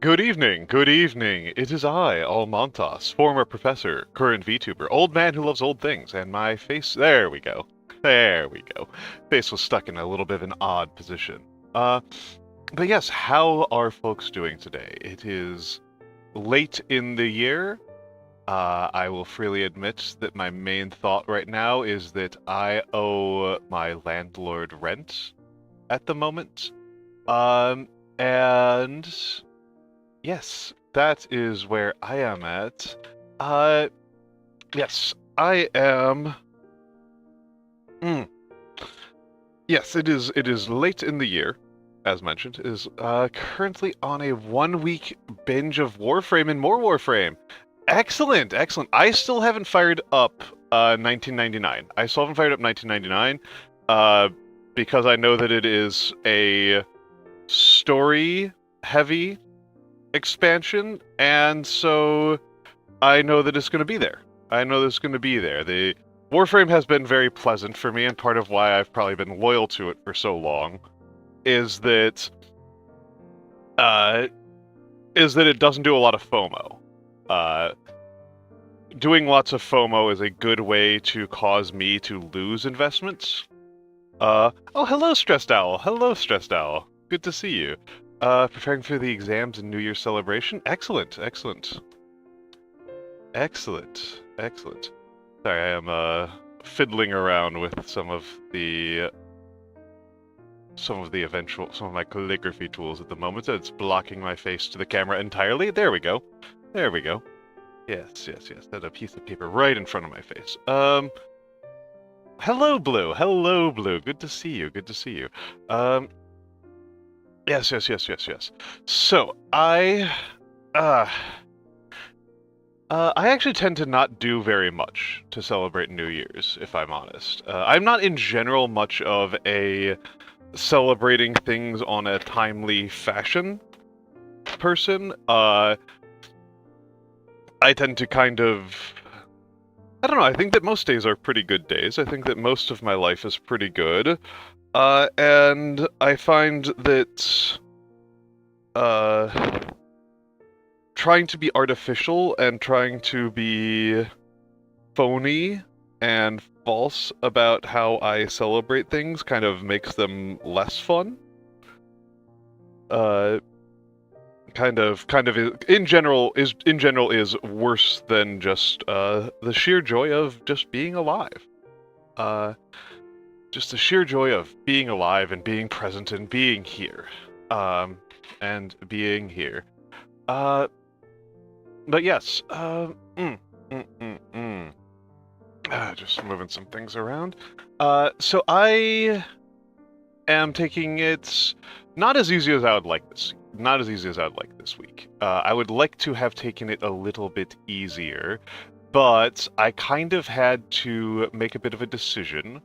Good evening, good evening. It is I, Almantas, former professor, current VTuber, old man who loves old things, and my face. There we go. There we go. Face was stuck in a little bit of an odd position. But yes, how are folks doing today? It is late in the year. I will freely admit that my main thought right now is that I owe my landlord rent at the moment. And yes, that is where I am at. Yes, I am. Yes, it is late in the year, as mentioned. It is currently on a 1 week binge of Warframe and more Warframe. Excellent, excellent. I still haven't fired up 1999. I still haven't fired up 1999 because I know that it is a story-heavy expansion, and so I know that it's going to be there. I know that it's going to be there. The Warframe has been very pleasant for me, and part of why I've probably been loyal to it for so long is that it doesn't do a lot of FOMO. Doing lots of FOMO is a good way to cause me to lose investments. Oh, hello, Stressed Owl. Hello, Stressed Owl. Good to see you. Preparing for the exams and New Year's celebration? Excellent, excellent. Excellent, excellent. Sorry, I am, fiddling around with some of my calligraphy tools at the moment. It's blocking my face to the camera entirely. There we go. There we go. Yes, yes, yes. That's a piece of paper right in front of my face. Hello, Blue. Hello, Blue. Good to see you. Good to see you. Yes, yes, yes, yes, yes. So, I actually tend to not do very much to celebrate New Year's, if I'm honest. I'm not in general much of a celebrating things on a timely fashion person. I tend to kind of... I don't know, I think that most days are pretty good days. I think that most of my life is pretty good. And I find that trying to be artificial and trying to be phony and false about how I celebrate things kind of makes them less fun. In general is worse than just the sheer joy of just being alive. Just the sheer joy of being alive and being present and being here. And being here. But yes, just moving some things around. So I am taking it not as easy as I would like this. Not as easy as I would like this week. I would like to have taken it a little bit easier, but I kind of had to make a bit of a decision.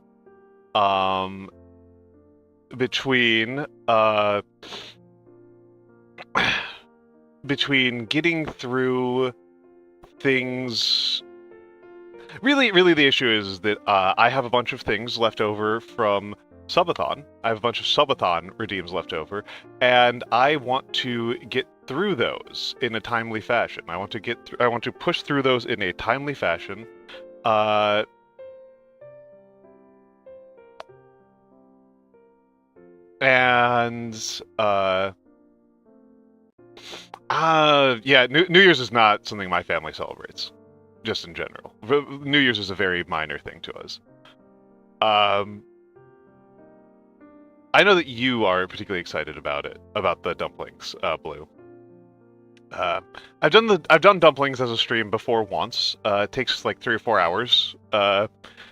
Between getting through things. Really, the issue is that I have a bunch of things left over from Subathon. I have a bunch of Subathon redeems left over, and I want to get through those in a timely fashion. I want to push through those in a timely fashion. Yeah, New Year's is not something my family celebrates, just in general. New Year's is a very minor thing to us. I know that you are particularly excited about it, about the dumplings, Blue. I've done dumplings as a stream before once. It takes like 3 or 4 hours to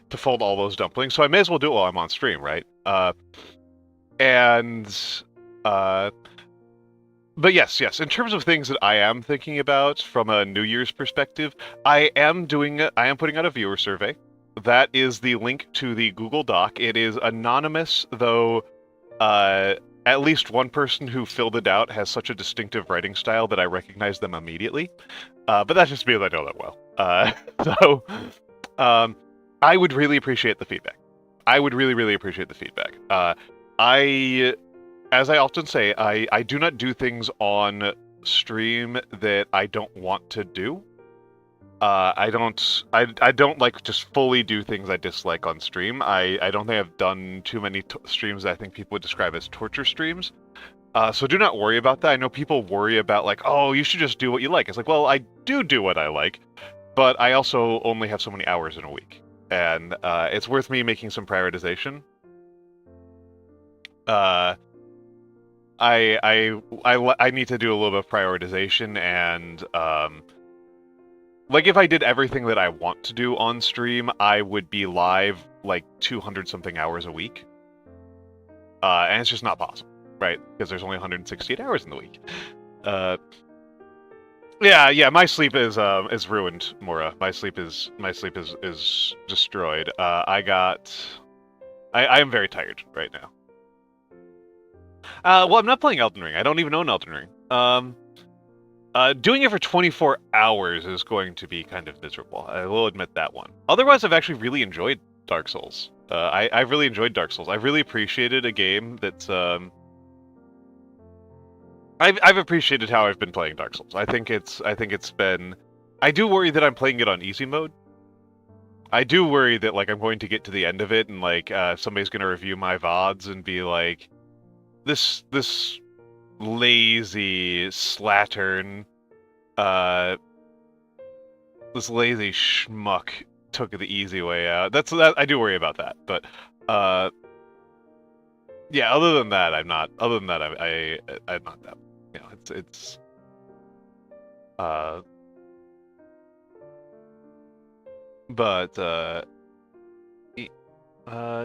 fold all those dumplings, so I may as well do it while I'm on stream, right? But yes, in terms of things that I am thinking about from a New Year's perspective, I am putting out a viewer survey. That is the link to the Google Doc. It is anonymous, though at least one person who filled it out has such a distinctive writing style that I recognize them immediately. But that's just because I know that well. I would really appreciate the feedback. I would really appreciate the feedback. As I often say, I do not do things on stream that I don't want to do. I don't like just fully do things I dislike on stream. I don't think I've done too many streams that I think people would describe as torture streams. So do not worry about that. I know people worry about like, oh, you should just do what you like. It's like, well, I do what I like, but I also only have so many hours in a week, and it's worth me making some prioritization. I need to do a little bit of prioritization, and like if I did everything that I want to do on stream, I would be live like 200 something hours a week, and it's just not possible, right? Because there's only 168 hours in the week. Yeah. My sleep is ruined, Mora. My sleep is destroyed. I am very tired right now. Well, I'm not playing Elden Ring. I don't even own Elden Ring. Doing it for 24 hours is going to be kind of miserable. I will admit that one. Otherwise, I've actually really enjoyed Dark Souls. I've really enjoyed Dark Souls. I've really appreciated a game that's I've appreciated how I've been playing Dark Souls. I think it's been. I do worry that I'm playing it on easy mode. I do worry that like I'm going to get to the end of it and like somebody's going to review my VODs and be like, this lazy slattern, this lazy schmuck took the easy way out. That I do worry about that, but yeah. Other than that, I'm not. Other than that, I'm not that. You know, it's but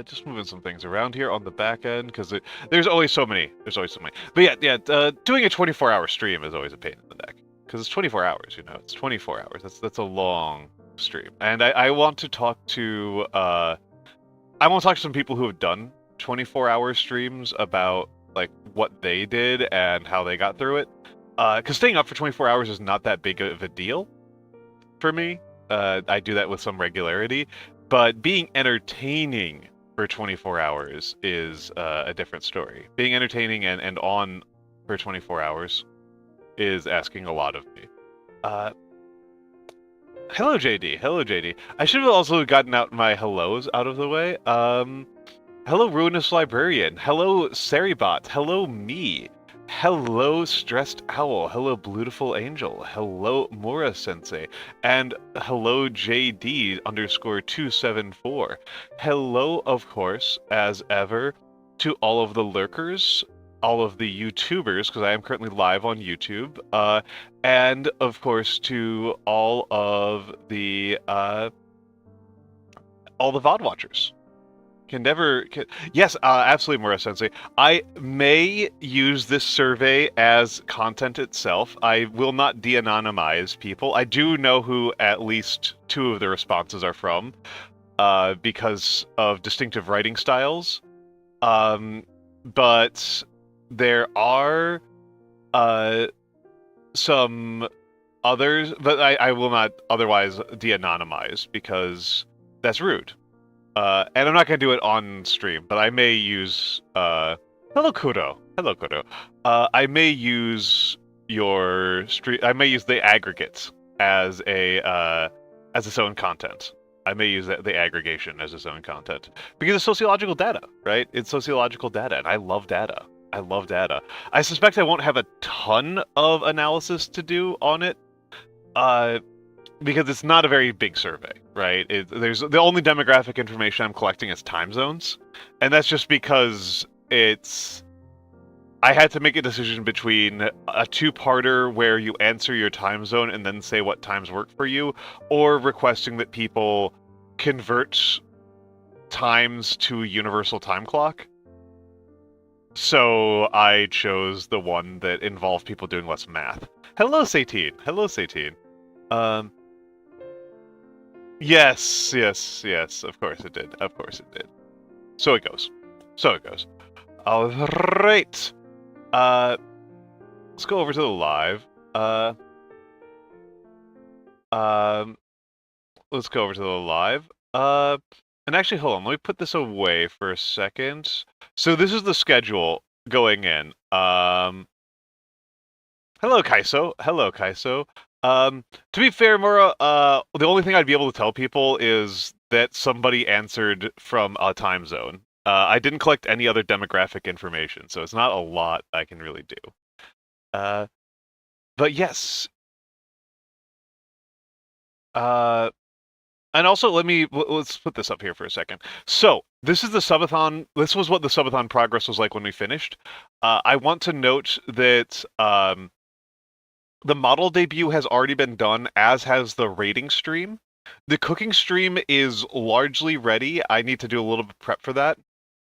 just moving some things around here on the back end because there's always so many. There's always so many. But yeah. Doing a 24-hour stream is always a pain in the neck because it's 24 hours. You know, it's 24 hours. That's a long stream, and I want to talk to some people who have done 24-hour streams about like what they did and how they got through it. Because staying up for 24 hours is not that big of a deal for me. I do that with some regularity, but being entertaining for 24 hours is a different story. Being entertaining and on for 24 hours is asking a lot of me. Hello, JD. Hello, JD. I should have also gotten out my hellos out of the way. Hello, Ruinous Librarian. Hello, Seribot. Hello, me. Hello, Stressed Owl. Hello, Beautiful Angel. Hello, Mora Sensei. And hello, JD_274. Hello, of course, as ever, to all of the lurkers, all of the YouTubers, because I am currently live on YouTube, and of course to all the VOD watchers. Yes, absolutely, Mura Sensei. I may use this survey as content itself. I will not de-anonymize people. I do know who at least 2 of the responses are from, because of distinctive writing styles. But there are some others, but I will not otherwise de-anonymize because that's rude. And I'm not going to do it on stream, but I may use... Hello, Kudo. Hello, Kudo. I may use your stream... I may use the aggregates as its own content. I may use the aggregation as its own content. Because it's sociological data, right? It's sociological data, and I love data. I love data. I suspect I won't have a ton of analysis to do on it, because it's not a very big survey, right? There's the only demographic information I'm collecting is time zones, and that's just because I had to make a decision between a 2-parter where you answer your time zone and then say what times work for you, or requesting that people convert times to a universal time clock. So I chose the one that involved people doing less math. Hello, Satine. Hello, Satine. Yes. Of course it did. Of course it did. So it goes. All right. Let's go over to the live. Let's go over to the live. And actually, hold on. Let me put this away for a second. So this is the schedule going in. Hello, Hello, Kaiso. Hello, Kaiso. To be fair, Mura, the only thing I'd be able to tell people is that somebody answered from a time zone. I didn't collect any other demographic information, so it's not a lot I can really do. Uh, but yes. Uh, and also, let's put this up here for a second. So this is the subathon. This was what the subathon progress was like when we finished. I want to note that the model debut has already been done, as has the rating stream. The cooking stream is largely ready. I need to do a little bit of prep for that.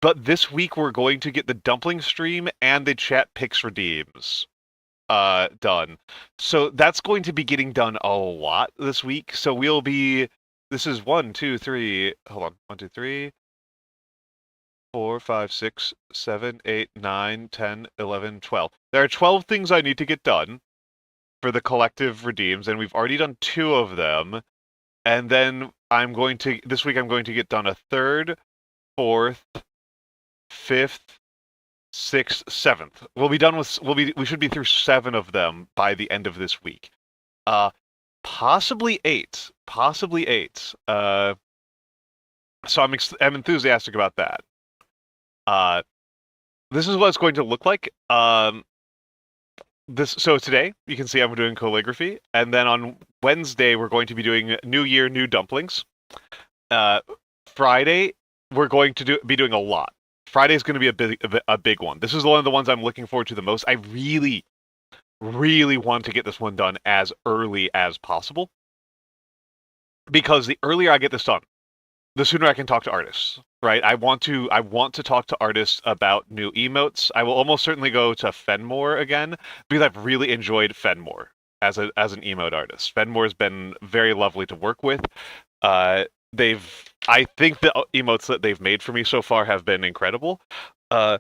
But this week we're going to get the dumpling stream and the chat picks redeems done. So that's going to be getting done a lot this week. So we'll be this is 1, 2, 3. Hold on. 1, 2, 3, 4, 5, 6, 7, 8, 9, 10, 11, 12. There are 12 things I need to get done for the collective redeems, and we've already done 2 of them. And then this week I'm going to get done a 3rd, 4th, 5th, 6th, 7th. We should be through 7 of them by the end of this week. Possibly 8. Possibly 8. So I'm enthusiastic about that. This is what it's going to look like. So today you can see I'm doing calligraphy, and then on Wednesday we're going to be doing New Year, New Dumplings. Friday we're going to be doing a lot. Friday's going to be a big one. This is one of the ones I'm looking forward to the most. I really, really want to get this one done as early as possible, because the earlier I get this done, the sooner I can talk to artists. Right? I want to talk to artists about new emotes. I will almost certainly go to Fenmore again, because I've really enjoyed Fenmore as an emote artist. Fenmore has been very lovely to work with. I think the emotes that they've made for me so far have been incredible. They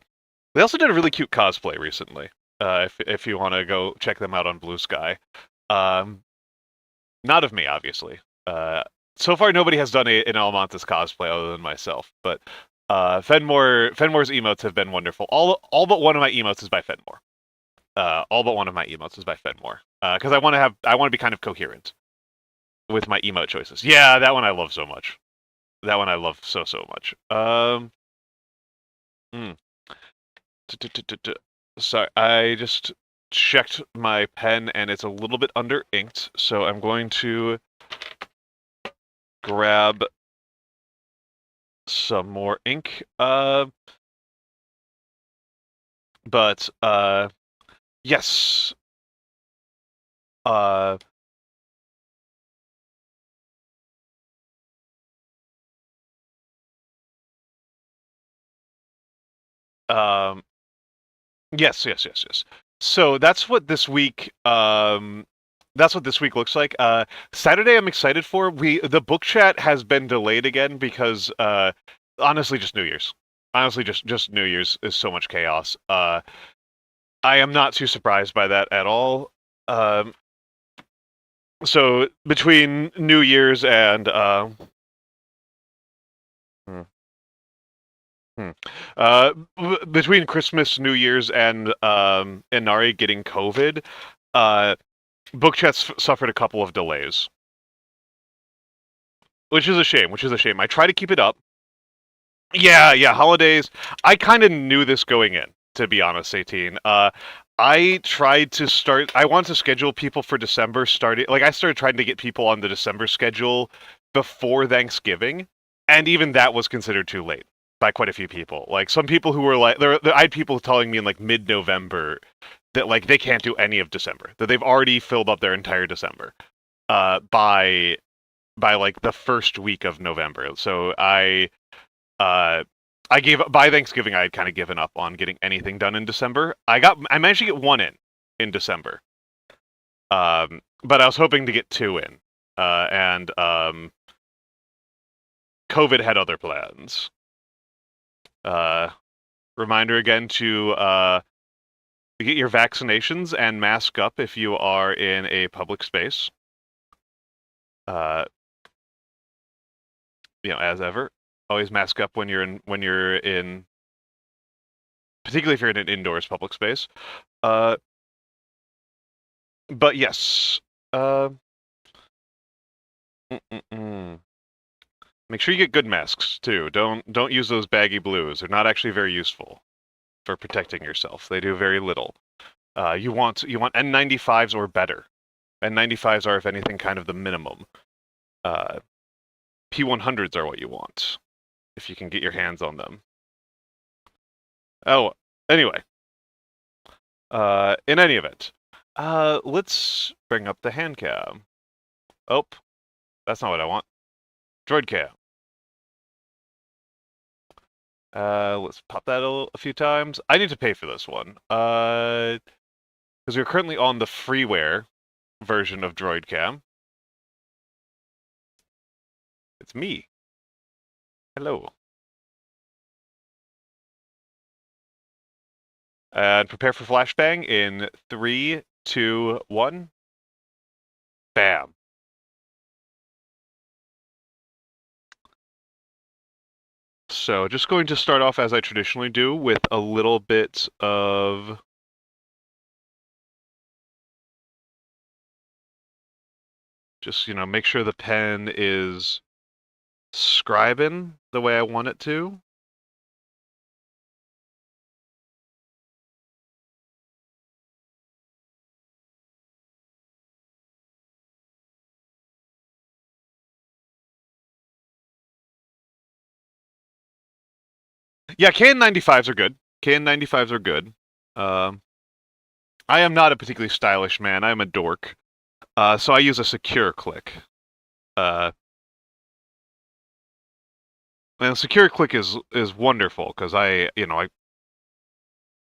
also did a really cute cosplay recently. If you want to go check them out on Blue Sky. Not of me, obviously. So far, nobody has done an Almantas cosplay other than myself. But Fenmore's emotes have been wonderful. All but one of my emotes is by Fenmore. All but one of my emotes is by Fenmore. Because I want to be kind of coherent with my emote choices. Yeah, that one I love so much. That one I love so much. Sorry, I just checked my pen and it's a little bit under inked, so I'm going to grab some more ink. But yes. Yes. So that's what this week looks like. Saturday I'm excited for. The book chat has been delayed again because honestly just New Year's. Honestly just New Year's is so much chaos. I am not too surprised by that at all. So between New Year's and between Christmas, New Year's, and Nari getting COVID, book chats suffered a couple of delays, which is a shame. I try to keep it up. Yeah, holidays. I kind of knew this going in, to be honest, 18. I tried to start. I wanted to schedule people for December. I started trying to get people on the December schedule before Thanksgiving, and even that was considered too late by quite a few people. Like some people who were like, I had people telling me in like mid-November that like they can't do any of December, that they've already filled up their entire December by like the first week of November. So I gave by Thanksgiving. I had kind of given up on getting anything done in December. I managed to get one in December, but I was hoping to get 2 in, and COVID had other plans. Reminder again to get your vaccinations and mask up if you are in a public space. As ever, always mask up when you're in particularly if you're in an indoors public space. But yes, uh, make sure you get good masks too. Don't use those baggy blues. They're not actually very useful for protecting yourself. They do very little. You want N95s or better. N95s are, if anything, kind of the minimum. Uh, P100s are what you want if you can get your hands on them. Oh, anyway. In any event, let's bring up the hand cam. Oh, that's not what I want. Droid cam. Let's pop that a few times. I need to pay for this one. Because we're currently on the freeware version of Droid Cam. It's me. Hello. And prepare for flashbang in 3, 2, 1. Bam. So just going to start off as I traditionally do with a little bit of just, make sure the pen is scribing the way I want it to. Yeah, KN95s are good. KN95s are good. I am not a particularly stylish man. I am a dork. So I use a secure click. And secure click is wonderful because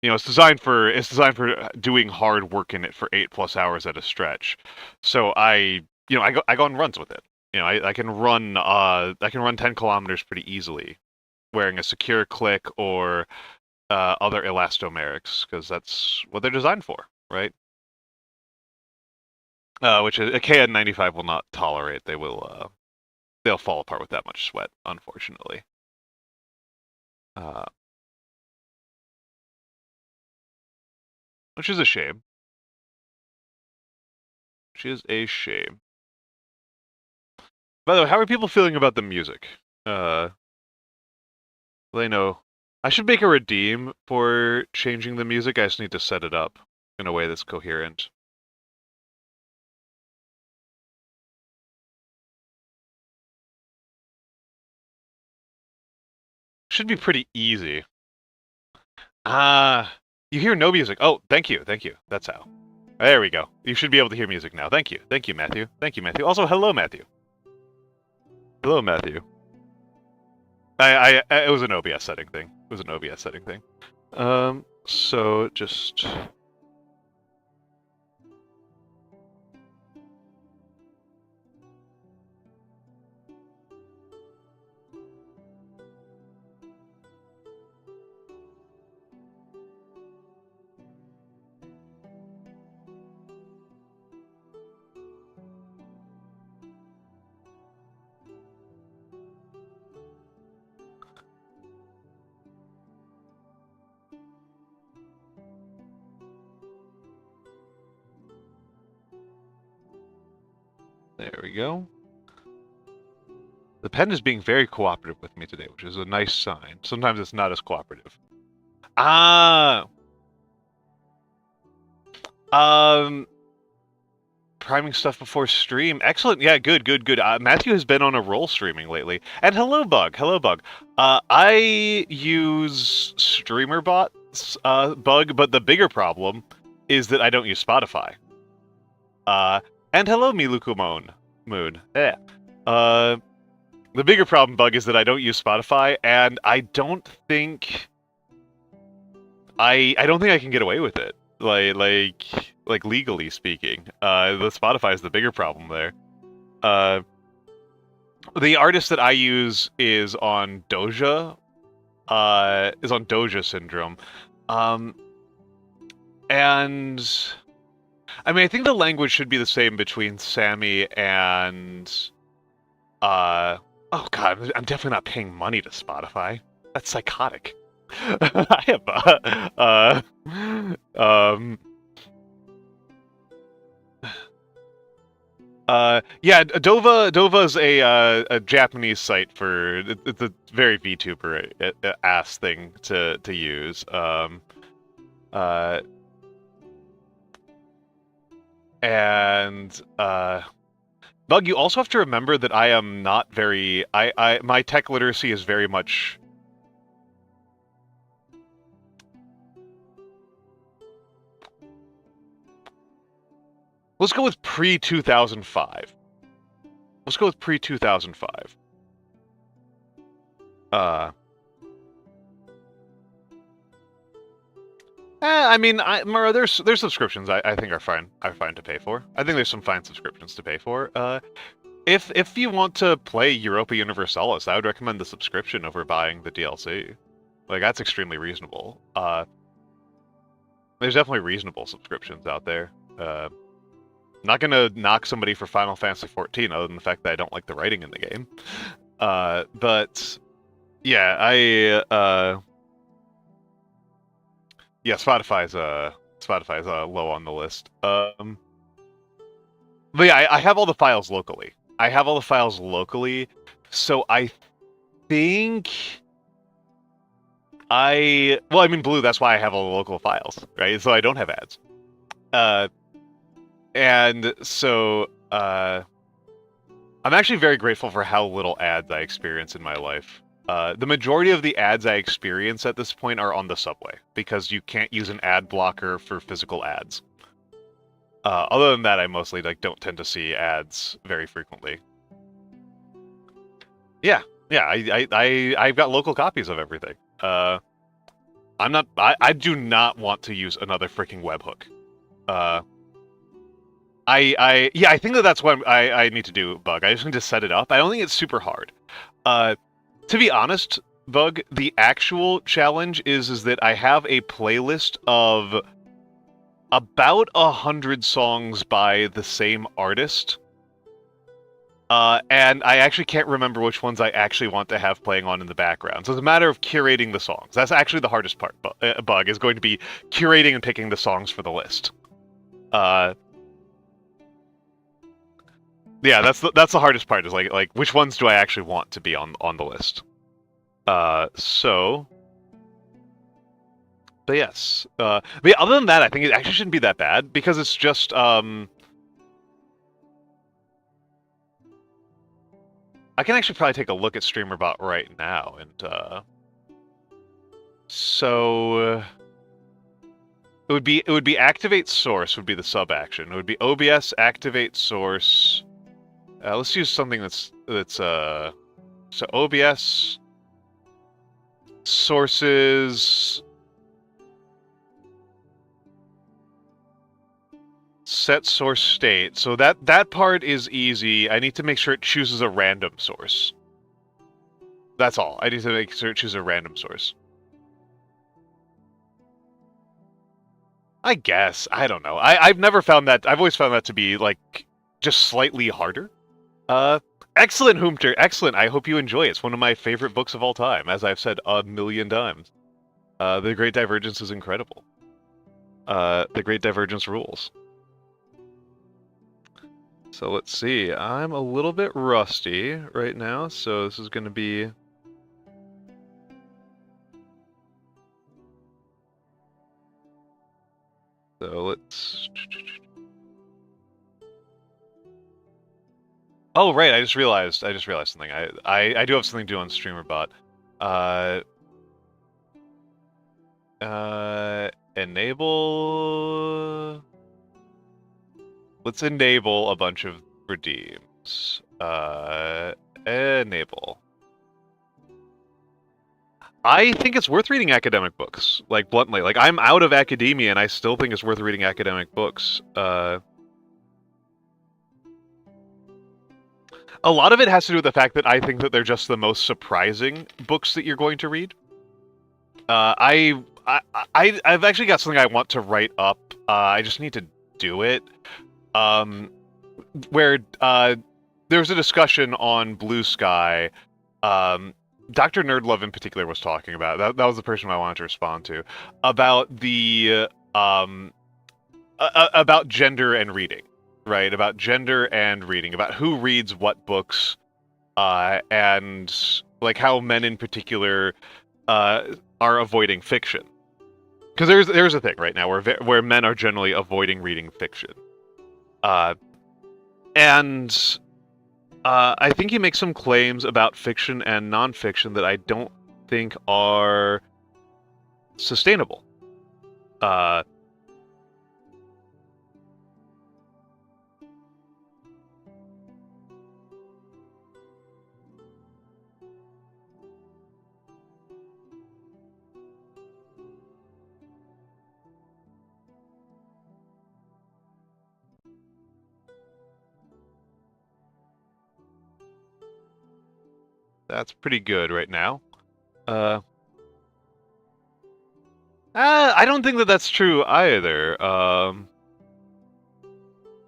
it's designed for doing hard work in it for 8+ hours at a stretch. So I go on runs with it. I can run 10 kilometers pretty easily wearing a secure click or other elastomerics because that's what they're designed for, right? Which a KN95 will not tolerate. They'll fall apart with that much sweat, unfortunately. Uh, which is a shame. Which is a shame. By the way, how are people feeling about the music? They know. I should make a redeem for changing the music. I just need to set it up in a way that's coherent. Should be pretty easy. You hear no music. Oh, thank you. That's how. There we go. You should be able to hear music now. Thank you, Matthew. Also, hello, Matthew. Hello, Matthew. It was an OBS setting thing. So just there we go. The pen is being very cooperative with me today, which is a nice sign. Sometimes it's not as cooperative. Priming stuff before stream. Excellent. Yeah, good. Matthew has been on a roll streaming lately. And hello, Bug. I use StreamerBot's Bug, but the bigger problem is that I don't use Spotify. And hello, Milukumon Moon. Yeah. The bigger problem, Bug, is that I don't use Spotify, and I don't think I can get away with it. Like legally speaking, the Spotify is the bigger problem there. The artist that I use is on Doja, syndrome, and I mean I think the language should be the same between Sammy and oh god, I'm definitely not paying money to Spotify. That's psychotic. I have Yeah, Dova's a Japanese site for it's a very VTuber ass thing to use. Uh, and Bug, you also have to remember that I am not very. My tech literacy is very much. Let's go with pre-2005. Let's go with pre-2005. I mean, Mara, there's subscriptions I think are fine to pay for. I think there's some fine subscriptions to pay for. If you want to play Europa Universalis, I would recommend the subscription over buying the DLC. Like, that's extremely reasonable. There's definitely reasonable subscriptions out there. Not gonna knock somebody for Final Fantasy XIV, other than the fact that I don't like the writing in the game. But yeah, yeah, Spotify's low on the list. But yeah, I have all the files locally. So I think well, I mean, Blue. That's why I have all the local files, right? So I don't have ads. And so I'm actually very grateful for how little ads I experience in my life. The majority of the ads I experience at this point are on the subway, because you can't use an ad blocker for physical ads. Other than that, I mostly don't tend to see ads very frequently. Yeah, I've got local copies of everything. I do not want to use another freaking webhook. I think that's what I need to do, Bug. I just need to set it up. I don't think it's super hard. To be honest, Bug, the actual challenge is that I have a playlist of about 100 songs by the same artist. And I actually can't remember which ones I actually want to have playing on in the background. So it's a matter of curating the songs. That's actually the hardest part, Bug, is going to be curating and picking the songs for the list. Yeah, that's the hardest part, is like which ones do I actually want to be on the list. But yes. But yeah, other than that, I think it actually shouldn't be that bad, because it's just I can actually probably take a look at StreamerBot right now, and so it would be activate source would be the sub action. It would be OBS activate source. Let's use something that's so OBS sources set source state. So that part is easy. I need to make sure it chooses a random source. That's all. I need to make sure it chooses a random source. I guess. I don't know. I've never found that. I've always found that to be just slightly harder. Excellent, Hoomter. Excellent. I hope you enjoy it. It's one of my favorite books of all time, as I've said a million times. The Great Divergence is incredible. The Great Divergence rules. So let's see. I'm a little bit rusty right now, so this is going to be... So let's... Oh, right, I just realized something. I do have something to do on StreamerBot. Enable... Let's enable a bunch of redeems. Enable. I think it's worth reading academic books, bluntly. I'm out of academia, and I still think it's worth reading academic books. A lot of it has to do with the fact that I think that they're just the most surprising books that you're going to read. I've actually got something I want to write up. I just need to do it. Where there was a discussion on Blue Sky. Dr. Nerdlove in particular was talking about that. That was the person I wanted to respond to, about the about gender and reading. right? About gender and reading, about who reads what books, and like how men in particular are avoiding fiction. Because there's a thing right now where men are generally avoiding reading fiction, and I think he makes some claims about fiction and nonfiction that I don't think are sustainable. That's pretty good right now. I don't think that that's true either. And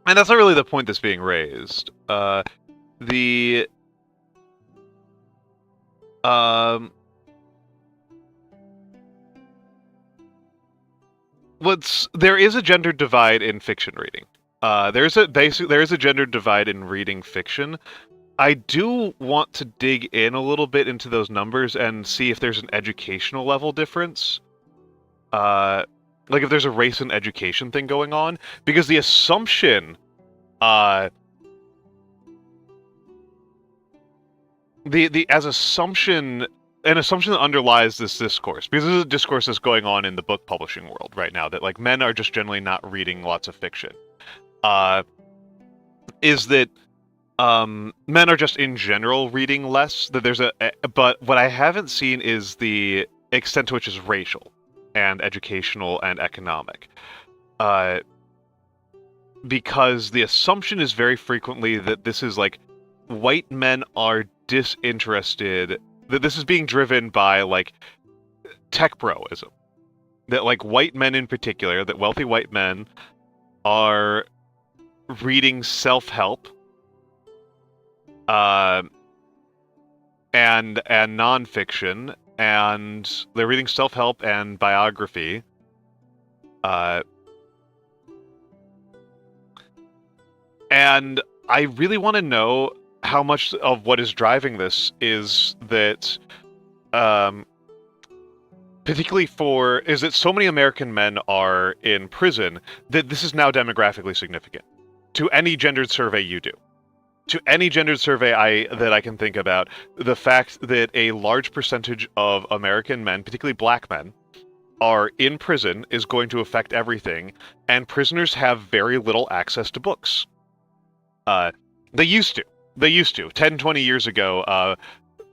that's not really the point that's being raised. The there is a gender divide in fiction reading. There is a gender divide in reading fiction. I do want to dig in a little bit into those numbers and see if there's an educational level difference. Like if there's a race and education thing going on, because the assumption, an assumption that underlies this discourse, because this is a discourse that's going on in the book publishing world right now, that like men are just generally not reading lots of fiction, is that men are just in general reading less. That but what I haven't seen is the extent to which is racial and educational and economic. Because the assumption is very frequently that this is like white men are disinterested, that this is being driven by like tech broism. That like white men in particular, that wealthy white men are reading self-help and nonfiction, and they're reading self-help and biography. And I really want to know how much of what is driving this is that, particularly is that so many American men are in prison that this is now demographically significant to any gendered survey you do. To any gendered survey that I can think about, the fact that a large percentage of American men, particularly black men, are in prison is going to affect everything, and prisoners have very little access to books. They used to. 10, 20 years ago,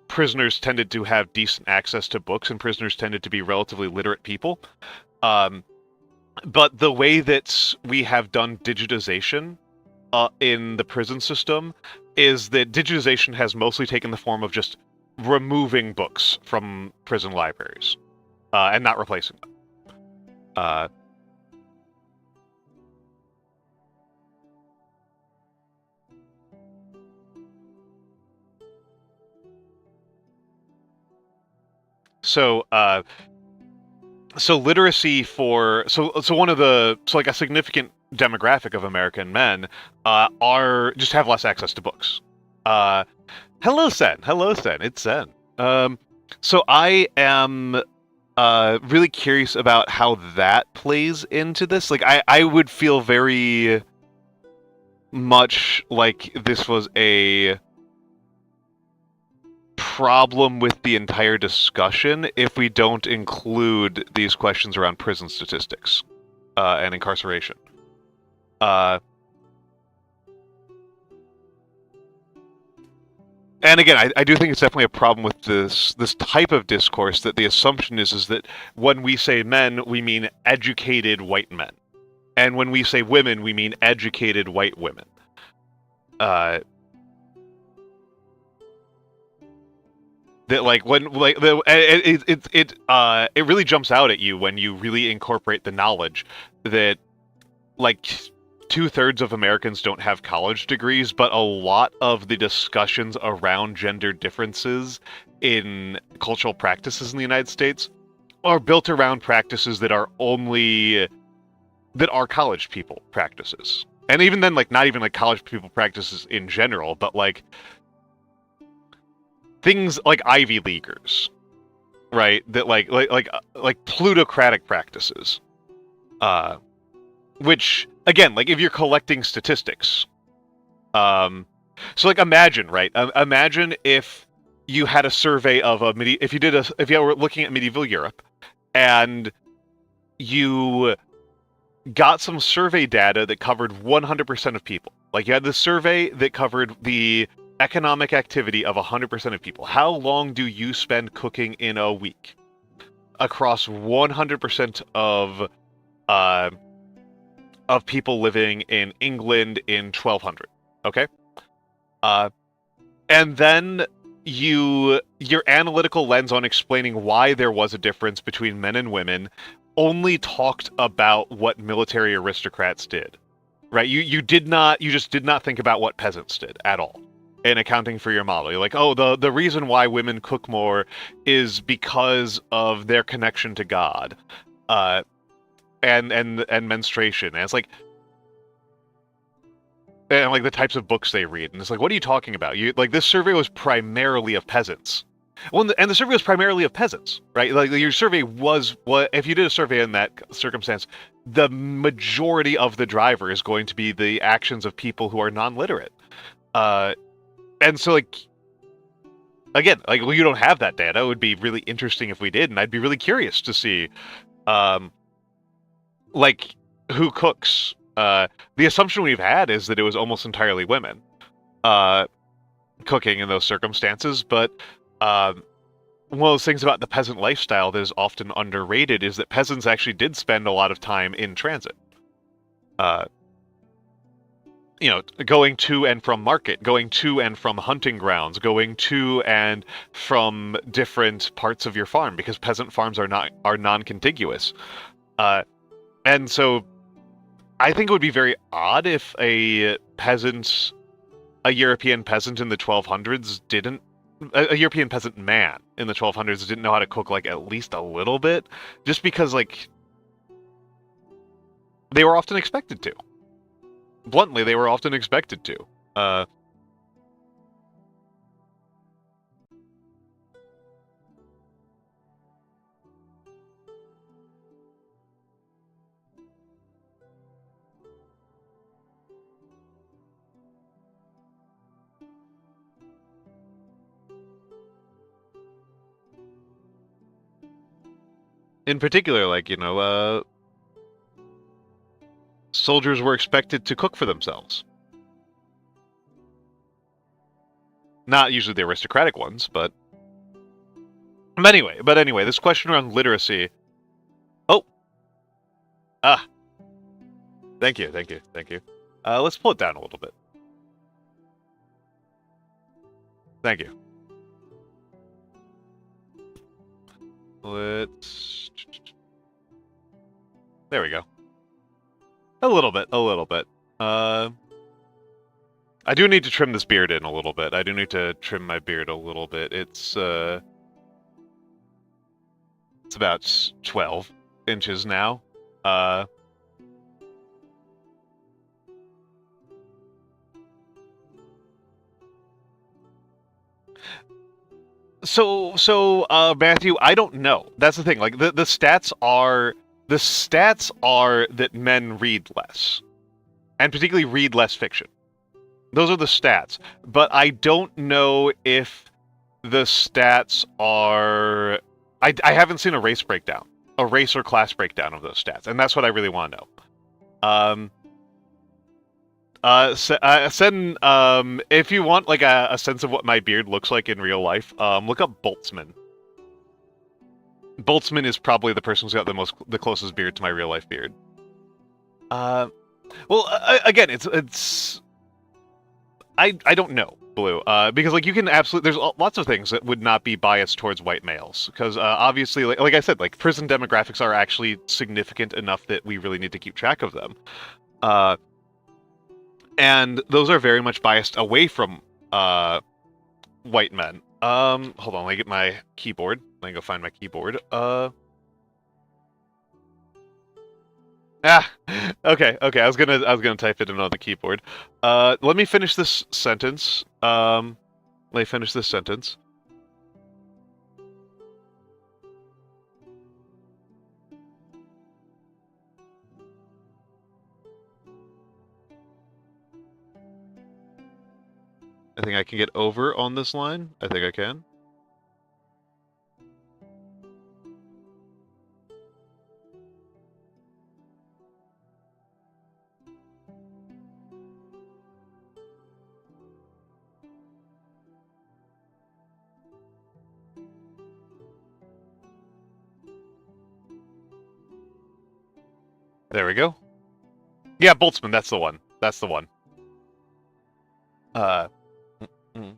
prisoners tended to have decent access to books, and prisoners tended to be relatively literate people. But the way that we have done digitization in the prison system is that digitization has mostly taken the form of just removing books from prison libraries and not replacing them. So literacy like a significant demographic of American men just have less access to books. Hello, Sen. It's Sen. So I am really curious about how that plays into this. Like, I would feel very much like this was a problem with the entire discussion if we don't include these questions around prison statistics and incarceration. And again, I do think it's definitely a problem with this type of discourse, that the assumption is that when we say men, we mean educated white men. And when we say women, we mean educated white women. That like when like it really jumps out at you when you really incorporate the knowledge that like 2/3 of Americans don't have college degrees, but a lot of the discussions around gender differences in cultural practices in the United States are built around practices that are only that our college people practices. And even then, like, not even like college people practices in general, but like things like Ivy Leaguers, right? That like plutocratic practices. Which again, like if you're collecting statistics, so like imagine, right? Imagine if you had a survey of if you were looking at medieval Europe, and you got some survey data that covered 100% of people. Like you had this survey that covered the economic activity of 100% of people. How long do you spend cooking in a week across 100% of people living in England in 1200? Okay, and then your analytical lens on explaining why there was a difference between men and women only talked about what military aristocrats did, right? You just did not think about what peasants did at all in accounting for your model. You're like, oh, the reason why women cook more is because of their connection to God, and menstruation. And it's like, and like the types of books they read, and it's like, what are you talking about? You like this survey was primarily of peasants. Well, and the survey was primarily of peasants, right? Like your survey was what if you did a survey in that circumstance, the majority of the driver is going to be the actions of people who are non-literate, and so like again, like well, you don't have that data. It would be really interesting if we did, and I'd be really curious to see, like who cooks. The assumption we've had is that it was almost entirely women cooking in those circumstances, but one of those things about the peasant lifestyle that is often underrated is that peasants actually did spend a lot of time in transit. Going to and from market, going to and from hunting grounds, going to and from different parts of your farm, because peasant farms are non-contiguous. And so I think it would be very odd if a European peasant in the 1200s a European peasant man in the 1200s didn't know how to cook like at least a little bit, just because like they were often expected to. Bluntly, they were often expected to. In particular, like, soldiers were expected to cook for themselves. Not usually the aristocratic ones, but anyway, this question around literacy. Oh, thank you. Let's pull it down a little bit. Thank you. There we go. A little bit. I do need to trim this beard in a little bit. I do need to trim my beard a little bit. It's about 12 inches now. So Matthew, I don't know. That's the thing. Like the stats are that men read less, and particularly read less fiction. Those are the stats. But I don't know if the stats are. I haven't seen a race or class breakdown of those stats, and that's what I really want to know. Send if you want like a sense of what my beard looks like in real life, look up Boltzmann. Boltzmann is probably the person who's got the closest beard to my real life beard. Well, again, it's I don't know, Blue, because like you can there's lots of things that would not be biased towards white males, because obviously, like I said, like prison demographics are actually significant enough that we really need to keep track of them. And those are very much biased away from white men. Hold on, let me get my keyboard. Let me go find my keyboard. Ah, okay, okay. I was gonna type it in on the keyboard. Let me finish this sentence. Let me finish this sentence. I think I can get over on this line. I think I can. There we go. Yeah, Boltzmann, that's the one. That's the one. Uh, mm.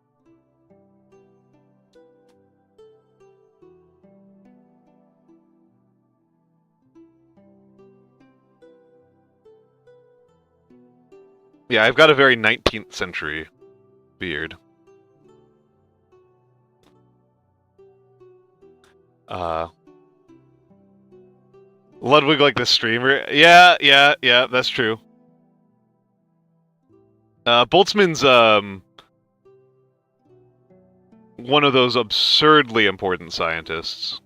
Yeah, I've got a very 19th century beard. Uh, Ludwig like the streamer. Yeah, yeah, yeah, that's true. Boltzmann's one of those absurdly important scientists.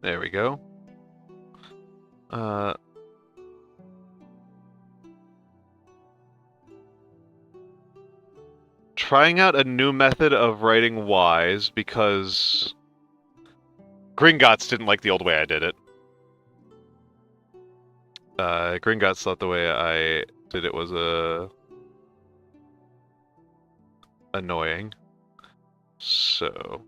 There we go. Trying out a new method of writing Y's because Gringotts didn't like the old way I did it. Gringotts thought the way I did it was annoying. So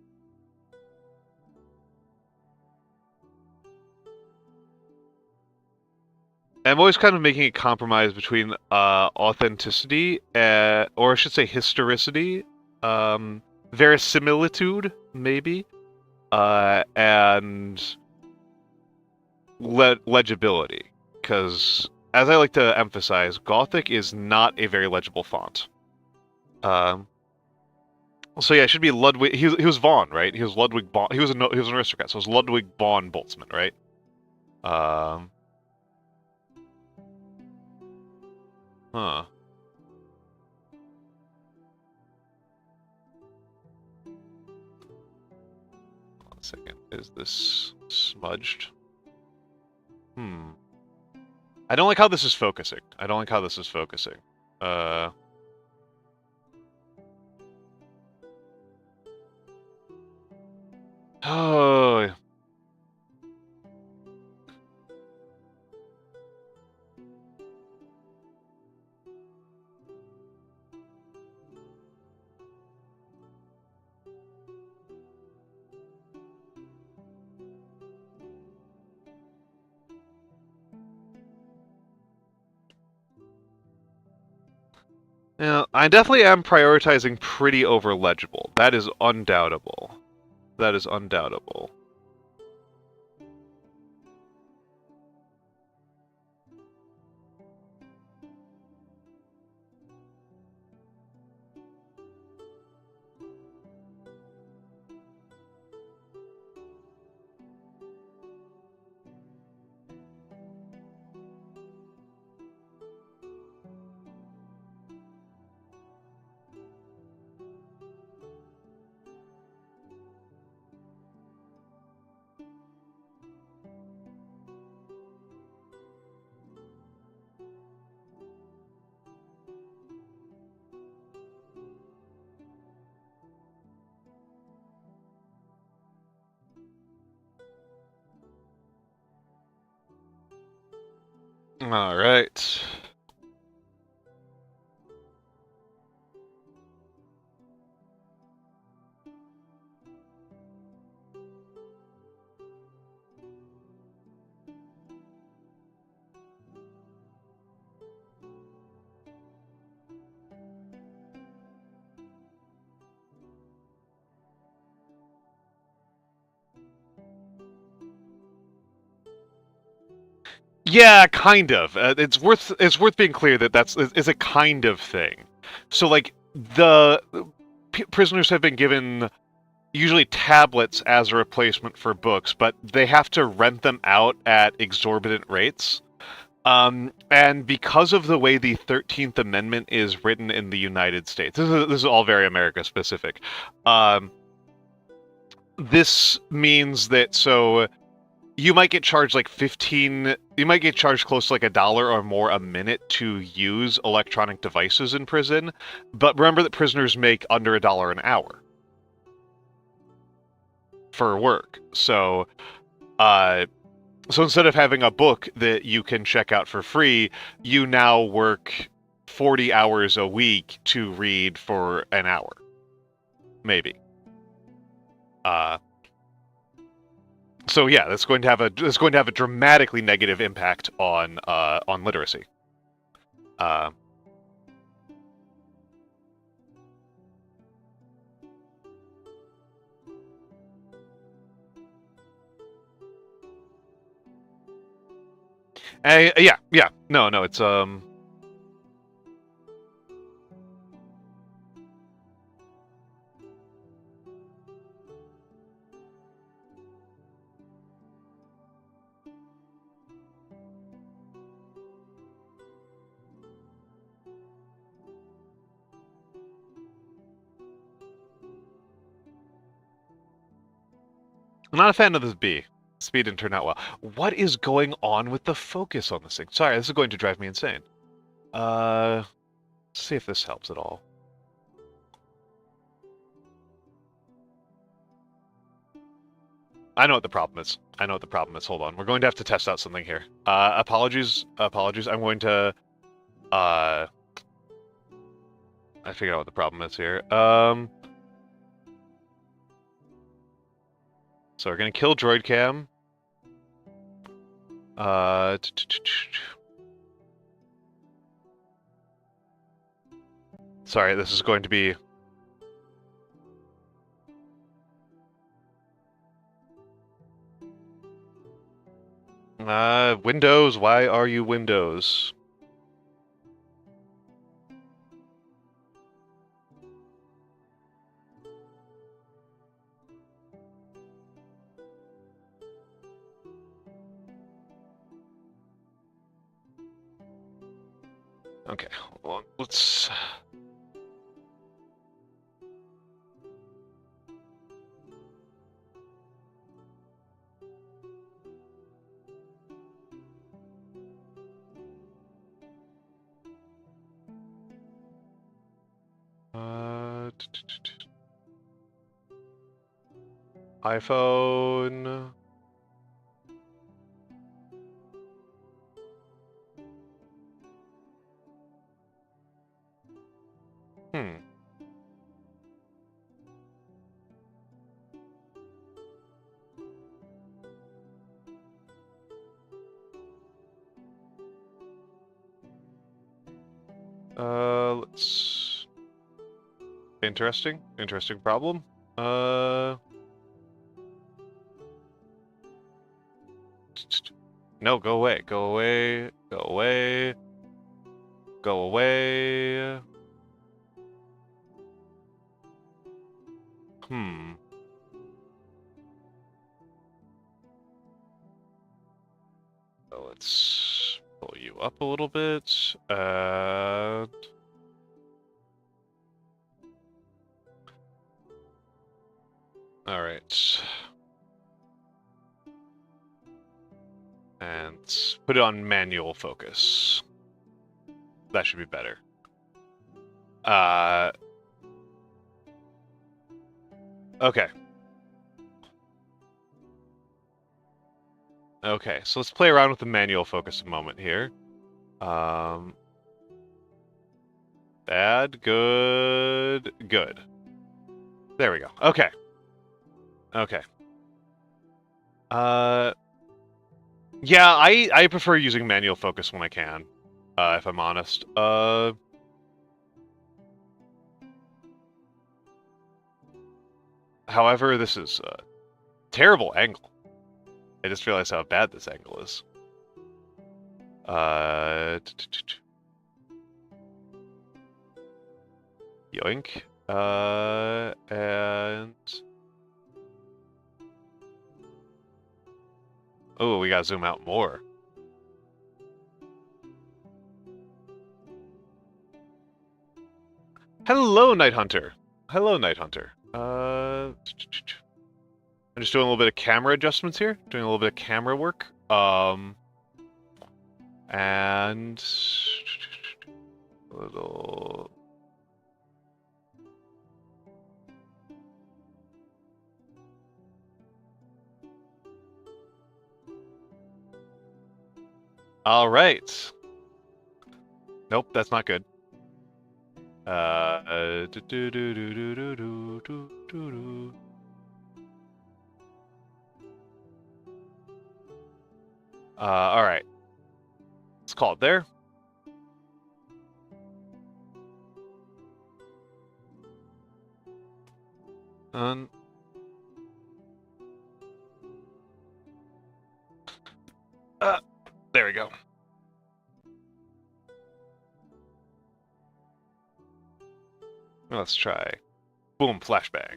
I'm always kind of making a compromise between authenticity, or I should say historicity, verisimilitude, maybe, and legibility. Because, as I like to emphasize, Gothic is not a very legible font. So yeah, it should be Ludwig. He was Von, right? He was Ludwig Von. He was an aristocrat, so it was Ludwig von Boltzmann, right? Huh. One second. Is this smudged? I don't like how this is focusing. I don't like how this is focusing. Oh. Yeah, I definitely am prioritizing pretty over legible. That is undoubtable. That is undoubtable. All right. Yeah, kind of. It's worth being clear that is a kind of thing. So like the prisoners have been given usually tablets as a replacement for books, but they have to rent them out at exorbitant rates. And because of the way the 13th Amendment is written in the United States, this is all very America specific. This means that you might get charged like 15, you might get charged close to like $1 or more a minute to use electronic devices in prison, but remember that prisoners make under $1 an hour for work. So instead of having a book that you can check out for free, you now work 40 hours a week to read for an hour. Maybe. So yeah, that's going to have a dramatically negative impact on literacy. Yeah. No, it's I'm not a fan of this B. Speed didn't turn out well. What is going on with the focus on this thing? Sorry, this is going to drive me insane. Let's see if this helps at all. I know what the problem is. Hold on. We're going to have to test out something here. Apologies. I'm going to... I figured out what the problem is here. So we're going to kill Droid Cam. Sorry, this is going to be... Windows, why are you Windows? Okay, hold on. Let's... iPhone... Let's... Interesting problem. No, go away. Let's pull you up a little bit. All right. And put it on manual focus. That should be better. Okay. Okay, so let's play around with the manual focus a moment here. Bad, good. There we go. Okay. Yeah, I prefer using manual focus when I can, if I'm honest. However, this is a terrible angle. I just realized how bad this angle is. Yoink. And... Oh, we gotta zoom out more. Hello, Night Hunter. Hello, Night Hunter. I'm just doing a little bit of camera adjustments here. Doing a little bit of camera work. And... a little... All right. Nope, that's not good. All right. Let's call it there. There we go. Let's try. Boom, flashbang.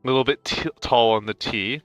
A little bit tall on the T.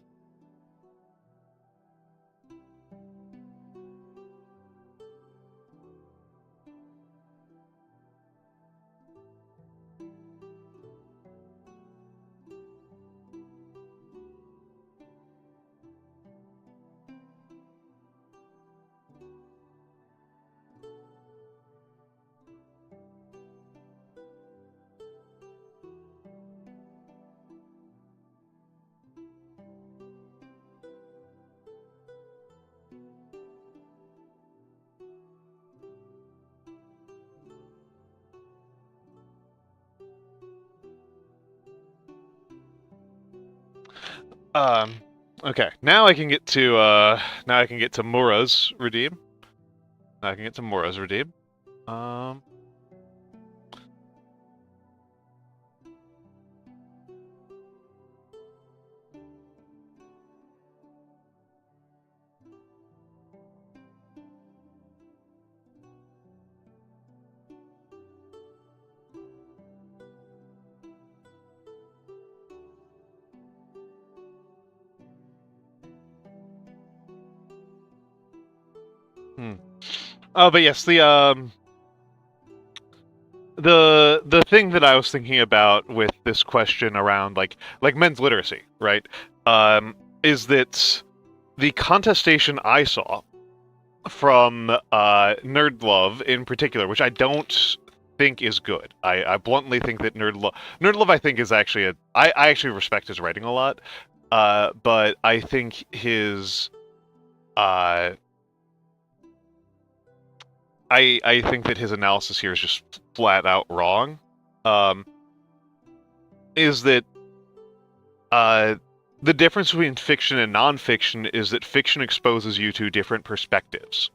Okay. Now I can get to Mura's redeem. Now I can get to Mura's redeem. Oh, but yes, the thing that I was thinking about with this question around like men's literacy, right? Is that the contestation I saw from Nerd Love in particular, which I don't think is good. I bluntly think that Nerd Love I think is actually I actually respect his writing a lot, but I think his I think that his analysis here is just flat out wrong. Is that the difference between fiction and nonfiction is that fiction exposes you to different perspectives.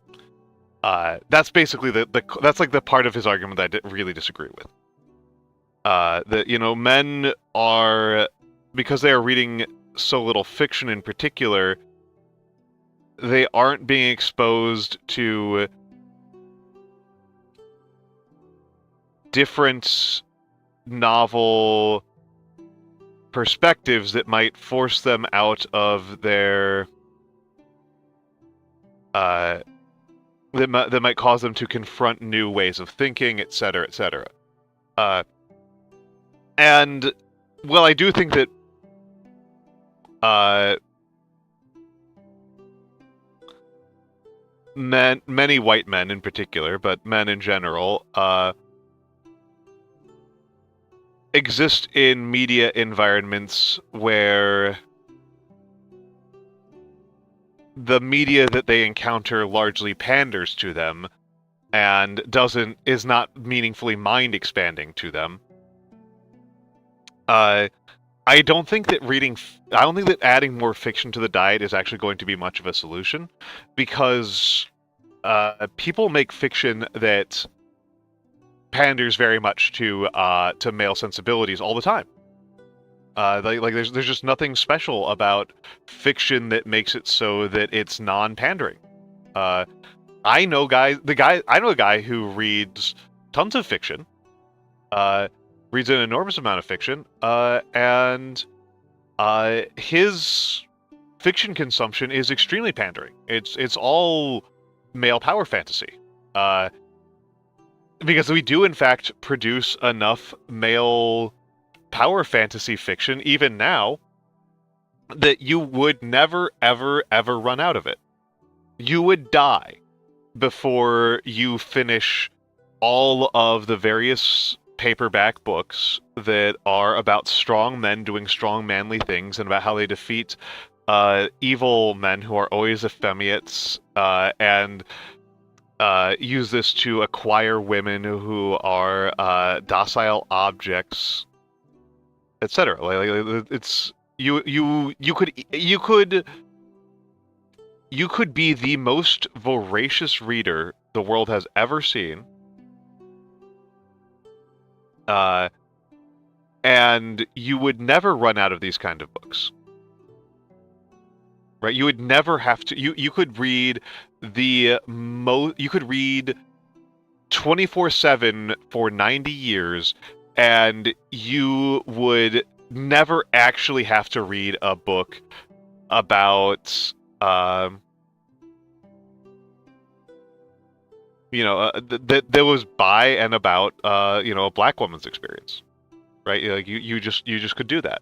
That's basically that's like the part of his argument that I really disagree with. That, you know, men are, because they are reading so little fiction in particular, they aren't being exposed to different novel perspectives that might force them out of their that might cause them to confront new ways of thinking, etc., etc. And well, I do think that many white men in particular, but men in general, exist in media environments where the media that they encounter largely panders to them and is not meaningfully mind expanding to them. Uh, I don't think that I don't think that adding more fiction to the diet is actually going to be much of a solution, because people make fiction that panders very much to male sensibilities all the time. There's just nothing special about fiction that makes it so that it's non-pandering. Uh, I know a guy who reads tons of fiction, uh, reads an enormous amount of fiction, and his fiction consumption is extremely pandering. It's all male power fantasy, uh, because we do in fact produce enough male power fantasy fiction even now that you would never ever ever run out of it. You would die before you finish all of the various paperback books that are about strong men doing strong manly things and about how they defeat evil men who are always effeminates and use this to acquire women who are docile objects, etc. It's you could be the most voracious reader the world has ever seen, and you would never run out of these kind of books. Right? You would never have to. You could read You could read 24/7 for 90 years, and you would never actually have to read a book about that was by and about a black woman's experience, right? Like you just could do that.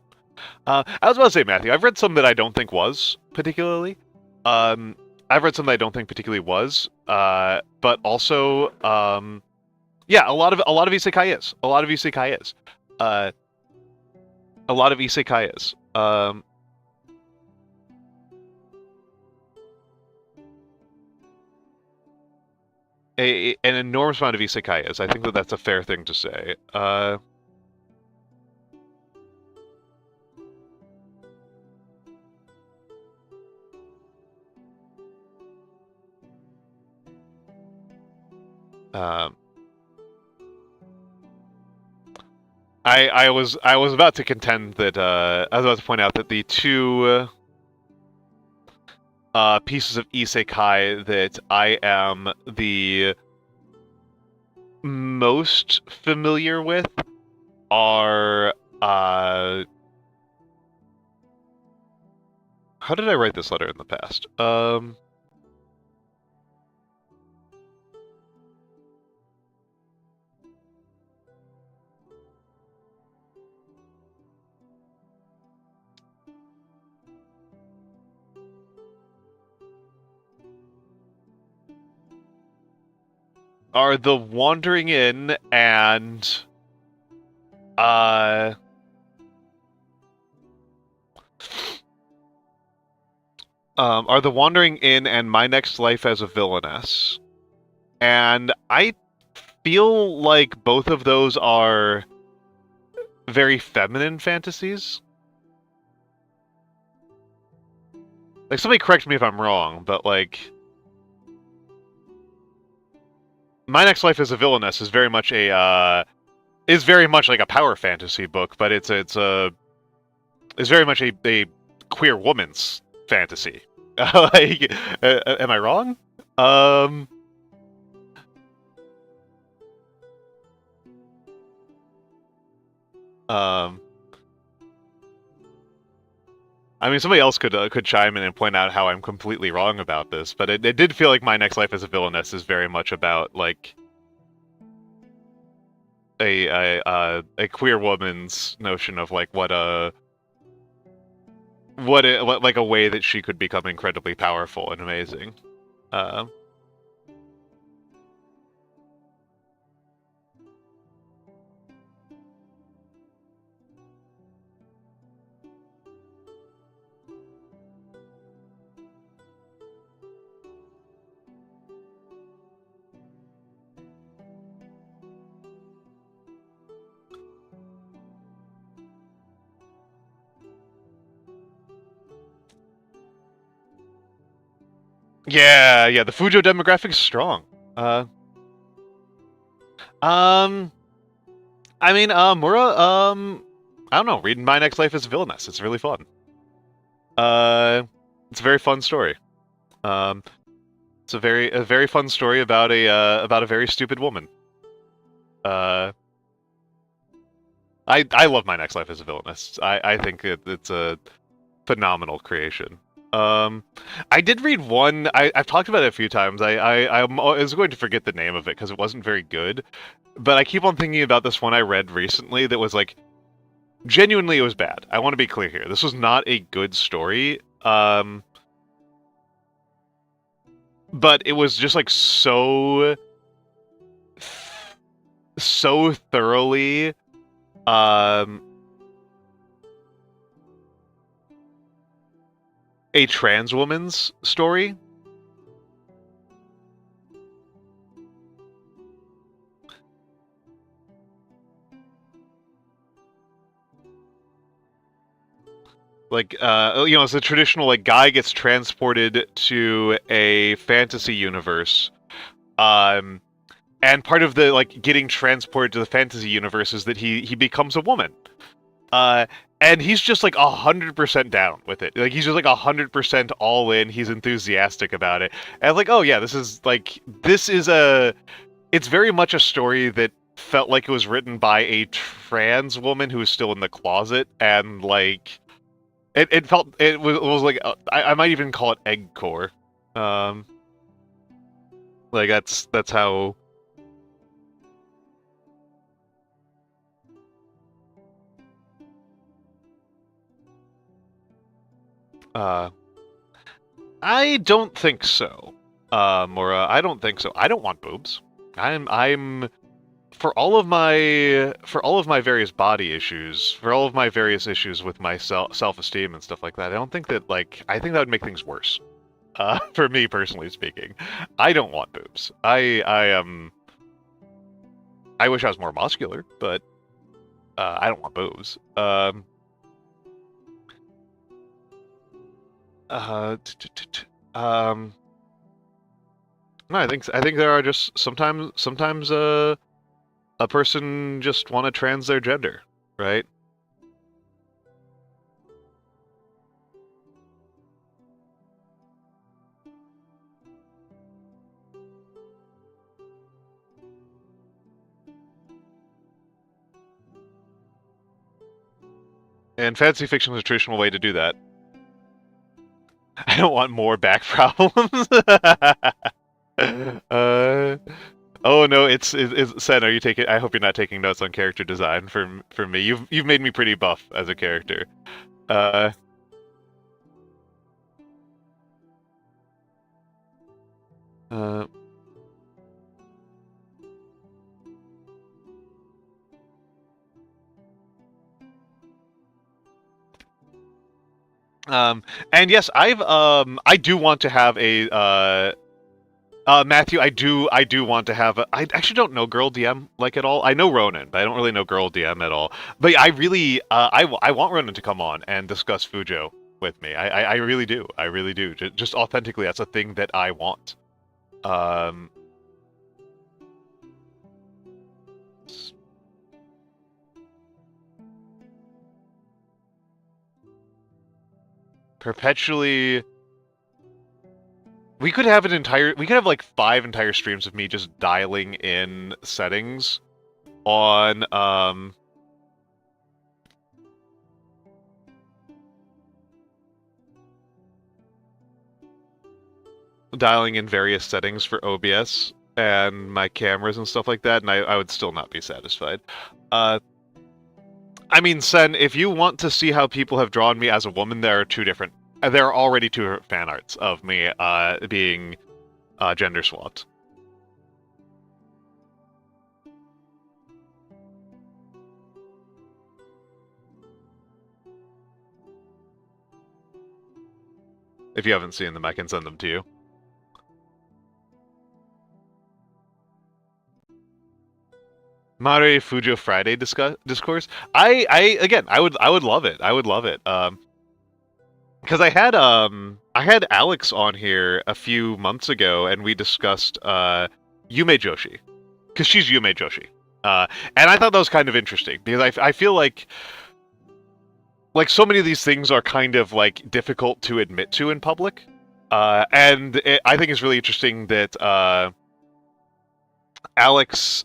I was about to say, Matthew, I've read some that I don't think was particularly. I've read some that I don't think particularly was, but also, yeah, a lot of isekai is. A lot of isekai is. A lot of isekai is. An enormous amount of isekai is. I think that that's a fair thing to say. Um, I was about to contend that I was about to point out that the two pieces of isekai that I am the most familiar with are how did I write this letter in the past? Are the Wandering Inn and are the Wandering Inn and My Next Life as a Villainess. And I feel like both of those are very feminine fantasies. Like, somebody correct me if I'm wrong, but like, My Next Life as a Villainess is very much like a power fantasy book, but it's very much a queer woman's fantasy. Like, am I wrong? I mean, somebody else could chime in and point out how I'm completely wrong about this, but it did feel like My Next Life as a Villainess is very much about like a queer woman's notion of like what like a way that she could become incredibly powerful and amazing. Uh, Yeah, the Fujo demographic is strong. Um, I mean, Mura, I don't know. Reading My Next Life is Villainess. It's really fun. Uh, it's a very fun story. Um, it's a very fun story about a very stupid woman. Uh, I love My Next Life as a Villainess. I think it's a phenomenal creation. Um, I did read one. I've talked about it a few times. I was going to forget the name of it because it wasn't very good, but I keep on thinking about this one I read recently that was like genuinely it was bad. I want to be clear here. This was not a good story. But it was just like so thoroughly um a trans woman's story. Like it's a traditional like guy gets transported to a fantasy universe. Um and part of the like getting transported to the fantasy universe is that he becomes a woman. Uh, and he's just like 100% down with it. Like he's just like 100% all in. He's enthusiastic about it. And like, oh yeah, it's very much a story that felt like it was written by a trans woman who was still in the closet, and like it was like I might even call it egg core. Um, like that's how. Uh, I don't think so, Mora. I don't think so. I don't want boobs. I'm for all of my various body issues, for all of my various issues with my self-esteem and stuff like that. I don't think that like I think that would make things worse. For me personally speaking, I don't want boobs. I wish I was more muscular, but I don't want boobs. Um, no, I think there are just sometimes a person just want to trans their gender, right? And fantasy fiction is a traditional way to do that. I don't want more back problems. uh, oh no, it's Sen. Are you taking? I hope you're not taking notes on character design from me. You've made me pretty buff as a character. Uh, uh, um, and yes, I do want to have a Matthew, I do want to have. I actually don't know Girl DM like at all. I know Ronan, but I don't really know Girl DM at all. But I really, I want Ronan to come on and discuss Fujo with me. I really do. I really do. Just authentically, that's a thing that I want. Um, perpetually, we could have like 5 entire streams of me just dialing in settings on dialing in various settings for OBS and my cameras and stuff like that, and I would still not be satisfied. Uh, I mean, Sen, if you want to see how people have drawn me as a woman, there are two different. There are already two fan arts of me being gender swapped. If you haven't seen them, I can send them to you. Mare Fujo Friday discourse. I again, I would love it. I would love it. Because I had I had Alex on here a few months ago, and we discussed Yume Joshi, because she's Yume Joshi, and I thought that was kind of interesting because I feel like so many of these things are kind of like difficult to admit to in public, I think it's really interesting that Alex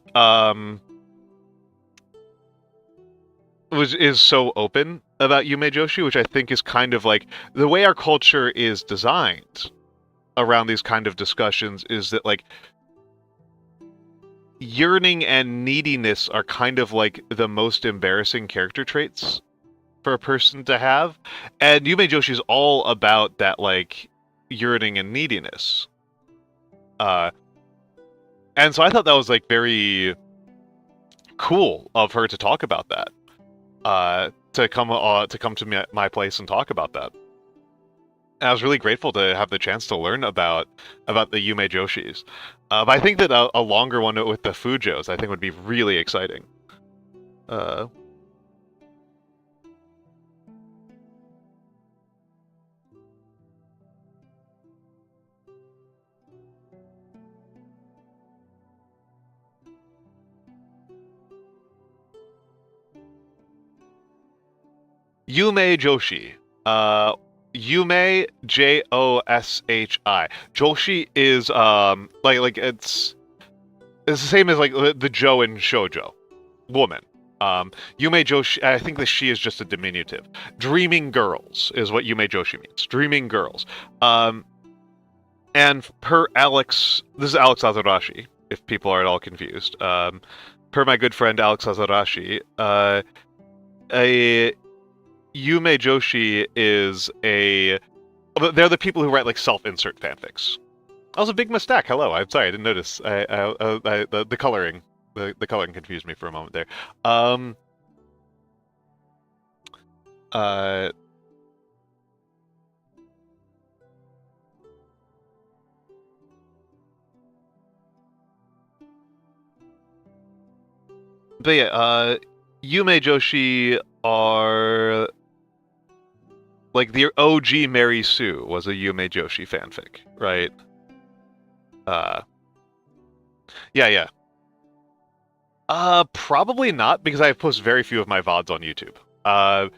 is so open about Yume Joshi, which I think is kind of like the way our culture is designed around these kind of discussions is that like yearning and neediness are kind of like the most embarrassing character traits for a person to have, and Yume Joshi is all about that like yearning and neediness. Uh, and so I thought that was like very cool of her to talk about that. To come to my place and talk about that. And I was really grateful to have the chance to learn about the Yume Joshis. But I think that a longer one with the Fujos I think would be really exciting. Yume Joshi. Yume Joshi. Joshi is like it's the same as like the Jo in shoujo, woman. Yume Joshi. I think that she is just a diminutive. Dreaming girls is what Yume Joshi means. Dreaming girls. And per Alex, this is Alex Azarashi. If people are at all confused, per my good friend Alex Azarashi, a Yume Joshi is a. They're the people who write like self-insert fanfics. That was a big mistake. Hello, I'm sorry, I didn't notice. The coloring, the coloring confused me for a moment there. But yeah, Yume Joshi are like the OG Mary Sue was a Yume Joshi fanfic, right? Yeah. Probably not because I post very few of my VODs on YouTube. And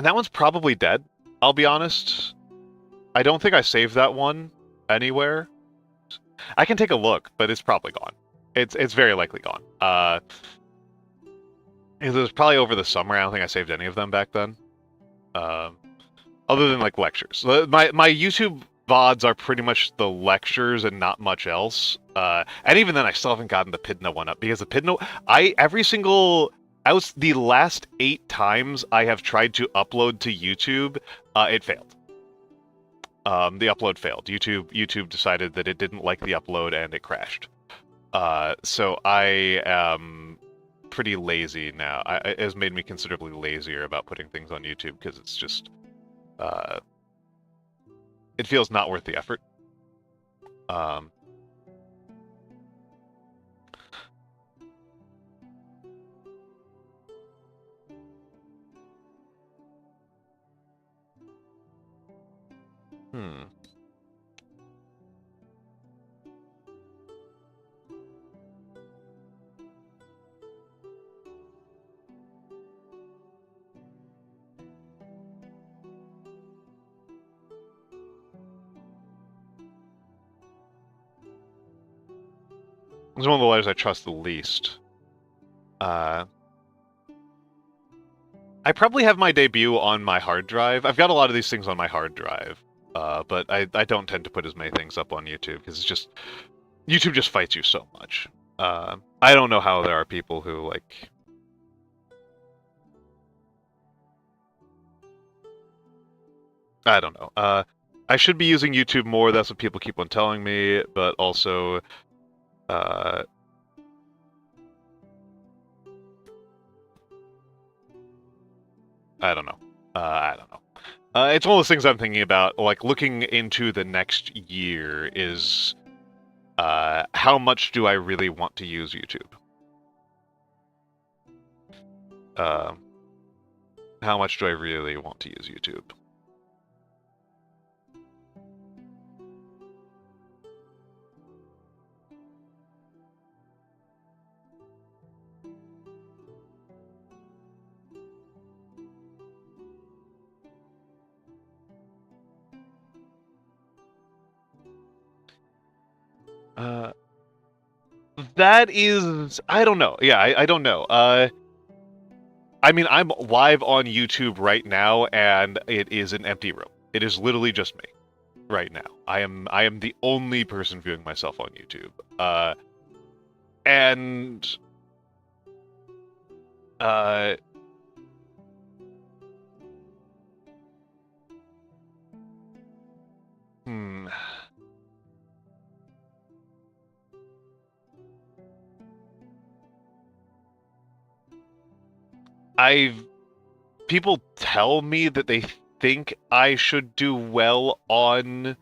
that one's probably dead. I'll be honest. I don't think I saved that one anywhere. I can take a look, but it's probably gone. It's very likely gone. It was probably over the summer. I don't think I saved any of them back then. Other than like lectures. My YouTube VODs are pretty much the lectures and not much else. And even then, I still haven't gotten the Pidna one up because the Pidna, the last 8 times I have tried to upload to YouTube, it failed. The upload failed. YouTube decided that it didn't like the upload and it crashed. So I am pretty lazy now. It has made me considerably lazier about putting things on YouTube because it's just, it feels not worth the effort. It's one of the letters I trust the least. I probably have my debut on my hard drive. I've got a lot of these things on my hard drive, but I don't tend to put as many things up on YouTube because it's just YouTube just fights you so much. I don't know how there are people who like. I don't know. I should be using YouTube more. That's what people keep on telling me, but also. I don't know. It's one of those things I'm thinking about, like looking into the next year is how much do I really want to use YouTube? How much do I really want to use YouTube? That is, I don't know. Yeah, I don't know. I mean, I'm live on YouTube right now, and it is an empty room. It is literally just me right now. I am the only person viewing myself on YouTube. And uh, hmm, I've people tell me that they think I should do well on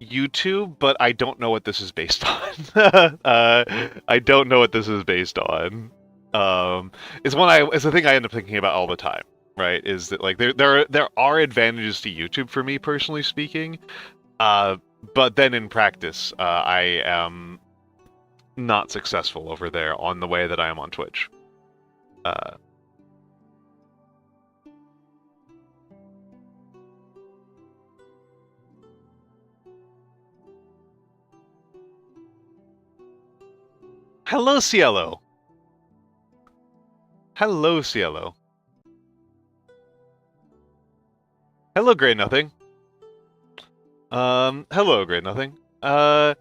YouTube, but I don't know what this is based on. I don't know what this is based on. It's a thing I end up thinking about all the time. Right? Is that like there are advantages to YouTube for me personally speaking, uh, but then in practice, I am not successful over there on the way that I am on Twitch. Uh, Hello, Cielo. Hello, Cielo. Hello, Grey Nothing. Hello, Grey Nothing. Yeah,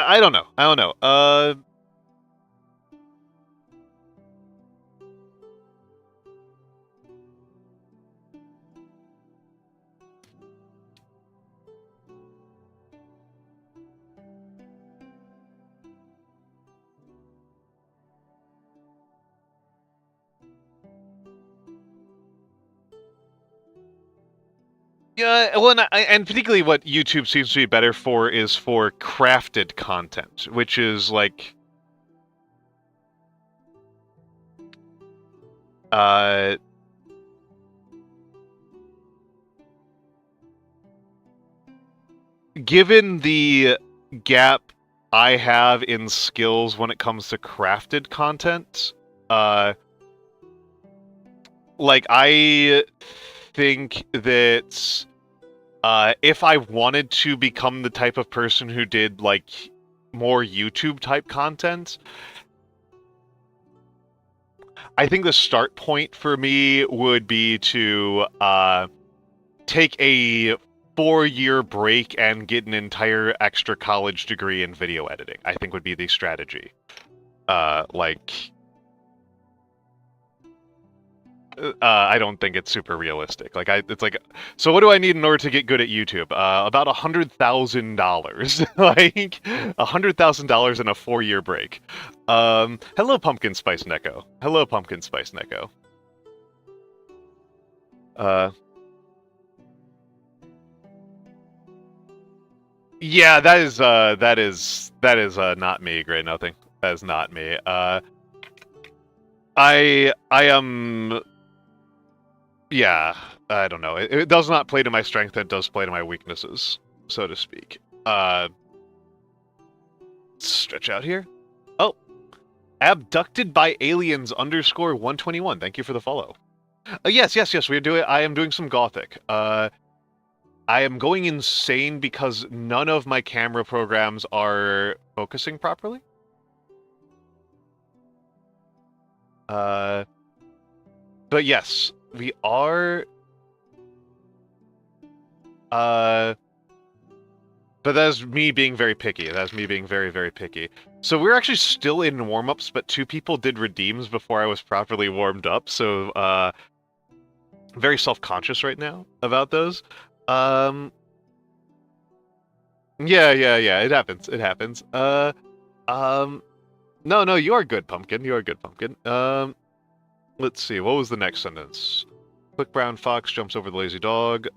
I don't know. I don't know. Yeah, well, and particularly what YouTube seems to be better for is for crafted content, which is like, uh, given the gap I have in skills when it comes to crafted content, like I think that if I wanted to become the type of person who did like more YouTube type content, I think the start point for me would be to take a 4-year break and get an entire extra college degree in video editing. I think would be the strategy. I don't think it's super realistic. It's like, so what do I need in order to get good at YouTube? About $100,000, like $100,000 in a 4-year break. Hello, Pumpkin Spice Neko. Hello, Pumpkin Spice Neko. Uh, yeah, that is not me, Grey Nothing. That is not me. I am. Yeah, I don't know. It does not play to my strength. It does play to my weaknesses, so to speak. Stretch out here. Oh, abducted by aliens underscore 121. Thank you for the follow. Yes. We're doing. I am doing some gothic. I am going insane because none of my camera programs are focusing properly. But yes, we are. But that's me being very picky. That's me being very, very picky. So we're actually still in warm-ups, but 2 people did redeems before I was properly warmed up, so very self-conscious right now about those. Yeah, it happens. It happens. No, you are good, Pumpkin. You are good, Pumpkin. Let's see. What was the next sentence? Quick brown fox jumps over the lazy dog.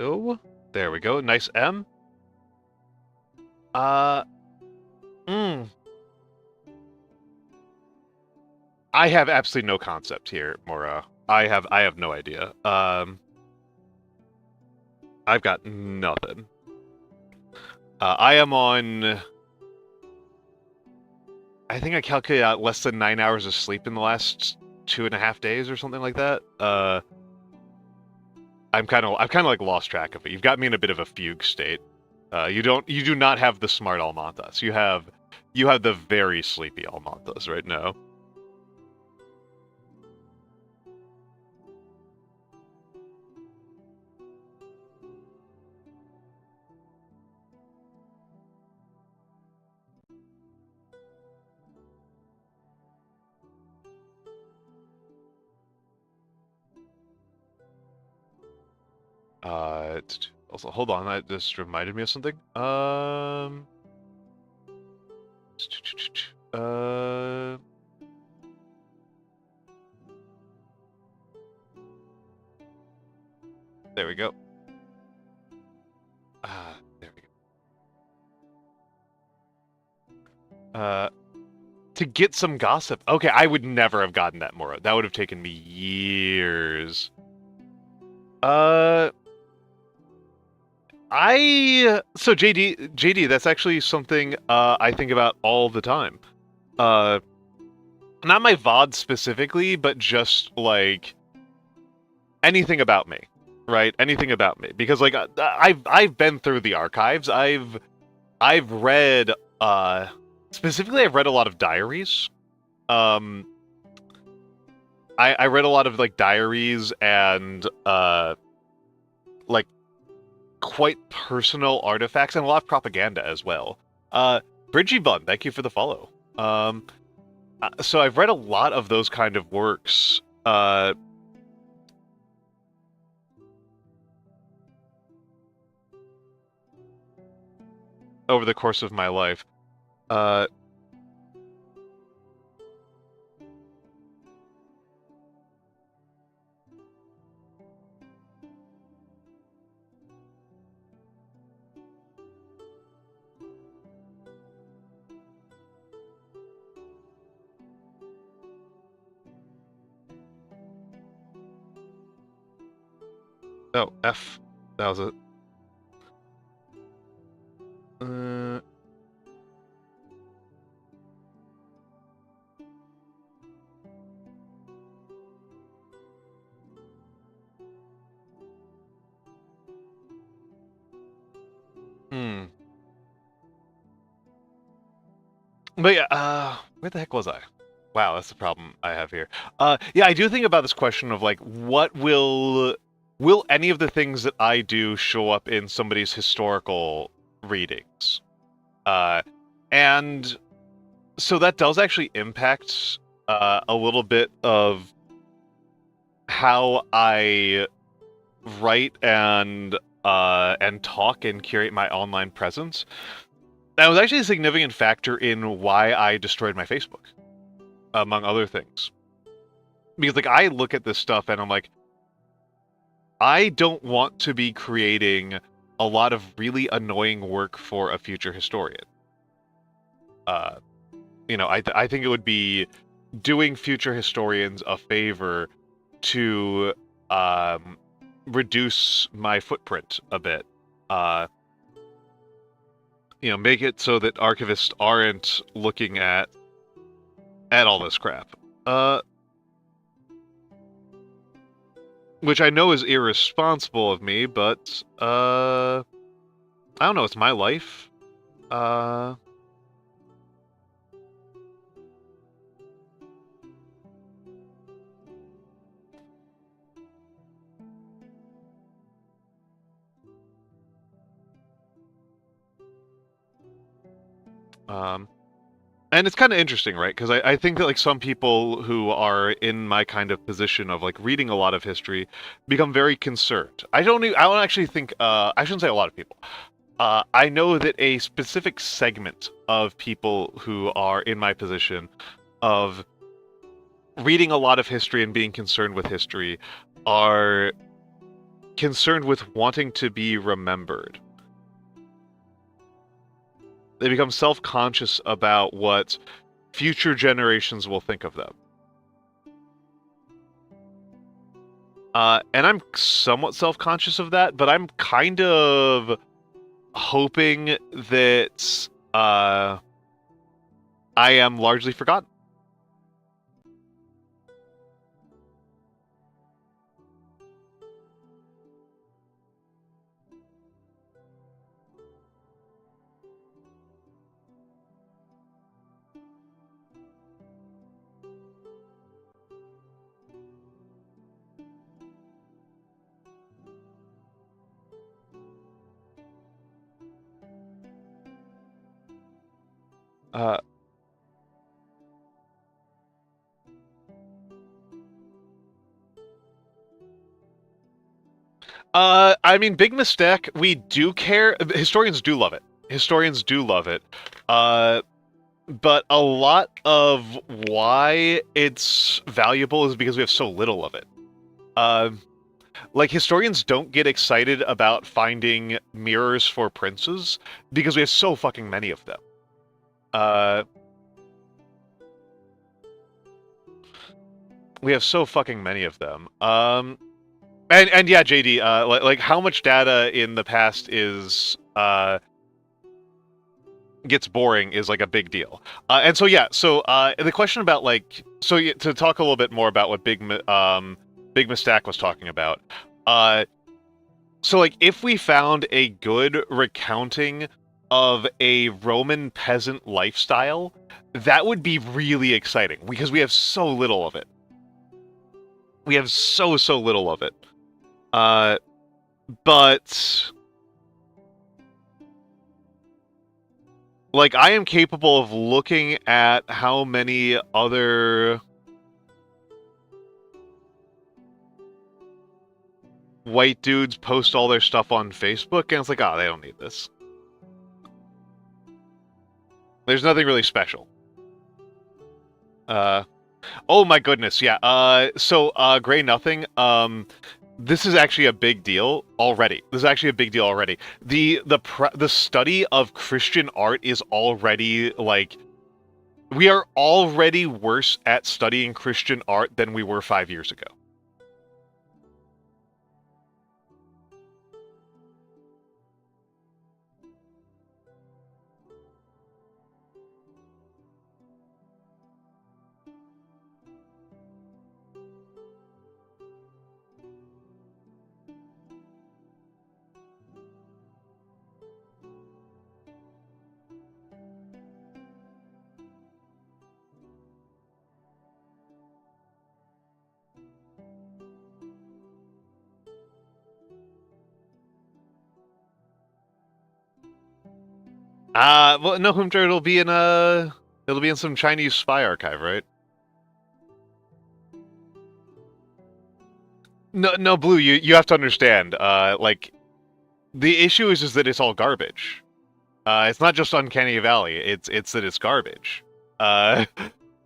Oh, there we go. Nice M. I have absolutely no concept here, Mora. I have no idea. I've got nothing. I am on. I think I calculated out less than 9 hours of sleep in the last 2.5 days or something like that. I've kind of like lost track of it. You've got me in a bit of a fugue state. You do not have the smart Almantas. You have the very sleepy Almantas right now. Also, hold on, that just reminded me of something. There we go. There we go. To get some gossip. Okay, I would never have gotten that, Mora. That would have taken me years. So JD, that's actually something I think about all the time. Not my VOD specifically, but just like anything about me, right? Anything about me, because like I've been through the archives. I've read specifically I've read a lot of diaries. I read a lot of like diaries and like quite personal artifacts and a lot of propaganda as well. Bridgie Bun, thank you for the follow. So I've read a lot of those kind of works. Over the course of my life. Oh, F. That was it. But yeah, where the heck was I? Wow, that's the problem I have here. Yeah, I do think about this question of like, what will any of the things that I do show up in somebody's historical readings? And so that does actually impact a little bit of how I write and talk and curate my online presence. That was actually a significant factor in why I destroyed my Facebook, among other things. Because like I look at this stuff and I'm like, I don't want to be creating a lot of really annoying work for a future historian. You know, I think it would be doing future historians a favor to reduce my footprint a bit. You know, make it so that archivists aren't looking at all this crap. Which I know is irresponsible of me, but I don't know, it's my life. And it's kind of interesting, right? Because I think that like some people who are in my kind of position of like reading a lot of history become very concerned. I don't actually think I shouldn't say a lot of people. I know that a specific segment of people who are in my position of reading a lot of history and being concerned with history are concerned with wanting to be remembered. They become self-conscious about what future generations will think of them. And I'm somewhat self-conscious of that, but I'm kind of hoping that I am largely forgotten. Uh, I mean, big mistake. We do care. Historians do love it. Historians do love it. But a lot of why it's valuable is because we have so little of it. Like, historians don't get excited about finding mirrors for princes because we have so fucking many of them. We have so fucking many of them. And yeah, JD, like how much data in the past is gets boring is like a big deal. And so yeah, so the question about like to talk a little bit more about what Big Mistack was talking about. So like if we found a good recounting of a Roman peasant lifestyle, that would be really exciting because we have so little of it. We have so little of it. But like I am capable of looking at how many other white dudes post all their stuff on Facebook, and it's like, oh, they don't need this. There's nothing really special. Oh my goodness, yeah. So Gray Nothing, this is actually a big deal already. This is actually a big deal already. The study of Christian art is already like we are already worse at studying Christian art than we were 5 years ago. Well, no, Humter, it'll be in some Chinese spy archive, right? No, Blue, you have to understand. Like the issue is that it's all garbage. It's not just Uncanny Valley. It's that it's garbage. Uh,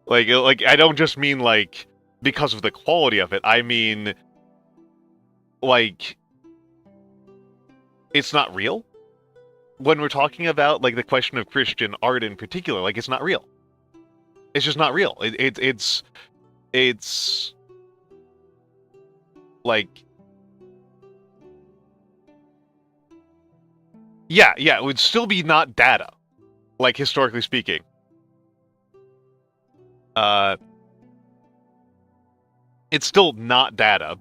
like I don't just mean like because of the quality of it. I mean, like it's not real. When we're talking about like the question of Christian art in particular, like it's not real. It's just not real. It's like yeah, it would still be not data, like historically speaking. It's still not data,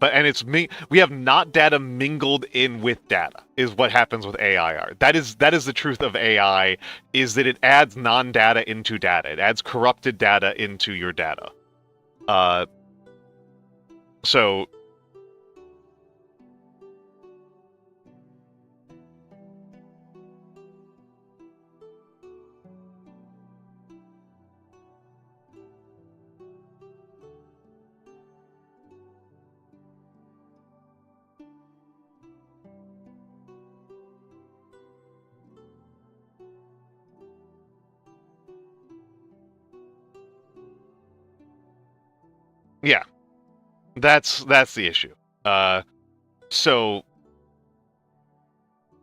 we have not data mingled in with data is what happens with AI art. That is the truth of AI is that it adds non-data into data. It adds corrupted data into your data. So yeah, that's the issue. So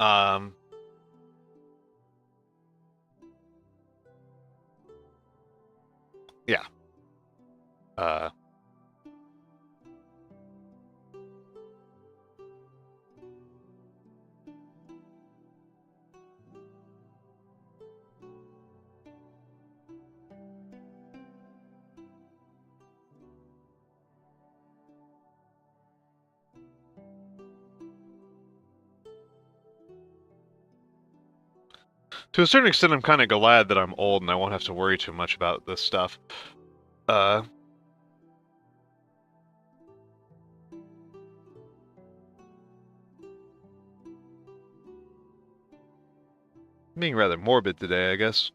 Um, yeah. Uh, to a certain extent, I'm kind of glad that I'm old and I won't have to worry too much about this stuff. Uh, being rather morbid today, I guess.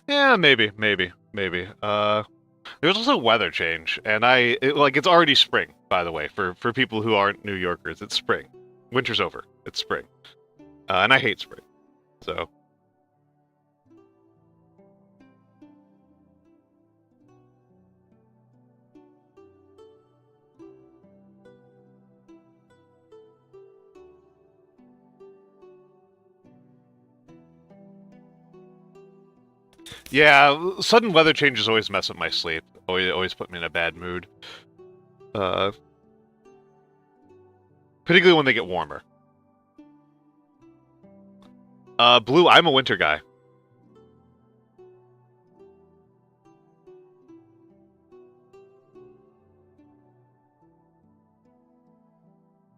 Yeah, maybe. There's also weather change, and it's already spring, by the way, for people who aren't New Yorkers. It's spring. Winter's over. It's spring. And I hate spring. So, yeah, sudden weather changes always mess up my sleep. Always put me in a bad mood. Uh, Particularly when they get warmer. Blue, I'm a winter guy.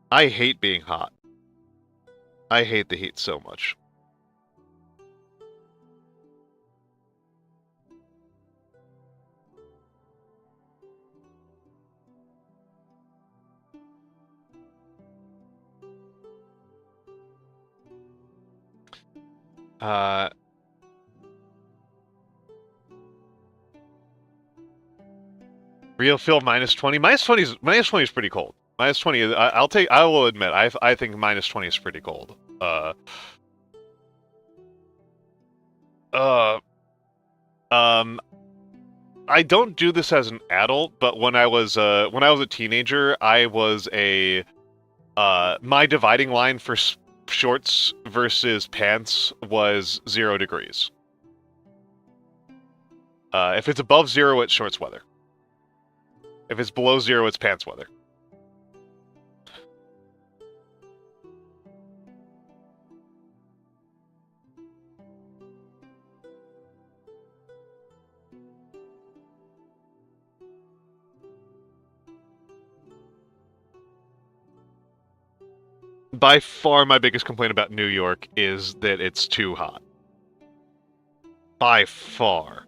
I hate being hot. I hate the heat so much. Uh, Real feel -20. -20 is pretty cold. -20 is, I will admit, I think -20 is pretty cold. Uh, um, I don't do this as an adult, but when I was a teenager, I was my dividing line for shorts versus pants was 0 degrees. If it's above 0, it's shorts weather. If it's below 0, it's pants weather. By far, my biggest complaint about New York is that it's too hot. By far.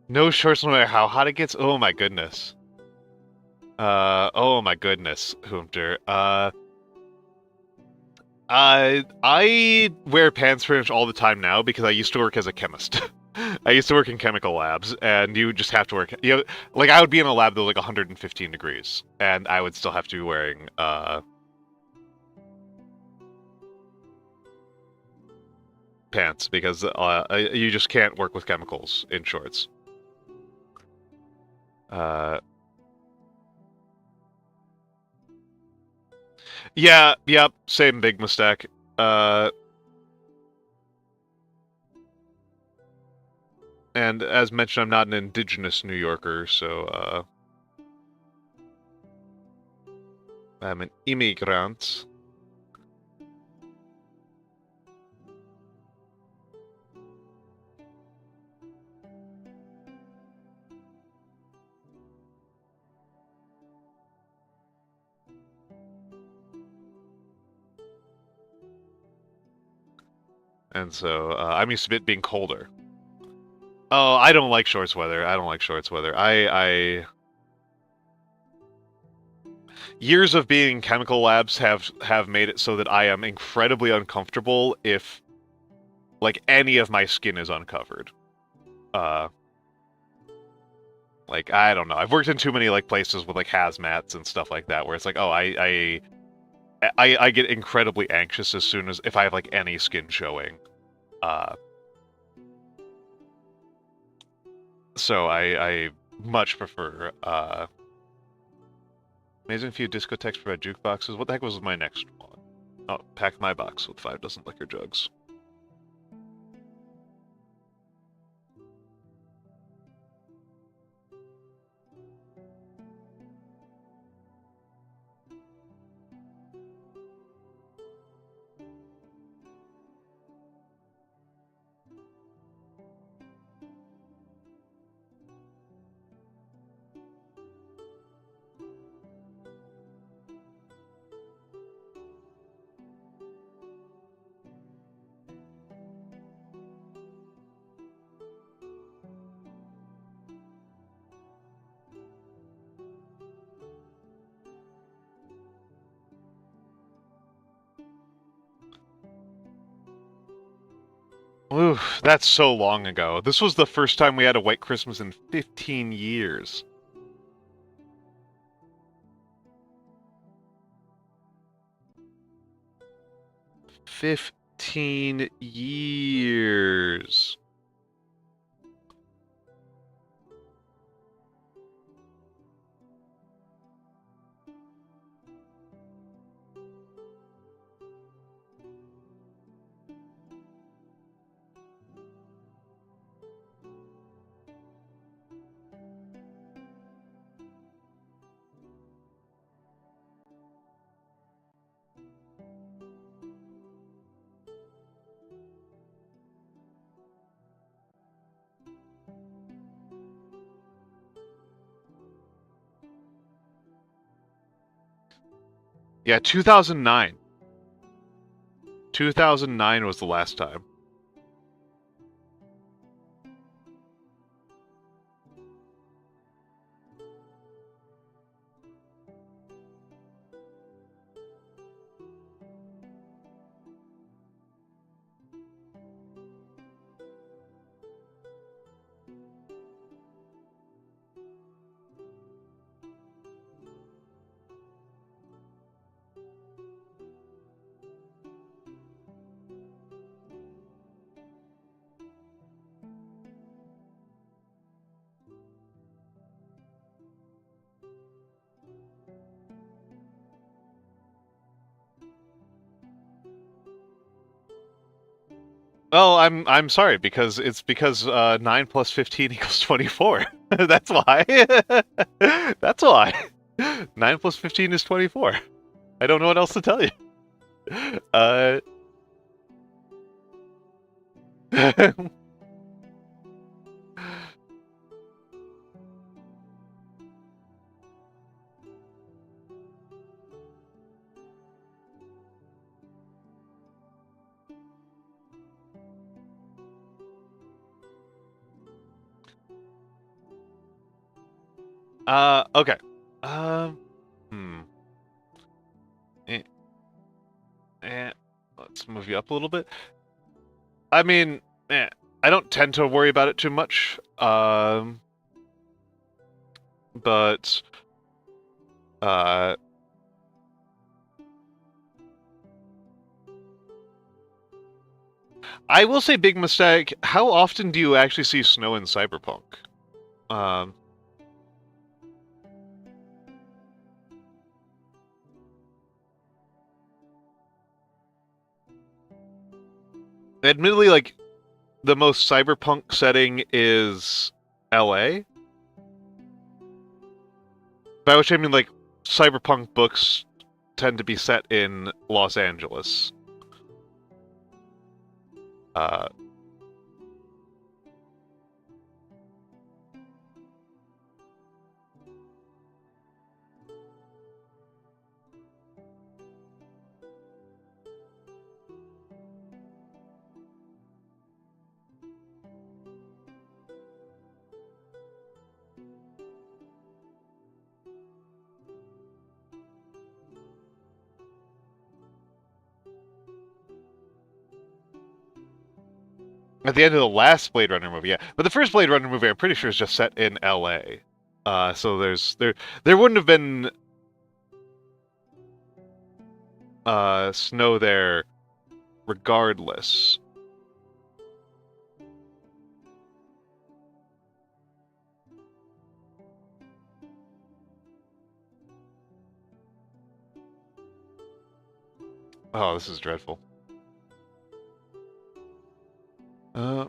No shorts no matter how hot it gets? Oh my goodness. Oh my goodness, Hoomter. I wear pants pretty much all the time now because I used to work as a chemist. I used to work in chemical labs, and you just have to work. Like I would be in a lab that was like 115 degrees, and I would still have to be wearing pants because you just can't work with chemicals in shorts. Uh, yeah, yep, same big mistake. Uh, and as mentioned, I'm not an indigenous New Yorker, so I'm an immigrant. and so I'm used to it being colder. Oh, I don't like shorts weather. I don't like shorts weather. I years of being in chemical labs have made it so that I am incredibly uncomfortable if like any of my skin is uncovered. Like I don't know. I've worked in too many like places with like hazmats and stuff like that where it's like, oh, I get incredibly anxious as soon as if I have like any skin showing. So I much prefer amazing few discotheques provide jukeboxes. What the heck was my next one? Oh, pack my box with 5 dozen liquor jugs. Oof, that's so long ago. This was the first time we had a white Christmas in 15 years. 15 years. Yeah, 2009. 2009 was the last time. Oh, I'm sorry because it's because 9 plus 15 equals 24. That's why. That's why. 9 plus 15 is 24. I don't know what else to tell you. Uh. Okay. Um. Hmm. Eh, let's move you up a little bit. I mean, I don't tend to worry about it too much. But I will say big mistake. How often do you actually see snow in Cyberpunk? Um, Admittedly, like the most cyberpunk setting is LA. By which I mean like cyberpunk books tend to be set in Los Angeles. Uh, At the end of the last Blade Runner movie, yeah. But the first Blade Runner movie, I'm pretty sure, is just set in L.A. So there wouldn't have been snow there regardless. Oh, this is dreadful. Uh,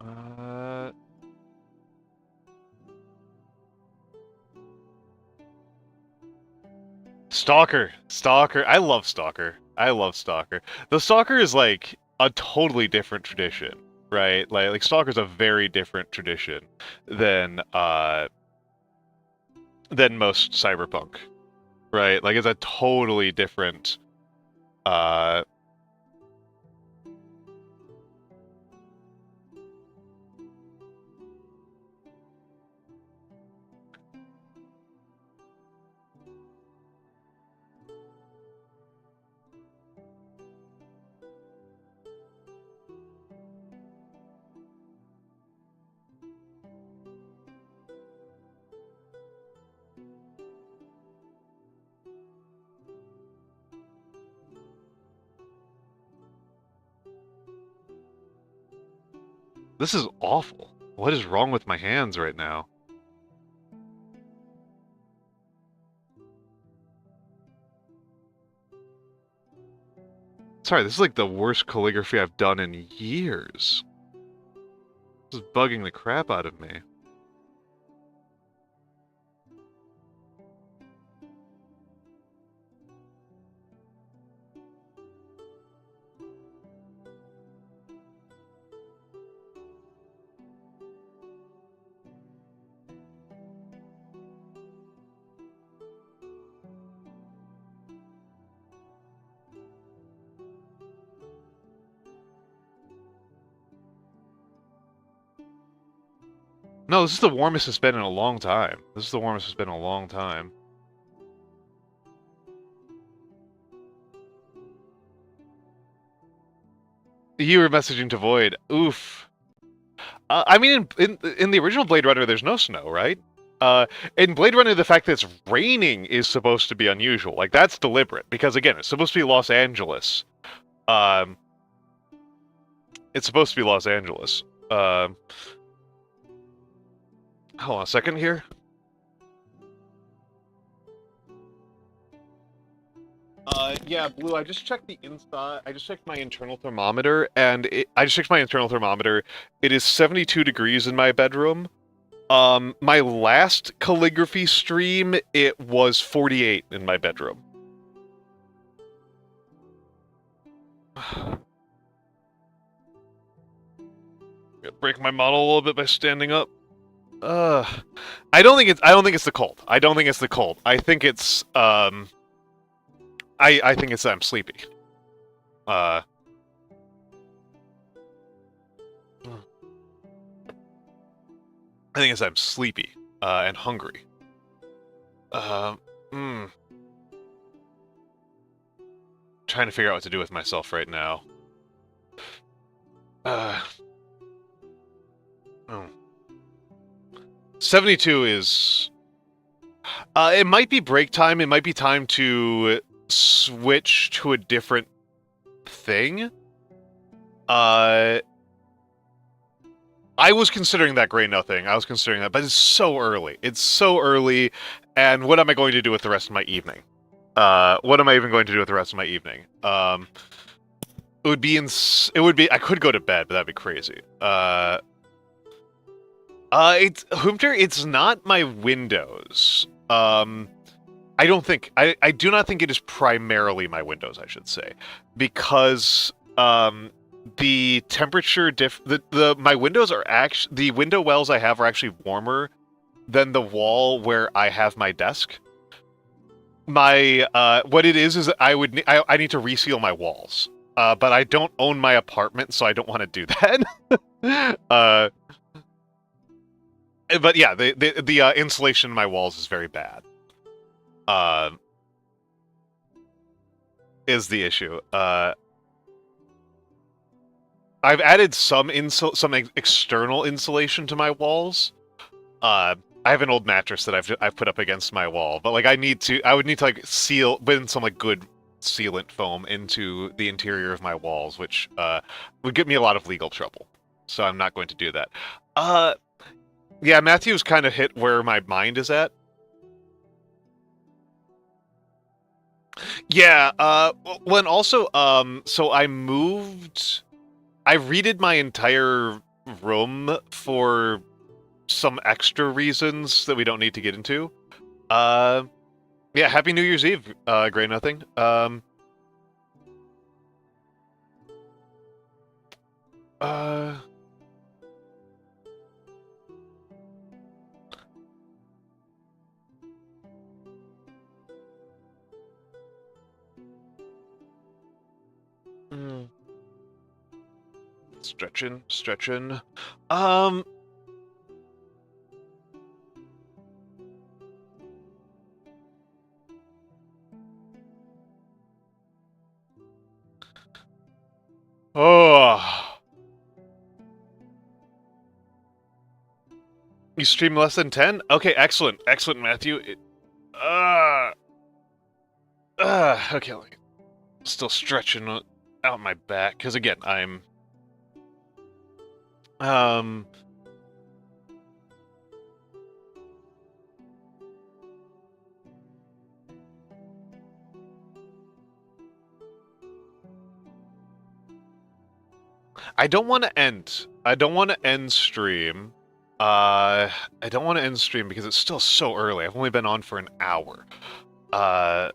uh, Stalker. Stalker. I love Stalker. I love Stalker. The Stalker is like a totally different tradition, right? Like Stalker's a very different tradition than most cyberpunk, right? Like it's a totally different uh this is awful. What is wrong with my hands right now? Sorry, this is like the worst calligraphy I've done in years. This is bugging the crap out of me. No, this is the warmest it's been in a long time. This is the warmest it's been in a long time. You were messaging to Void. Oof. I mean, in the original Blade Runner, there's no snow, right? In Blade Runner, the fact that it's raining is supposed to be unusual. Like, that's deliberate. Because, again, it's supposed to be Los Angeles. It's supposed to be Los Angeles. Hold on a second here. Yeah, Blue, I just checked the inside. I just checked my internal thermometer, and I just checked my internal thermometer. It is 72 degrees in my bedroom. My last calligraphy stream, it was 48 in my bedroom. Break my model a little bit by standing up. I don't think it's the cold. I don't think it's the cold. I think it's I think it's that I'm sleepy. I think it's that I'm sleepy and hungry. Trying to figure out what to do with myself right now. 72 is... it might be break time. It might be time to switch to a different thing. I was considering that Grey Nothing. I was considering that, but it's so early. It's so early, and what am I going to do with the rest of my evening? What am I even going to do with the rest of my evening? It would be it would be. I could go to bed, but that'd be crazy. It's Hoomter. It's not my Windows. I don't think. I do not think it is primarily my Windows. I should say, because the temperature my windows are actually, the window wells I have are actually warmer than the wall where I have my desk. My what it is I need to reseal my walls. But I don't own my apartment, so I don't want to do that. But yeah, the insulation in my walls is very bad. Is the issue. I've added some external insulation to my walls. I have an old mattress that I've put up against my wall, but like I would need to like put in some like good sealant foam into the interior of my walls, which would get me a lot of legal trouble. So I'm not going to do that. Yeah, Matthew's kind of hit where my mind is at. Yeah, when also, so I redid my entire room for some extra reasons that we don't need to get into. Yeah, Happy New Year's Eve, Grey Nothing. Stretching. Oh. You stream less than 10? Okay, excellent, Matthew. Okay, like, still stretching out my back because again, I'm I don't want to end stream. I don't want to end stream because it's still so early. I've only been on for an hour. But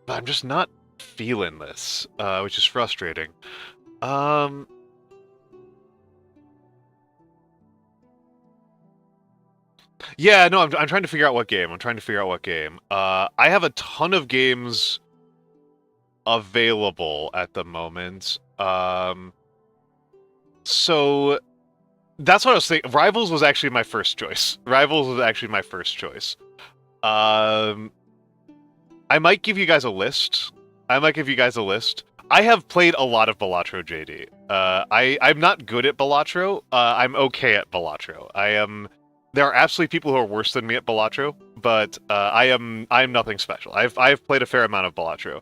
I'm just not feeling this, which is frustrating. Yeah, no, I'm trying to figure out what game. I have a ton of games available at the moment. So that's what I was thinking. Rivals was actually my first choice. I might give you guys a list. I have played a lot of Balatro, JD. I'm not good at Balatro. I'm okay at Balatro. There are absolutely people who are worse than me at Balatro, but I'm nothing special. I've played a fair amount of Balatro.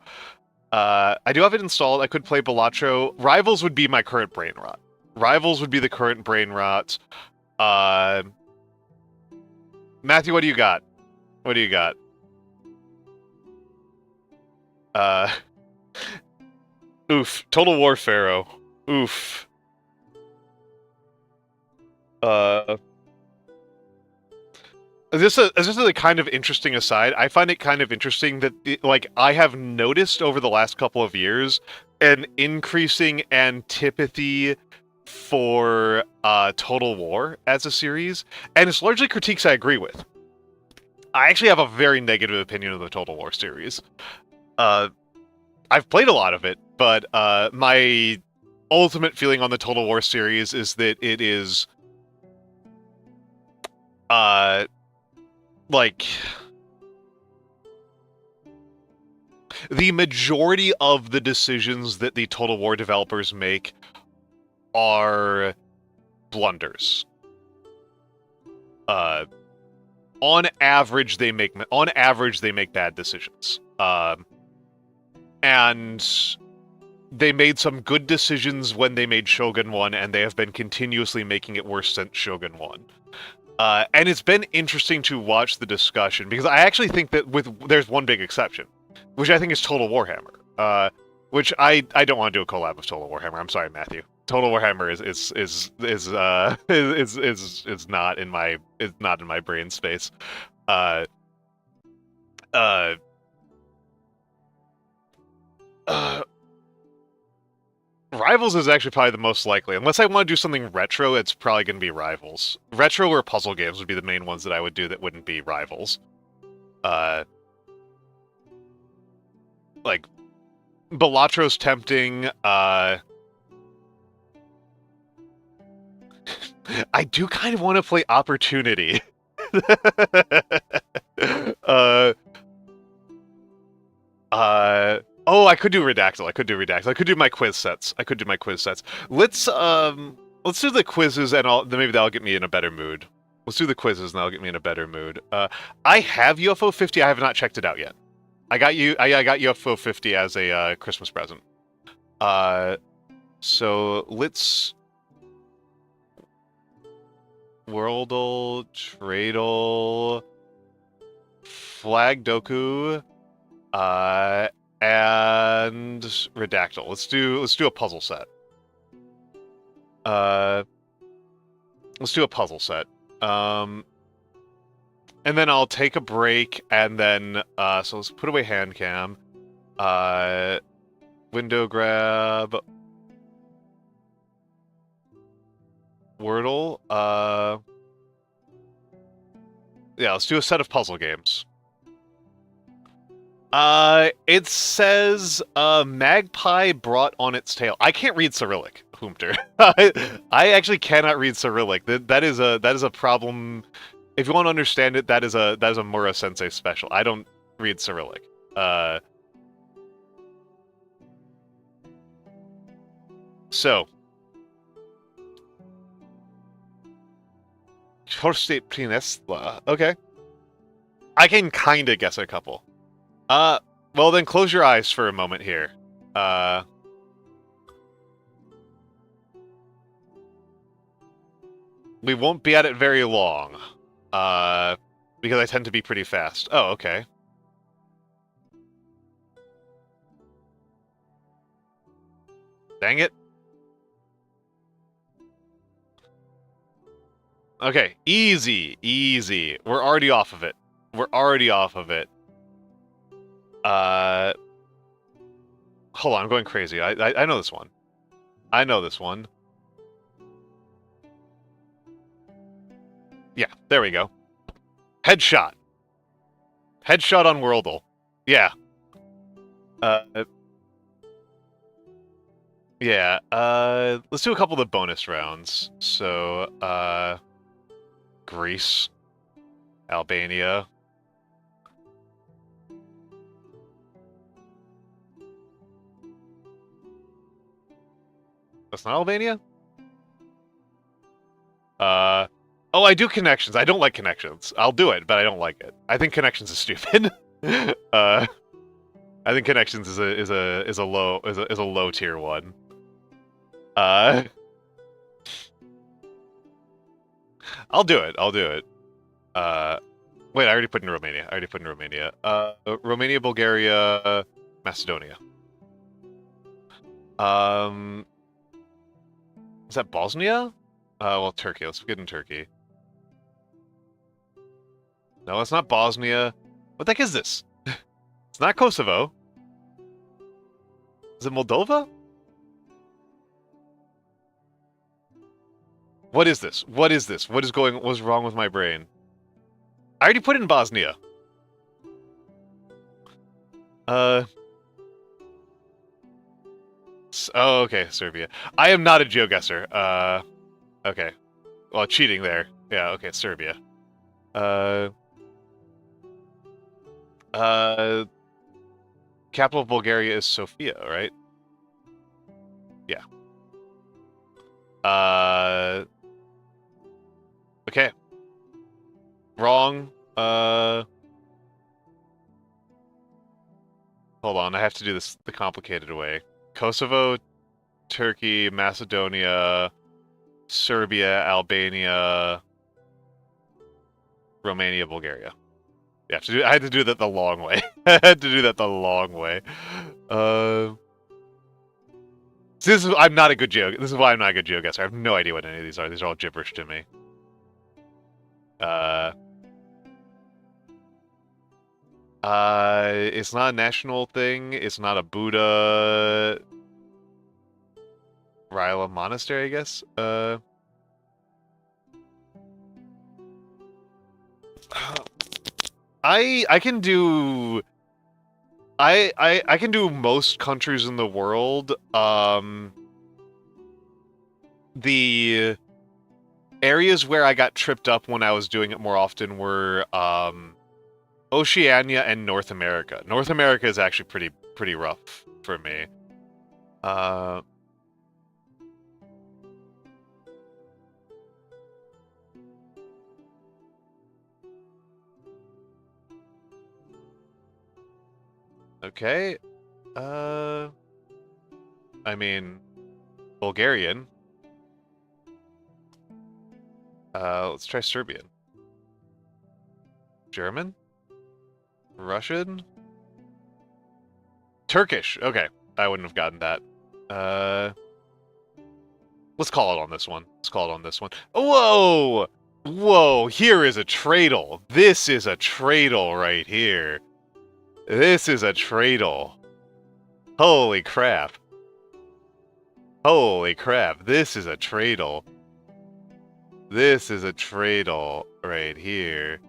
I do have it installed. I could play Balatro. Rivals would be my current brain rot. Matthew, what do you got? Oof. Total War Pharaoh. Oof. This is a kind of interesting aside. I find it kind of interesting that, I have noticed over the last couple of years an increasing antipathy for Total War as a series, and it's largely critiques I agree with. I actually have a very negative opinion of the Total War series. I've played a lot of it, but my ultimate feeling on the Total War series is that it is the majority of the decisions that the Total War developers make are blunders. On average, they make bad decisions. And they made some good decisions when they made Shogun 1, and they have been continuously making it worse since Shogun 1. And it's been interesting to watch the discussion, because I actually think that there's one big exception, which I think is Total Warhammer. Which I don't want to do a collab with Total Warhammer. I'm sorry, Matthew. Total Warhammer is not in my brain space. Uh, uh, uh, Rivals is actually probably the most likely. Unless I want to do something retro, it's probably going to be Rivals. Retro or puzzle games would be the main ones that I would do that wouldn't be Rivals. Like Balatros tempting. I do kind of want to play Opportunity. Oh, I could do Redactyl. I could do my quiz sets. Let's do the quizzes, and maybe that'll get me in a better mood. Let's do the quizzes, and that'll get me in a better mood. I have UFO 50. I have not checked it out yet. I got UFO 50 as a Christmas present. So let's Worldle, Tradle, Flag Doku, and Redactyl. Let's do a puzzle set. Let's do a puzzle set. And then I'll take a break, and then so let's put away hand cam. Window grab. Wordle. Yeah, let's do a set of puzzle games. It says, magpie brought on its tail. I can't read Cyrillic, Hoomter. I actually cannot read Cyrillic. That is a problem. If you want to understand it, that is a Mura Sensei special. I don't read Cyrillic. So. Horste Prinesla. Okay. I can kinda guess a couple. Well then close your eyes for a moment here. We won't be at it very long. Because I tend to be pretty fast. Oh, okay. Dang it. Okay, easy. We're already off of it. Hold on, I'm going crazy. I know this one. Yeah, there we go. Headshot on Worldle. Yeah. Yeah, let's do a couple of the bonus rounds. So, Greece, Albania. That's not Albania? Oh, I do Connections. I don't like Connections. I'll do it, but I don't like it. I think Connections is stupid. I think Connections is a low tier one. I'll do it. Wait, I already put in Romania. Romania, Bulgaria, Macedonia. Is that Bosnia? Well, Turkey. Let's get in Turkey. No, it's not Bosnia. What the heck is this? It's not Kosovo. Is it Moldova? What is this? What is wrong with my brain? I already put in Bosnia. Oh, okay, Serbia. I am not a GeoGuessr. Okay. Well, cheating there. Yeah, okay, Serbia. Capital of Bulgaria is Sofia, right? Yeah. Okay. Wrong. Hold on, I have to do this the complicated way. Kosovo, Turkey, Macedonia, Serbia, Albania, Romania, Bulgaria. I had to do that the long way. I'm not a good geo. This is why I'm not a good geoguesser. I have no idea what any of these are. These are all gibberish to me. It's not a national thing. It's not a Buddha. Ryla Monastery, I guess. I can do. I can do most countries in the world. The areas where I got tripped up when I was doing it more often were Oceania and North America. North America is actually pretty rough for me. Okay. I mean, Bulgarian. Let's try Serbian. German? Russian? Turkish. Okay. I wouldn't have gotten that. Let's call it on this one. Let's call it on this one. Whoa! Whoa, here is a tradle. This is a tradle right here. This is a tradle. Holy crap. Holy crap. This is a tradle. This is a tradle right here.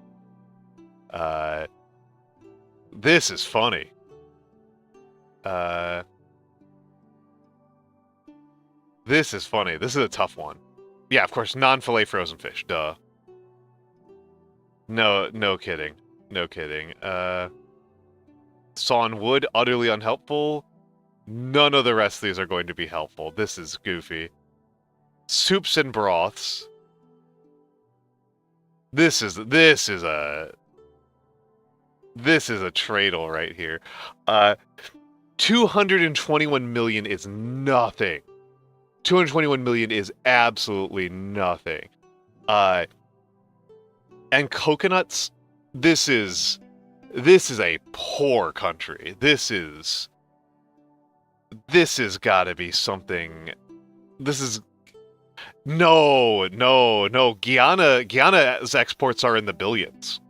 This is funny. This is funny. This is a tough one. Yeah, of course, non-fillet frozen fish. Duh. No kidding. No kidding. Sawn wood, utterly unhelpful. None of the rest of these are going to be helpful. This is goofy. Soups and broths. This is a tradle right here. 221 million is nothing. 221 million is absolutely nothing. And coconuts, this is a poor country. This is gotta be something. This is no. Guyana's exports are in the billions.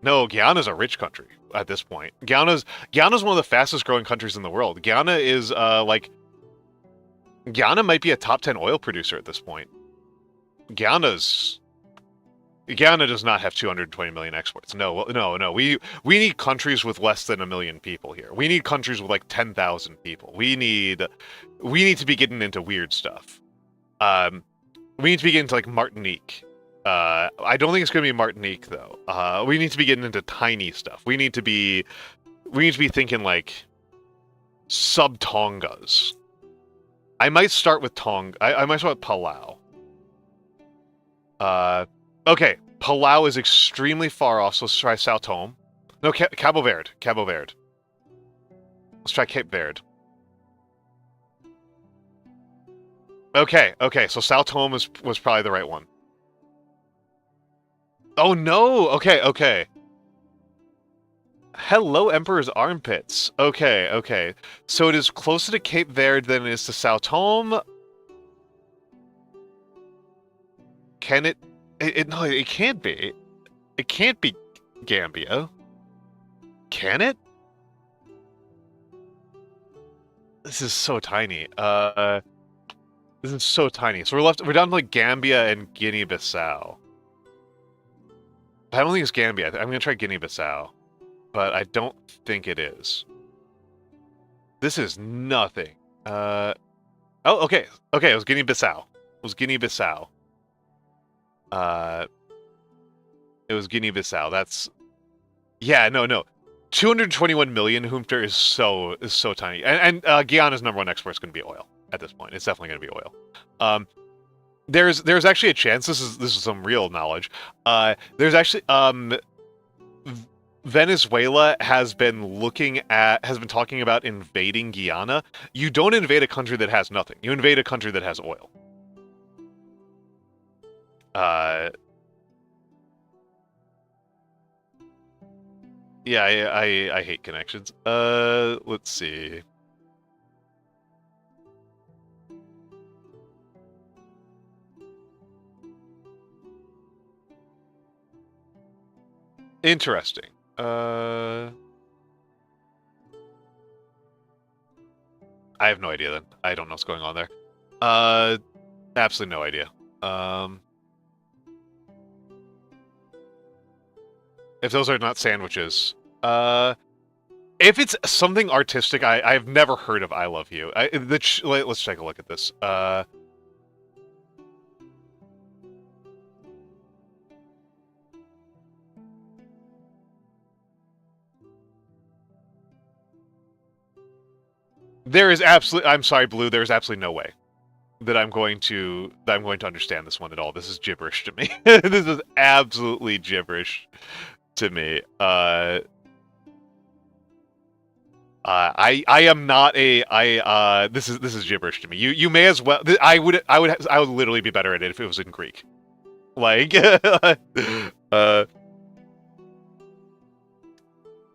No, Guyana's a rich country at this point. Guyana's one of the fastest growing countries in the world. Guyana is Guyana might be a top 10 oil producer at this point. Guyana does not have 220 million exports. No. We need countries with less than 1 million people here. We need countries with like 10,000 people. We need to be getting into weird stuff. We need to be getting into like Martinique. I don't think it's going to be Martinique though. We need to be getting into tiny stuff. We need to be thinking like sub-Tongas. I might start with I might start with Palau. Okay, Palau is extremely far off, so let's try Sao Tome. No, Cabo Verde. Cabo Verde. Let's try Cape Verde. Okay, so Sao Tome was probably the right one. Oh no! Okay. Hello, Emperor's Armpits. Okay. So it is closer to Cape Verde than it is to Sao Tome. Can it? No, it can't be. It can't be Gambia. Can it? This is so tiny. This is so tiny. So we're down to like Gambia and Guinea-Bissau. I don't think it's Gambia. I'm gonna try Guinea-Bissau. But I don't think it is. This is nothing. Oh, okay. It was Guinea-Bissau. It was Guinea-Bissau. That's... Yeah, no. 221 million Humter is so tiny. And Guyana's #1 export is going to be oil at this point. It's definitely going to be oil. There's actually a chance, this is some real knowledge. There's actually... Venezuela has been talking about invading Guyana. You don't invade a country that has nothing. You invade a country that has oil. Yeah, I hate connections. Let's see. Interesting. I have no idea then. I don't know what's going on there. Absolutely no idea. If those are not sandwiches, if it's something artistic, I've never heard of I Love You. Let's take a look at this. There is absolutely. I'm sorry, Blue. There is absolutely no way that I'm going to understand this one at all. This is gibberish to me. This is absolutely gibberish to me. I am not a this is gibberish to me. You may as well. I would literally be better at it if it was in Greek. Like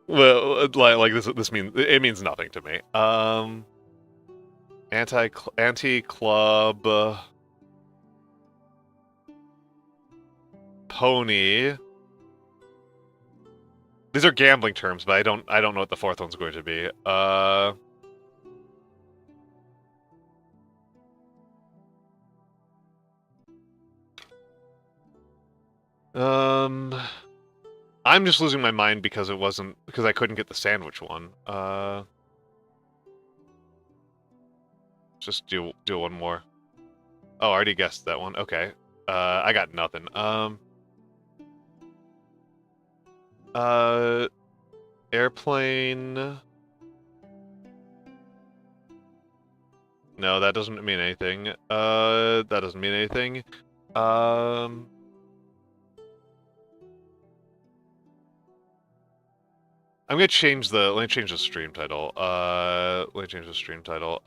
well, like this means it means nothing to me. Anti-club pony. These are gambling terms, but I don't know what the fourth one's going to be. I'm just losing my mind because I couldn't get the sandwich one. Just do one more. Oh, I already guessed that one. Okay. I got nothing. Airplane. No, that doesn't mean anything. That doesn't mean anything. I'm gonna change the. Let me change the stream title. Let me change the stream title.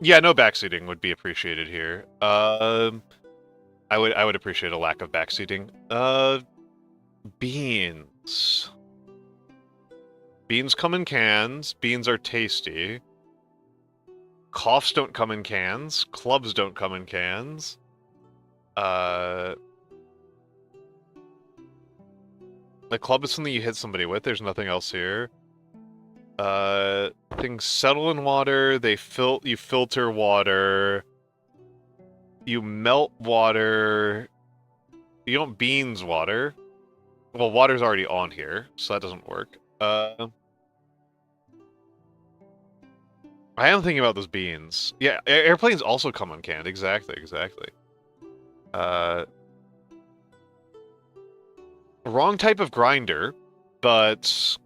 Yeah, no backseating would be appreciated here. I would appreciate a lack of backseating. Beans. Beans come in cans. Beans are tasty. Coughs don't come in cans. Clubs don't come in cans. The club is something you hit somebody with. There's nothing else here. Things settle in water. You filter water. You melt water. You don't beans water. Well, water's already on here, so that doesn't work. I am thinking about those beans. Yeah, airplanes also come uncanned. Exactly. Wrong type of grinder, but...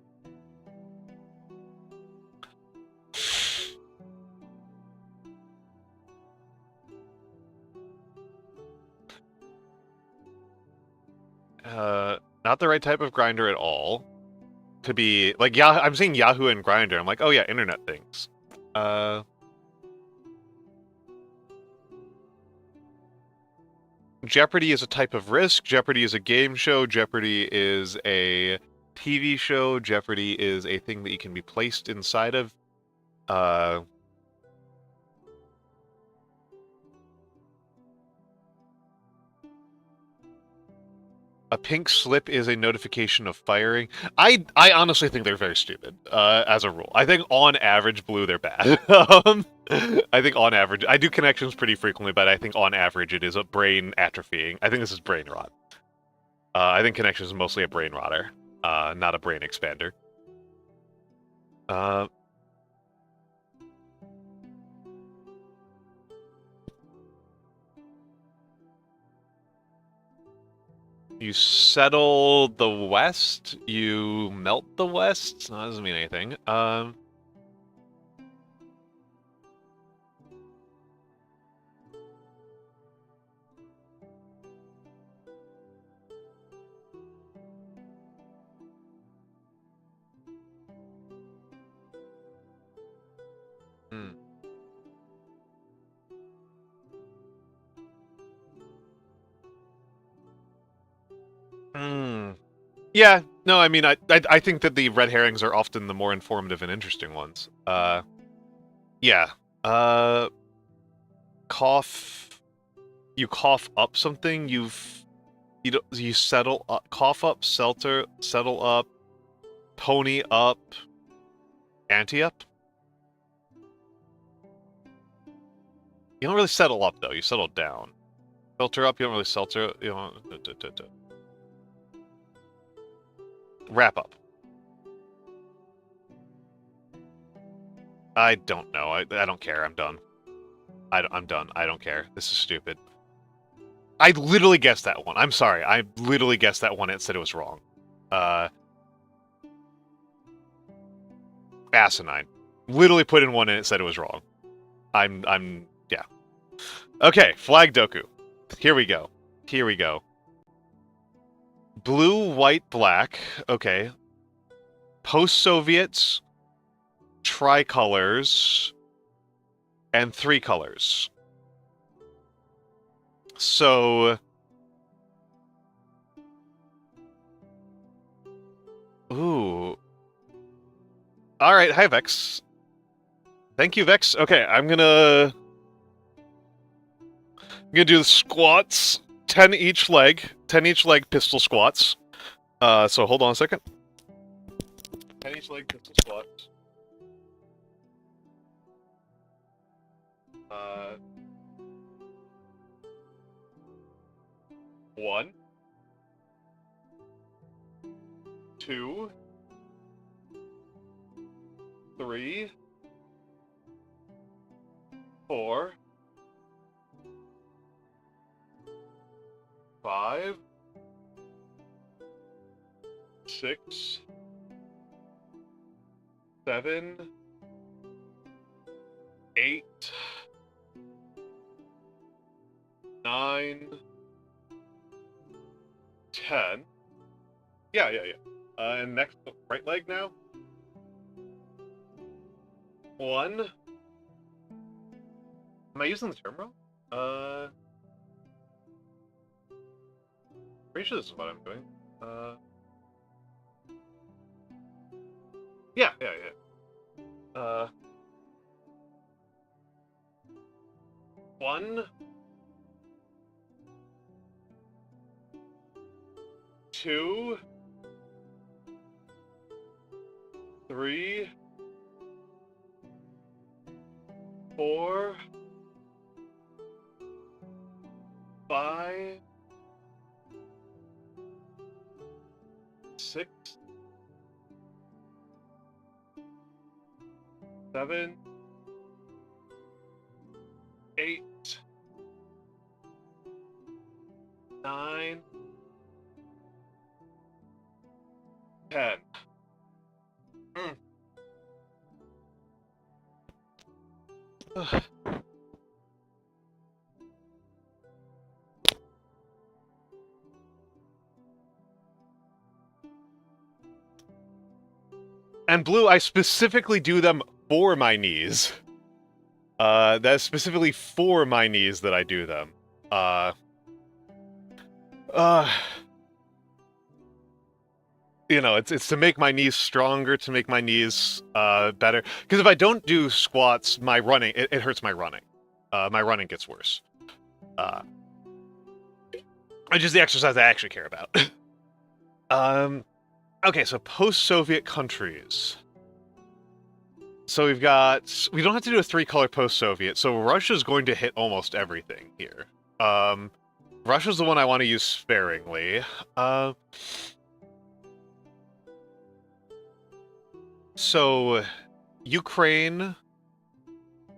not the right type of grinder at all. To be like I'm seeing Yahoo and Grinder. I'm like, oh yeah, internet things. Jeopardy is a type of Risk. Jeopardy is a game show. Jeopardy is a TV show. Jeopardy is a thing that you can be placed inside of. A pink slip is a notification of firing. I honestly think they're very stupid, as a rule. I think on average, Blue, they're bad. I think on average, I do connections pretty frequently, but I think on average it is a brain atrophying. I think this is brain rot. I think connections is mostly a brain rotter, not a brain expander. You settle the West, you melt the West. No, that doesn't mean anything. Yeah, No, I mean, I think that the red herrings are often the more informative and interesting ones. Yeah. Cough. You cough up something. You settle up. Cough up. Settle up. Pony up. Ante up. You don't really settle up though. You settle down. Filter up. You don't really filter. You don't. Wrap up. I don't know. I don't care. I'm done. I'm done. I don't care. This is stupid. I literally guessed that one. I'm sorry. I literally guessed that one and said it was wrong. Asinine. Literally put in one and it said it was wrong. Yeah. Okay, Flag Doku. Here we go. Here we go. Blue, white, black. Okay. Post-Soviets, tricolors, and three colors. So... Ooh. Alright, hi Vex. Thank you, Vex. Okay, I'm gonna do the squats. 10 each leg. 10 each leg pistol squats. So hold on a second. 10 each leg pistol squats. 1, 2, 3, 4, 5, 6, 7, 8, 9, 10. Yeah. And next, right leg now. 1. Am I using the term wrong? Pretty sure this is what I'm doing. Yeah. 1, 2, 3, 4, 5, 6, 7, 8, 9, 10. Ugh. And blue, I specifically do them for my knees. That's specifically for my knees that I do them. You know, it's to make my knees stronger, to make my knees better. Because if I don't do squats, my running it hurts my running. My running gets worse. Which is the exercise I actually care about. Okay, so post-Soviet countries. So we don't have to do a 3-color post-Soviet, so Russia's going to hit almost everything here. Russia's the one I want to use sparingly. So, Ukraine,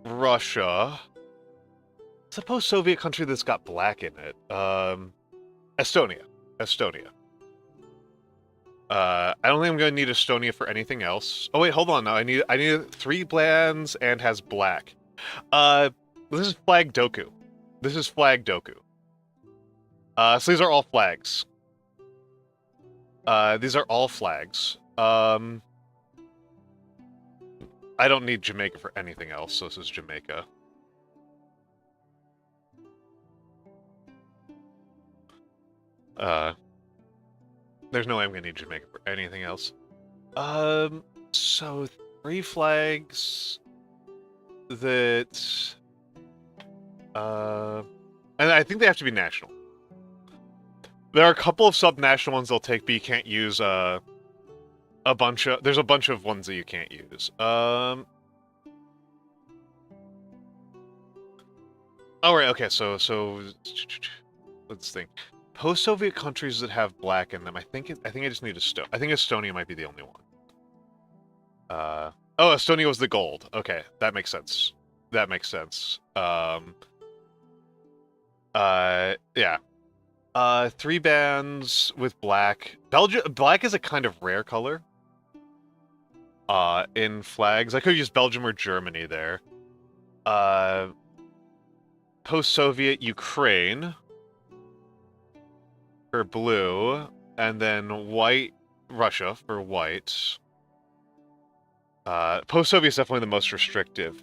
Russia. It's a post-Soviet country that's got black in it. Estonia. I don't think I'm going to need Estonia for anything else. Oh wait, hold on. No, I need 3 blands and has black. This is Flag Doku. So these are all flags. These are all flags. I don't need Jamaica for anything else, so this is Jamaica. There's no way I'm gonna need Jamaica for anything else. So 3 flags that, and I think they have to be national. There are a couple of sub-national ones they'll take, but you can't use, there's a bunch of ones that you can't use. Oh, right, okay, so, let's think. Post-Soviet countries that have black in them, I think I just need Estonia. I think Estonia might be the only one. Oh, Estonia was the gold. Okay, that makes sense. That makes sense. Yeah. 3 bands with black. Black is a kind of rare color. In flags. I could use Belgium or Germany there. Post-Soviet Ukraine for blue, and then white Russia for white. Post-Soviet is definitely the most restrictive.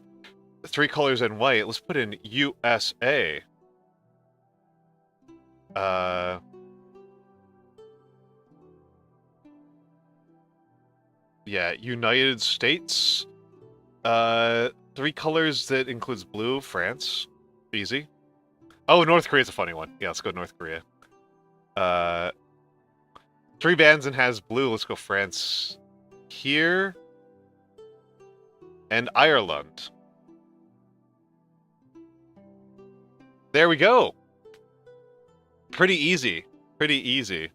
3 colors in white. Let's put in USA. Yeah, United States. 3 colors that includes blue, France. Easy. Oh, North Korea's a funny one. Yeah, let's go North Korea. 3 bands and has blue. Let's go France here. And Ireland. There we go. Pretty easy. Pretty easy.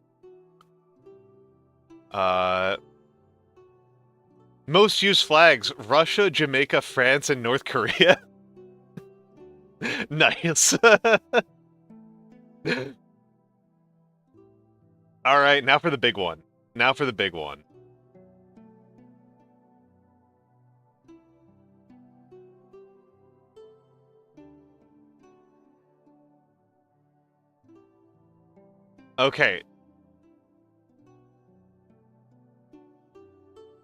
Most used flags, Russia, Jamaica, France, and North Korea. Nice. Alright, now for the big one. Now for the big one. Okay.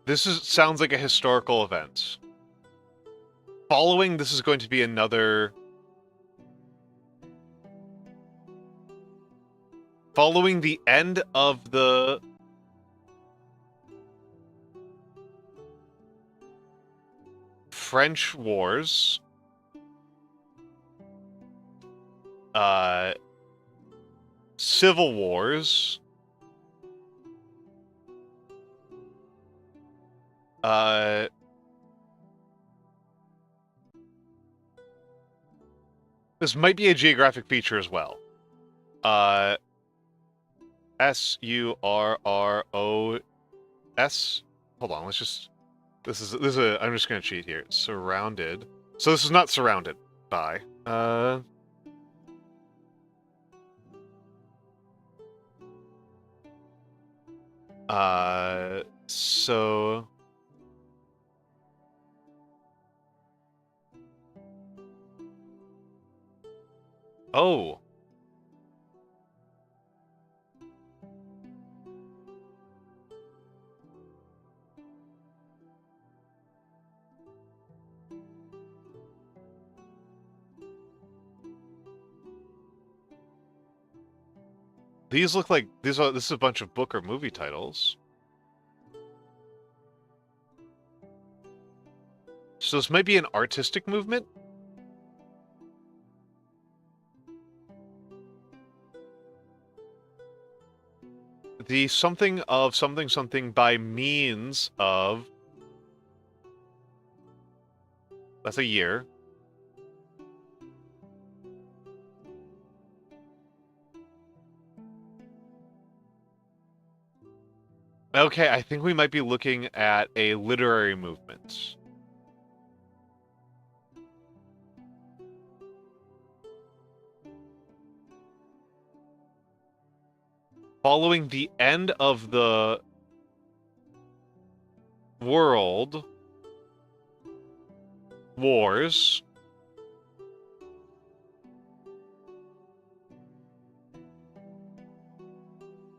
This sounds like a historical event. Following this is going to be another... Following the end of the... French Wars... Civil Wars... This might be a geographic feature as well. S-U-R-R-O-S? Hold on, let's just... This is I'm just gonna cheat here. Surrounded. So this is not surrounded by. So... Oh. These look like this is a bunch of book or movie titles. So this might be an artistic movement? The something of something something by means of... That's a year. Okay, I think we might be looking at a literary movement. Following the end of the world wars,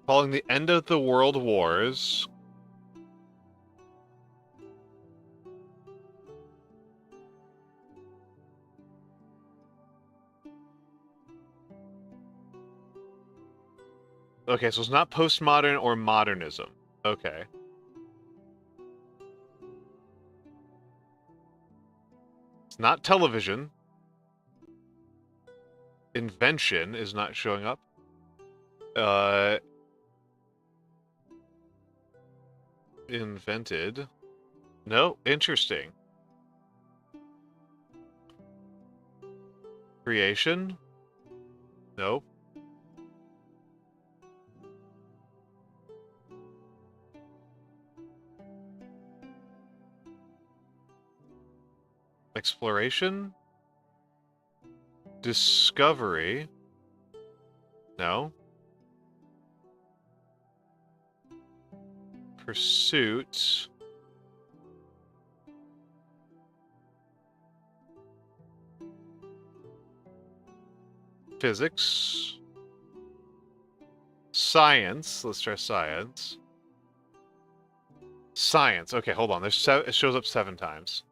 following the end of the world wars, Okay, so it's not postmodern or modernism. Okay. It's not television. Invention is not showing up. Invented. No, interesting. Creation? No. Exploration? Discovery? No. Pursuit? Physics? Science? Let's try science. Science. Okay, hold on. There's it shows up 7 times.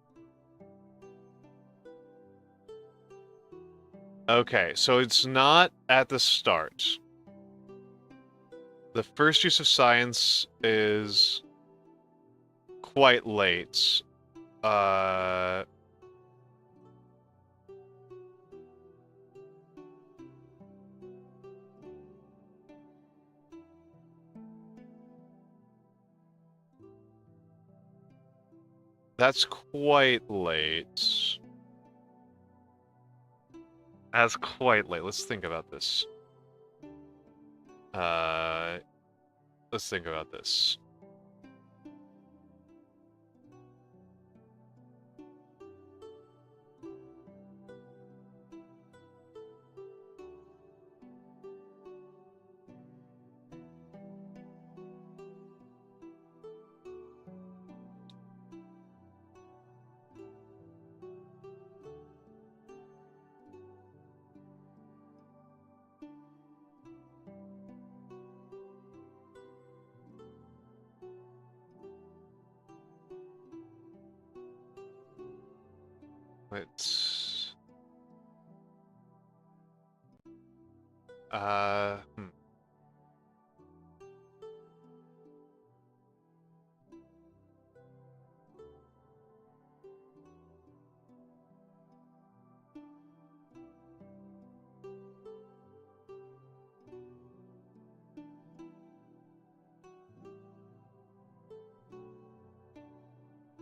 Okay, so it's not at the start. The first use of science is quite late. That's quite late. That's quite late. Let's think about this. Let's think about this. Let's... Hmm.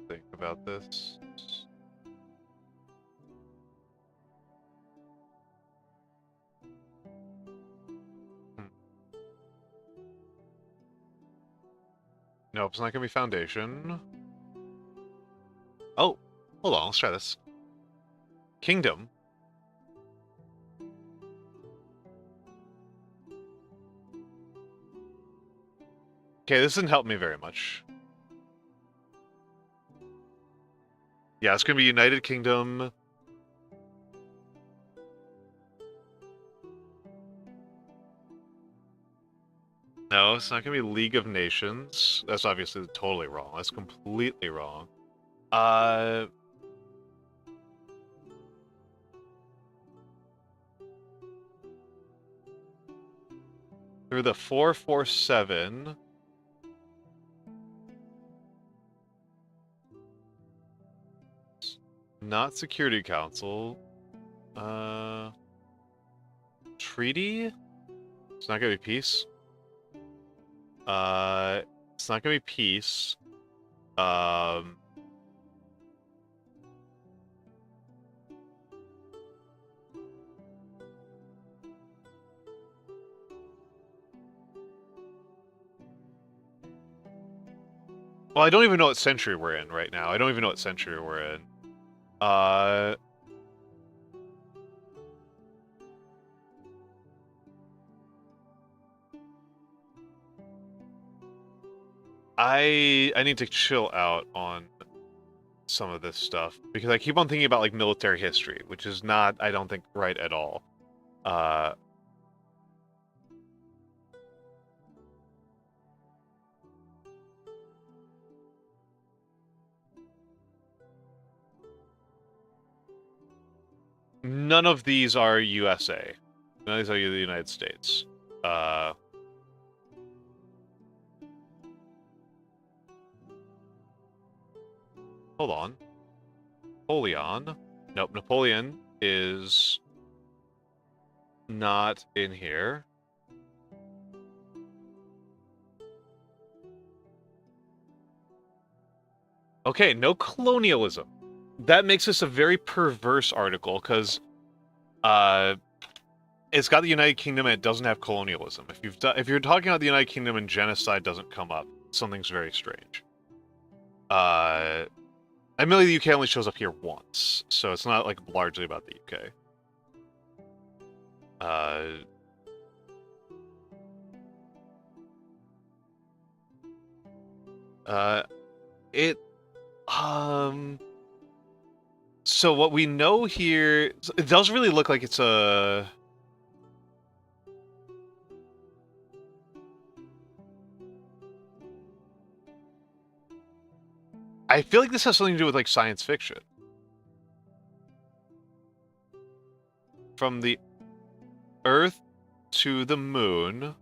Think about this. Hmm. Nope, it's not gonna be foundation. Oh, hold on, let's try this. Kingdom. Okay, this didn't help me very much. Yeah, it's gonna be United Kingdom. No, it's not gonna be League of Nations. That's obviously totally wrong. That's completely wrong. Through the 447. Not Security Council. Treaty? It's not gonna be peace. It's not gonna be peace. Well, I don't even know what century we're in right now. I don't even know what century we're in. I need to chill out on some of this stuff because I keep on thinking about like military history, which is not, I don't think, right at all. None of these are USA. None of these are the United States. hold on. Napoleon. Nope, Napoleon is not in here. Okay, no colonialism. That makes this a very perverse article, because it's got the United Kingdom and it doesn't have colonialism. If you're talking about the United Kingdom and genocide doesn't come up, something's very strange. Admittedly, the UK only shows up here once, so it's not like largely about the UK. It So what we know here, it does really look like it's a. I feel like this has something to do with like science fiction. From the Earth to the Moon.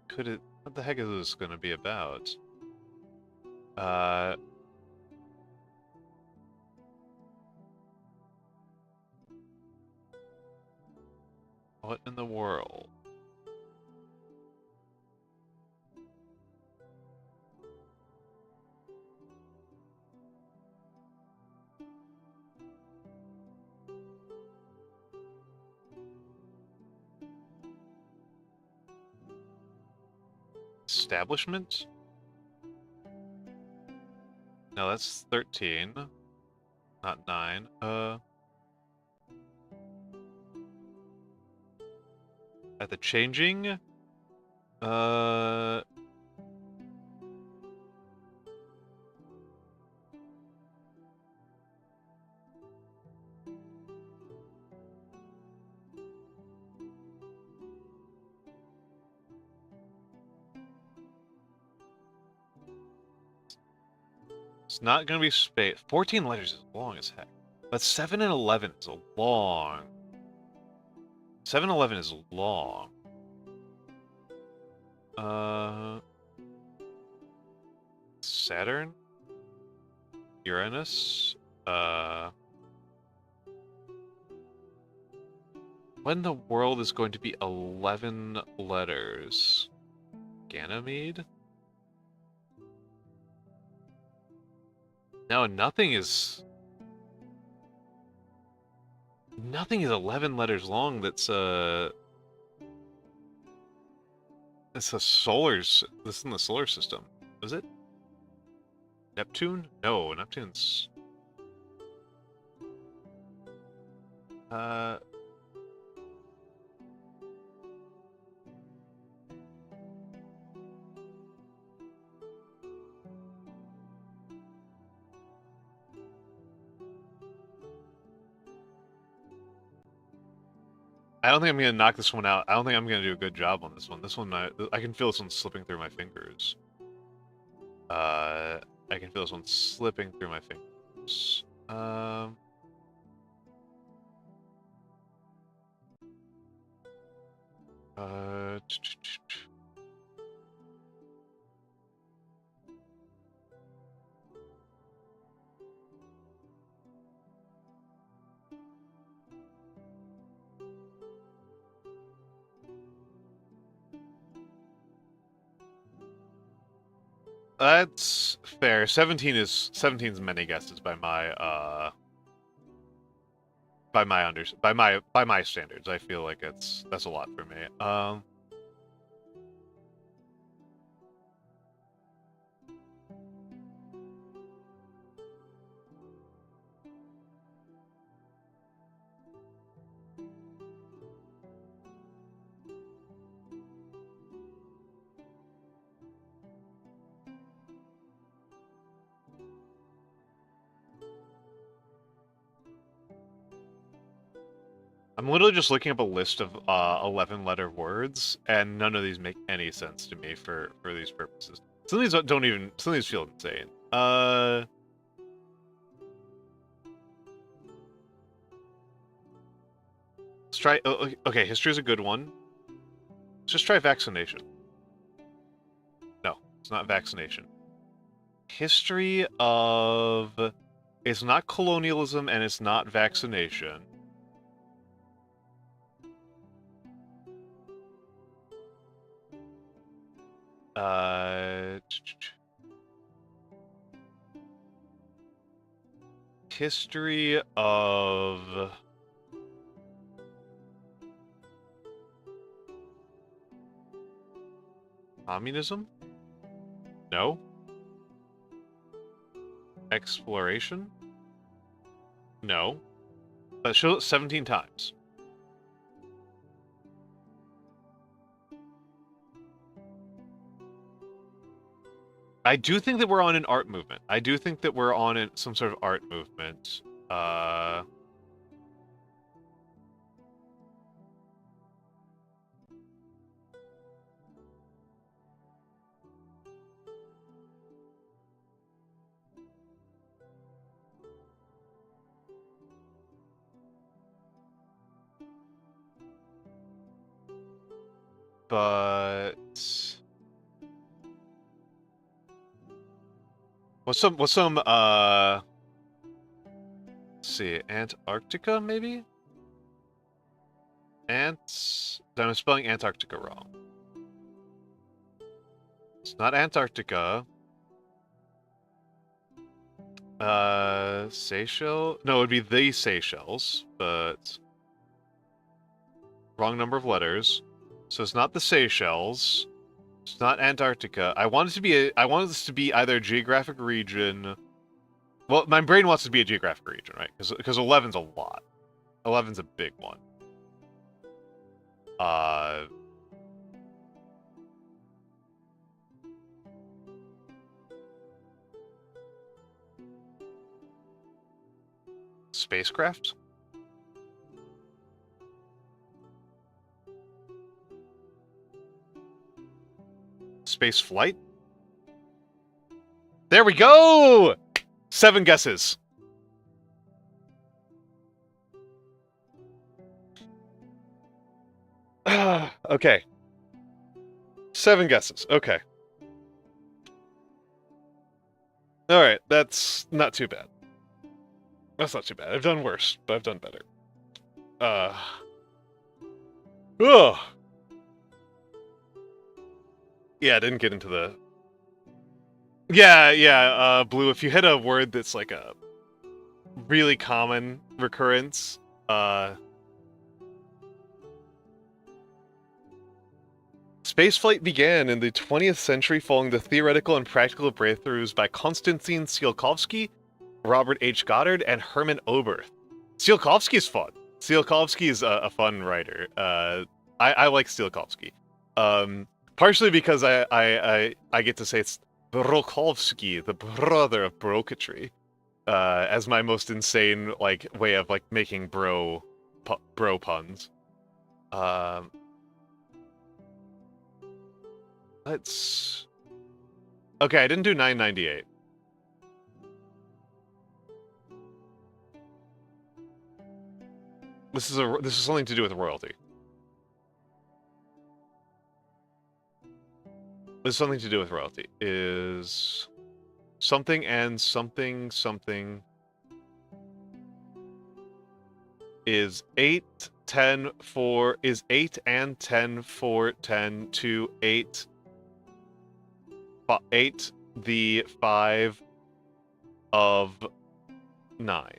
Could it? What the heck is this going to be about? What in the world? Establishment? No, that's 13. Not 9. At the changing? It's not gonna be space. 14 letters is long as heck. But 7 and 11 is a long. 7 and 11 is long. Saturn? Uranus? When the world is going to be 11 letters? Ganymede? No, nothing is 11 letters long. That's it's a this is in the solar system. Is it? Neptune? No, Neptune's I don't think I'm gonna knock this one out. I don't think I'm gonna do a good job on this one. This one, I can feel this one slipping through my fingers. I can feel this one slipping through my fingers. That's fair. 17's many guesses by my by my standards. I feel like that's a lot for me. I'm literally just looking up a list of 11-letter words, and none of these make any sense to me for these purposes. Some of these don't even. Some of these feel insane. Let's try. Okay, history is a good one. Let's just try vaccination. No, it's not vaccination. History of. It's not colonialism and it's not vaccination. History of communism? No. Exploration? No. But show it 17 times. I do think that we're on an art movement. I do think that we're on some sort of art movement. But what's some let's see, Antarctica maybe? I'm spelling Antarctica wrong. It's not Antarctica. Seychelles? No, it would be the Seychelles, but wrong number of letters. So it's not the Seychelles. It's not Antarctica. I want this to be either a geographic region. Well, my brain wants it to be a geographic region, right? Because 11's a lot. 11's a big one. Spacecraft? Space flight? There we go! 7 guesses. Okay. 7 guesses. Okay. Alright, that's not too bad. That's not too bad. I've done worse, but I've done better. Ugh. Yeah, I didn't get into the... Yeah, Blue, if you hit a word that's like a really common recurrence, spaceflight began in the 20th century following the theoretical and practical breakthroughs by Konstantin Tsiolkovsky, Robert H. Goddard, and Hermann Oberth. Tsiolkovsky is fun. Tsiolkovsky is a fun writer. I like Tsiolkovsky. Partially because I get to say it's Brokovsky, the brother of brokatry, as my most insane way of making bro puns. Let's. Okay, I didn't do 998. This is something to do with royalty. This is something to do with royalty. Is something and something something is 8, 10, 4 is 8 and 10, 4, 10 to 8. 8 the 5 of 9.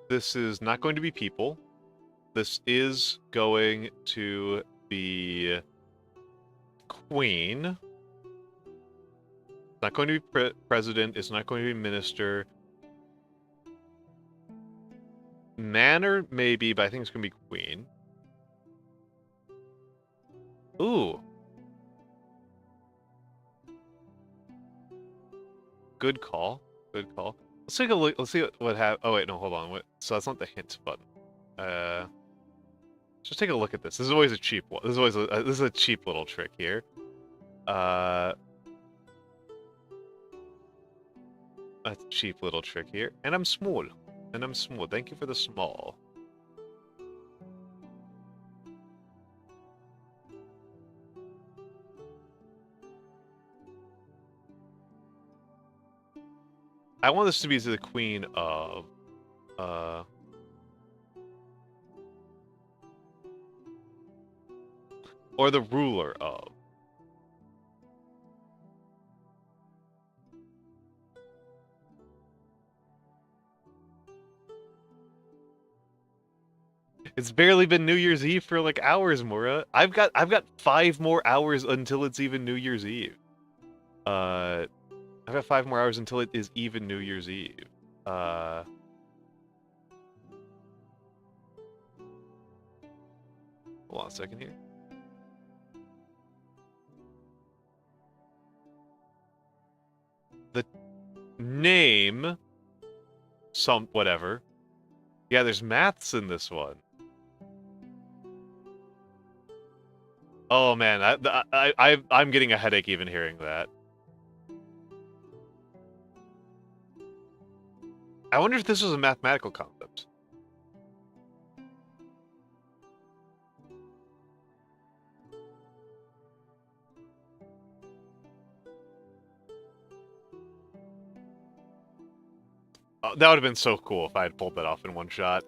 This is not going to be people. This is going to be queen. It's not going to be president. It's not going to be minister. Manor, maybe, but I think it's going to be queen. Ooh. Good call. Good call. Let's take a look. Let's see what happened. Oh wait, no, hold on. What? So that's not the hint button. Just take a look at this. This is always a cheap one. This is always this is a cheap little trick here. That's a cheap little trick here. And I'm small. And I'm small. Thank you for the small. I want this to be the queen of, or the ruler of. It's barely been New Year's Eve for like hours, Mora. I've got 5 more hours until it's even New Year's Eve. I've got 5 more hours until it is even New Year's Eve. Hold on a second here. The name, whatever. Yeah, there's maths in this one. Oh man, I'm getting a headache even hearing that. I wonder if this was a mathematical concept. That would have been so cool if I had pulled that off in one shot.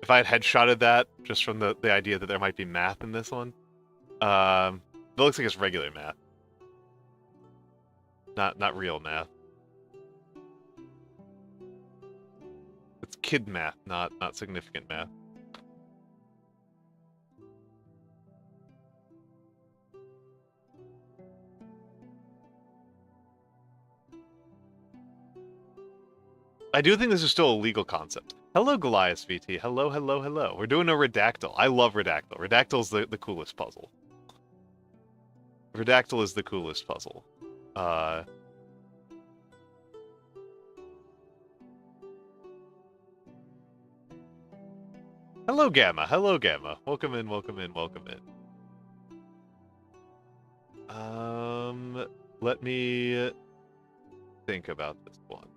If I had headshotted that, just from the idea that there might be math in this one. It looks like it's regular math. Not real math. It's kid math, not significant math. I do think this is still a legal concept. Hello, Goliath VT. Hello, hello, hello. We're doing a Redactyl. I love Redactyl. Redactyl's the coolest puzzle. Redactyl is the coolest puzzle. Hello, Gamma. Hello, Gamma. Welcome in, welcome in, welcome in. Let me think about this one.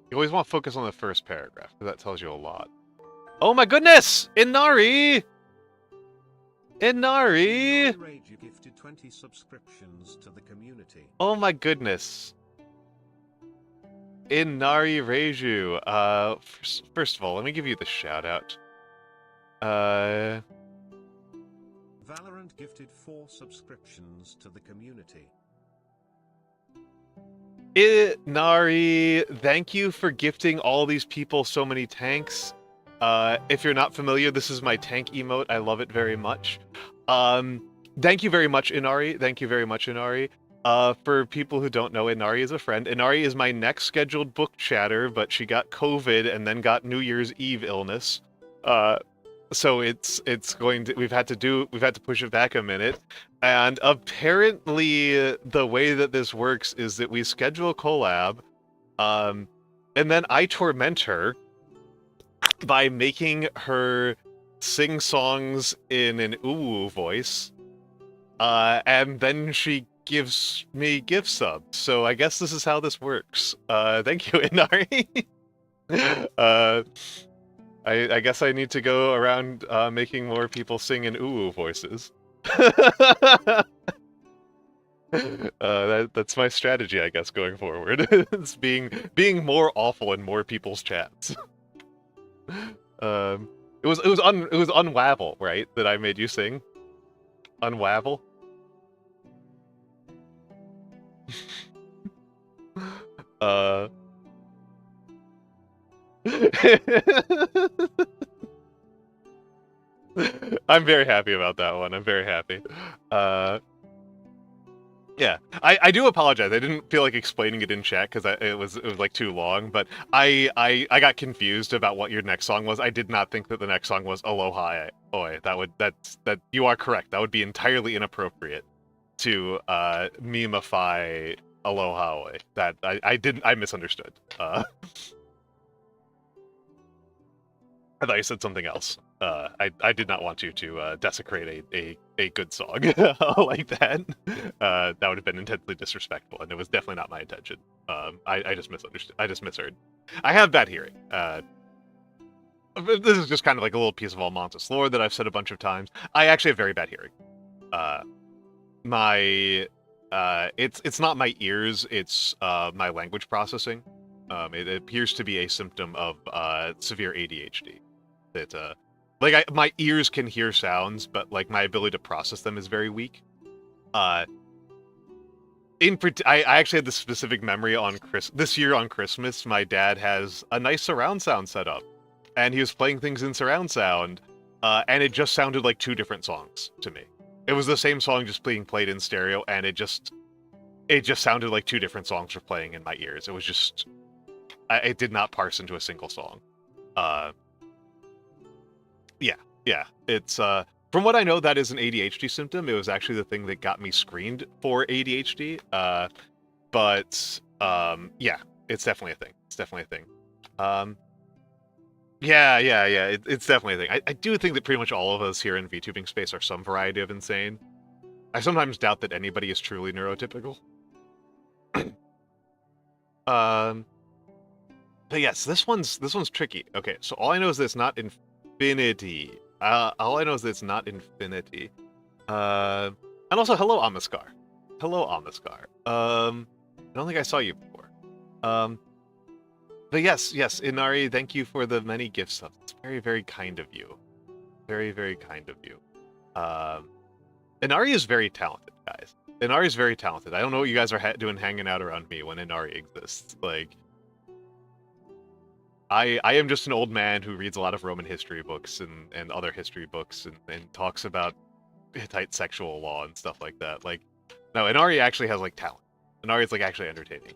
You always want to focus on the first paragraph, because that tells you a lot. Oh my goodness! Inari! Inari! You gifted 20 subscriptions to the community. Oh my goodness. Inari Reiju. First of all, let me give you the shout out. Valorant gifted 4 subscriptions to the community. Inari, thank you for gifting all these people so many tanks. If you're not familiar, this is my tank emote. I love it very much. Thank you very much, Inari. Thank you very much, Inari. For people who don't know, Inari is a friend. Inari is my next scheduled book chatter, but she got COVID and then got New Year's Eve illness. So it's going to we've had to push it back a minute. And apparently the way that this works is that we schedule a collab, and then I torment her by making her sing songs in an ooh voice, and then she gives me gift subs. So I guess this is how this works. Thank you, Inari. I guess I need to go around making more people sing in ooh voices. That's my strategy, I guess, going forward. It's being more awful in more people's chats. It was Unwavel, right? That I made you sing? Unwavel? I'm very happy about that one. I'm very happy. Yeah, I do apologize. I didn't feel like explaining it in chat because it was like too long. But I got confused about what your next song was. I did not think that the next song was Aloha Oi. That you are correct. That would be entirely inappropriate to memeify Aloha Oi. That I misunderstood. I thought you said something else. I did not want you to desecrate a good song like that. That would have been intensely disrespectful, and it was definitely not my intention. I just misunderstood. I just misheard. I have bad hearing. This is just kind of like a little piece of Almantas lore that I've said a bunch of times. I actually have very bad hearing. It's not my ears. It's my language processing. It appears to be a symptom of severe ADHD. That like my ears can hear sounds, but like my ability to process them is very weak. I actually had this specific memory on this year on Christmas. My dad has a nice surround sound set up, and he was playing things in surround sound, and it just sounded like two different songs to me. It was the same song just being played in stereo, and it just sounded like two different songs were playing in my ears. It was just it did not parse into a single song. Yeah. It's from what I know, that is an ADHD symptom. It was actually the thing that got me screened for ADHD. But yeah, it's definitely a thing. It's definitely a thing. Yeah. It's definitely a thing. I do think that pretty much all of us here in VTubing space are some variety of insane. I sometimes doubt that anybody is truly neurotypical. But yes, this one's tricky. Okay, so all I know is that it's not infinity. All I know is that it's not infinity. And also, hello, Amaskar. Hello, Amaskar. I don't think I saw you before. But yes, Inari, thank you for the many gift subs. It's very, very kind of you. Very, very kind of you. Inari is very talented, guys. Inari is very talented. I don't know what you guys are doing hanging out around me when Inari exists. Like, I am just an old man who reads a lot of Roman history books and other history books and talks about Hittite sexual law and stuff like that. Like, no, Inari actually has like talent. Inari is like actually entertaining.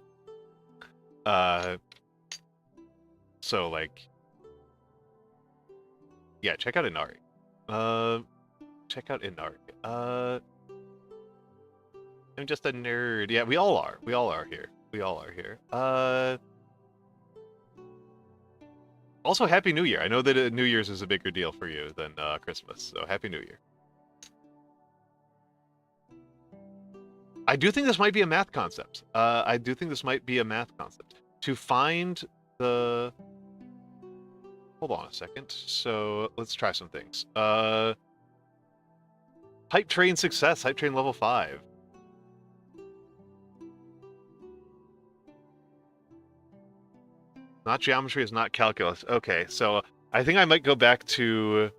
So like, yeah, check out Inari. Check out Inari. I'm just a nerd. Yeah, we all are. We all are here. We all are here. Also, Happy New Year. I know that New Year's is a bigger deal for you than Christmas, so Happy New Year. I do think this might be a math concept. I do think this might be a math concept. To find the... Hold on a second. So, let's try some things. Hype Train success. Hype Train level 5. Not geometry is not calculus. Okay, so I think I might go back to...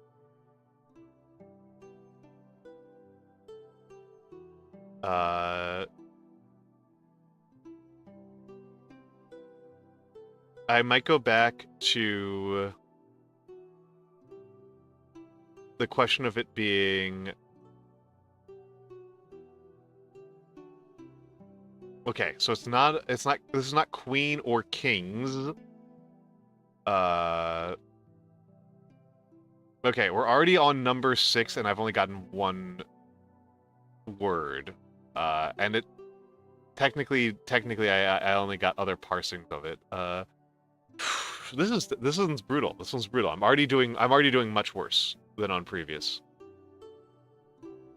I might go back to the question of it being... Okay, so this is not queen or kings. Okay, we're already on number 6, and I've only gotten one word. And it technically I only got other parsings of it. This one's brutal. This one's brutal. I'm already doing much worse than on previous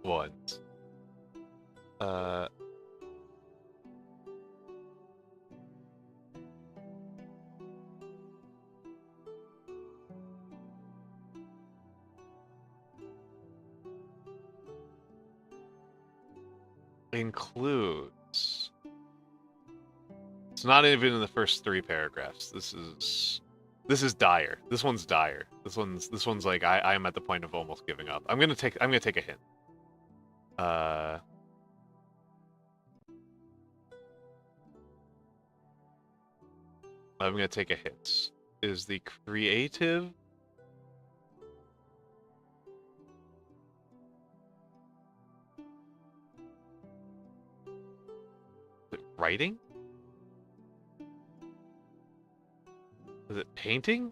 ones. Includes. It's not even in the first 3 paragraphs. This is dire. This one's dire. This one's like I am at the point of almost giving up. I'm gonna take a hint. I'm gonna take a hint. Is the creative? Is it writing? Is it painting?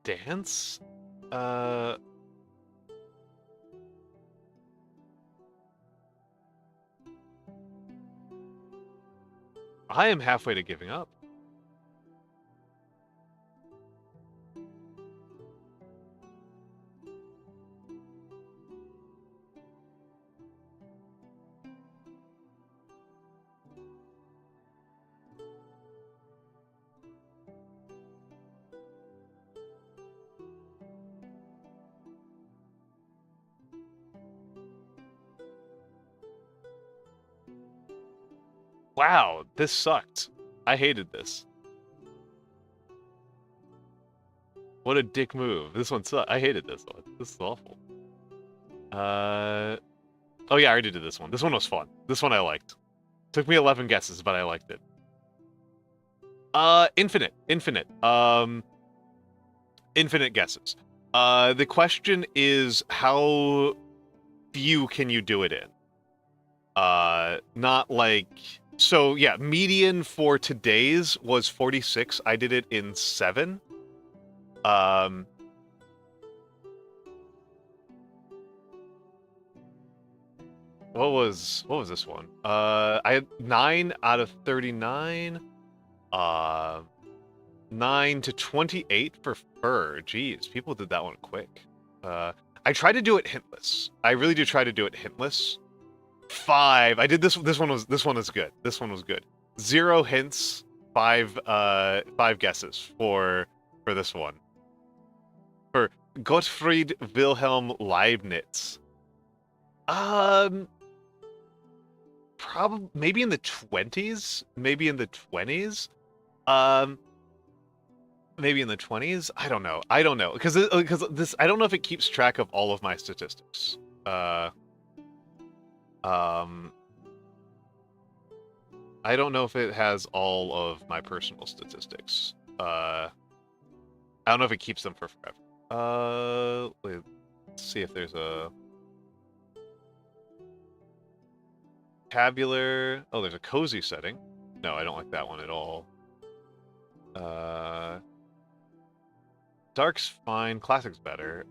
Dance? I am halfway to giving up. Wow, this sucked. I hated this. What a dick move. This one sucked. I hated this one. This is awful. Oh yeah, I already did this one. This one was fun. This one I liked. Took me 11 guesses, but I liked it. Infinite. Infinite guesses. The question is, how few can you do it in? Not like... So, yeah, median for today's was 46. I did it in 7. What was this one? I had 9 out of 39. 9 to 28 for fur. Jeez, people did that one quick. I try to do it hintless. I really do try to do it hintless. 5. I did this. This one was good. This one was good. 0 hints. 5 guesses for this one. For Gottfried Wilhelm Leibniz. Probably maybe in the 20s. Maybe in the 20s. Maybe in the 20s. I don't know. Because this. I don't know if it keeps track of all of my statistics. I don't know if it has all of my personal statistics. I don't know if it keeps them for forever. Let's see if there's a tabular. Oh, there's a cozy setting. No, I don't like that one at all. Dark's fine. Classic's better.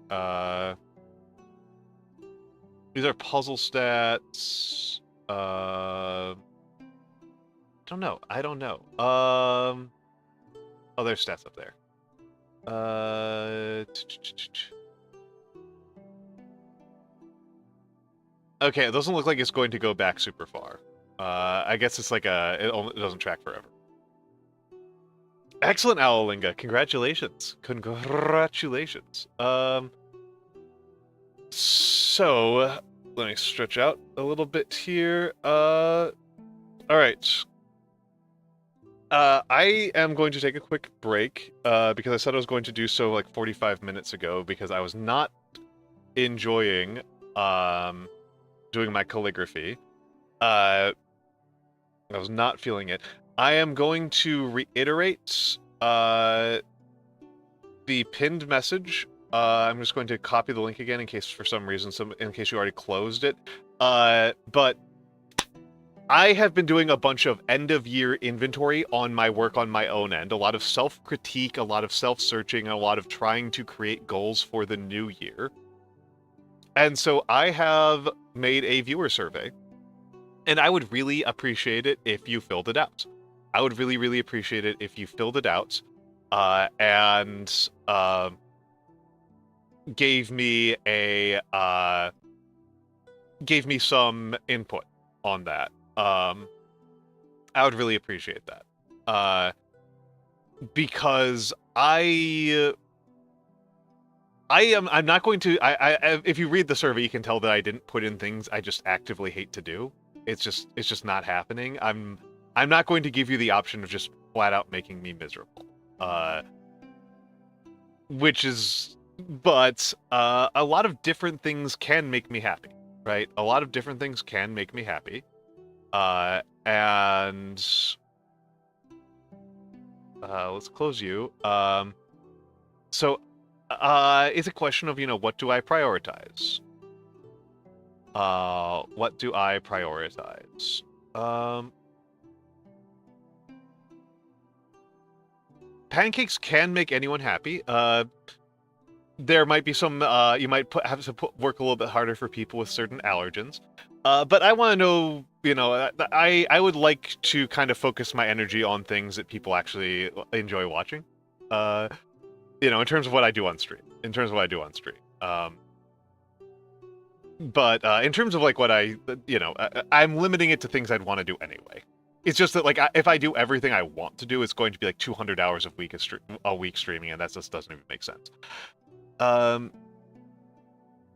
These are puzzle stats. I don't know. Oh, there's stats up there. Okay, it doesn't look like it's going to go back super far. I guess it's like it doesn't track forever. Excellent, Owlinga. Congratulations. So, let me stretch out a little bit here. All right. I am going to take a quick break because I said I was going to do so like 45 minutes ago because I was not enjoying doing my calligraphy. I was not feeling it. I am going to reiterate the pinned message. I'm just going to copy the link again in case for some reason, in case you already closed it. But I have been doing a bunch of end-of-year inventory on my work on my own end. A lot of self-critique, a lot of self-searching, a lot of trying to create goals for the new year. And so I have made a viewer survey. And I would really appreciate it if you filled it out. I would really, really appreciate it if you filled it out and gave me some input on that. I would really appreciate that. Because I'm not going to. If you read the survey, you can tell that I didn't put in things I just actively hate to do. It's just not happening. I'm not going to give you the option of just flat out making me miserable. But a lot of different things can make me happy. right? A lot of different things can make me happy. And let's close you. So it's a question of, what do I prioritize? What do I prioritize? Pancakes can make anyone happy. There might be some, you might have to work a little bit harder for people with certain allergens. But I want to know, I would like to kind of focus my energy on things that people actually enjoy watching. In terms of what I do on stream. But in terms of like what I'm limiting it to things I'd want to do anyway. It's just that, like, if I do everything I want to do, it's going to be like 200 hours a week streaming, and that just doesn't even make sense.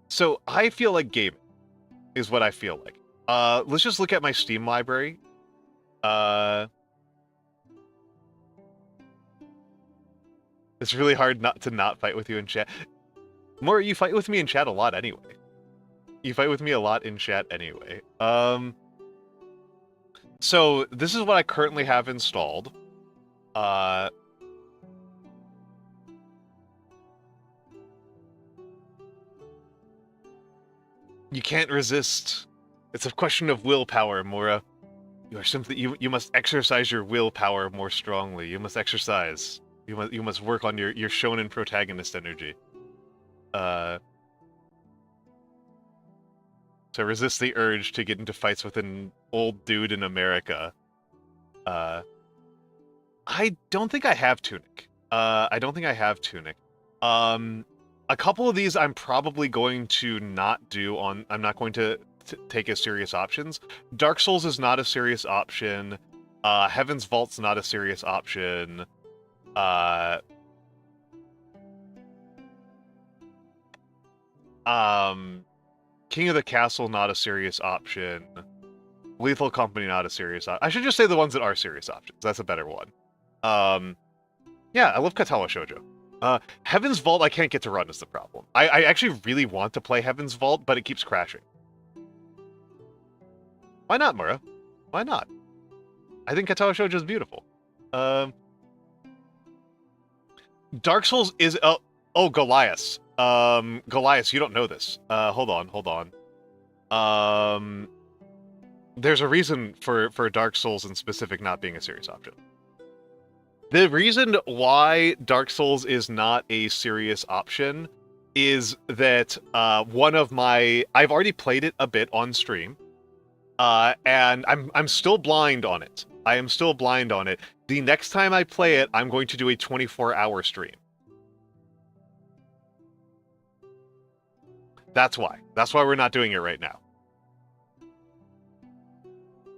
So I feel like gaming is what I feel like. Let's just look at my Steam library. It's really hard not to fight with you in chat. More, you fight with me in chat a lot anyway. So this is what I currently have installed. You can't resist. It's a question of willpower, Mora. You must exercise your willpower more strongly. You must exercise. You must work on your shonen protagonist energy. To resist the urge to get into fights with an old dude in America. I don't think I have Tunic. A couple of these I'm probably going to not do on... I'm not going to take as serious options. Dark Souls is not a serious option. Heaven's Vault's not a serious option. King of the Castle, not a serious option. Lethal Company, not a serious option. I should just say the ones that are serious options. That's a better one. Yeah, I love Katala Shoujo. Heaven's Vault I can't get to run is the problem. I actually really want to play Heaven's Vault, but it keeps crashing. Why not, Mura? Why not? I think Katala Shoujo is beautiful. Dark Souls is... Oh, Goliath. Goliath, you don't know this. Hold on. There's a reason for Dark Souls in specific not being a serious option. The reason why Dark Souls is not a serious option is that I've already played it a bit on stream, and I'm still blind on it. I am still blind on it. The next time I play it, I'm going to do a 24-hour stream. That's why. That's why we're not doing it right now.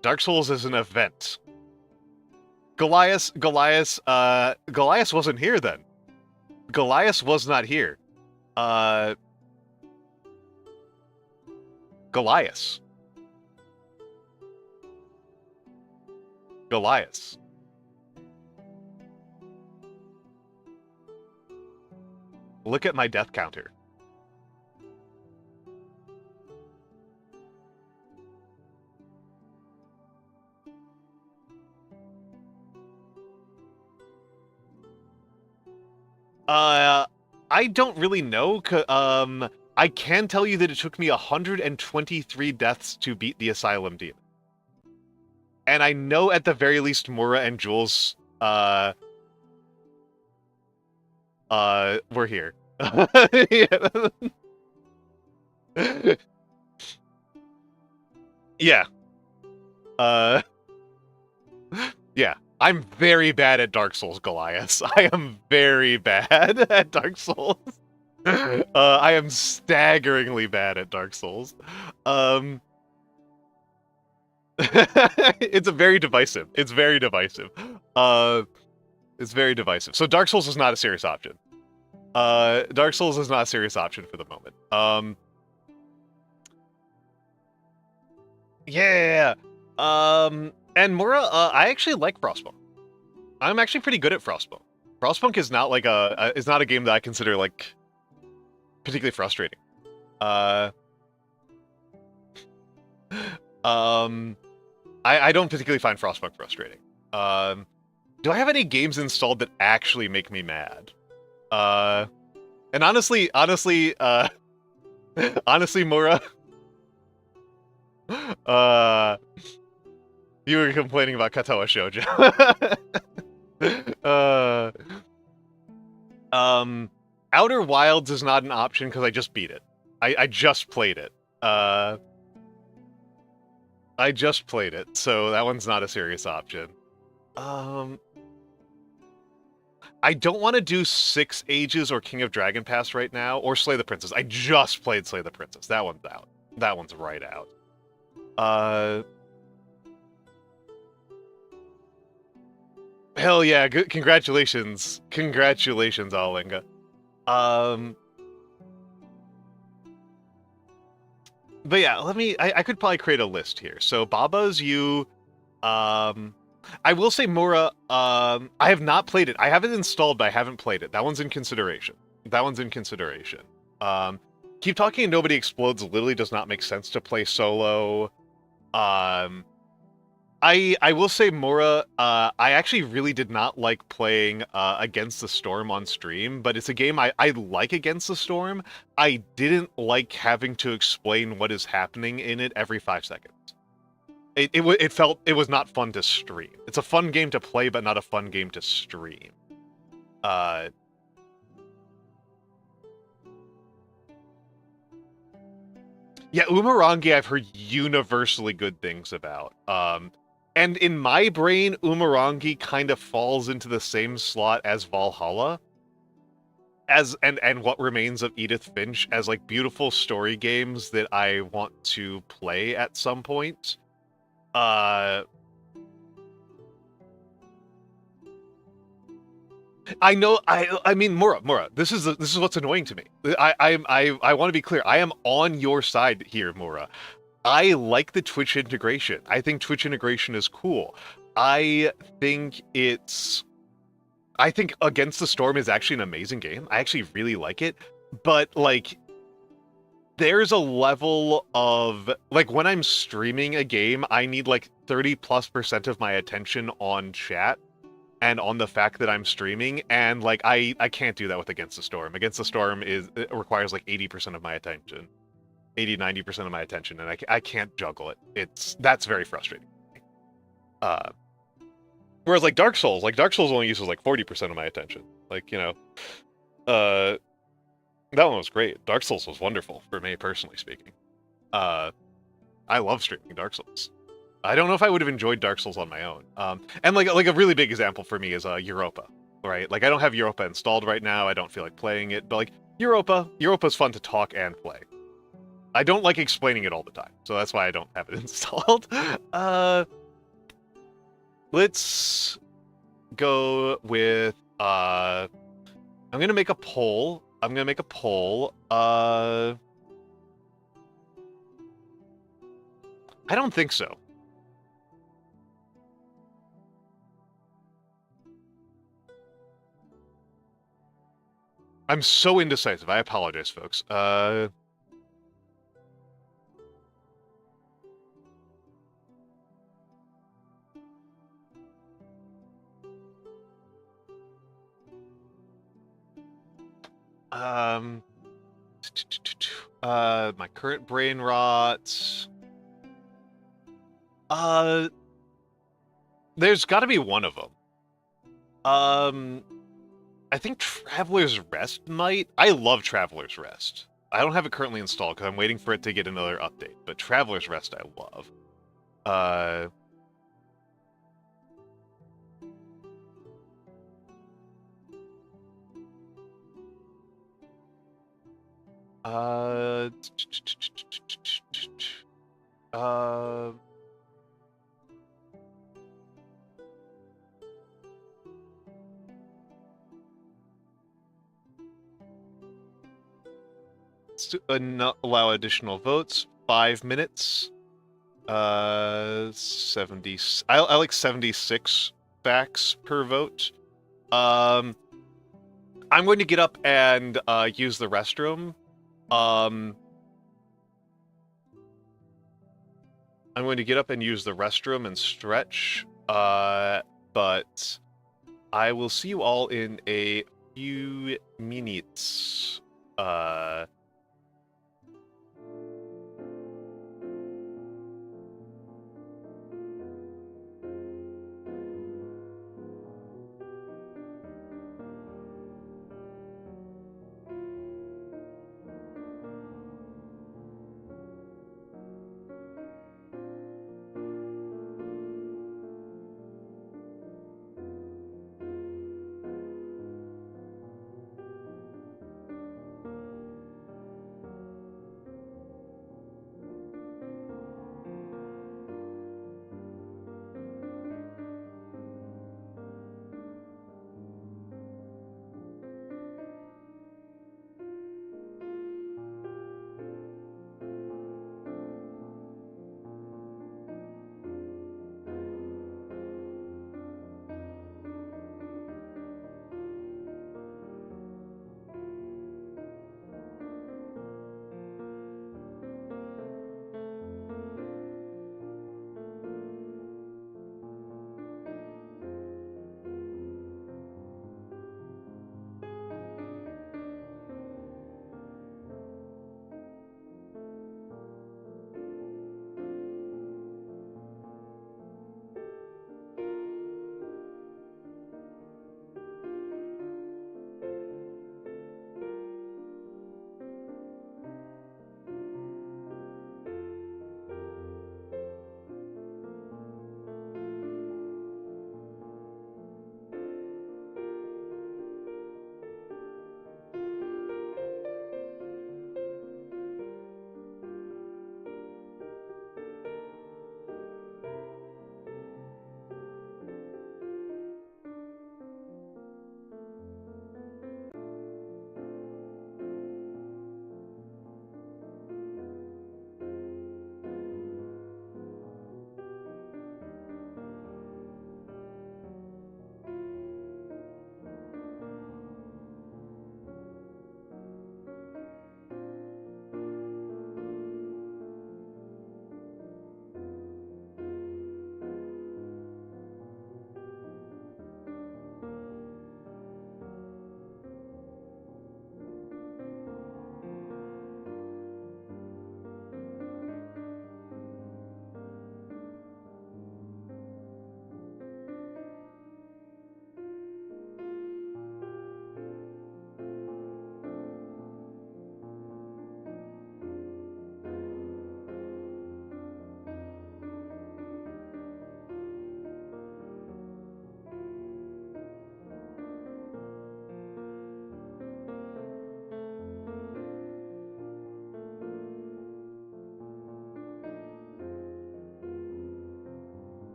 Dark Souls is an event. Goliath wasn't here then. Goliath was not here. Goliath. Look at my death counter. I don't really know. I can tell you that it took me 123 deaths to beat the Asylum Demon. And I know at the very least Mura and Jules, were here. Yeah. Yeah. I'm very bad at Dark Souls, Goliath. I am very bad at Dark Souls. I am staggeringly bad at Dark Souls. It's very divisive. It's very divisive. So Dark Souls is not a serious option. Dark Souls is not a serious option for the moment. Yeah. And Mura, I actually like Frostpunk. I'm actually pretty good at Frostpunk. Frostpunk is not like is not a game that I consider like particularly frustrating. I don't particularly find Frostpunk frustrating. Do I have any games installed that actually make me mad? And honestly, honestly, Mora, uh, you were complaining about Katoa Shoujo. uh, Outer Wilds is not an option because I just beat it. I just played it. I just played it, so that one's not a serious option. I don't want to do Six Ages or King of Dragon Pass right now, or Slay the Princess. I just played Slay the Princess. That one's out. That one's right out. Hell yeah! Good, congratulations, congratulations, Alinga. But yeah, I could probably create a list here. So Baba's you. I will say Mora. I have not played it. I have it installed, but I haven't played it. That one's in consideration. That one's in consideration. Keep Talking and Nobody Explodes literally does not make sense to play solo. I will say Mora, I actually really did not like playing Against the Storm on stream, but it's a game I like Against the Storm. I didn't like having to explain what is happening in it every 5 seconds. It felt it was not fun to stream. It's a fun game to play, but not a fun game to stream. Yeah, Umurangi I've heard universally good things about. And in my brain, Umurangi kind of falls into the same slot as Valhalla, and What Remains of Edith Finch as like beautiful story games that I want to play at some point. I know. I mean, Mora. This is what's annoying to me. I want to be clear. I am on your side here, Mora. I like the Twitch integration. I think Twitch integration is cool. I think Against the Storm is actually an amazing game. I actually really like it. But like, there's a level of like when I'm streaming a game, I need like 30+% of my attention on chat and on the fact that I'm streaming, and like I can't do that with Against the Storm. Against the Storm it requires like 80% of my attention, 80-90% of my attention, and I can't juggle it. That's very frustrating. Whereas like Dark Souls only uses like 40% of my attention. Like, you know, that one was great. Dark Souls was wonderful for me personally speaking. I love streaming Dark Souls. I don't know if I would have enjoyed Dark Souls on my own. And like a really big example for me is Europa, right? Like I don't have Europa installed right now. I don't feel like playing it, but like Europa's fun to talk and play. I don't like explaining it all the time, so that's why I don't have it installed. Let's go with I'm gonna make a poll. I don't think so. I'm so indecisive. I apologize, folks. My current brain rot. There's got to be one of them. I think Traveler's Rest might. I love Traveler's Rest. I don't have it currently installed because I'm waiting for it to get another update. But Traveler's Rest, I love. Not allow additional votes. 5 minutes. 70. I like 76 backs per vote. I'm going to get up and use the restroom. I'm going to get up and use the restroom and stretch. But I will see you all in a few minutes.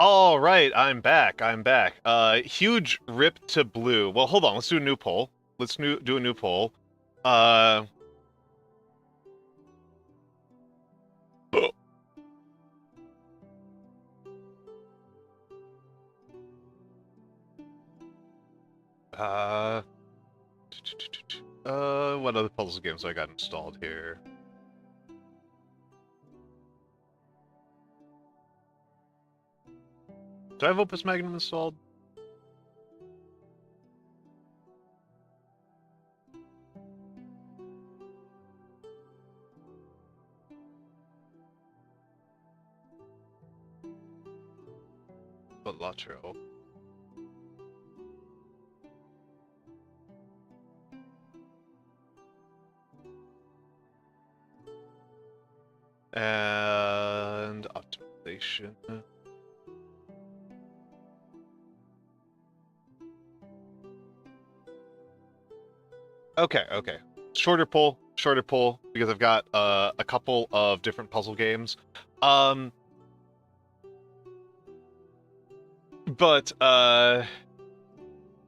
All right, I'm back. Huge rip to blue. Well, hold on. Let's do a new poll. Do a new poll. Uh, uh, what other puzzle games I got installed here? Do I have Opus Magnum installed? But Latro. And optimization. Okay. Shorter poll, because I've got a couple of different puzzle games. But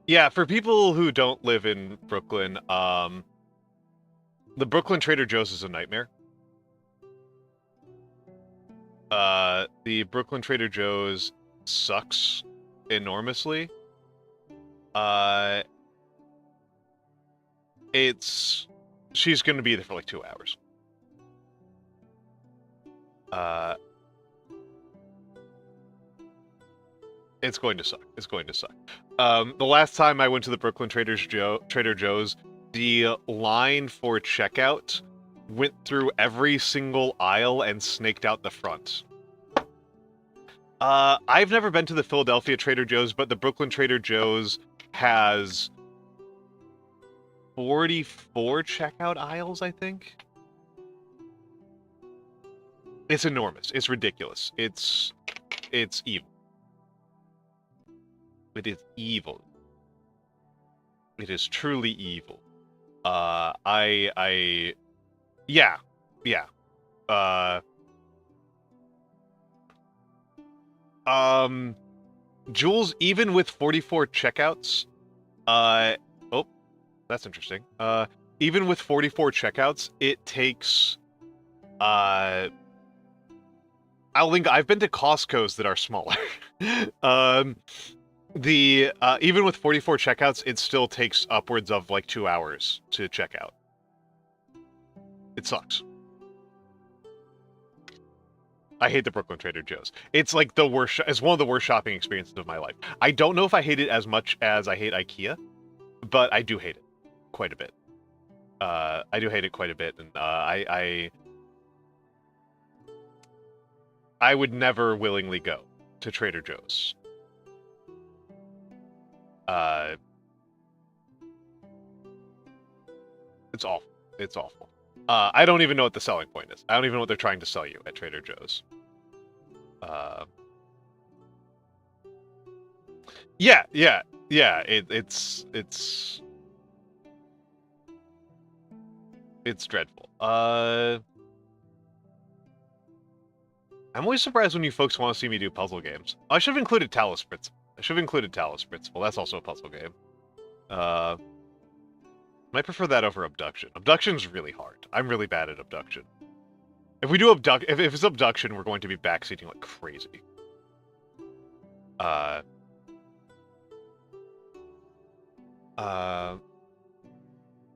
yeah, for people who don't live in Brooklyn, the Brooklyn Trader Joe's is a nightmare. The Brooklyn Trader Joe's sucks enormously. She's gonna be there for like 2 hours. It's going to suck. The last time I went to the Brooklyn Trader Joe's, the line for checkout went through every single aisle and snaked out the front. I've never been to the Philadelphia Trader Joe's, but the Brooklyn Trader Joe's has 44 checkout aisles, I think. It's enormous. It's ridiculous. It's evil. It is evil. It is truly evil. Yeah. Jules, even with 44 checkouts, oh, that's interesting. Even with 44 checkouts, it takes, I've been to Costco's that are smaller. Even with 44 checkouts, it still takes upwards of like 2 hours to check out. It sucks. I hate the Brooklyn Trader Joe's. It's like the worst. It's one of the worst shopping experiences of my life. I don't know if I hate it as much as I hate IKEA, but I do hate it quite a bit. I do hate it quite a bit, and I would never willingly go to Trader Joe's. It's awful. It's awful. I don't even know what the selling point is. I don't even know what they're trying to sell you at Trader Joe's. Yeah. It's dreadful. I'm always surprised when you folks want to see me do puzzle games. I should have included Talos Principle. That's also a puzzle game. I prefer that over Abduction. Abduction's really hard. I'm really bad at Abduction. If we do if it's Abduction, we're going to be backseating like crazy. And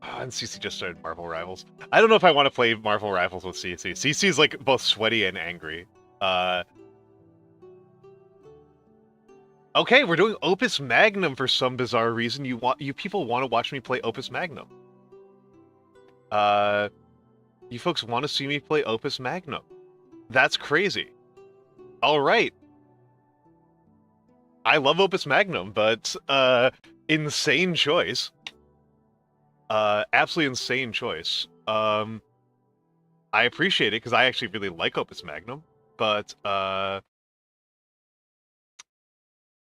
CC just started Marvel Rivals. I don't know if I want to play Marvel Rivals with CC. CC is like both sweaty and angry. Okay, we're doing Opus Magnum for some bizarre reason. You people want to watch me play Opus Magnum. You folks want to see me play Opus Magnum. That's crazy. All right. I love Opus Magnum, but insane choice. Absolutely insane choice. I appreciate it because I actually really like Opus Magnum, but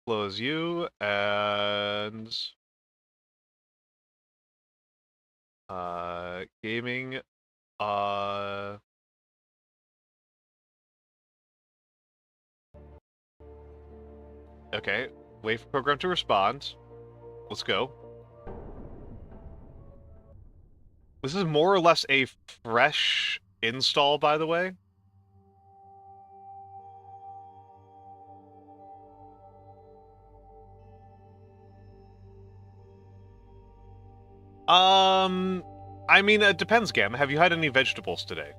close you and gaming. Okay, wait for program to respond. Let's go. This is more or less a fresh install, by the way. I mean, it depends, Gam. Have you had any vegetables today?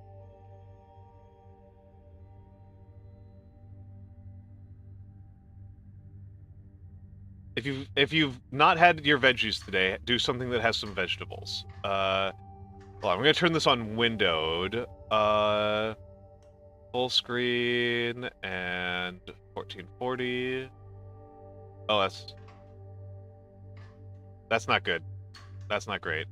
If you've not had your veggies today, do something that has some vegetables. Hold on, we're gonna turn this on windowed. Full screen and 1440. Oh, that's not good. That's not great.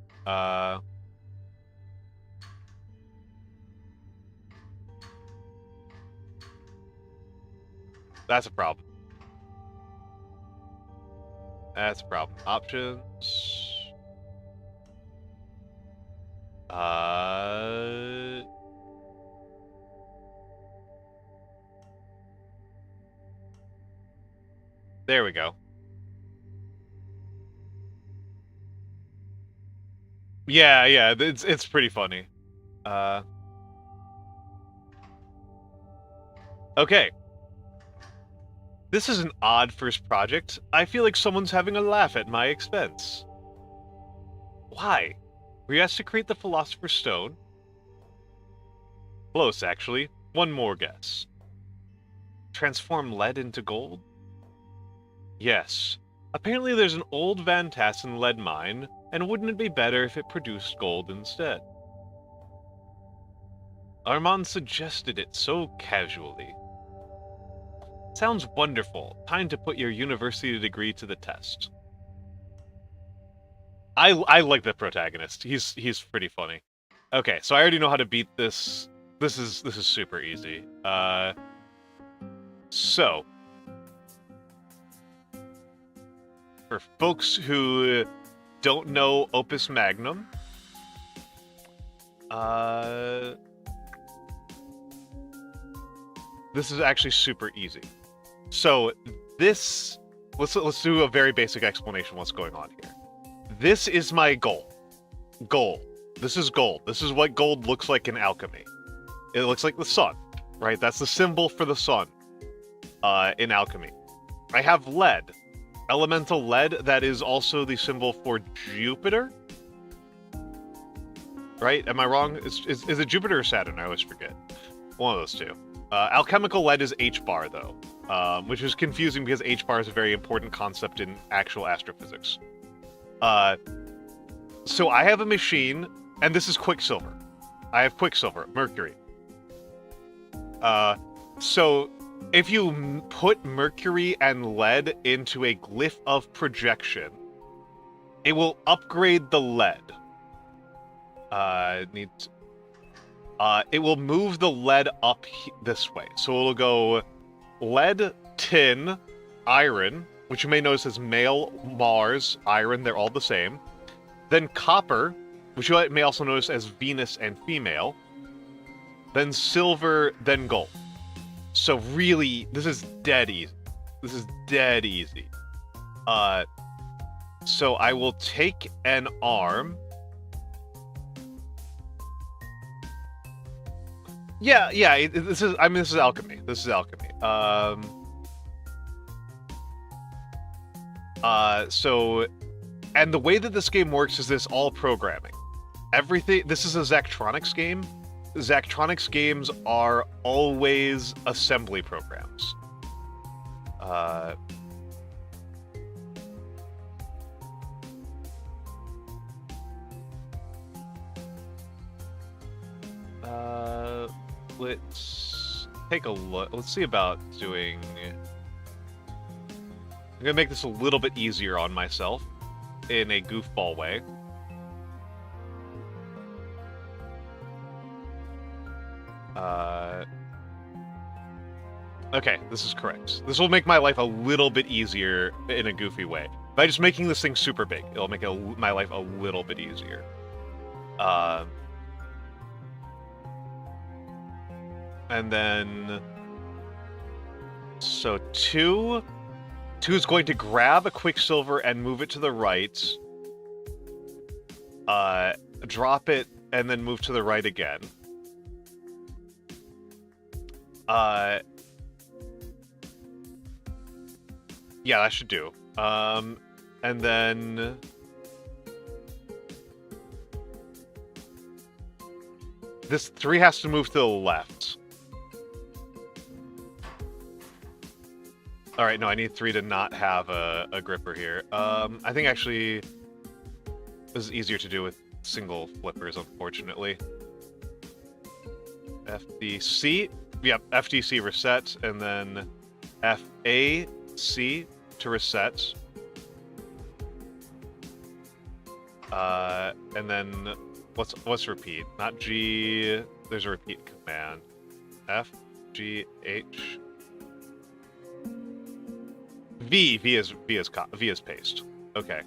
That's a problem. That's a problem. Options. There we go. Yeah, it's pretty funny. Okay. This is an odd first project. I feel like someone's having a laugh at my expense. Why? Were you asked to create the Philosopher's Stone? Close, actually. One more guess. Transform lead into gold? Yes. Apparently there's an old Van Tassen lead mine, and wouldn't it be better if it produced gold instead? Armand suggested it so casually. Sounds wonderful. Time to put your university degree to the test. I like the protagonist. He's pretty funny. Okay, so I already know how to beat this. This is super easy. So for folks who don't know Opus Magnum, this is actually super easy. So this, let's do a very basic explanation of what's going on here. This is my gold. Gold. This is gold. This is what gold looks like in alchemy. It looks like the sun, right? That's the symbol for the sun in alchemy. I have lead. Elemental lead, that is also the symbol for Jupiter. Right? Am I wrong? Is it Jupiter or Saturn? I always forget. One of those two. Alchemical lead is H-bar, though, which is confusing because H-bar is a very important concept in actual astrophysics. So I have a machine, and this is Quicksilver. I have Quicksilver, Mercury. So if you put Mercury and lead into a glyph of projection, it will upgrade the lead. It will move the lead up this way. So it'll go lead, tin, iron, which you may notice is male, Mars, iron, they're all the same. Then copper, which you may also notice as Venus and female. Then silver, then gold. So really, this is dead easy. This is dead easy. So I will take an arm. Yeah, this is alchemy. This is alchemy. So, and the way that this game works is this all programming. Everything, this is a Zachtronics game. Zachtronics games are always assembly programs. Let's take a look. Let's see about doing... I'm gonna make this a little bit easier on myself in a goofball way. Okay, this is correct. This will make my life a little bit easier in a goofy way. By just making this thing super big, it'll make my life a little bit easier. And then... So 2 2 is going to grab a Quicksilver and move it to the right. Drop it, and then move to the right again. Yeah, that should do. And then... This 3 has to move to the left. Alright, no, I need 3 to not have a gripper here. I think actually this is easier to do with single flippers, unfortunately. FDC. Yep, FDC reset, and then FAC to reset. And then let's repeat. Not G. There's a repeat command. F G H V. V is paste. Okay.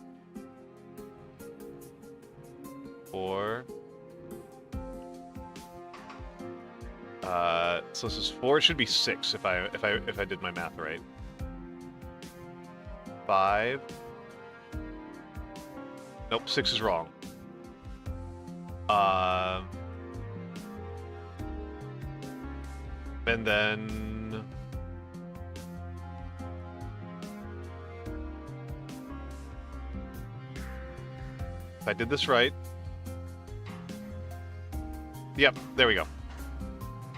4. So this is 4. It should be 6 if I did my math right. 5. Nope, 6 is wrong. And then if I did this right. Yep, there we go.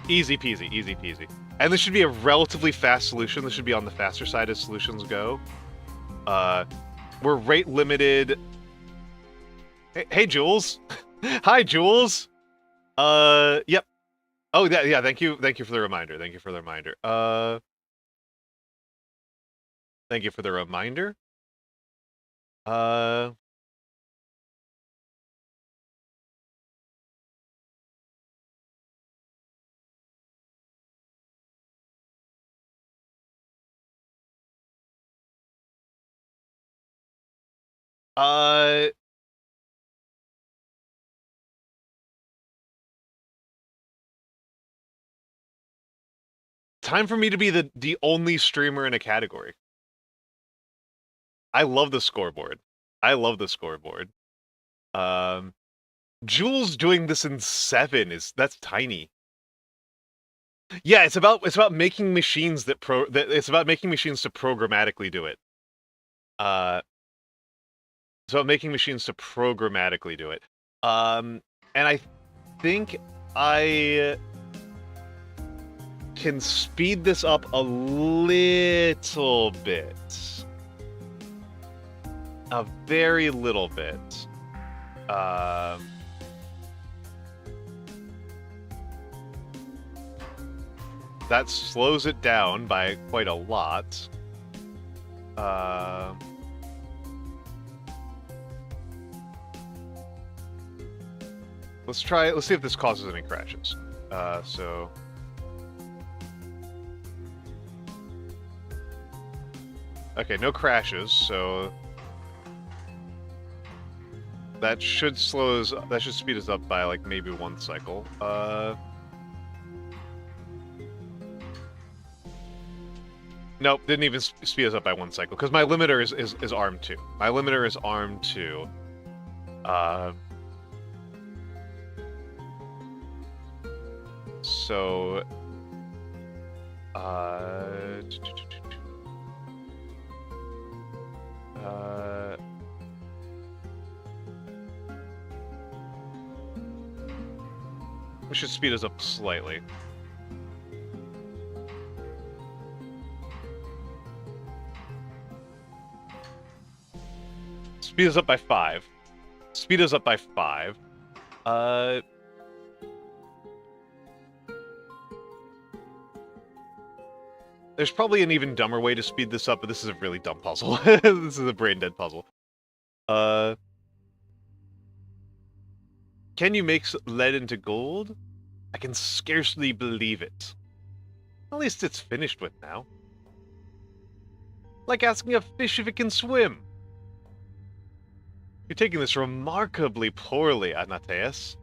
Easy peasy, easy peasy. And this should be a relatively fast solution. This should be on the faster side as solutions go. We're rate limited. Hey Jules. Hi Jules. Yep. Oh yeah, thank you for the reminder. Thank you for the reminder. Thank you for the reminder. Time for me to be the only streamer in a category. I love the scoreboard. Jules doing this in 7 that's tiny. Yeah, it's about making machines it's about making machines to programmatically do it. It's about making machines to programmatically do it. And I think I can speed this up a little bit. A very little bit. That slows it down by quite a lot. Let's see if this causes any crashes. So... Okay, no crashes, so... That should speed us up by, like, maybe 1 cycle. Nope, didn't even speed us up by 1 cycle, because my limiter is arm 2. My limiter is arm 2. So... we should speed us up slightly. Speed us up by 5. Speed us up by 5. There's probably an even dumber way to speed this up, but this is a really dumb puzzle. This is a brain-dead puzzle. Can you make lead into gold? I can scarcely believe it. At least it's finished with now. Like asking a fish if it can swim. You're taking this remarkably poorly, Anateus.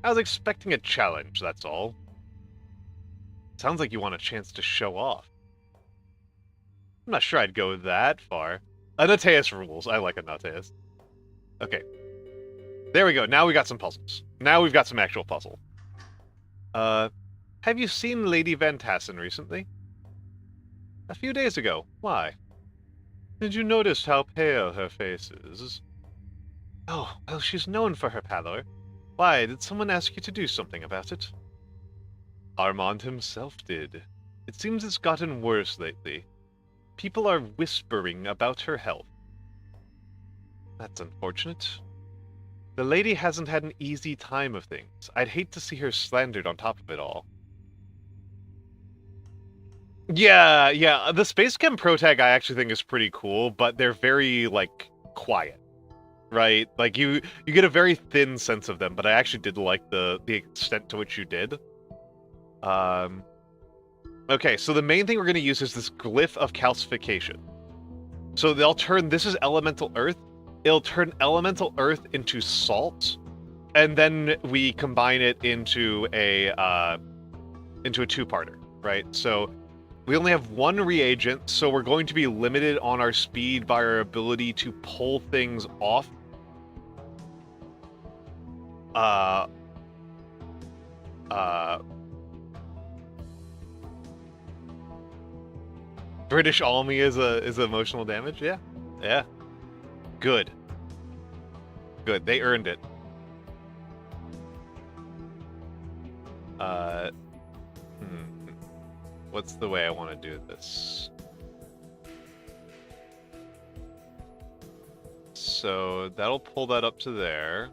I was expecting a challenge, that's all. Sounds like you want a chance to show off. I'm not sure I'd go that far. Anateus rules. I like Anateus. Okay. There we go. Now we got some puzzles. Now we've got some actual puzzle. Have you seen Lady Van Tassen recently? A few days ago. Why? Did you notice how pale her face is? Oh, well, she's known for her pallor. Why, did someone ask you to do something about it? Armand himself did. It seems it's gotten worse lately. People are whispering about her health. That's unfortunate. The lady hasn't had an easy time of things. I'd hate to see her slandered on top of it all. Yeah, the Space Chem Pro Tag I actually think is pretty cool, but they're very, like, quiet, right? Like, you get a very thin sense of them, but I actually did like the extent to which you did. Okay, so the main thing we're going to use is this glyph of calcification. So they'll turn, this is elemental earth, it'll turn elemental earth into salt, and then we combine it into a two-parter, right? So we only have one reagent, so we're going to be limited on our speed by our ability to pull things off. British Almy is emotional damage, yeah. Yeah. Good. Good, they earned it. What's the way I want to do this? So that'll pull that up to there.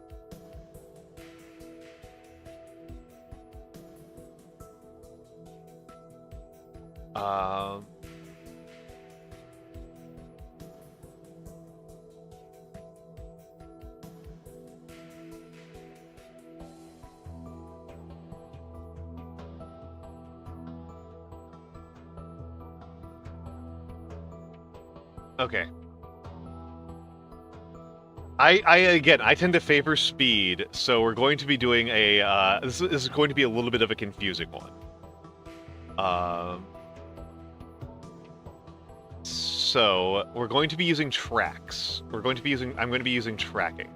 Okay. I tend to favor speed, so we're going to be doing a, this is going to be a little bit of a confusing one. So, we're going to be using tracks. I'm going to be using tracking.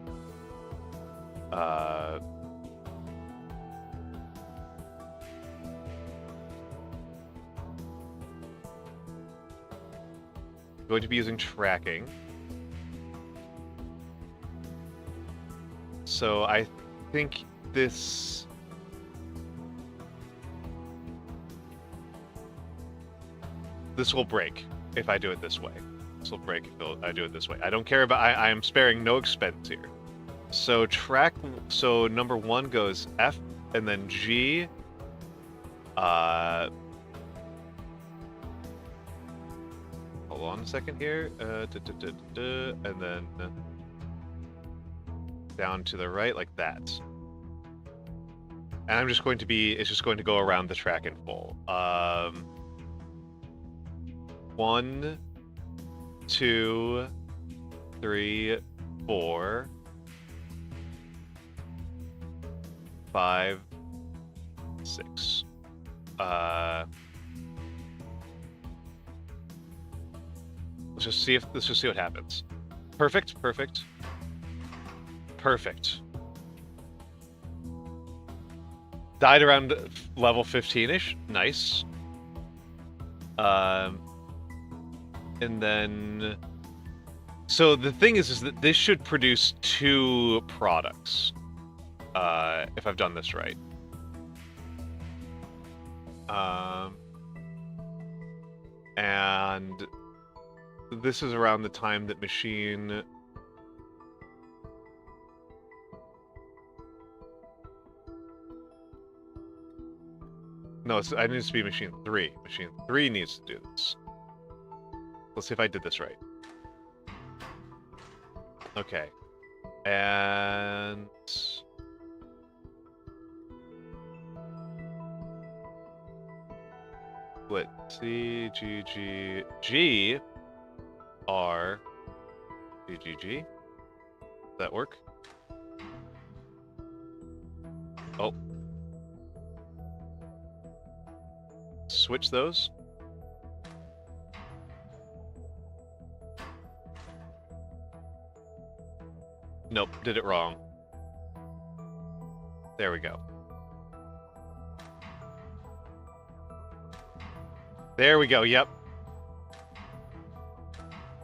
Going to be using tracking. So I think this will break if I do it this way. This will break if I do it this way. I don't care about, I am sparing no expense here. So so number 1 goes F and then G. Hold on a second here. And then down to the right like that. And I'm just going to be, it's just going to go around the track in full. 1, 2, 3, 4, 5, 6. Let's just see what happens. Perfect. Died around level 15-ish. Nice. And then, so the thing is that this should produce 2 products, if I've done this right. And this is around the time that machine... No, I need to be machine 3. Machine 3 needs to do this. Let's see if I did this right. Okay. And... split C, G, G, G, R, G, G, G. Does that work? Oh. Switch those. Nope, did it wrong. There we go. There we go, yep.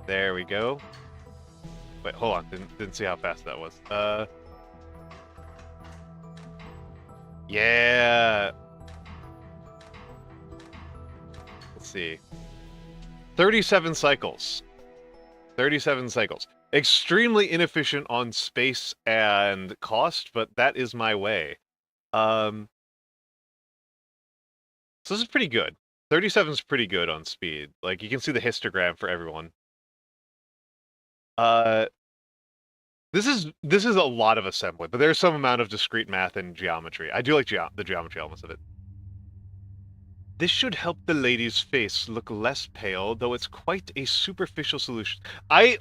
There we go. Wait, hold on. Didn't see how fast that was. Yeah. Let's see. 37 cycles. 37 cycles. Extremely inefficient on space and cost, but that is my way. So this is pretty good. 37 is pretty good on speed. Like, you can see the histogram for everyone. This is a lot of assembly, but there's some amount of discrete math and geometry. I do like the geometry elements of it. This should help the lady's face look less pale, though it's quite a superficial solution. I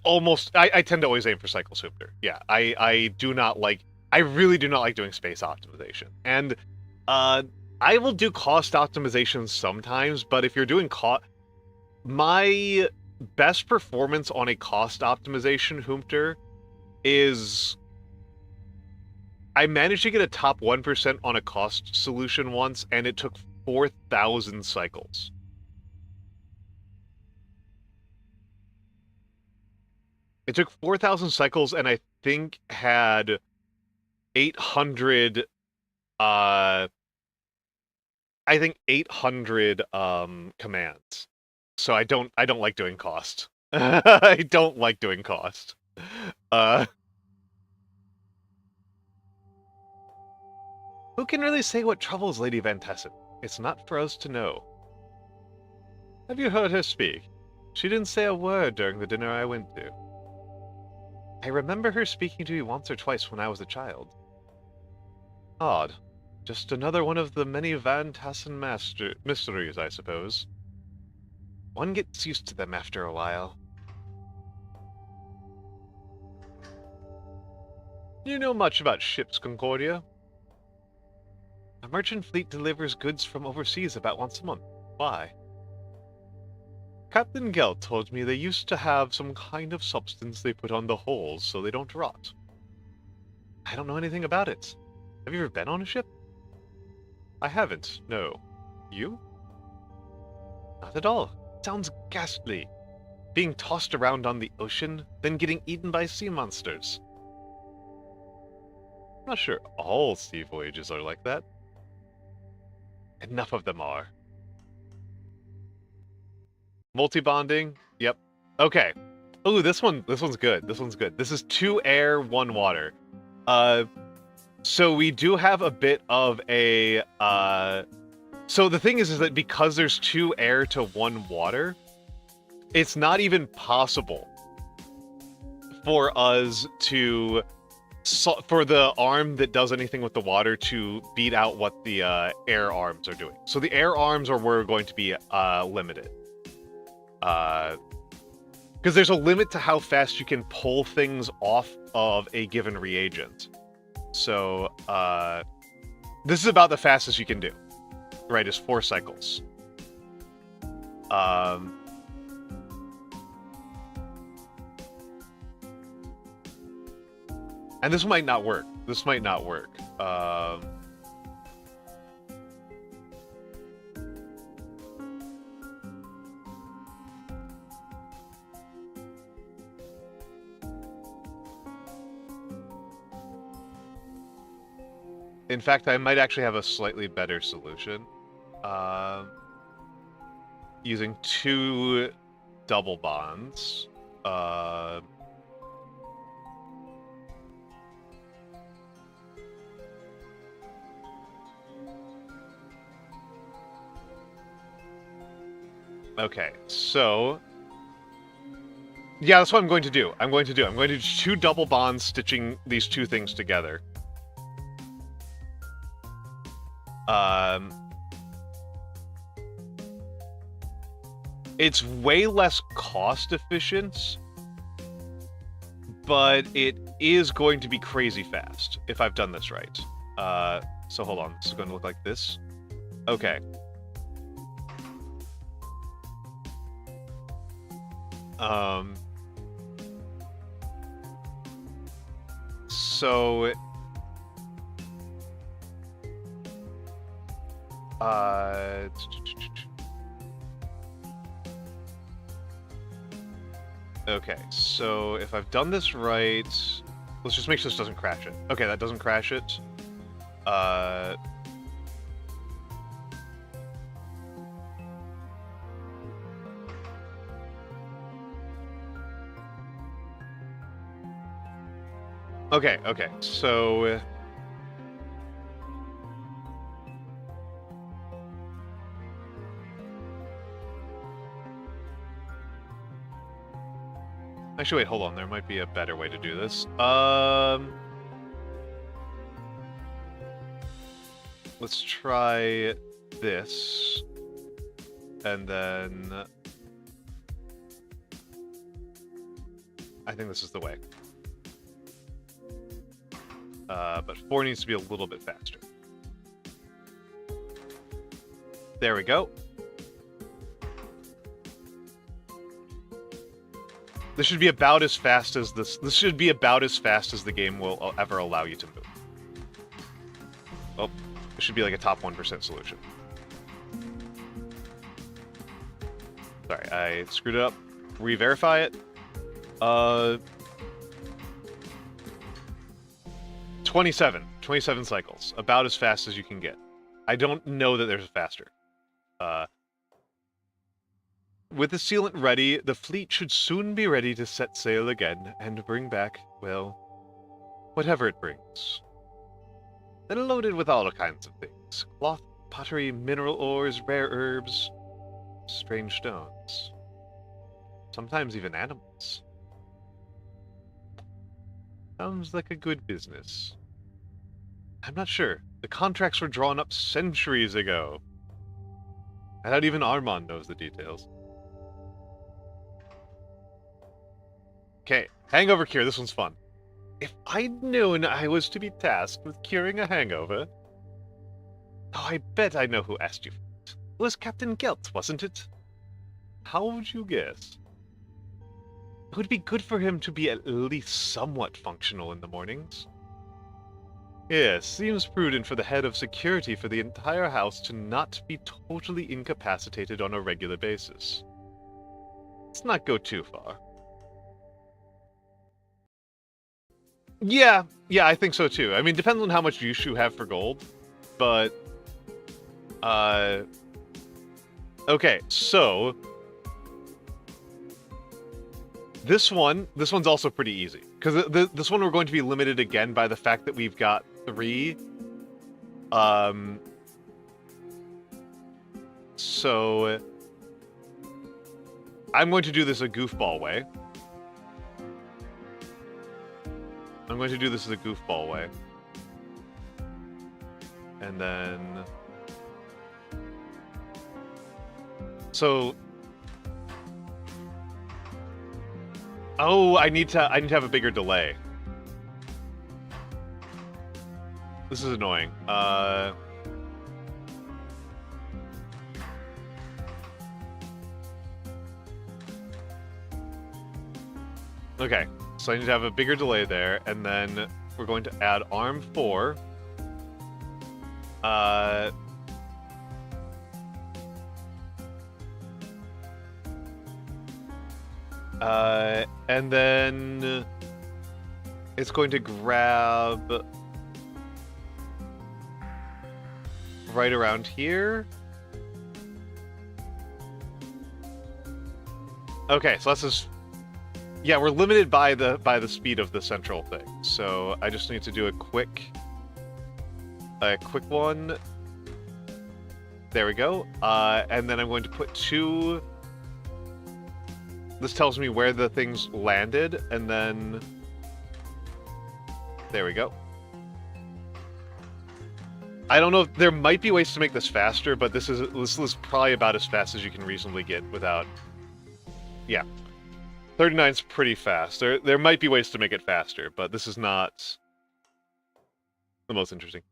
tend to always aim for cycle super. Yeah, I really do not like doing space optimization. And I will do cost optimization sometimes, but if you're doing my best performance on a cost optimization Hoomter is I managed to get a top 1% on a cost solution once, and it took 4,000 cycles. It took 4,000 cycles, and I think had 800 commands. So I don't like doing cost. I don't like doing cost. Who can really say what troubles Lady Van Tessen? It's not for us to know. Have you heard her speak? She didn't say a word during the dinner I went to. I remember her speaking to me once or twice when I was a child. Odd. Just another one of the many Van Tassen mysteries, I suppose. One gets used to them after a while. You know much about ships, Concordia? A merchant fleet delivers goods from overseas about once a month. Why? Captain Gelt told me they used to have some kind of substance they put on the hulls so they don't rot. I don't know anything about it. Have you ever been on a ship? I haven't, no. You? Not at all. It sounds ghastly. Being tossed around on the ocean, then getting eaten by sea monsters. I'm not sure all sea voyages are like that. Enough of them are. Multi-bonding? Yep. Okay. Ooh, this one's good. This one's good. This is 2 air, 1 water. So we do have a bit of a, so the thing is that because there's 2 air to 1 water, it's not even possible for us to, for the arm that does anything with the water to beat out what the air arms are doing. So the air arms are where we're going to be limited. Because there's a limit to how fast you can pull things off of a given reagent. So, this is about the fastest you can do. Right, is 4 cycles. And this might not work. This might not work. In fact, I might actually have a slightly better solution. Using 2 double bonds. Okay, so... yeah, that's what I'm going to do. I'm going to do 2 double bonds stitching these 2 things together. It's way less cost efficient, but it is going to be crazy fast if I've done this right. So hold on, this is going to look like this. Okay. so... Okay, so if I've done this right... Let's just make sure this doesn't crash it. Okay, that doesn't crash it. Okay, so... Actually, wait, hold on. There might be a better way to do this. Let's try this. And then... I think this is the way. But 4 needs to be a little bit faster. There we go. This should be about as fast as this. This should be about as fast as the game will ever allow you to move. Oh, it should be like a top 1% solution. Sorry, I screwed it up. Re-verify it. 27 cycles. About as fast as you can get. I don't know that there's a faster. With the sealant ready, the fleet should soon be ready to set sail again and bring back, well, whatever it brings. Then loaded with all kinds of things. Cloth, pottery, mineral ores, rare herbs, strange stones. Sometimes even animals. Sounds like a good business. I'm not sure. The contracts were drawn up centuries ago. I doubt even Armand knows the details. Okay, hangover cure. This one's fun. If I'd known I was to be tasked with curing a hangover... Oh, I bet I know who asked you for it. It was Captain Gelt, wasn't it? How would you guess? It would be good for him to be at least somewhat functional in the mornings. Yes, seems prudent for the head of security for the entire house to not be totally incapacitated on a regular basis. Let's not go too far. Yeah, I think so too. I mean, depends on how much use you have for gold, but... Okay, so... This one's also pretty easy. Because this one we're going to be limited again by the fact that we've got 3. So... I'm going to do this a goofball way. I'm going to do this as a goofball way. And then... So... Oh, I need to have a bigger delay. This is annoying. Okay, so I need to have a bigger delay there, and then we're going to add arm 4. And then it's going to grab right around here. Okay, so that's just... Yeah, we're limited by the speed of the central thing. So I just need to do a quick one. There we go. And then I'm going to put 2. This tells me where the things landed, and then there we go. I don't know if there might be ways to make this faster, but this is probably about as fast as you can reasonably get without. Yeah. 39's pretty fast. There might be ways to make it faster, but this is not the most interesting.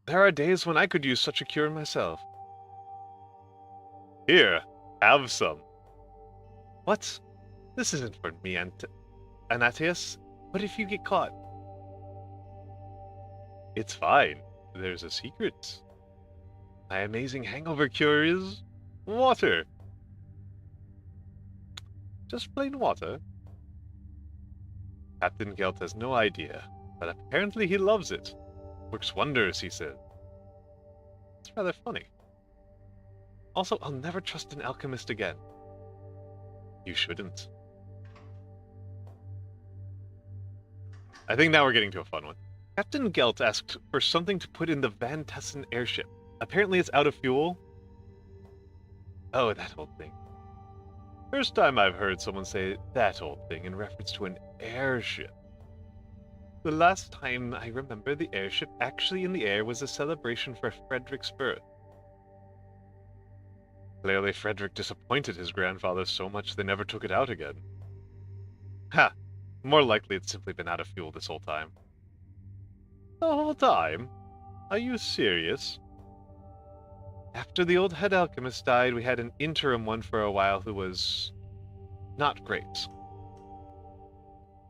There are days when I could use such a cure myself. Here, have some. What? This isn't for me, Anatius. What if you get caught? It's fine. There's a secret. My amazing hangover cure is water. Just plain water. Captain Gelt has no idea, but apparently he loves it. Works wonders, he said. It's rather funny. Also, I'll never trust an alchemist again. You shouldn't. I think now we're getting to a fun one. Captain Gelt asked for something to put in the Van Tessen airship. Apparently it's out of fuel. Oh, that old thing. First time I've heard someone say that old thing in reference to an airship. The last time I remember the airship actually in the air was a celebration for Frederick's birth. Clearly Frederick disappointed his grandfather so much they never took it out again. Ha! More likely it's simply been out of fuel this whole time. The whole time? Are you serious? After the old head alchemist died, we had an interim one for a while who was not great.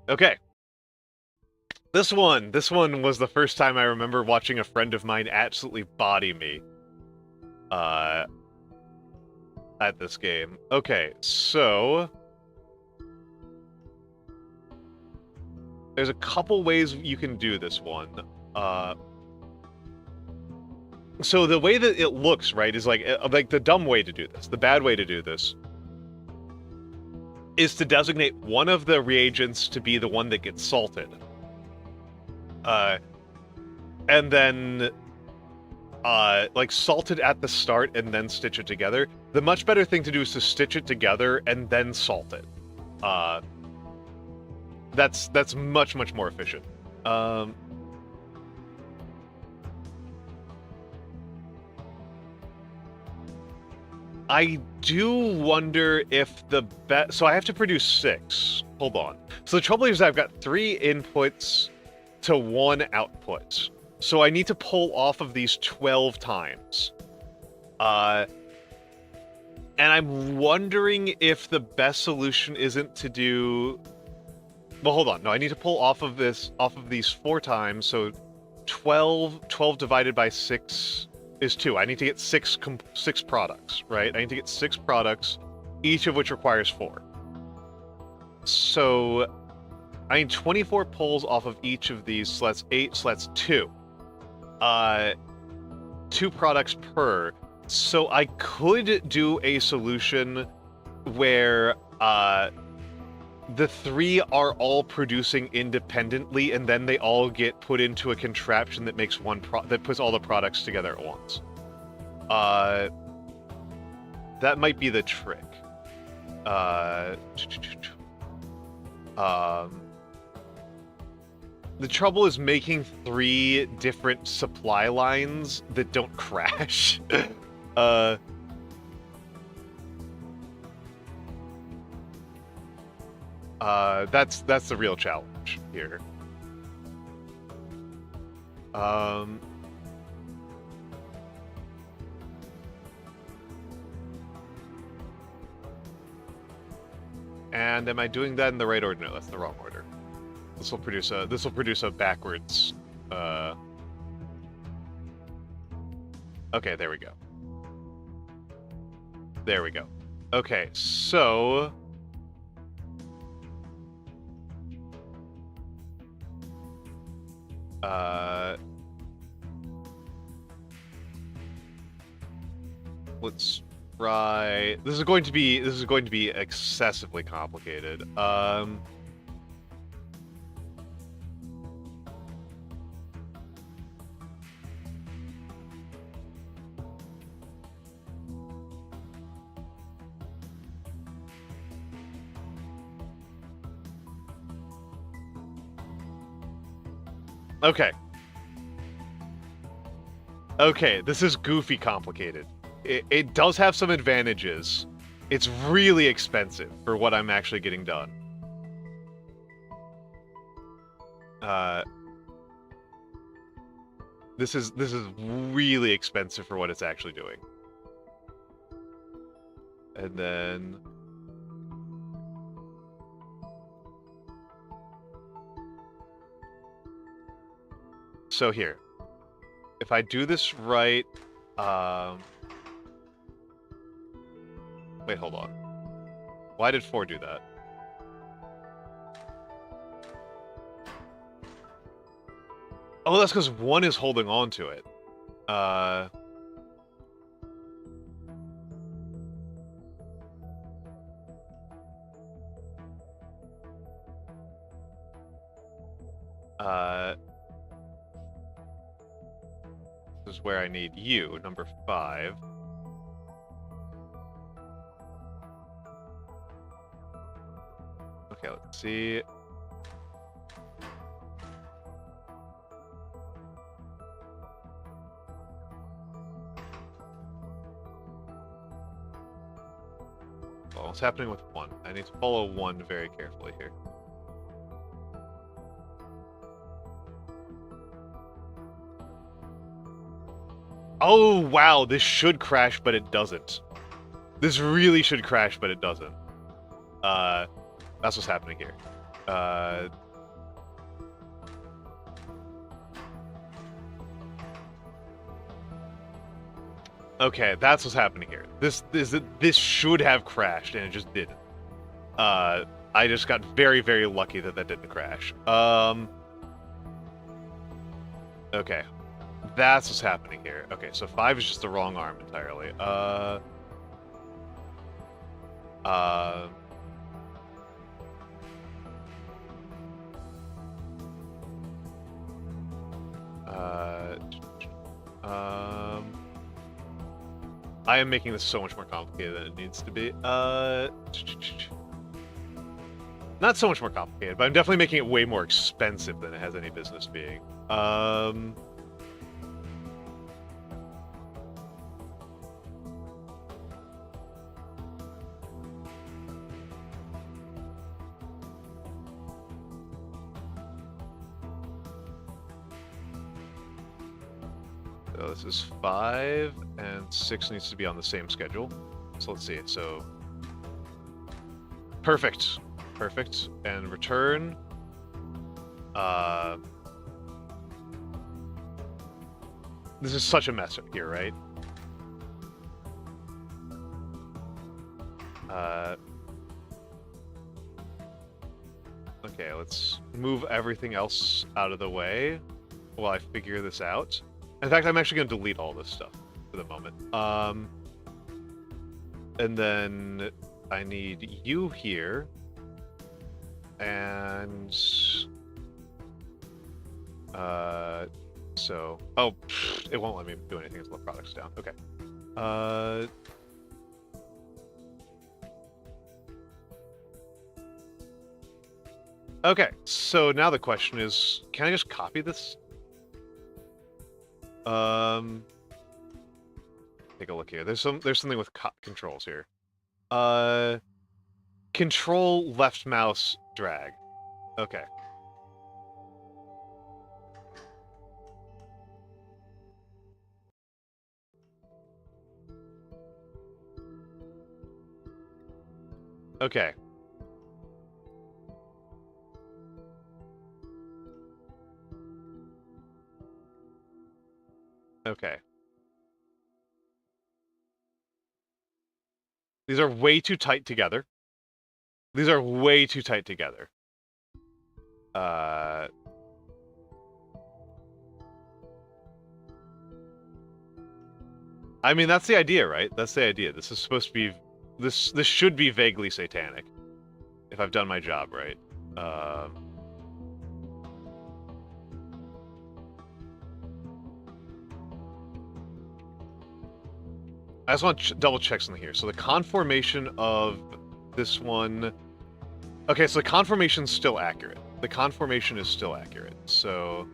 Okay. This one was the first time I remember watching a friend of mine absolutely body me. At this game. Okay, so there's a couple ways you can do this one. So the way that it looks, right, is like the dumb way to do this. The bad way to do this is to designate one of the reagents to be the one that gets salted. And then like salted at the start and then stitch it together. The much better thing to do is to stitch it together and then salt it. That's much more efficient. I do wonder if the so I have to produce 6. Hold on. So the trouble is I've got 3 inputs to 1 output. So I need to pull off of these 12 times. And I'm wondering if the best solution isn't to do... Well, hold on. No, I need to pull off of these 4 times. So 12 divided by 6 is 2. I need to get 6 products, right? I need to get 6 products, each of which requires 4. So I need 24 pulls off of each of these, so that's 8, so that's 2. 2 products per. So I could do a solution where the 3 are all producing independently, and then they all get put into a contraption that makes that puts all the products together at once. That might be the trick. The trouble is making 3 different supply lines that don't crash. That's the real challenge here. And am I doing that in the right order? No, that's the wrong order. This will produce a backwards. Okay, there we go. There we go. Okay, so let's try. This is going to be excessively complicated. Okay. Okay, this is goofy complicated. It does have some advantages. It's really expensive for what I'm actually getting done. This is really expensive for what it's actually doing. And then So here, if I do this right, wait, hold on. Why did 4 do that? Oh, that's because 1 is holding on to it. This is where I need you, number 5. Okay, let's see. Well, what's happening with 1? I need to follow 1 very carefully here. Oh, wow, this should crash, but it doesn't. This really should crash, but it doesn't. That's what's happening here. Okay, that's what's happening here. This should have crashed, and it just didn't. I just got very, very lucky that that didn't crash. Okay. That's what's happening here. Okay, so 5 is just the wrong arm entirely. I am making this so much more complicated than it needs to be. Not so much more complicated, but I'm definitely making it way more expensive than it has any business being. So this is 5, and 6 needs to be on the same schedule. So let's see. So perfect, perfect, and return. This is such a mess up here, right? Okay, let's move everything else out of the way while I figure this out. In fact, I'm actually going to delete all this stuff for the moment. And then I need you here. And... so... Oh, it won't let me do anything until the product's down. Okay. Okay, so now the question is, can I just copy this? Take a look here. There's something with controls here. Control left mouse drag. Okay. Okay. Okay. These are way too tight together. These are way too tight together. I mean, that's the idea, right? That's the idea. This is supposed to be... This should be vaguely satanic. If I've done my job right. I just want to double check something here. So the conformation of this one... Okay, so the conformation's still accurate. The conformation is still accurate. So...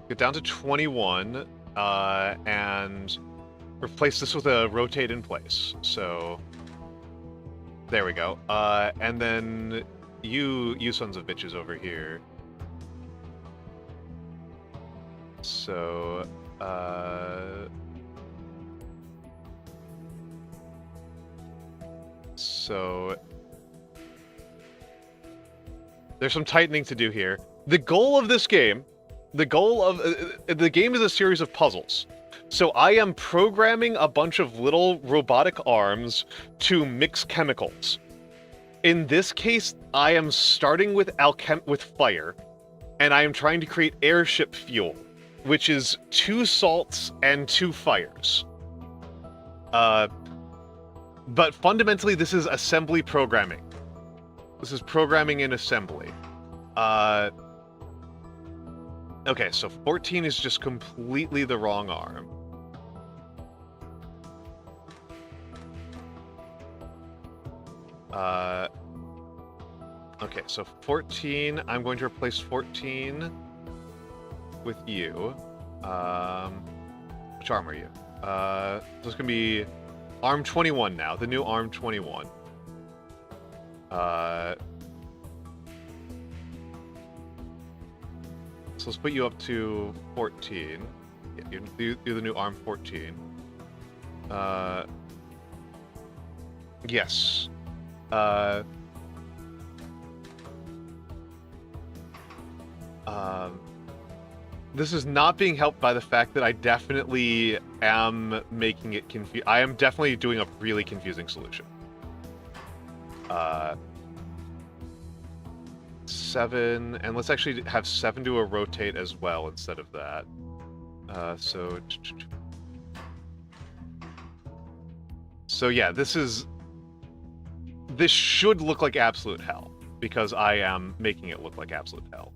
get down to 21, and replace this with a rotate in place. So... there we go. And then you sons of bitches over here. So... so... there's some tightening to do here. The goal of this game, the game is a series of puzzles. So I am programming a bunch of little robotic arms to mix chemicals. In this case, I am starting with fire, and I am trying to create airship fuel, which is 2 salts and 2 fires. But fundamentally, this is assembly programming. This is programming in assembly. Okay, so 14 is just completely the wrong arm. Okay, so 14, I'm going to replace 14 with you. Which arm are you? This is going to be arm 21 now, the new arm 21. So let's put you up to 14. Yeah, you're the new arm 14. Yes. This is not being helped by the fact that I definitely am making it confusing. I am definitely doing a really confusing solution. 7, and let's actually have 7 do a rotate as well instead of that. So yeah, this should look like absolute hell, because I am making it look like absolute hell.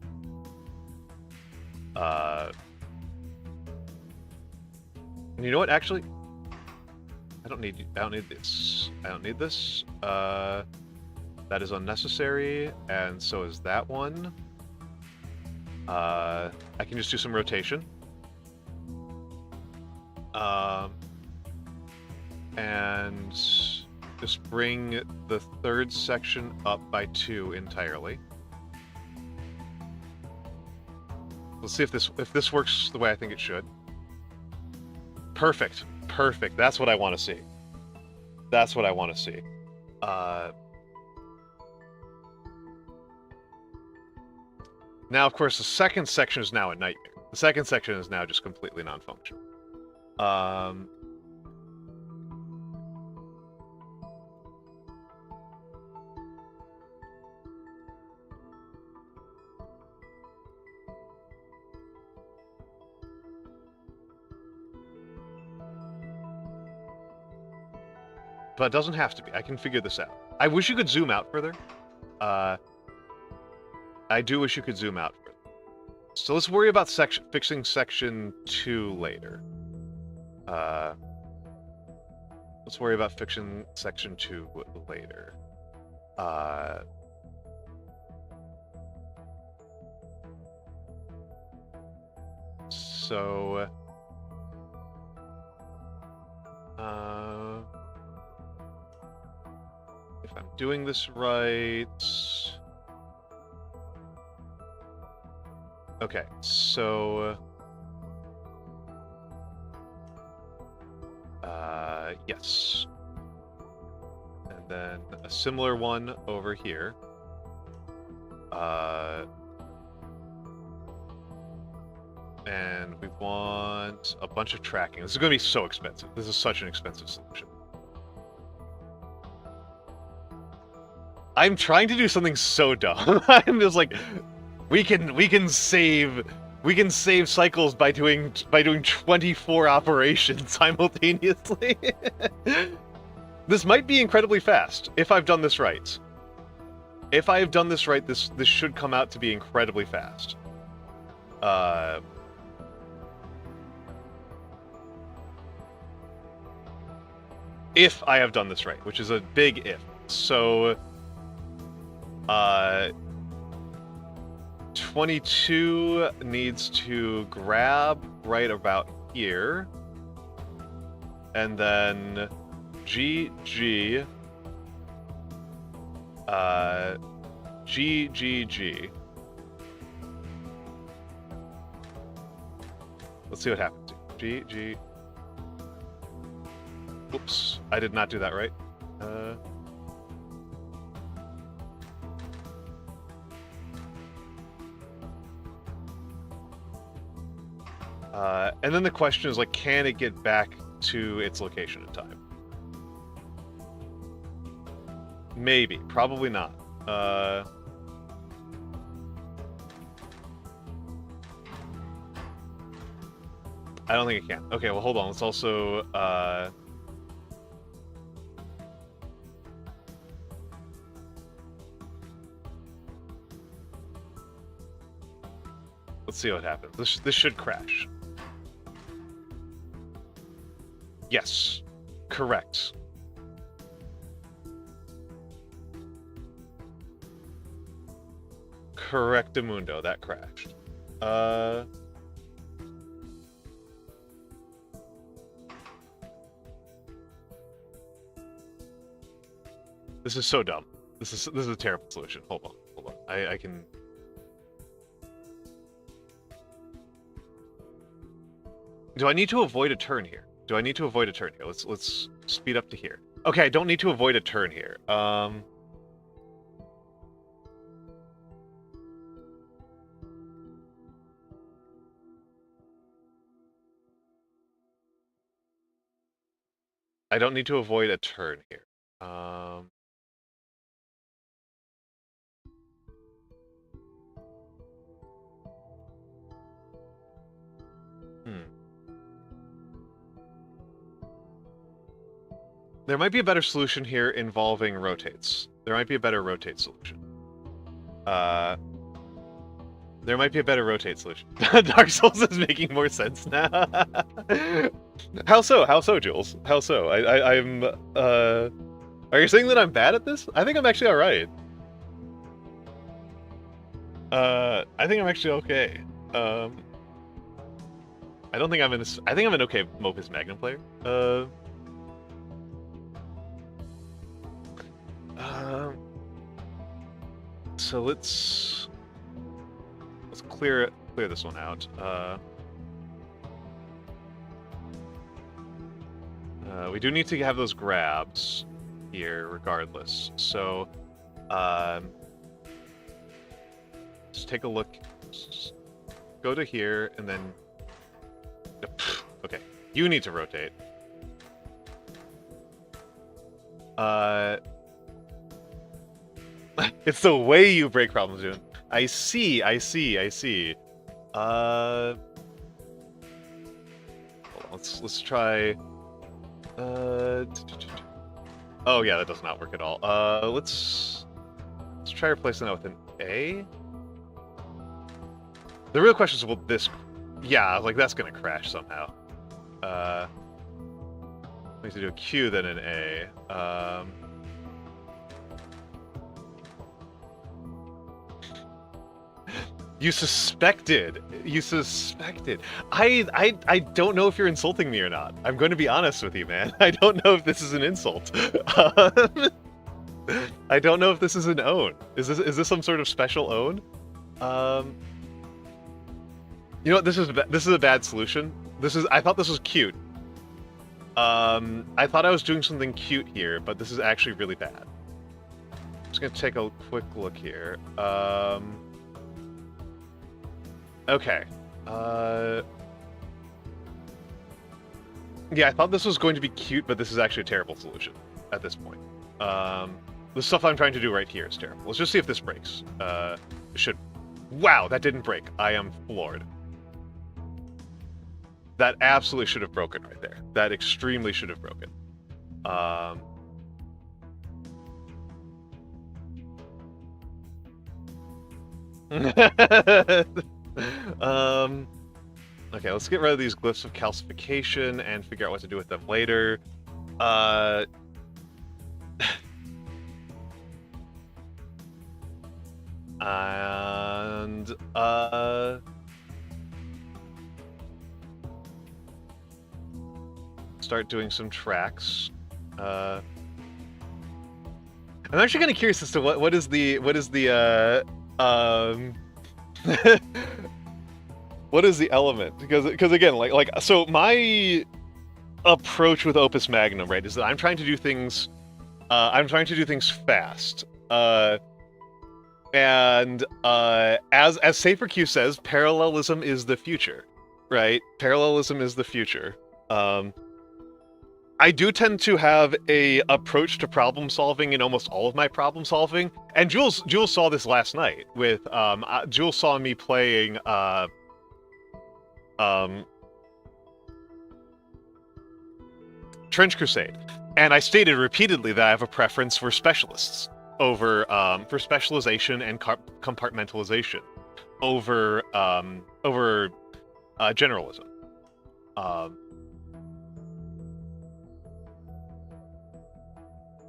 You know what? Actually, I don't need this. I don't need this. That is unnecessary, and so is that one. I can just do some rotation. And just bring the 3rd section up by 2 entirely. Let's see if this works the way I think it should. Perfect. Perfect. That's what I want to see. That's what I want to see. Now, of course, the 2nd section is now a nightmare. The 2nd section is now just completely non-functional. But it doesn't have to be. I can figure this out. I wish you could zoom out further. I do wish you could zoom out further. So let's worry about fixing section 2 later. Let's worry about fixing section 2 later. So... if I'm doing this right... Okay, so... yes. And then a similar one over here. And we want a bunch of tracking. This is going to be so expensive. This is such an expensive solution. I'm trying to do something so dumb. I'm just like, we can save cycles by doing 24 operations simultaneously. This might be incredibly fast if I've done this right. If I have done this right, this should come out to be incredibly fast. If I have done this right, which is a big if. So, 22 needs to grab right about here. And then G, G, G, G, G. Let's see what happens. G, G. Oops, I did not do that right. And then the question is, like, can it get back to its location in time? Maybe. Probably not. I don't think it can. Okay, well, hold on. Let's also... Let's see what happens. This should crash. Yes. Correct. Correctamundo. That crashed. This is so dumb. This is a terrible solution. Hold on. I can... Do I need to avoid a turn here? Let's speed up to here. Okay, I don't need to avoid a turn here. I don't need to avoid a turn here. There might be a better solution here involving rotates. There might be a better rotate solution. There might be a better rotate solution. Dark Souls is making more sense now. How so? How so, Jules? How so? I'm... Are you saying that I'm bad at this? I think I'm actually alright. I think I'm actually okay. I don't think I'm in this... I think I'm an okay Mopus Magnum player. So let's clear this one out. We do need to have those grabs here, regardless. So, just take a look. Just go to here, and then. Okay, you need to rotate. It's the way you break problems, dude. I see. Hold on, let's try. Oh yeah, that does not work at all. Let's try replacing that with an A. The real question is, will this? Yeah, like that's gonna crash somehow. We need to do a Q then an A. You suspected. I don't know if you're insulting me or not. I'm going to be honest with you, man. I don't know if this is an insult. I don't know if this is an own. Is this some sort of special own? You know what? This is a bad solution. I thought this was cute. I thought I was doing something cute here, but this is actually really bad. I'm just gonna take a quick look here. Okay. Yeah, I thought this was going to be cute, but this is actually a terrible solution at this point. The stuff I'm trying to do right here is terrible. Let's just see if this breaks. It should... Wow, that didn't break. I am floored. That absolutely should have broken right there. That extremely should have broken. Okay, let's get rid of these glyphs of calcification and figure out what to do with them later. And start doing some tracks. I'm actually kind of curious as to what is the what is the element, because again, like so my approach with Opus Magnum, right, is that I'm trying to do things fast. And as SaferQ says, parallelism is the future. right? Parallelism is the future. I do tend to have a approach to problem solving in almost all of my problem solving, and Jules saw this last night with Jules saw me playing Trench Crusade, and I stated repeatedly that I have a preference for specialists over for specialization and compartmentalization over generalism.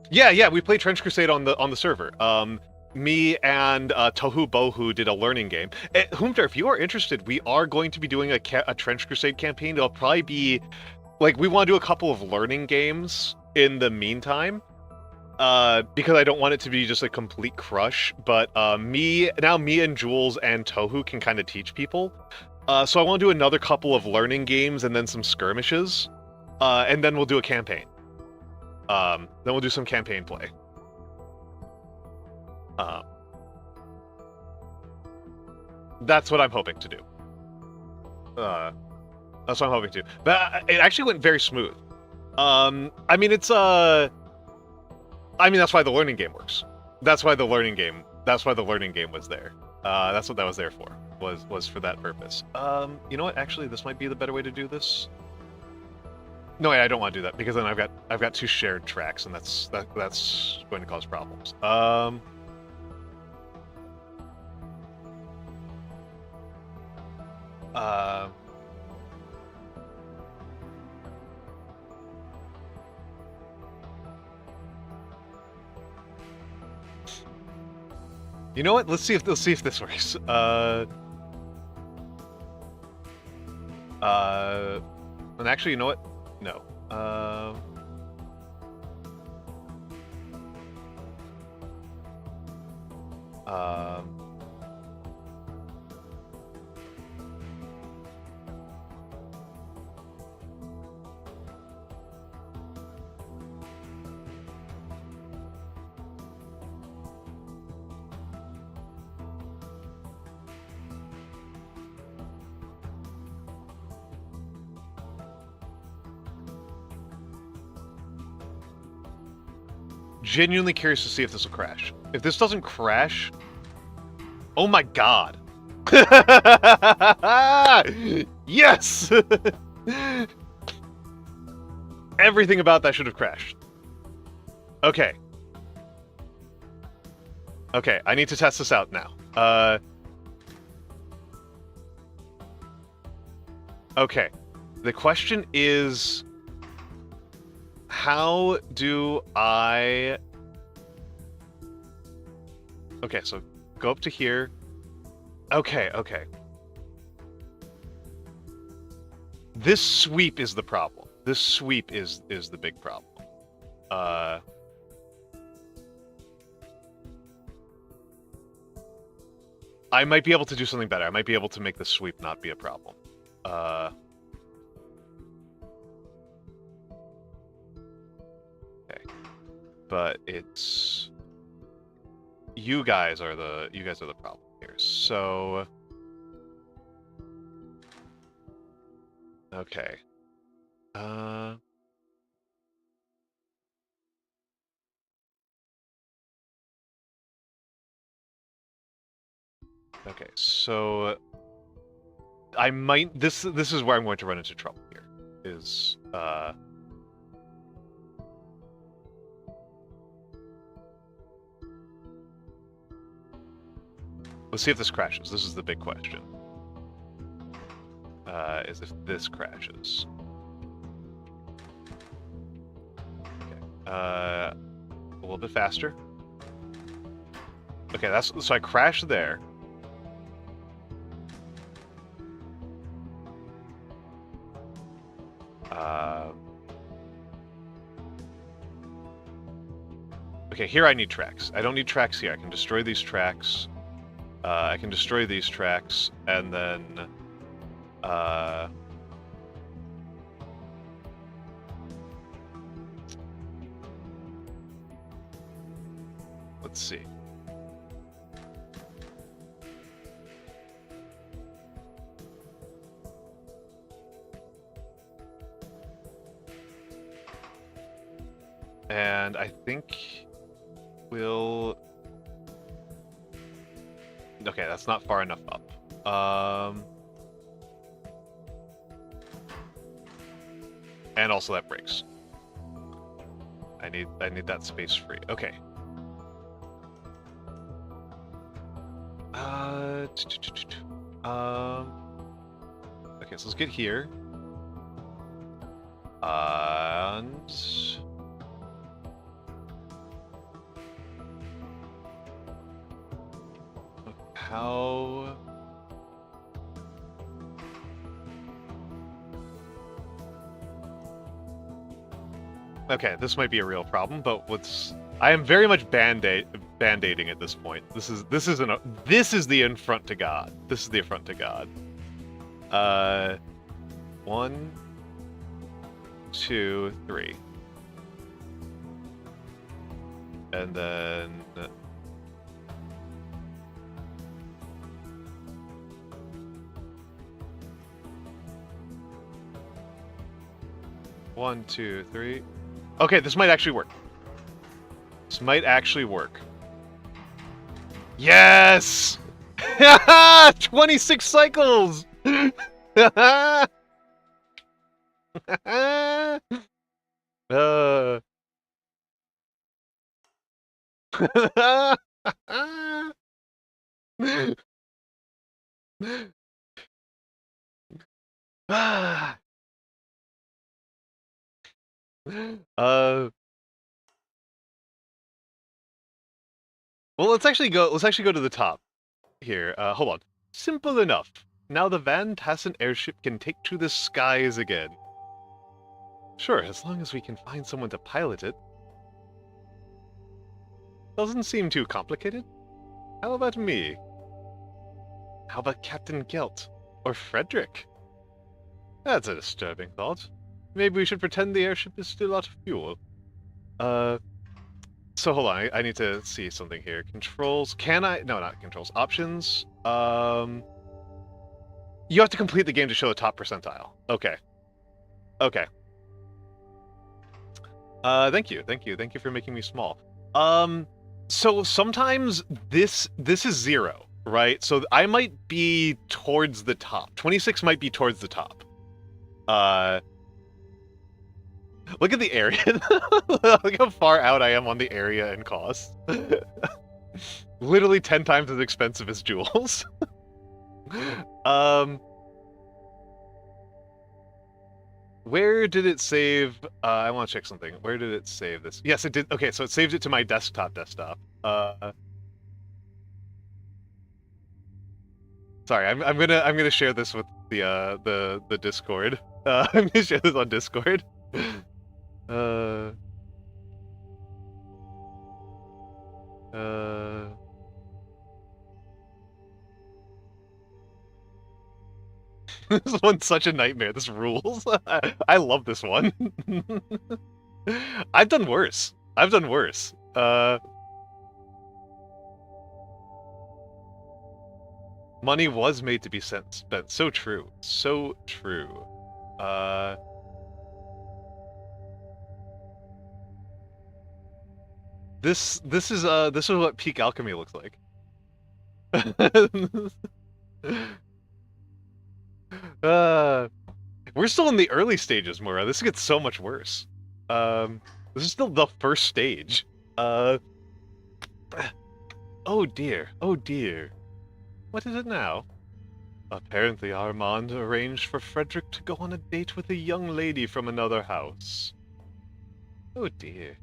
Yeah, we played Trench Crusade on the server. Me and Tohu Bohu did a learning game. Humter, if you are interested, we are going to be doing a Trench Crusade campaign. It'll probably be like we want to do a couple of learning games in the meantime, because I don't want it to be just a complete crush. But me and Jules and Tohu can kind of teach people. So I want to do another couple of learning games and then some skirmishes, and then we'll do a campaign. Then we'll do some campaign play. That's what I'm hoping to do. That's what I'm hoping to. But it actually went very smooth. I mean, it's I mean, that's why the learning game works. That's why the learning game was there. That's what that was there for. Was for that purpose. You know what? Actually, this might be the better way to do this. No, I don't want to do that because then I've got two shared tracks, and that's going to cause problems. You know what? Let's see if this works. And actually, you know what? No. Genuinely curious to see if this will crash. If this doesn't crash, oh my god. Yes! Everything about that should have crashed. Okay. Okay, I need to test this out now. Okay. The question is, how do I... Okay, so go up to here. Okay. This sweep is the problem. This sweep is the big problem. I might be able to do something better. I might be able to make the sweep not be a problem. Okay. But it's... You guys are the problem here. So... Okay. Okay, so I might this is where I'm going to run into trouble here. Is let's see if this crashes. This is the big question. Is if this crashes. Okay. A little bit faster. Okay, that's so I crashed there. Okay, here I need tracks. I don't need tracks here. I can destroy these tracks. I can destroy these tracks, and then... let's see. And I think we'll... Okay, that's not far enough up. And also that breaks. I need that space free. Okay. Okay, so let's get here. And how... Okay, this might be a real problem, but I am very much band-aiding at this point. This is the affront to God. This is the affront to God. 1, 2, 3. And then 1, 2, 3. Okay, this might actually work. This might actually work. Yes! 26 cycles! Well, let's actually go to the top here. Hold on. Simple enough. Now the Van Tassen airship can take to the skies again. Sure, as long as we can find someone to pilot it. Doesn't seem too complicated. How about me? How about Captain Gelt? Or Frederick? That's a disturbing thought. Maybe we should pretend the airship is still out of fuel. So hold on, I need to see something here. Controls, no, not controls, options. You have to complete the game to show the top percentile. Okay. Okay. Thank you for making me small. So sometimes this is 0, right? So I might be towards the top. 26 might be towards the top. Look at the area. Look how far out I am on the area and cost. Literally 10 times as expensive as jewels. Where did it save? I want to check something. Where did it save this? Yes, it did. Okay, so it saved it to my desktop. Sorry, I'm gonna share this with the Discord. I'm gonna share this on Discord. This one's such a nightmare. This rules. I love this one. I've done worse. Money was made to be spent. So true. So true. This is what peak alchemy looks like. We're still in the early stages, Mura. This gets so much worse. This is still the first stage. Oh dear. Oh dear. What is it now? Apparently Armand arranged for Frederick to go on a date with a young lady from another house. Oh dear.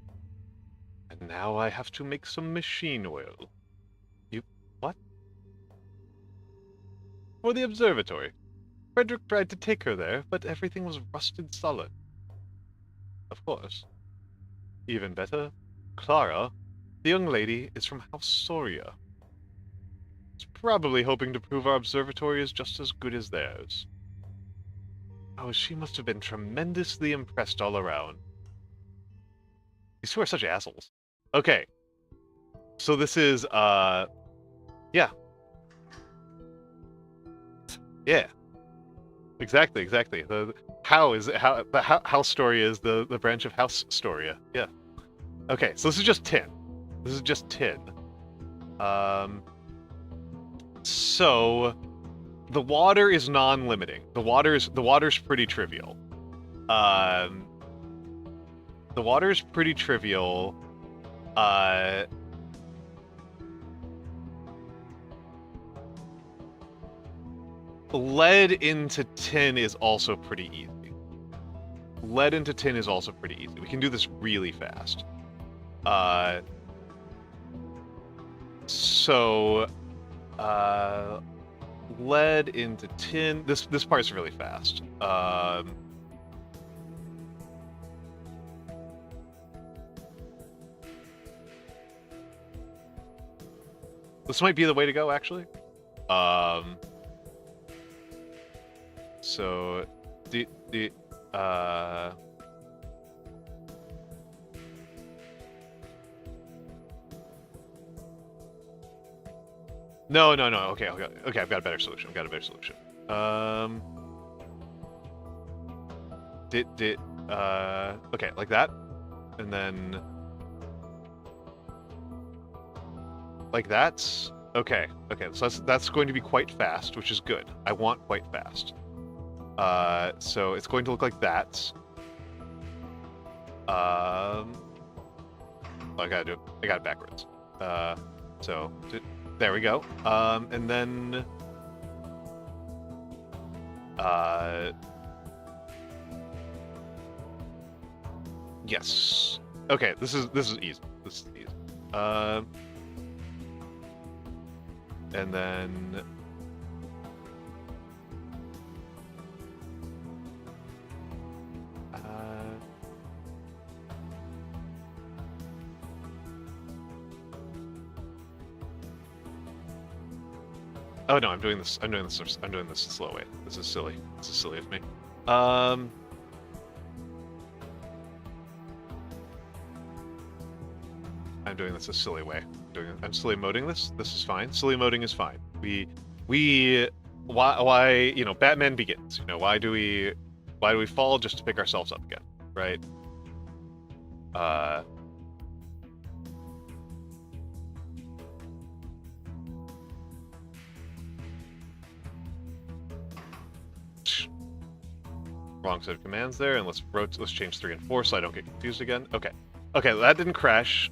And now I have to make some machine oil. What? For the observatory. Frederick tried to take her there, but everything was rusted solid. Of course. Even better, Clara, the young lady, is from House Soria. She's probably hoping to prove our observatory is just as good as theirs. Oh, she must have been tremendously impressed all around. These two are such assholes. Okay. So this is, yeah. Yeah. Exactly. The house story is the branch of House Storia. Yeah. Okay, so this is just tin. This is just tin. So the water is non-limiting. The water's pretty trivial. The water's pretty trivial. Lead into tin is also pretty easy. Lead into tin is also pretty easy. We can do this really fast. Lead into tin. This part's really fast. This might be the way to go, actually. So, No. Okay, I've got a better solution. Okay, like that, and then like that. Okay, so that's going to be quite fast, which is good. I want quite fast. So it's going to look like that. I got it backwards. There we go. And then yes. Okay, this is easy. And then oh no, I'm doing this the slow way. This is silly. This is silly of me. I'm doing this a silly way. I'm silly moding this. This is fine. Silly moding is fine. Why you know, Batman Begins. You know, why do we fall just to pick ourselves up again, right? Wrong set of commands there, and let's change 3 and 4 so I don't get confused again. Okay, that didn't crash.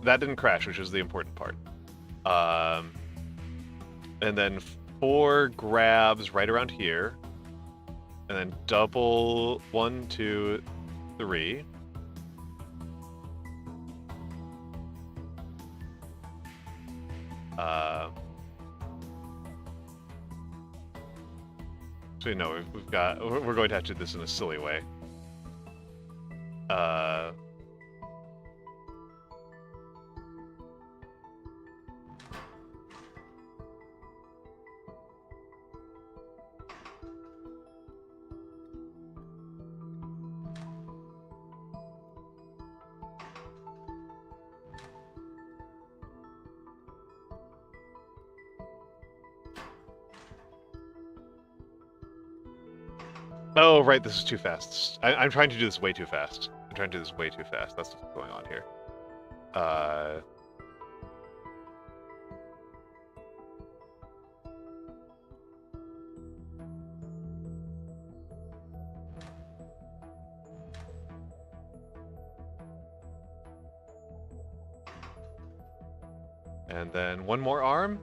Which is the important part. And then 4 grabs right around here, and then double 1, 2, 3. So you know we're going to have to do this in a silly way. Oh, right, this is too fast. I'm trying to do this way too fast. That's what's going on here. And then one more arm.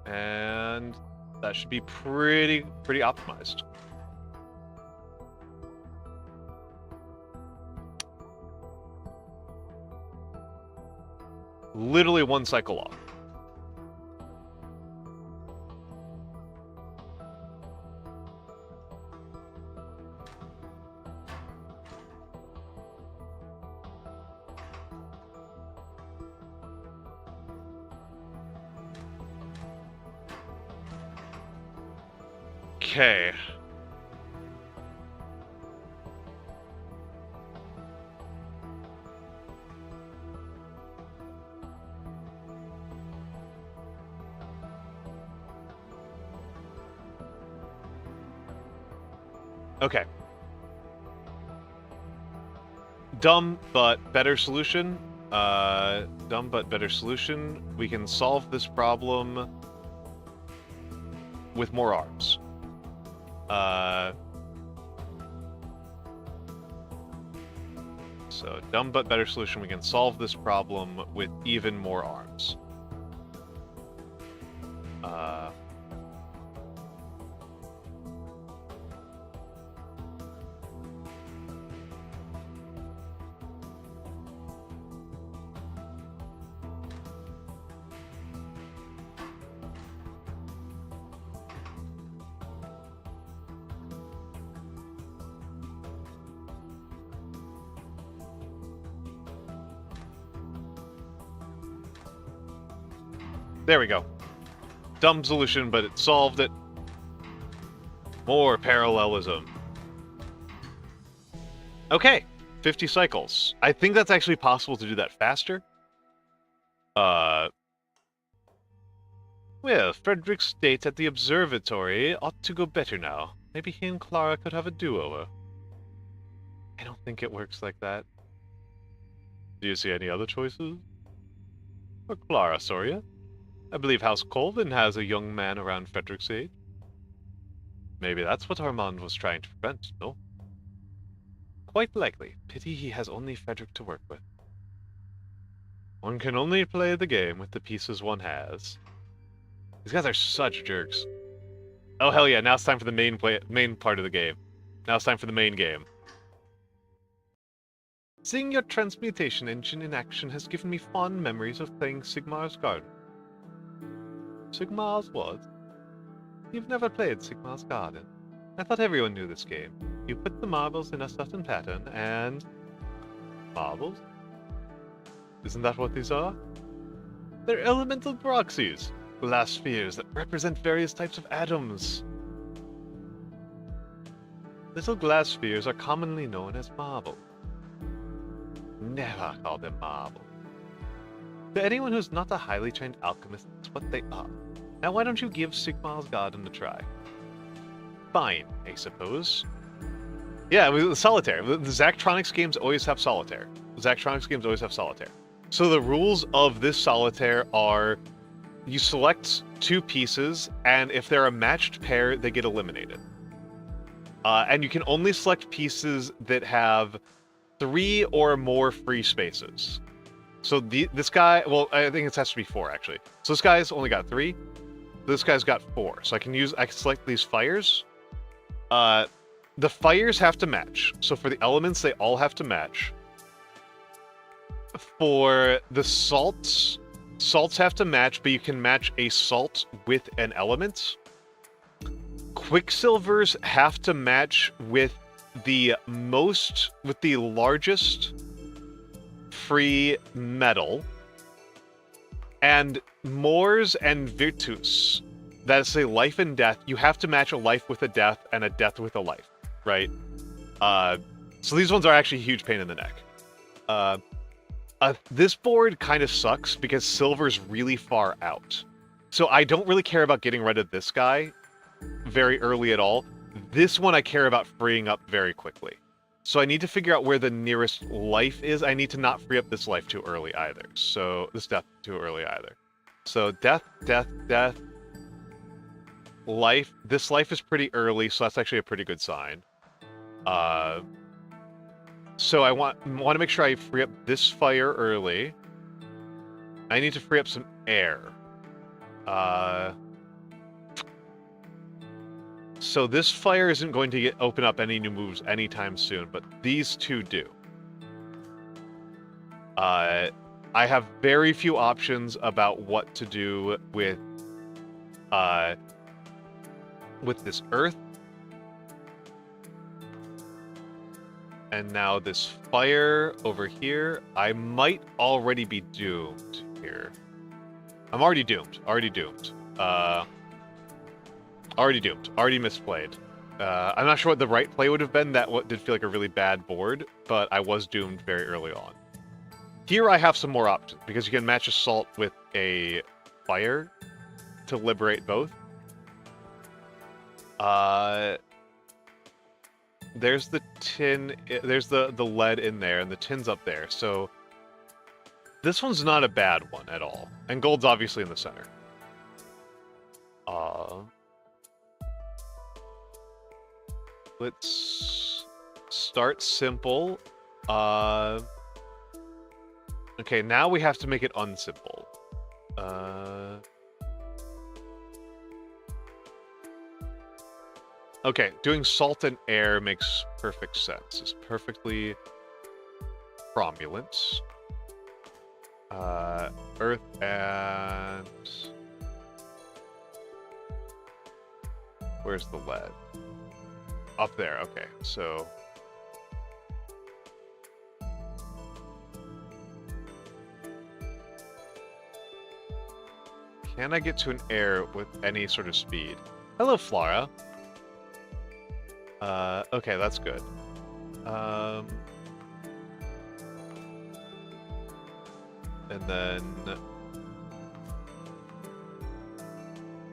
And that should be pretty optimized. Literally one cycle off. Okay. Okay. Dumb but better solution. Dumb but better solution. We can solve this problem with more arms. So, dumb but better solution. We can solve this problem with even more arms. There we go. Dumb solution, but it solved it. More parallelism. Okay, 50 cycles. I think that's actually possible to do that faster. Well, Frederick's date at the observatory ought to go better now. Maybe he and Clara could have a do-over. I don't think it works like that. Do you see any other choices? Or Clara, Soria? I believe House Colvin has a young man around Frederick's age. Maybe that's what Armand was trying to prevent, no? Quite likely. Pity he has only Frederick to work with. One can only play the game with the pieces one has. These guys are such jerks. Oh hell yeah, now it's time for the main part of the game. Now it's time for the main game. Seeing your transmutation engine in action has given me fond memories of playing Sigmar's Garden. Sigmar's what? You've never played Sigmar's Garden. I thought everyone knew this game. You put the marbles in a certain pattern and... Marbles? Isn't that what these are? They're elemental proxies. Glass spheres that represent various types of atoms. Little glass spheres are commonly known as marbles. Never call them marbles. To anyone who's not a highly trained alchemist, that's what they are. Now why don't you give Sigmar's Garden a try? Fine, I suppose. Yeah, with solitaire. The Zachtronics games always have solitaire. So the rules of this solitaire are you select two pieces, and if they're a matched pair, they get eliminated. And you can only select pieces that have 3 or more free spaces. So this guy, well, I think it has to be 4 actually. So this guy's only got 3. This guy's got 4. So I can select these fires. The fires have to match. So for the elements, they all have to match. For the salts have to match, but you can match a salt with an element. Quicksilvers have to match with the largest free metal. And mores and virtus, that is a life and death, you have to match a life with a death and a death with a life, right? So these ones are actually a huge pain in the neck. This board kind of sucks because silver's really far out. So I don't really care about getting rid of this guy very early at all. This one I care about freeing up very quickly. So I need to figure out where the nearest life is. I need to not free up this life too early either. So this death too early either. So death, death, death. Life. This life is pretty early, so that's actually a pretty good sign. So I want to make sure I free up this fire early. I need to free up some air. So this fire isn't going to open up any new moves anytime soon, but these two do. I have very few options about what to do with this earth. And now this fire over here, I might already be doomed here. I'm already doomed. Already doomed. Already doomed. Already misplayed. I'm not sure what the right play would have been. That did feel like a really bad board, but I was doomed very early on. Here I have some more options, because you can match assault with a fire to liberate both. there's the tin, there's the lead in there, and the tin's up there, so this one's not a bad one at all. And gold's obviously in the center. Let's start simple. Okay, now we have to make it unsimple. Okay, doing salt and air makes perfect sense. It's perfectly cromulent. Earth and... Where's the lead? Up there, okay, so... Can I get to an air with any sort of speed? Hello, Flora. Okay, that's good. And then...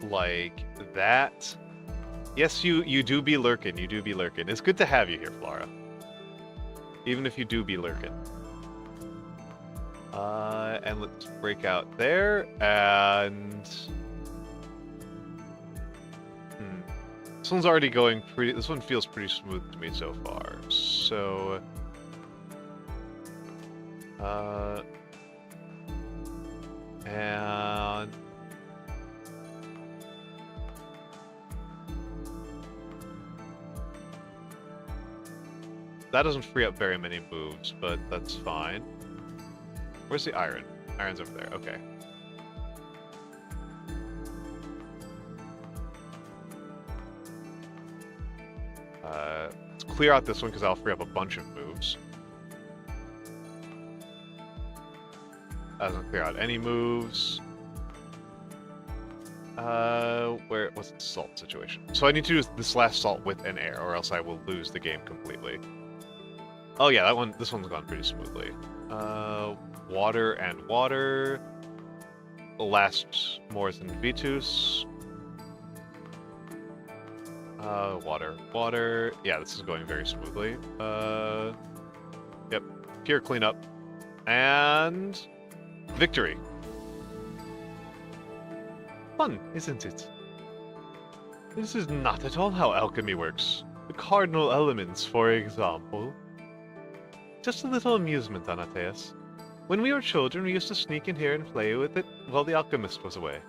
Like that. Yes, you do be lurking, you do be lurking. It's good to have you here, Flora. Even if you do be lurking. And let's break out there, and... This one's already going pretty... This one feels pretty smooth to me so far, so... And... That doesn't free up very many moves, but that's fine. Where's the iron? Iron's over there, okay. Let's clear out this one because I'll free up a bunch of moves. That doesn't clear out any moves. What's the salt situation? So I need to do this last salt with an air, or else I will lose the game completely. Oh yeah, this one's gone pretty smoothly. Water and water. Last more than Vitus. Water, water. Yeah, this is going very smoothly. Yep. Pure cleanup. And... victory. Fun, isn't it? This is not at all how alchemy works. The cardinal elements, for example. Just a little amusement, Anatheus. When we were children, we used to sneak in here and play with it while the alchemist was away.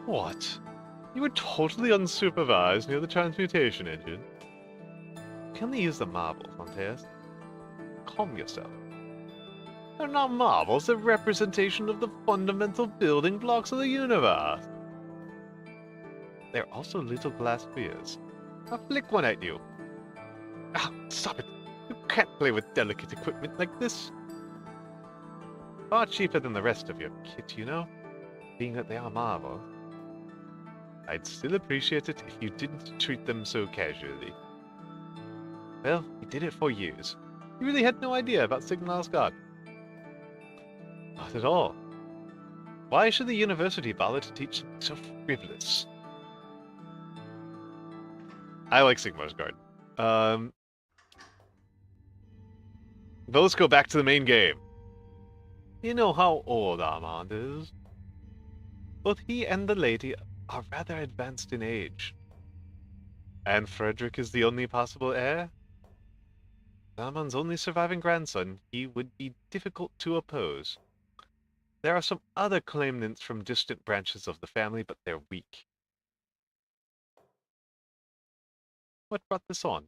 What? You were totally unsupervised near the transmutation engine? You can only use the marbles, Anatheus. Calm yourself. They're not marbles, they're representation of the fundamental building blocks of the universe. They're also little glass spheres. I'll flick one at you. Ah, stop it. You can't play with delicate equipment like this. Far cheaper than the rest of your kit, you know? Being that they are marbles. I'd still appreciate it if you didn't treat them so casually. Well, you did it for years. You really had no idea about Signal's garden. Not at all. Why should the university bother to teach something so frivolous? I like Sigmar's garden. But let's go back to the main game. You know how old Armand is. Both he and the lady are rather advanced in age. And Frederick is the only possible heir? Armand's only surviving grandson, he would be difficult to oppose. There are some other claimants from distant branches of the family, but they're weak. What brought this on?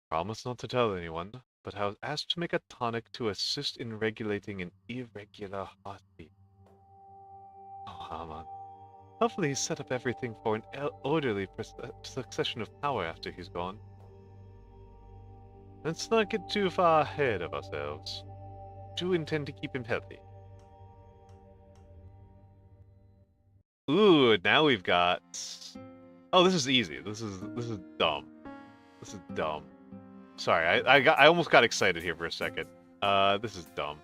Promise not to tell anyone, but I was asked to make a tonic to assist in regulating an irregular heartbeat. Oh, Armand. Hopefully he's set up everything for an orderly succession of power after he's gone. Let's not get too far ahead of ourselves. Do intend to keep him healthy. Ooh, now we've got... Oh, this is easy. This is dumb. This is dumb. Sorry, I almost got excited here for a second. This is dumb.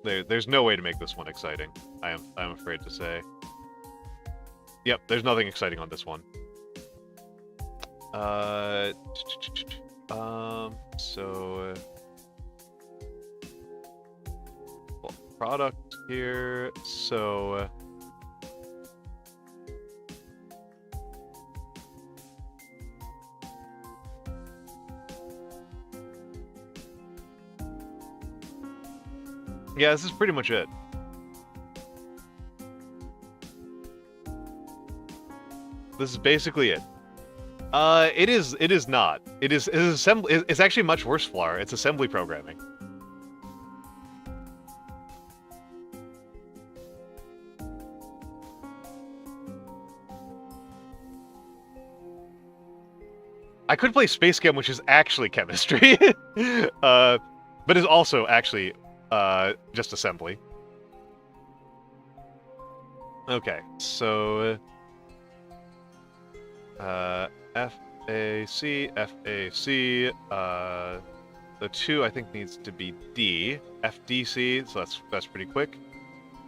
There's no way to make this one exciting. I'm afraid to say. Yep, there's nothing exciting on this one. So product here. So yeah, this is pretty much it. This is basically it. It is not. It is assembly. It's actually much worse, Flar. It's assembly programming. I could play Space Chem, which is actually chemistry, but is also actually just assembly. Okay, so FAC, FAC. The 2 I think needs to be D, FDC. So that's pretty quick.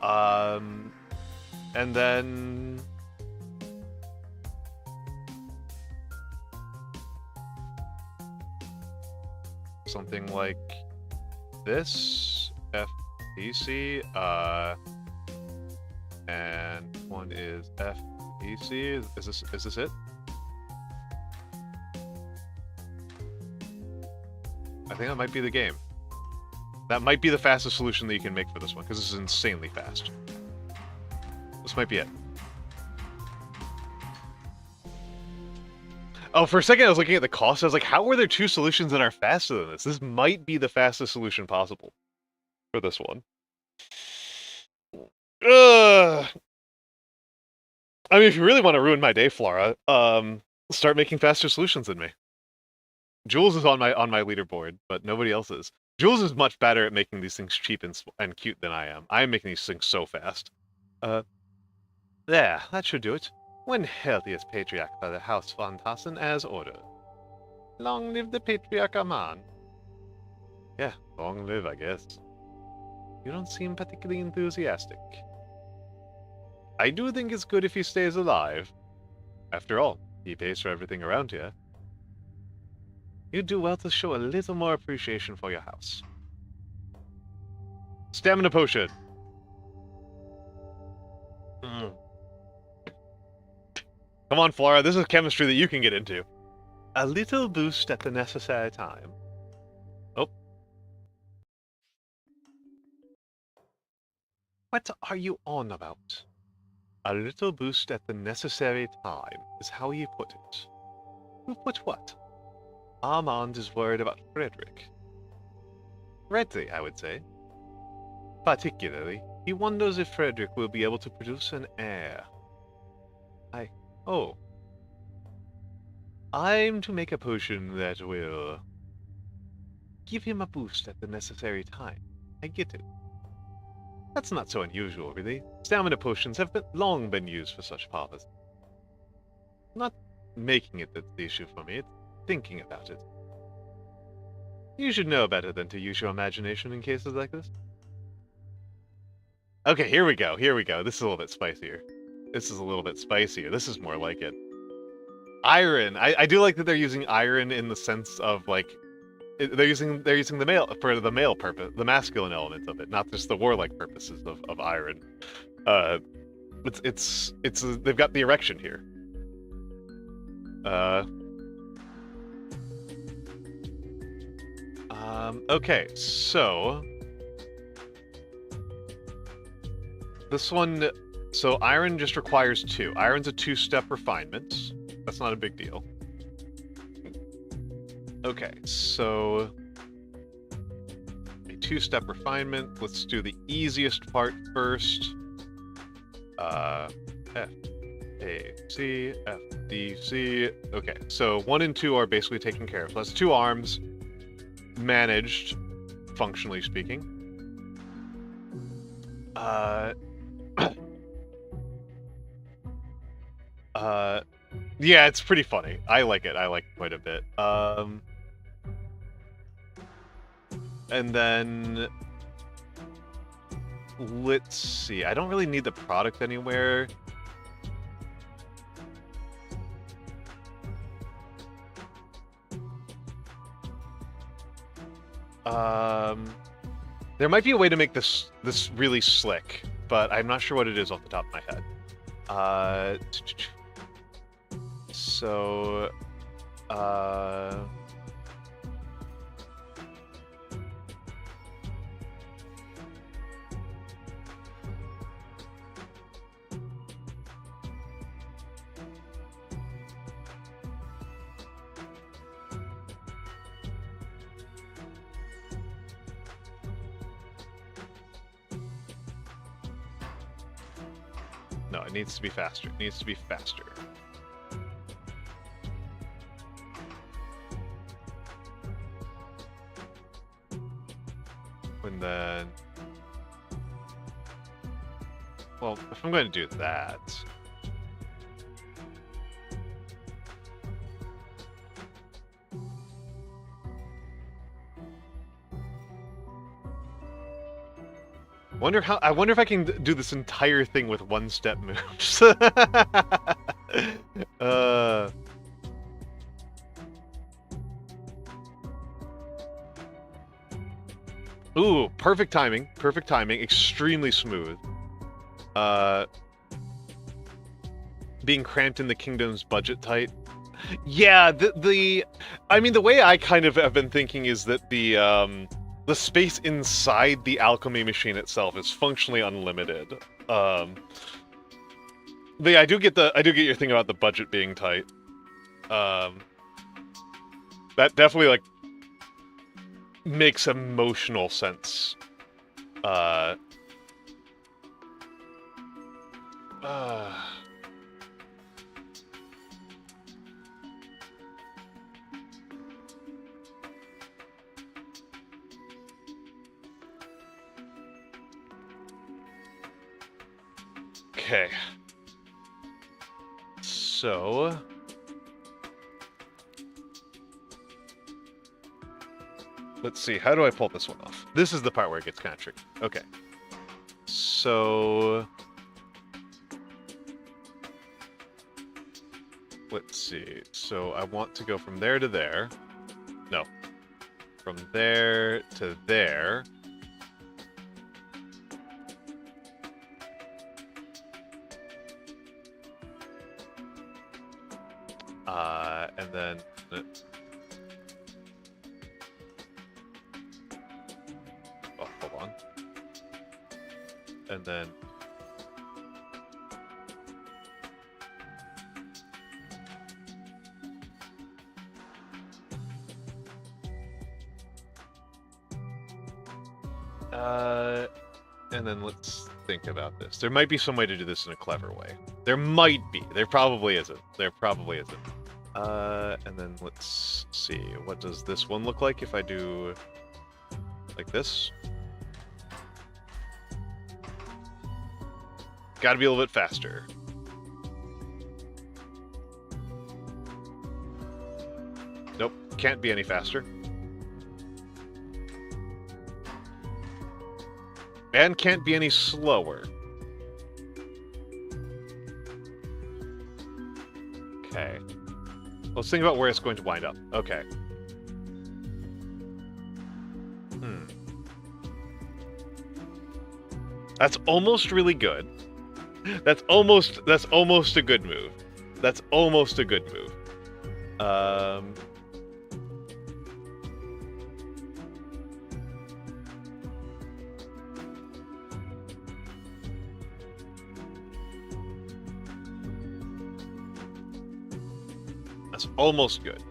And then something like this, FDC. And one is FDC. Is this it? I think that might be the game. That might be the fastest solution that you can make for this one, because this is insanely fast. This might be it. Oh, for a second I was looking at the cost. I was like, how are there 2 solutions that are faster than this? This might be the fastest solution possible for this one. I mean, if you really want to ruin my day, Flora, start making faster solutions than me. Jules is on my leaderboard, but nobody else is. Jules is much better at making these things cheap and cute than I am. I am making these things so fast. There, that should do it. When healthiest patriarch by the House von Tassen as ordered. Long live the patriarch Aman. Yeah, long live, I guess. You don't seem particularly enthusiastic. I do think it's good if he stays alive. After all, he pays for everything around here. You do well to show a little more appreciation for your house. Stamina potion. Come on, Flora, this is chemistry that you can get into. A little boost at the necessary time. Oh. What are you on about? A little boost at the necessary time is how you put it. Who put what? Armand is worried about Frederick. Rightly, I would say. Particularly, he wonders if Frederick will be able to produce an heir. Oh. I'm to make a potion that will give him a boost at the necessary time. I get it. That's not so unusual, really. Stamina potions have long been used for such purposes. Not making it that's the issue for me, it's thinking about it. You should know better than to use your imagination in cases like this. Okay, here we go, here we go. This is a little bit spicier. This is a little bit spicier. This is more like it. Iron. I do like that they're using iron in the sense of like they're using the male for the male purpose, the masculine element of it, not just the warlike purposes of iron. It's they've got the erection here. Okay, so this one. So iron just requires 2. Iron's a 2-step refinement. That's not a big deal. Okay, so a 2-step refinement. Let's do the easiest part first. F, A, C, F, D, C. Okay, so 1 and 2 are basically taken care of. So that's 2 arms, managed, functionally speaking. Yeah, it's pretty funny. I like it. I like it quite a bit. And then let's see. I don't really need the product anywhere. There might be a way to make this really slick, but I'm not sure what it is off the top of my head. So, no, it needs to be faster. It needs to be faster. And then, well, if I'm going to do that, I wonder if I can do this entire thing with one-step moves. Ooh, perfect timing. Perfect timing. Extremely smooth. Being cramped in the kingdom's budget tight. Yeah, I mean, the way I kind of have been thinking is that the space inside the alchemy machine itself is functionally unlimited. I do get your thing about the budget being tight. That definitely, like, makes emotional sense. Okay. So, let's see, how do I pull this one off? This is the part where it gets kind of tricky. Okay. So, let's see. So I want to go from there to there. No. From there to there. And then... Oh, hold on. And then... and then let's think about this. There might be some way to do this in a clever way. There might be. There probably isn't. There probably isn't. And then let's see. What does this one look like if I do like this? Gotta be a little bit faster. Nope, can't be any faster. And can't be any slower. Okay. Let's think about where it's going to wind up. Okay. That's almost really good. That's almost a good move. That's almost a good move. That's almost good.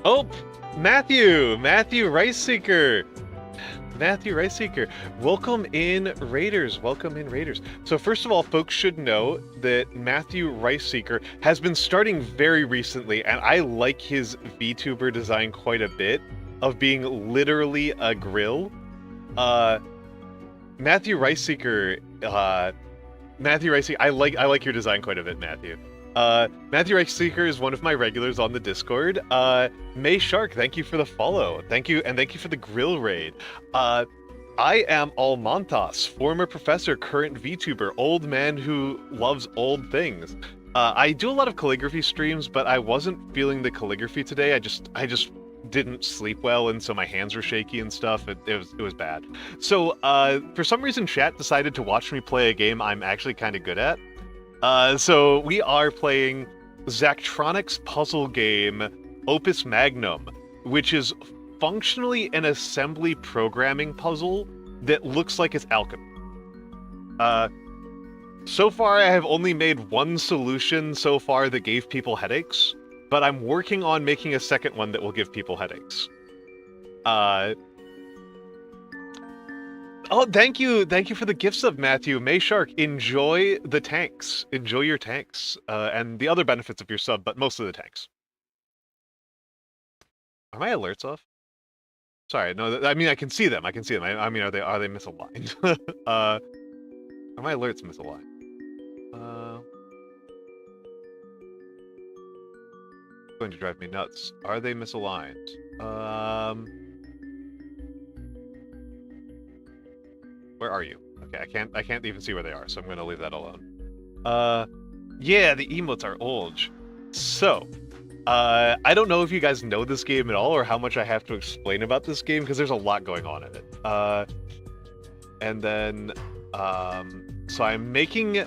Oh, Matthew Riceseeker. Matthew Riceseeker. Welcome in, Raiders. Welcome in, Raiders. So first of all, folks should know that Matthew Riceseeker has been starting very recently, and I like his VTuber design quite a bit, of being literally a grill. Matthew Riceseeker, I like your design quite a bit, Matthew. Matthew Riceseeker is one of my regulars on the Discord. May Shark, thank you for the follow. Thank you, and thank you for the grill raid. I am Almantas, former professor, current VTuber, old man who loves old things. I do a lot of calligraphy streams, but I wasn't feeling the calligraphy today. I just didn't sleep well, and so my hands were shaky and stuff. It was bad. So for some reason, chat decided to watch me play a game I'm actually kind of good at. So we are playing Zachtronics' puzzle game, Opus Magnum, which is functionally an assembly programming puzzle that looks like it's alchemy. So far I have only made one solution so far that gave people headaches, but I'm working on making a second one that will give people headaches. Oh, thank you for the gift sub, Matthew. May Shark, enjoy the tanks. Enjoy your tanks, and the other benefits of your sub, but most of the tanks. Are my alerts off? Sorry, no, I mean, I can see them. I mean, are they misaligned? Are my alerts misaligned? Going to drive me nuts. Are they misaligned? Where are you? Okay, I can't even see where they are, so I'm gonna leave that alone. Yeah, the emotes are old. So, I don't know if you guys know this game at all or how much I have to explain about this game because there's a lot going on in it. And then, so I am making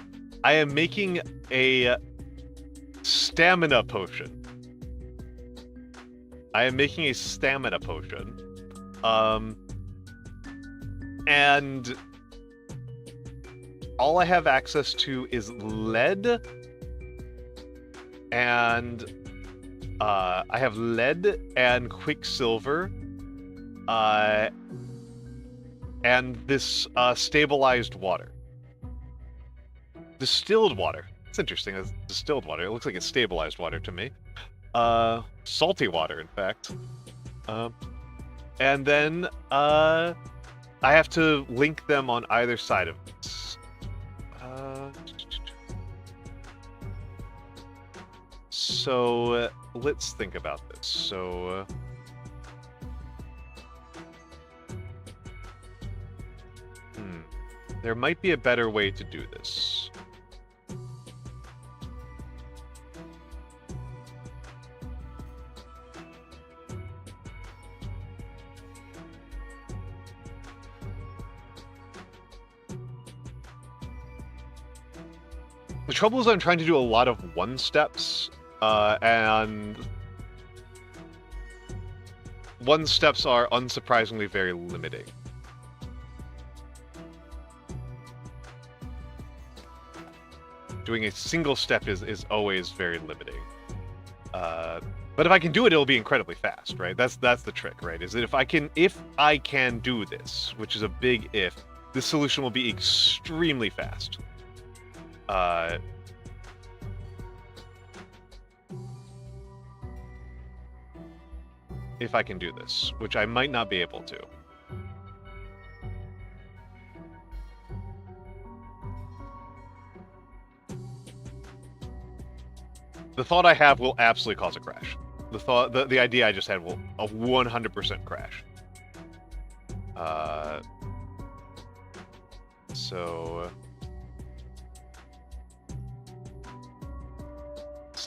a stamina potion. And all I have access to is lead, and I have lead and quicksilver, and this stabilized water. Distilled water. It's interesting. It's distilled water. It looks like it's stabilized water to me. Salty water, in fact. And then I have to link them on either side of this. So let's think about this. So there might be a better way to do this. The trouble is I'm trying to do a lot of one-steps, and one-steps are unsurprisingly very limiting. Doing a single step is always very limiting. But if I can do it, it'll be incredibly fast, right? That's the trick, right? Is that if I can do this, which is a big if, this solution will be extremely fast. If I can do this, which I might not be able to. The thought I have will absolutely cause a crash. The idea I just had will a 100% crash. So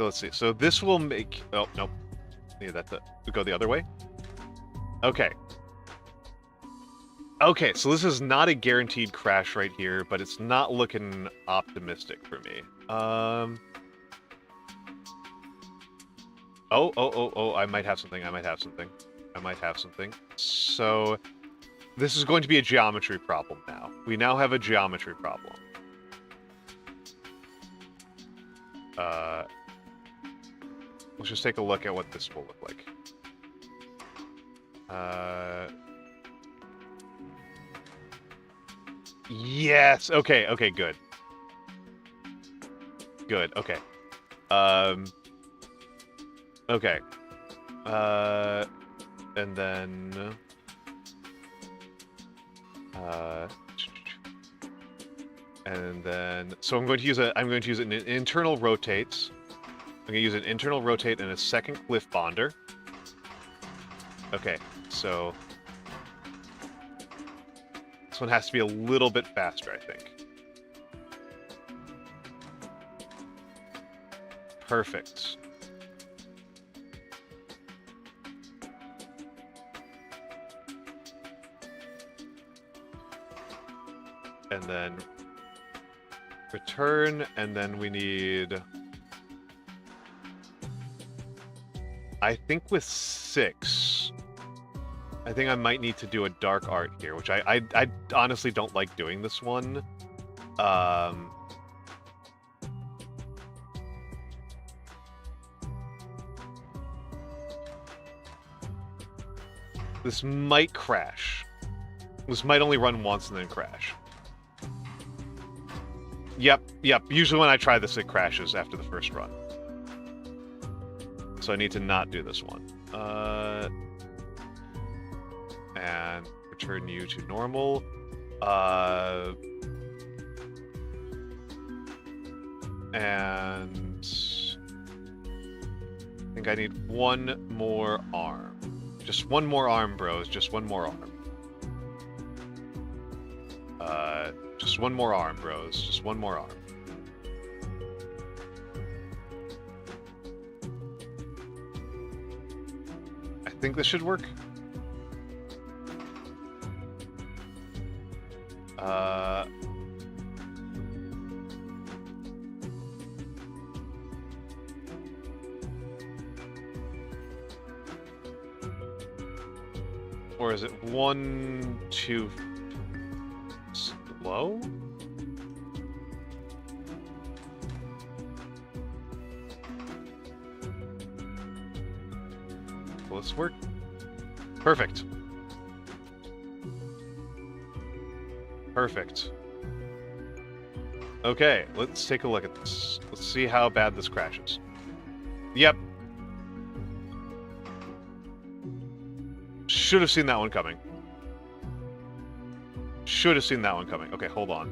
let's see. So this will make... Oh, nope. Need that to go the other way. Okay. Okay, so this is not a guaranteed crash right here, but it's not looking optimistic for me. Oh, I might have something. So this is going to be a geometry problem now. We now have a geometry problem. Let's just take a look at what this will look like. Yes. Okay. Okay. Good. Good. Okay. Okay. And then. And then. So I'm going to use an internal rotate. I'm going to use an internal rotate and a second cliff bonder. Okay, so... This one has to be a little bit faster, I think. Perfect. And then return, and then we need... I think with 6, I think I might need to do a dark art here, which I honestly don't like doing this one. This might crash. This might only run once and then crash. Yep. Usually when I try this, it crashes after the first run. So I need to not do this one. And return you to normal. And I think I need one more arm. Just one more arm, bros. Just one more arm. Just one more arm, bros. Just one more arm. I think this should work. Or is it 1 too slow? Will this work? Perfect. Perfect. Okay, let's take a look at this. Let's see how bad this crashes. Yep. Should have seen that one coming. Should have seen that one coming. Okay, hold on.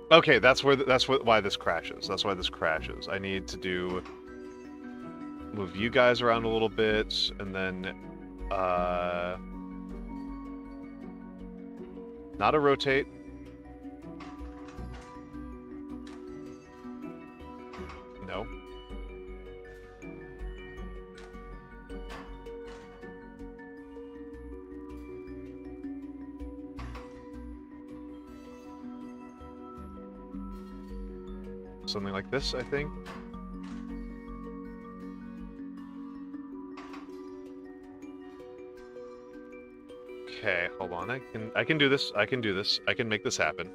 Okay, why this crashes. That's why this crashes. I need to move you guys around a little bit, and then not a rotate. No. Something like this, I think. Okay, hold on. I can do this. I can do this. I can make this happen.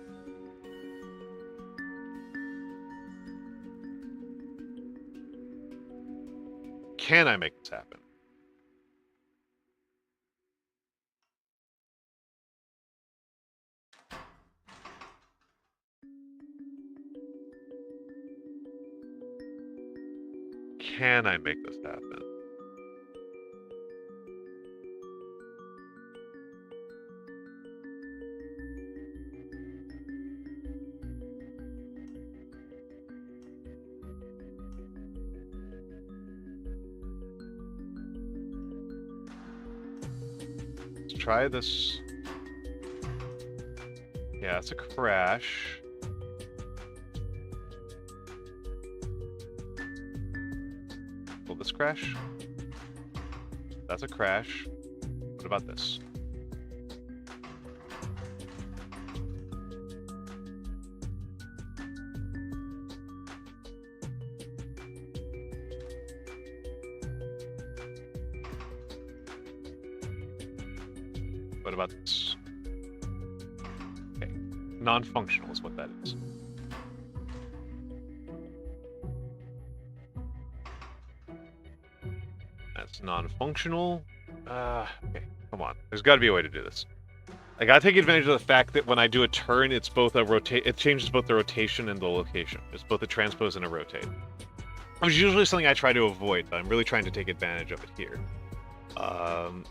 Can I make this happen? Can I make this happen? Let's try this. Yeah, it's a crash. Will this crash? That's a crash. What about this? What about this? Okay. Non-functional is what that is. That's non-functional. Okay, come on. There's got to be a way to do this. I gotta take advantage of the fact that when I do a turn, it's both a rotate. It changes both the rotation and the location. It's both a transpose and a rotate. Which is usually something I try to avoid, but I'm really trying to take advantage of it here. No.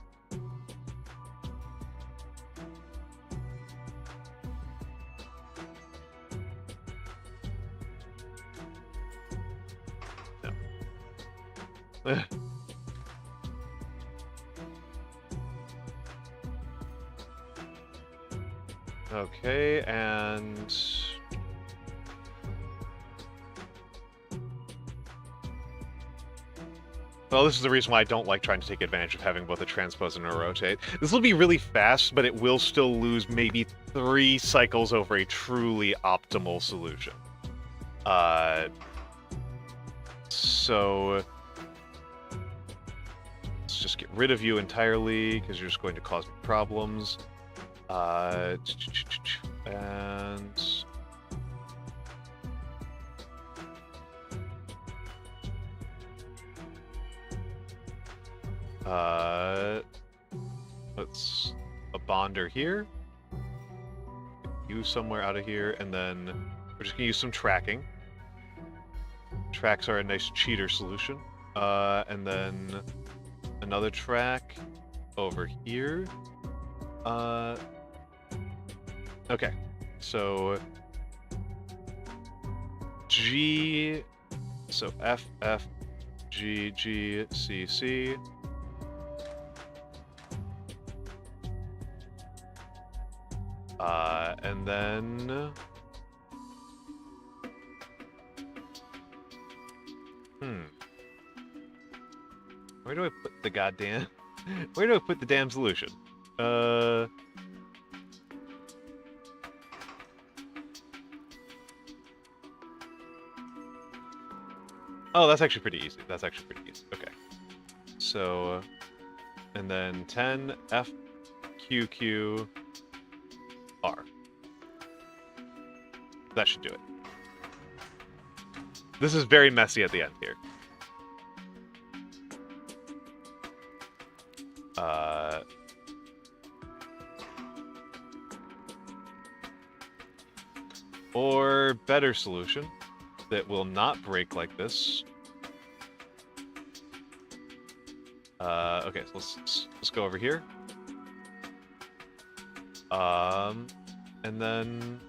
Okay, and... Well, this is the reason why I don't like trying to take advantage of having both a transpose and a rotate. This will be really fast, but it will still lose maybe 3 cycles over a truly optimal solution. So... let's just get rid of you entirely, because you're just going to cause me problems. And... let's a bonder here. You somewhere out of here, and then we're just gonna use some tracking. Tracks are a nice cheater solution. And then another track over here. Okay, so G, so F, F, G, G, C, C. And then... Where do I put the goddamn... Where do I put the damn solution? Oh, that's actually pretty easy. That's actually pretty easy. Okay. So... and then 10, F, Q, Q, R. That should do it. This is very messy at the end here. Or better solution that will not break like this. Okay, so let's go over here. And then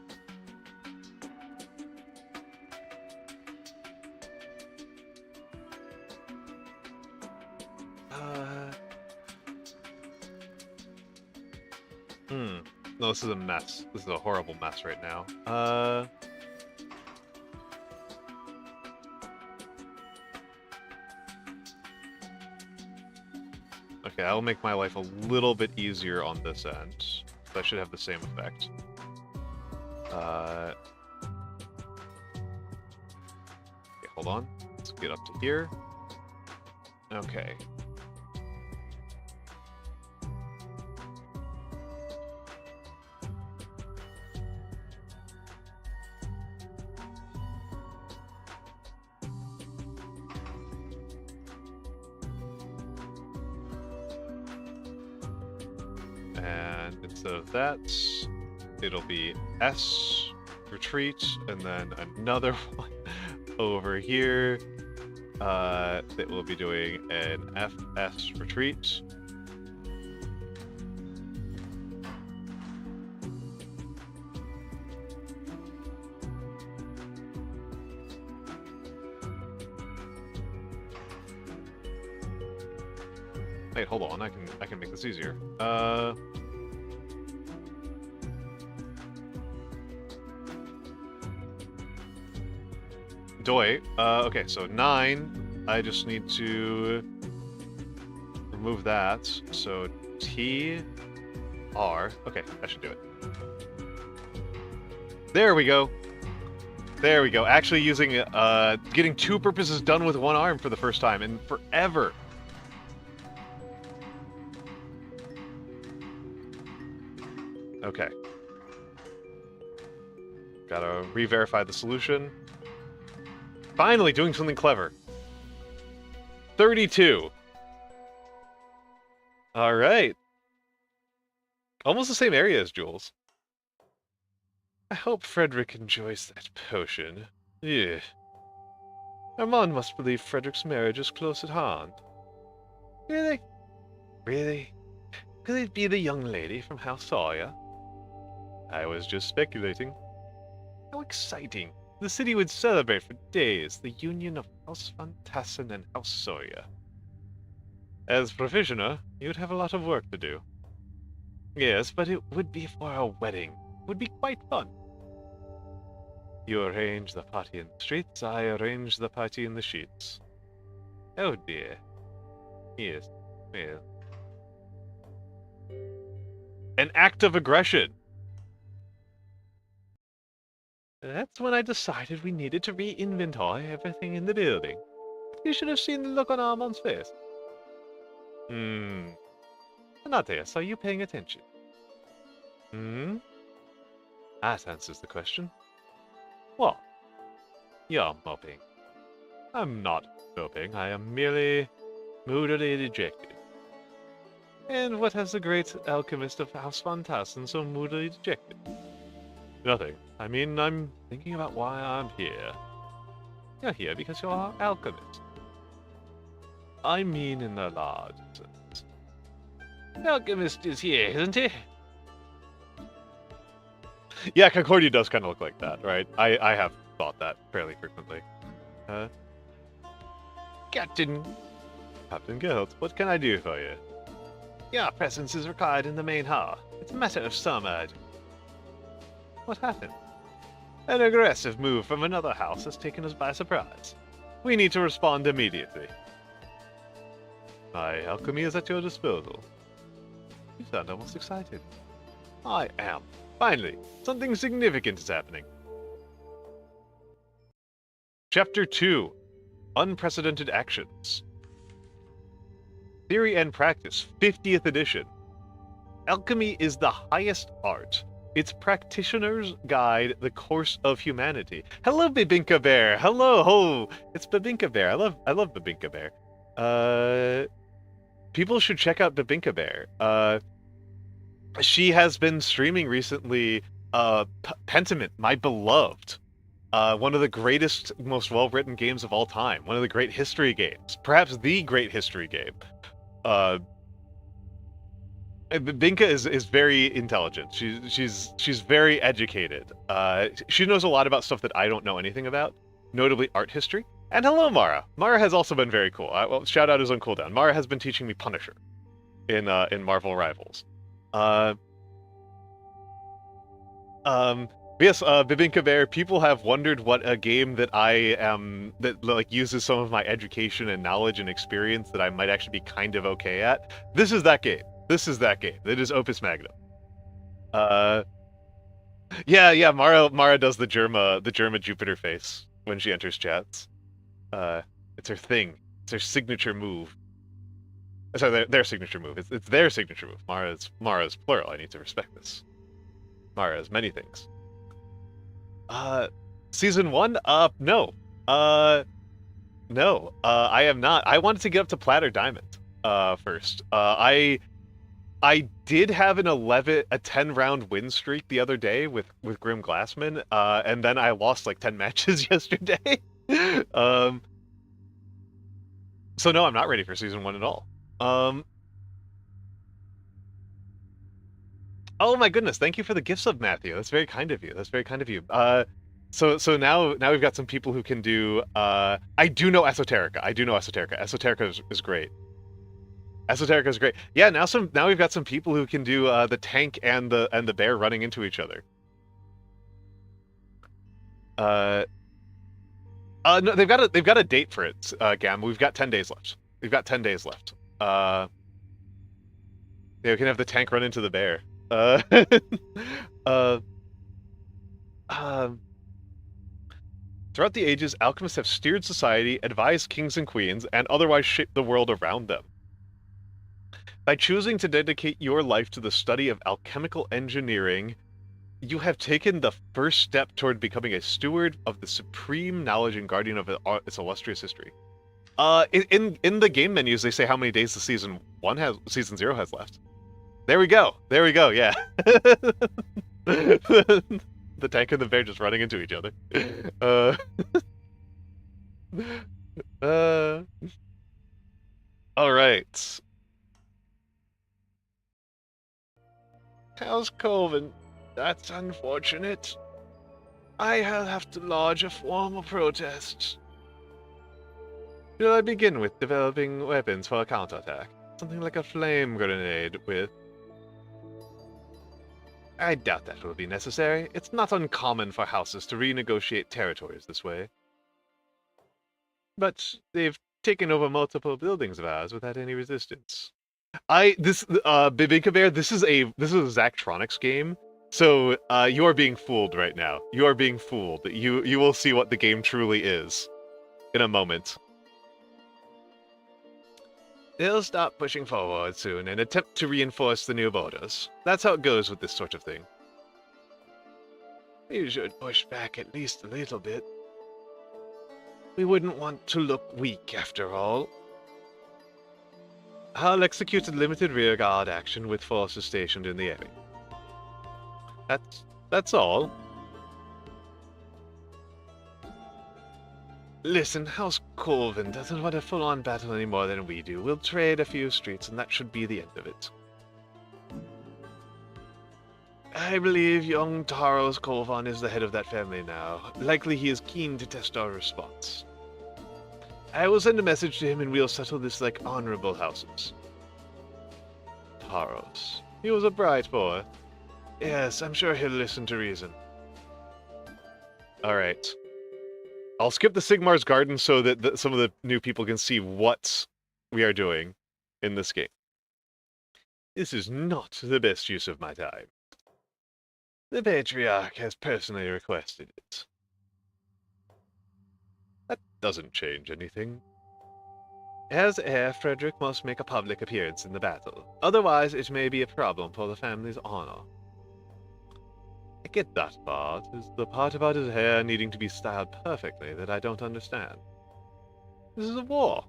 no, this is a mess. This is a horrible mess right now. Okay, I'll make my life a little bit easier on this end. That should have the same effect. Okay, hold on. Let's get up to here. Okay. And instead of that, it'll be S, retreat, and then another one over here that will be doing an FS retreat. Wait, hold on, I can make this easier. Doi. Okay, so 9. I just need to remove that. So T, R. Okay, that should do it. There we go. There we go. Actually using, getting 2 purposes done with 1 arm for the first time in forever. Okay. Gotta re-verify the solution. Finally doing something clever. 32. Alright. Almost the same area as Jules. I hope Frederick enjoys that potion. Yeah. Armand must believe Frederick's marriage is close at hand. Really? Really? Could it be the young lady from House Sawyer? I was just speculating. How exciting. The city would celebrate for days the union of House Van Tassen and House Sawyer. As provisioner, you'd have a lot of work to do. Yes, but it would be for our wedding. would be quite fun. You arrange the party in the streets, I arrange the party in the sheets. Oh dear. Yes. Well. An act of aggression. That's when I decided we needed to re-inventory everything in the building. You should have seen the look on Armand's face. Anatias, are you paying attention? That answers the question. What? You're moping. I'm not moping, I am merely moodily dejected. And what has the great alchemist of House Fantassen so moodily dejected? Nothing. I mean, I'm thinking about why I'm here. You're here because you're an alchemist. I mean in the large sense. The alchemist is here, isn't he? Yeah, Concordia does kind of look like that, right? I have thought that fairly frequently. Captain Geralt, what can I do for you? Your presence is required in the main hall. It's a matter of some urgency. What happened? An aggressive move from another house has taken us by surprise. We need to respond immediately. My alchemy is at your disposal. You sound almost excited. I am. Finally, something significant is happening. Chapter 2. Unprecedented Actions. Theory and Practice, 50th edition. Alchemy is the highest art. Its practitioner's guide, the course of humanity. Hello, Babinka Bear. Hello, ho. It's Babinka Bear. I love Babinka Bear. People should check out Babinka Bear. She has been streaming recently. Pentiment, my beloved. One of the greatest, most well-written games of all time. One of the great history games. Perhaps the great history game. Binka is very intelligent. She's very educated. She knows a lot about stuff that I don't know anything about, notably art history. And hello, Mara. Mara has also been very cool. Well, shout out is on cooldown. Mara has been teaching me Punisher in Marvel Rivals. Yes, Bibinka Bear, people have wondered what a game that I am, that like uses some of my education and knowledge and experience that I might actually be kind of okay at. This is that game. This is that game. It is Opus Magnum. Yeah, Mara does the Germa Jupiter face when she enters chats. It's her thing. It's her signature move. Sorry, their signature move. It's their signature move. Mara's plural. I need to respect this. Mara has many things. Season 1? No. No. I am not. I wanted to get up to Platter Diamond, first. I did have a 10 round win streak the other day with Grim Glassman, and then I lost like 10 matches yesterday. So no, I'm not ready for season 1 at all. Oh my goodness, thank you for the gift sub, Matthew. That's very kind of you. That's very kind of you. So now we've got some people who can do I do know Esoterica. Esoterica is great. Esoterica is great. Yeah, now we've got some people who can do the tank and the bear running into each other. No, they've got a date for it, Gamma. We've got 10 days left. Yeah, we can have the tank run into the bear. Throughout the ages, alchemists have steered society, advised kings and queens, and otherwise shaped the world around them. By choosing to dedicate your life to the study of alchemical engineering, you have taken the first step toward becoming a steward of the supreme knowledge and guardian of its illustrious history. In the game menus, they say how many days the season 0 has left. There we go, yeah. The tank and the bear just running into each other. Alright. How's Colvin? That's unfortunate. I'll have to lodge a formal protest. Shall I begin with developing weapons for a counterattack? Something like a flame grenade with... I doubt that will be necessary. It's not uncommon for houses to renegotiate territories this way. But they've taken over multiple buildings of ours without any resistance. Bibinka Bear, this is a Zachtronics game, so you are being fooled right now. You are being fooled. You will see what the game truly is in a moment. They'll stop pushing forward soon and attempt to reinforce the new borders. That's how it goes with this sort of thing. We should push back at least a little bit. We wouldn't want to look weak, after all. I'll execute a limited rearguard action with forces stationed in the area. That's all. Listen, House Colvin doesn't want a full-on battle any more than we do. We'll trade a few streets, and that should be the end of it. I believe young Taros Colvin is the head of that family now. Likely he is keen to test our response. I will send a message to him, and we'll settle this like honorable houses. Taros. He was a bright boy. Yes, I'm sure he'll listen to reason. Alright. I'll skip the Sigmar's Garden so that some of the new people can see what we are doing in this game. This is not the best use of my time. The Patriarch has personally requested it. That doesn't change anything. As heir, Frederick must make a public appearance in the battle. Otherwise, it may be a problem for the family's honor. I get that part. It's the part about his hair needing to be styled perfectly that I don't understand. This is a war.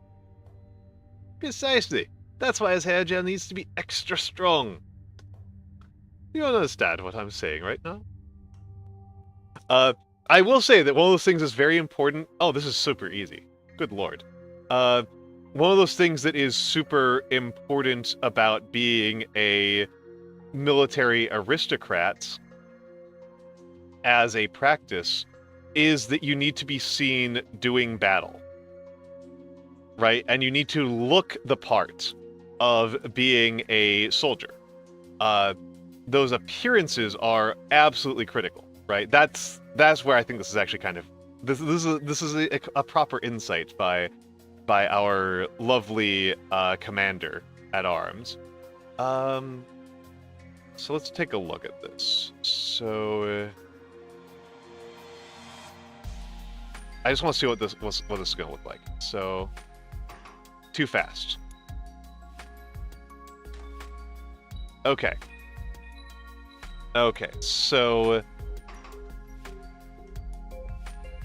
Precisely. That's why his hair gel needs to be extra strong. You don't understand what I'm saying right now? I will say that one of those things is very important. Oh, this is super easy. Good lord. One of those things that is super important about being a military aristocrat as a practice is that you need to be seen doing battle. Right? And you need to look the part of being a soldier. Those appearances are absolutely critical, right? That's where I think this is actually kind of this is a proper insight by our lovely commander at arms. So let's take a look at this. So I just want to see what this is going to look like. So too fast. Okay. Okay, so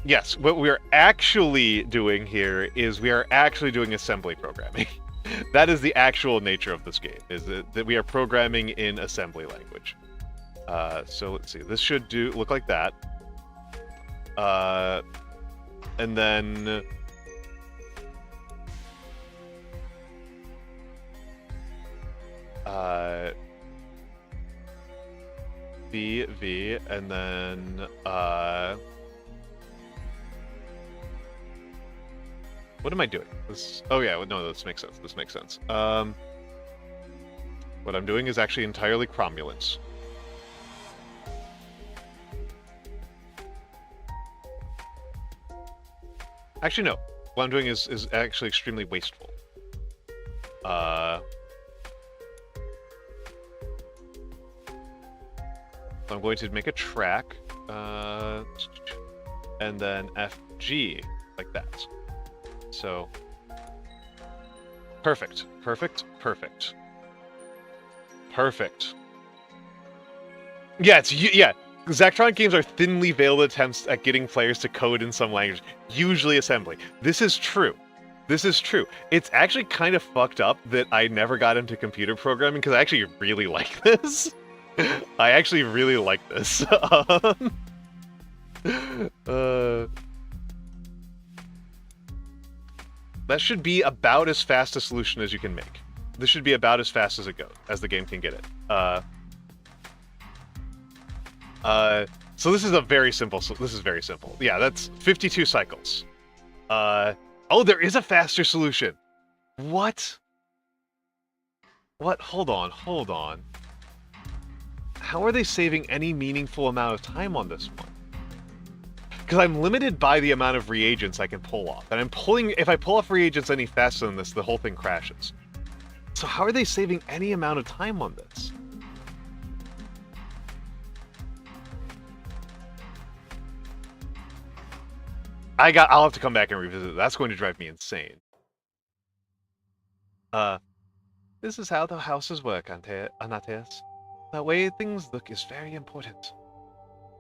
yes, what we're actually doing here is we are actually doing assembly programming. That is the actual nature of this game, is that we are programming in assembly language. So let's see, this should look like that. And then V, and then what am I doing? Oh yeah, no, this makes sense. This makes sense. What I'm doing is actually entirely cromulence. Actually, no. What I'm doing is actually extremely wasteful. I'm going to make a track, and then FG, like that. So, perfect, perfect, perfect. Perfect. Yeah, Zachtronic games are thinly veiled attempts at getting players to code in some language, usually assembly. This is true. This is true. It's actually kind of fucked up that I never got into computer programming, because I actually really like this. I actually really like this. That should be about as fast a solution as you can make. This should be about as fast as it goes, as the game can get it. So this is a very simple. This is very simple. Yeah, that's 52 cycles. Oh, there is a faster solution. What? What? Hold on. Hold on. how are they saving any meaningful amount of time on this one? Because I'm limited by the amount of reagents I can pull off. And if I pull off reagents any faster than this, the whole thing crashes. So how are they saving any amount of time on this? I'll have to come back and revisit it. That's going to drive me insane. This is how the houses work, Anateas. The way things look is very important.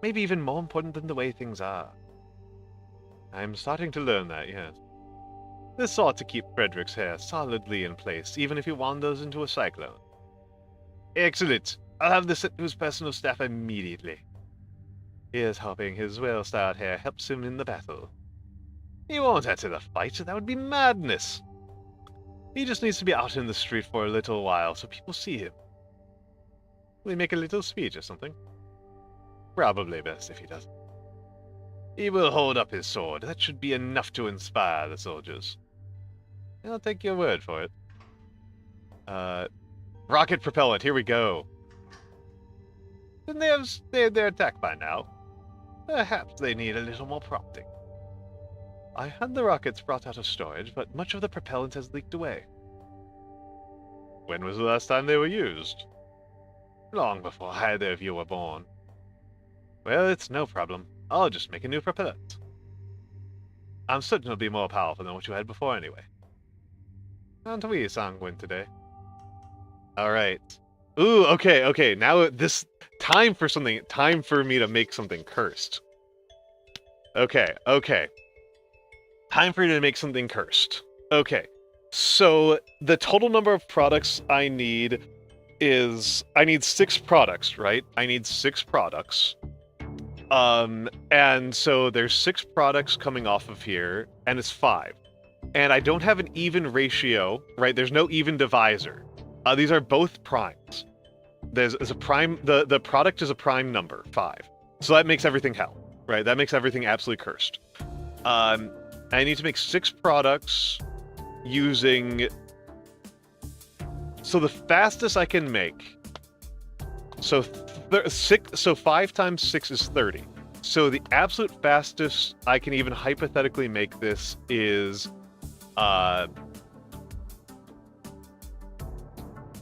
Maybe even more important than the way things are. I'm starting to learn that, yes. This ought to keep Frederick's hair solidly in place, even if he wanders into a cyclone. Excellent. I'll have this sent to his personal staff immediately. Here's hoping his well-styled hair helps him in the battle. He won't enter the fight, that would be madness. He just needs to be out in the street for a little while so people see him. We make a little speech or something? Probably best if he doesn't. He will hold up his sword. That should be enough to inspire the soldiers. I'll take your word for it. Rocket propellant, here we go. Then they have stayed their attack by now. Perhaps they need a little more prompting. I had the rockets brought out of storage, but much of the propellant has leaked away. When was the last time they were used? Long before either of you were born. Well, it's no problem. I'll just make a new propellant. I'm certain it'll be more powerful than what you had before anyway. Aren't we sanguine today? Alright. Ooh, okay. Now this... Time for me to make something cursed. Okay. Time for you to make something cursed. Okay. So, the total number of products I need is... I need 6 products, right? I need 6 products. And so there's 6 products coming off of here, and it's 5. And I don't have an even ratio, right? There's no even divisor. These are both primes. There's a prime, the product is a prime number, 5. So that makes everything hell, right? That makes everything absolutely cursed. I need to make 6 products using... So the fastest I can make... So 5 times 6 is 30. So the absolute fastest I can even hypothetically make this is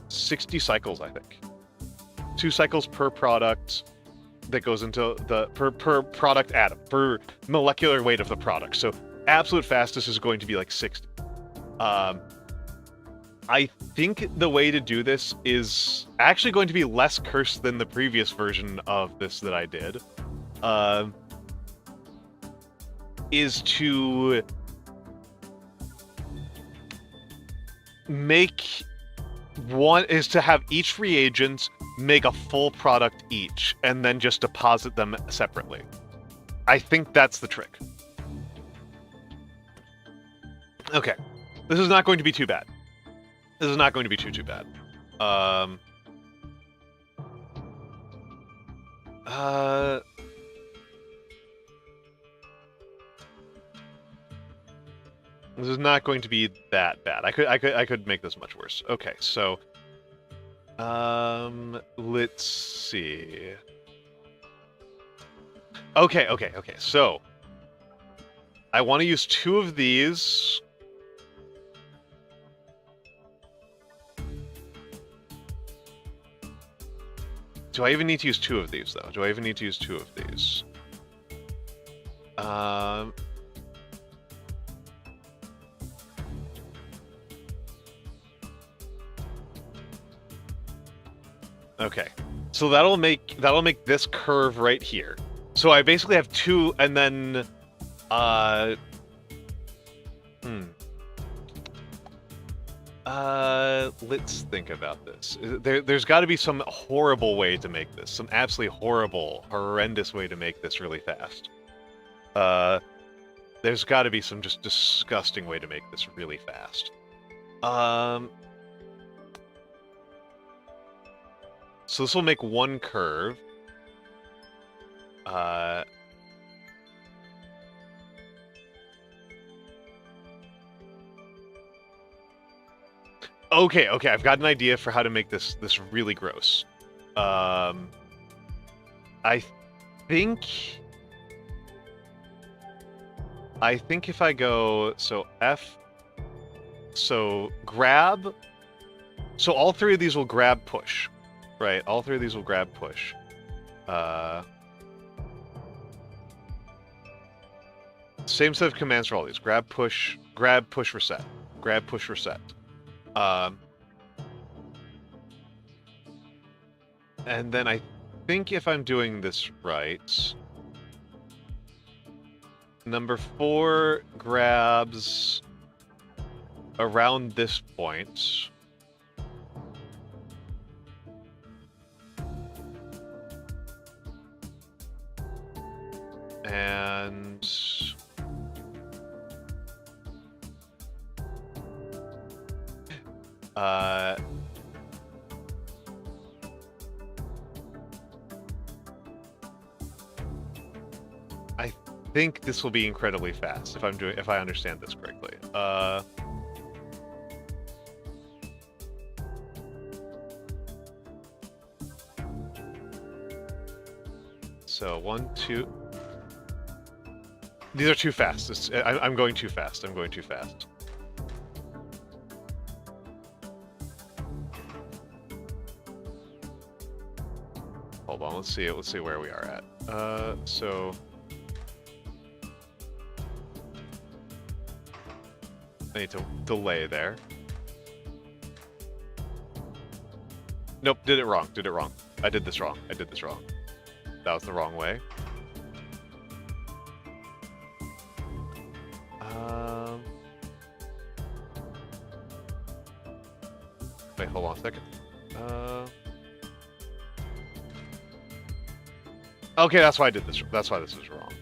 60 cycles, I think. 2 cycles per product that goes into the per product atom, per molecular weight of the product. So absolute fastest is going to be like 60. I think the way to do this is actually going to be less cursed than the previous version of this that I did. Is to have each reagent make a full product each, and then just deposit them separately. I think that's the trick. Okay. This is not going to be too bad. This is not going to be too bad. This is not going to be that bad. I could make this much worse. Okay, so let's see. Okay. So I want to use 2 of these. Do I even need to use 2 of these, though? Do I even need to use 2 of these? Okay. So that'll make this curve right here. So I basically have 2, and then let's think about this. There's got to be some horrible way to make this. Some absolutely horrendous way to make this really fast. There's got to be some just disgusting way to make this really fast. So this will make 1 curve. Okay, I've got an idea for how to make this really gross. I think if I go, so F, so grab, so all three of these will grab push, right? All three of these will grab push. Same set of commands for all these. Grab, push, reset. Grab, push, reset. And then I think if I'm doing this right, number 4 grabs around this point. And I think this will be incredibly fast if I understand this correctly. So 1, 2. These are too fast. I'm going too fast. I'm going too fast. Hold on. Let's see. Let's see where we are at. So I need to delay there. Nope. Did it wrong. Did it wrong. I did this wrong. I did this wrong. That was the wrong way. Wait, hold on a second. Okay, that's why I did this. That's why this is wrong.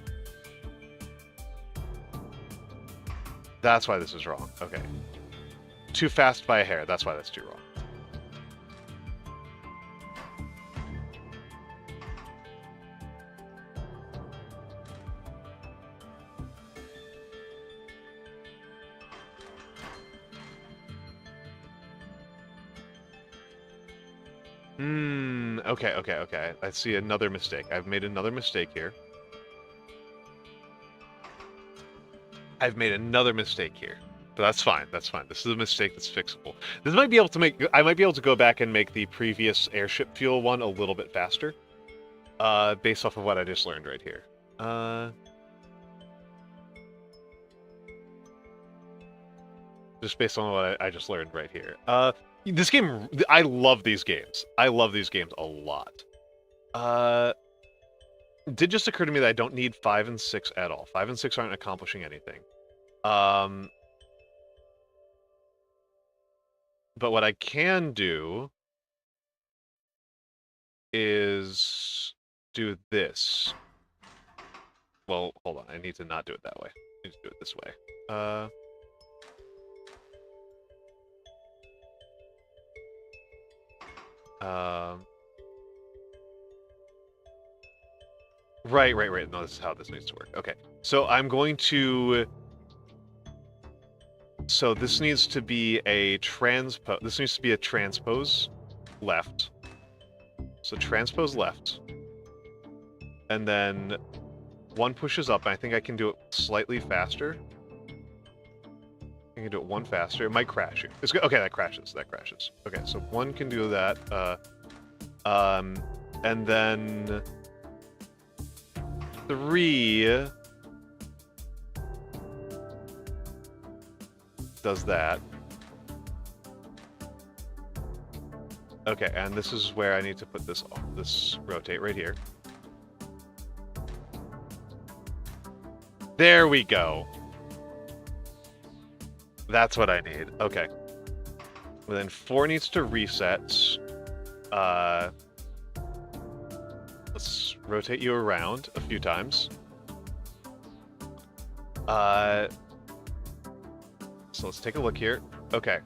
That's why this is wrong. Okay. Too fast by a hair. That's why that's too wrong. Okay. I see another mistake. I've made another mistake here. But that's fine. That's fine. This is a mistake that's fixable. This might be able to make... I might be able to go back and make the previous airship fuel one a little bit faster. Based off of what I just learned right here. Just based on what I just learned right here. This game, I love these games. I love these games a lot. It did just occur to me that I don't need 5 and 6 at all. 5 and 6 aren't accomplishing anything. But what I can do is do this. Well, hold on. I need to not do it that way. I need to do it this way. Right. No, this is how this needs to work. Okay, so I'm going to... So this needs to be a transpose. This needs to be a transpose left. So transpose left. And then 1 pushes up, and I think I can do it slightly faster. I can do it 1 faster. It might crash. It's good. Okay, that crashes. Okay, so 1 can do that. And then 3 does that. Okay, and this is where I need to put this rotate right here. There we go. That's what I need. Okay. And then 4 needs to reset. Let's rotate you around a few times. So let's take a look here. Okay.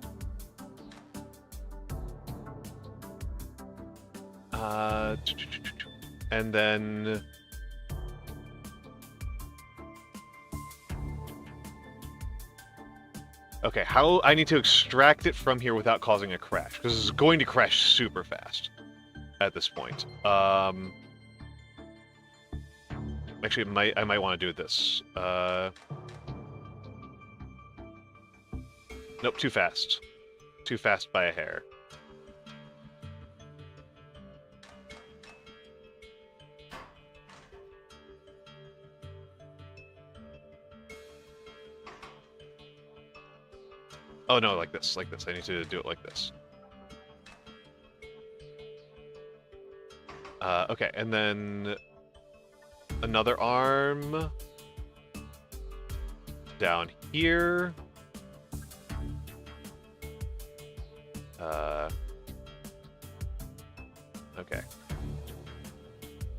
And then... Okay, how I need to extract it from here without causing a crash, because it's going to crash super fast at this point. Actually, I might want to do this. Nope, too fast. Too fast by a hair. Oh no, like this, like this. I need to do it like this. Okay, and then another arm down here. Okay.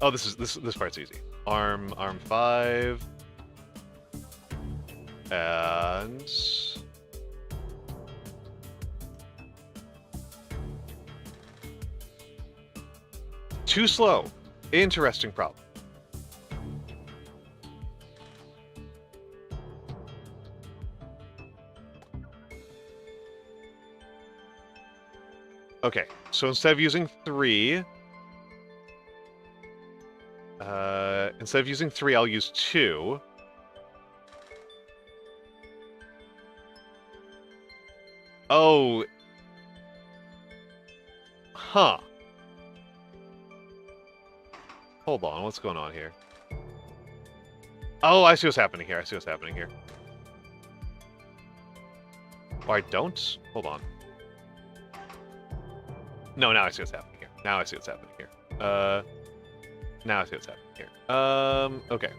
Oh, this part's easy. Arm 5, and too slow. Interesting problem. Okay, so instead of using 3, I'll use 2. Oh. Huh. Hold on, what's going on here? Oh, I see what's happening here. I see what's happening here. Oh, I don't? Hold on. No, now I see what's happening here. Now I see what's happening here. Now I see what's happening here. Okay.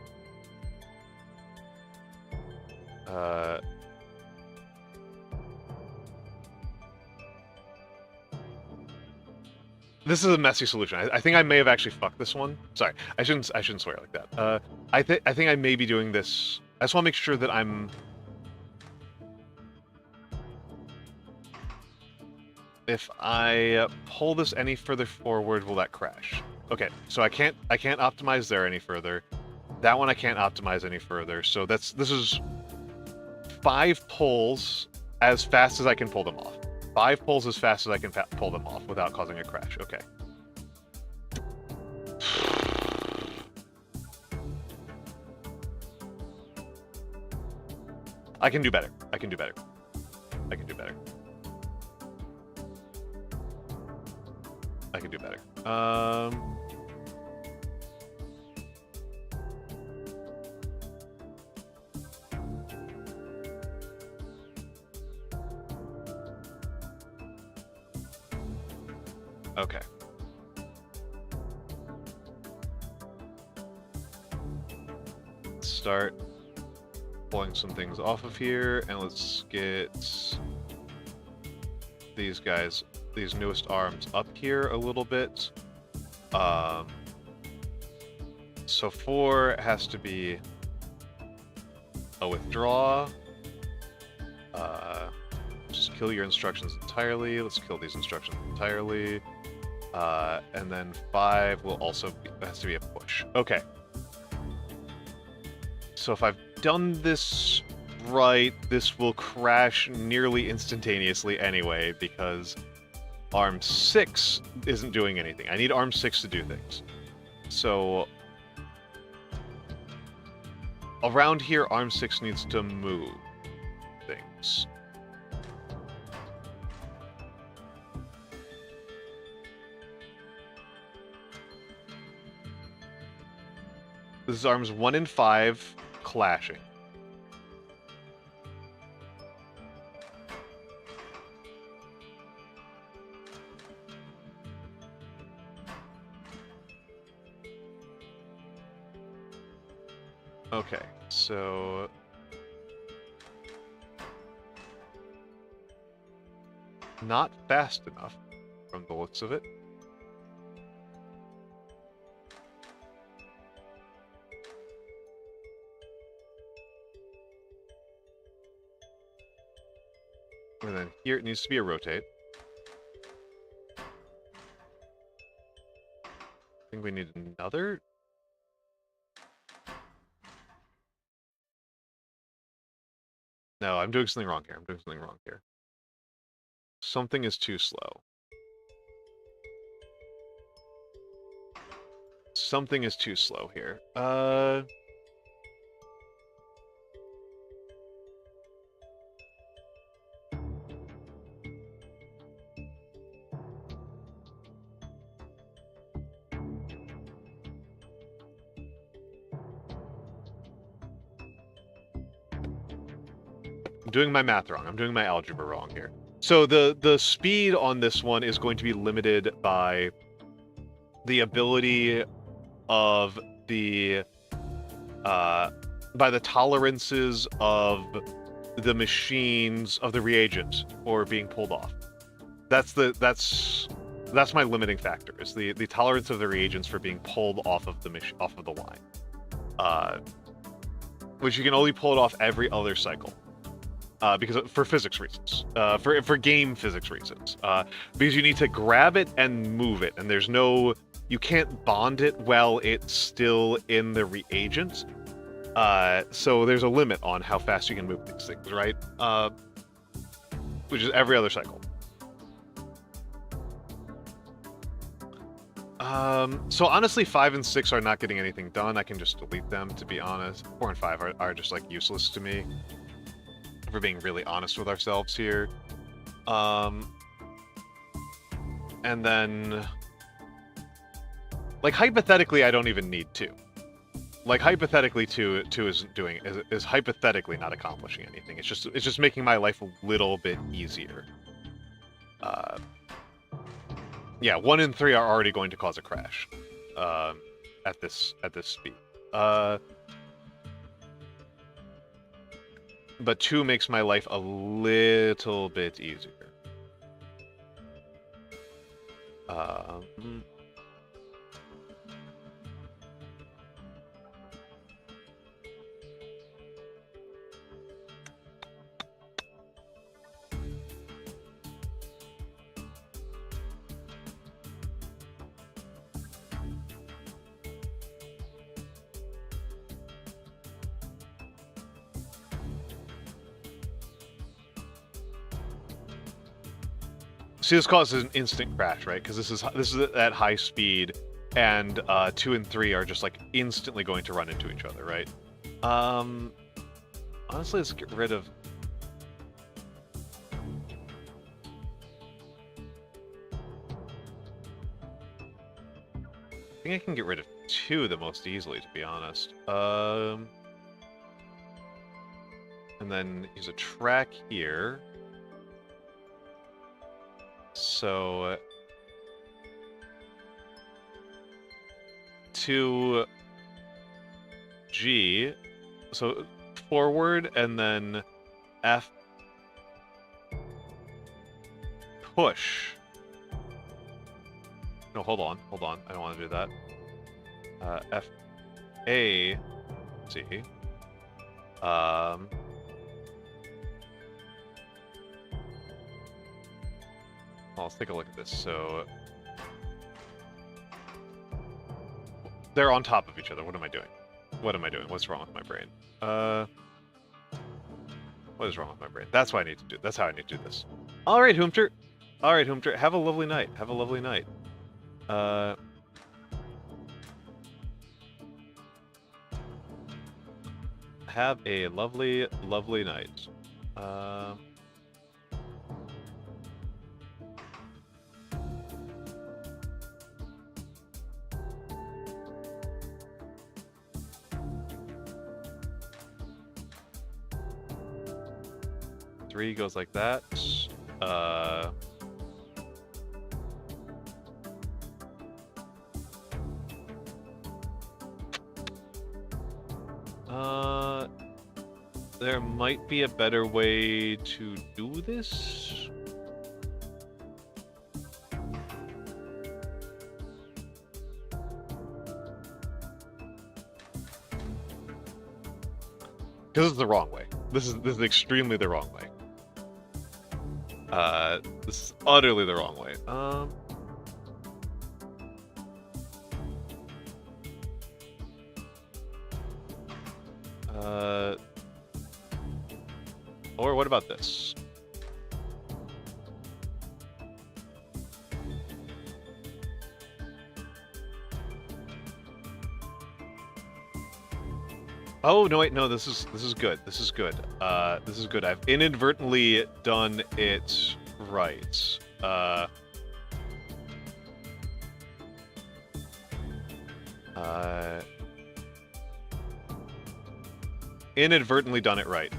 This is a messy solution. I think I may have actually fucked this one. Sorry, I shouldn't swear like that. I think I may be doing this. I just want to make sure that I'm. If I pull this any further forward, will that crash? Okay, so I can't optimize there any further. That one I can't optimize any further. So this is 5 pulls as fast as I can pull them off. 5 pulls as fast as I can pull them off without causing a crash. Okay. I can do better. I can do better. I can do better. I can do better. Okay. Let's start pulling some things off of here, and let's get these guys, these newest arms up here a little bit. So 4 has to be a withdraw. Just kill your instructions entirely. Let's kill these instructions entirely. And then 5 will also has to be a push. Okay. So if I've done this right, this will crash nearly instantaneously anyway, because Arm 6 isn't doing anything. I need Arm 6 to do things. So around here, Arm 6 needs to move things. This is Arms 1 and 5 clashing. Okay, so not fast enough from the looks of it. And then here it needs to be a rotate. I think we need another. No, I'm doing something wrong here. I'm doing something wrong here. Something is too slow. something is too slow here. I'm doing my math wrong. I'm doing my algebra wrong here. So the speed on this one is going to be limited by the ability of the by the tolerances of the machines of the reagent for being pulled off. That's my limiting factor, is the tolerance of the reagents for being pulled off of the line. Which you can only pull it off every other cycle. Because for physics reasons, for game physics reasons, because you need to grab it and move it, and you can't bond it while it's still in the reagent. So there's a limit on how fast you can move these things, right? Which is every other cycle. So honestly, 5 and 6 are not getting anything done. I can just delete them, to be honest. 4 and 5 are just like useless to me. If we're being really honest with ourselves here. And then, like, hypothetically, I don't even need 2. Like, hypothetically, 2 is hypothetically not accomplishing anything. It's just making my life a little bit easier. Yeah, 1 and 3 are already going to cause a crash. At this speed. But 2 makes my life a little bit easier. 'See, this causes an instant crash, right? Because this is at high speed, and 2 and 3 are just like instantly going to run into each other, right? Honestly, let's get rid of. I think I can get rid of 2 the most easily, to be honest. And then use a track here. So 2G, so forward, and then F push. No, hold on, I don't want to do that. F A C. Well, let's take a look at this. So they're on top of each other. What am I doing? What's wrong with my brain? What is wrong with my brain? That's what I need to do. That's how I need to do this. All right, Hoomter. Have a lovely night. Have a lovely night. Have a lovely, lovely night. 3 goes like that. There might be a better way to do this. Because it's the wrong way. This is extremely the wrong way. This is utterly the wrong way. Or what about this? Oh no, wait, no. This is good. This is good. This is good. I've inadvertently done it right. Inadvertently done it right.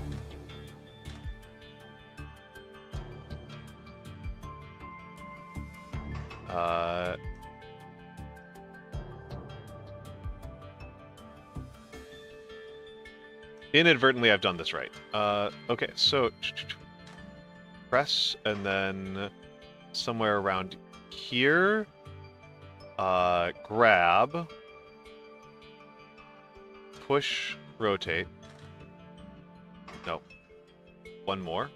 Inadvertently, I've done this right. Okay, so press, and then somewhere around here, grab, push, rotate. No, one more.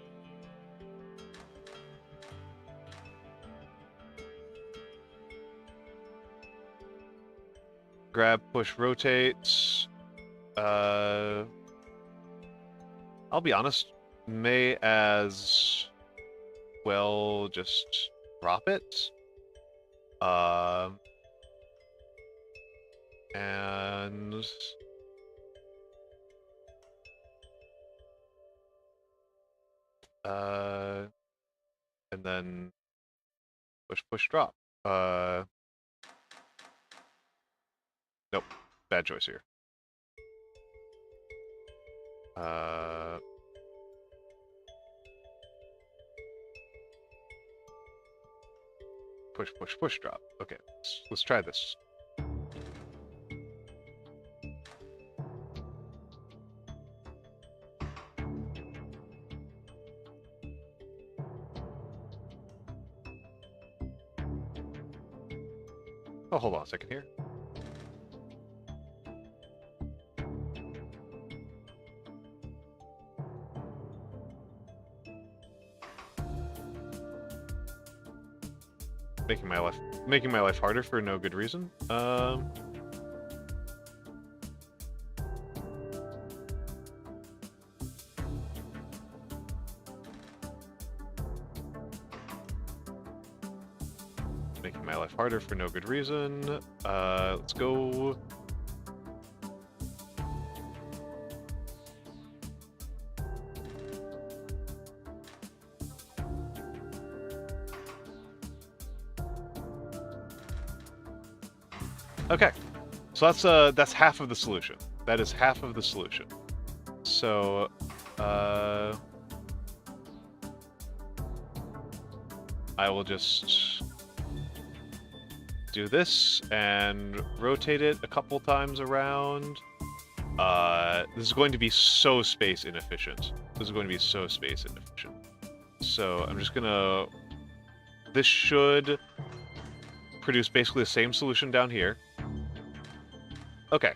Grab, push, rotate. I'll be honest, may as well just drop it. And then push, push, drop. Nope, bad choice here. Push, push, push, drop. Okay, let's try this. Oh, hold on a second here. Making my life harder for no good reason. Making my life harder for no good reason. Let's go. Okay, so that's half of the solution. That is half of the solution. So, I will just do this and rotate it a couple times around. This is going to be so space inefficient. This is going to be so space inefficient. So I'm just gonna... This should produce basically the same solution down here. Okay.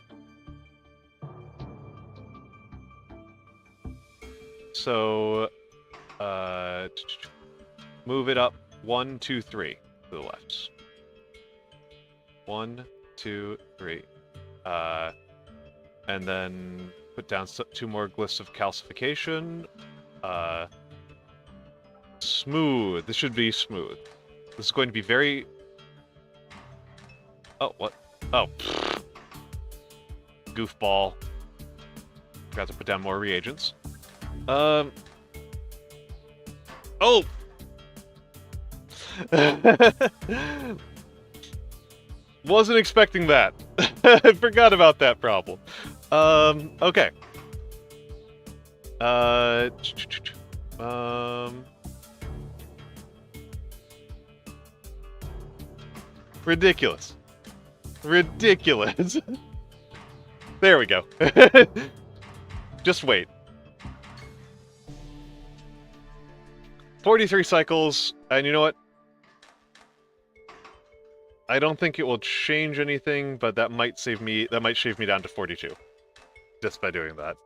So, move it up 1, 2, 3 to the left. 1, 2, 3. And then put down 2 more glyphs of calcification. Smooth. This should be smooth. This is going to be very... Oh, what? Oh. Goofball. Forgot to put down more reagents. Oh! Wasn't expecting that. I forgot about that problem. Okay. Ridiculous. Ridiculous. There we go. Just wait. 43 cycles, and you know what? I don't think it will change anything, but that might shave me down to 42. Just by doing that.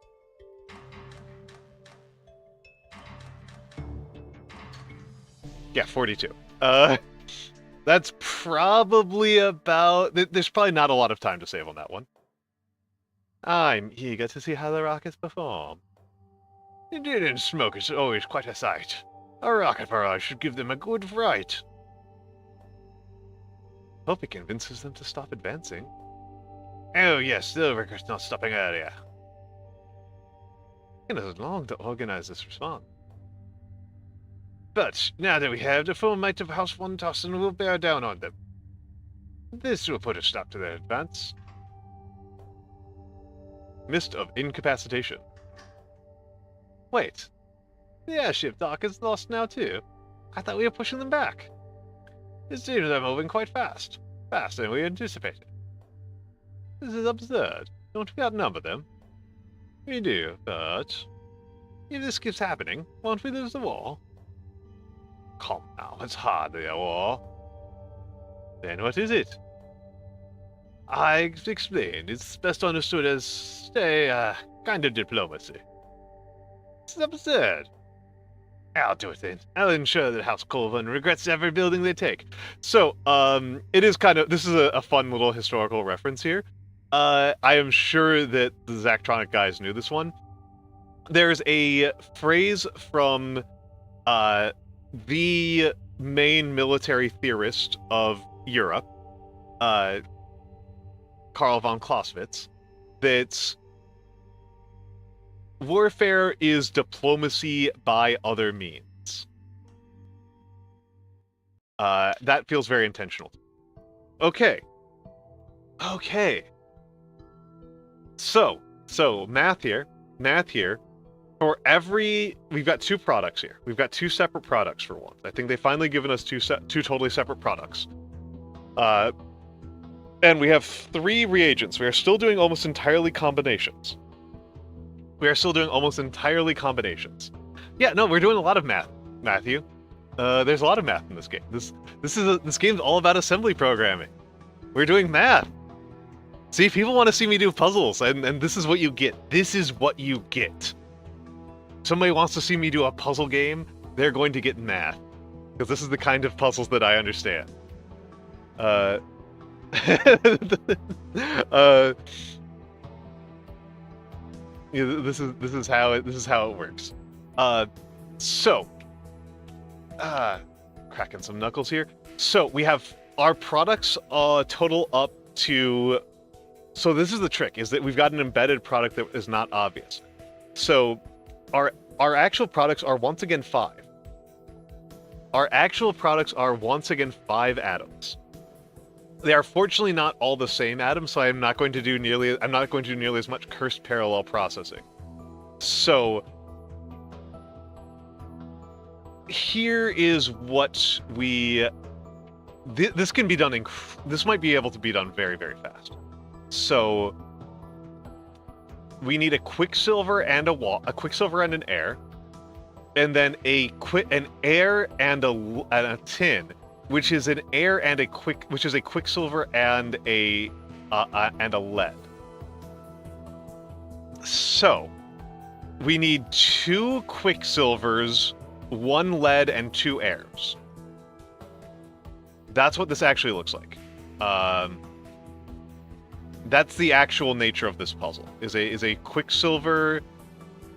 Yeah, 42. That's probably about... There's probably not a lot of time to save on that one. I'm eager to see how the rockets perform. Indeed, and smoke is always quite a sight. A rocket barrage should give them a good fright. Hope it convinces them to stop advancing. Oh yes, the record's not stopping earlier. taken us long to organize this response. But now that we have the full might of House Von Tossen, we'll bear down on them. This will put a stop to their advance. Mist of incapacitation. Wait. The airship dock is lost now too. I thought we were pushing them back. It seems they're moving quite fast. Faster than we anticipated. This is absurd. Don't we outnumber them? We do, but... if this keeps happening, won't we lose the war? Come now, it's hardly a war. Then what is it? I explained. It's best understood as, say, kind of diplomacy. This is absurd. I'll do it then. I'll ensure that House Colvin regrets every building they take. So, it is kind of, this is a fun little historical reference here. I am sure that the Zachtronic guys knew this one. There's a phrase from, the main military theorist of Europe, Karl von Clausewitz, that warfare is diplomacy by other means. That feels very intentional. Okay. So, math here. For every... we've got two products here. We've got two separate products for once. I think they've finally given us two totally separate products. And we have 3 reagents. We are still doing almost entirely combinations. Yeah, no, we're doing a lot of math, Matthew. There's a lot of math in this game. This game's all about assembly programming. We're doing math. See, people want to see me do puzzles, and this is what you get. This is what you get. Somebody wants to see me do a puzzle game, they're going to get math. Because this is the kind of puzzles that I understand. Yeah, this is how it works. Cracking some knuckles here. So we have our products total up to. So this is the trick: is that we've got an embedded product that is not obvious. So our actual products are once again 5. Our actual products are once again 5 atoms. They are fortunately not all the same atoms, so I'm not going to do nearly as much cursed parallel processing. So here is what we. This can be done. This might be able to be done very, very fast. So we need a quicksilver and a quicksilver and an air, and then an air and a tin, which is an air and a quicksilver and a lead. So we need 2 quicksilvers, 1 lead, and 2 airs. That's what this actually looks like. That's the actual nature of this puzzle. Is a quicksilver,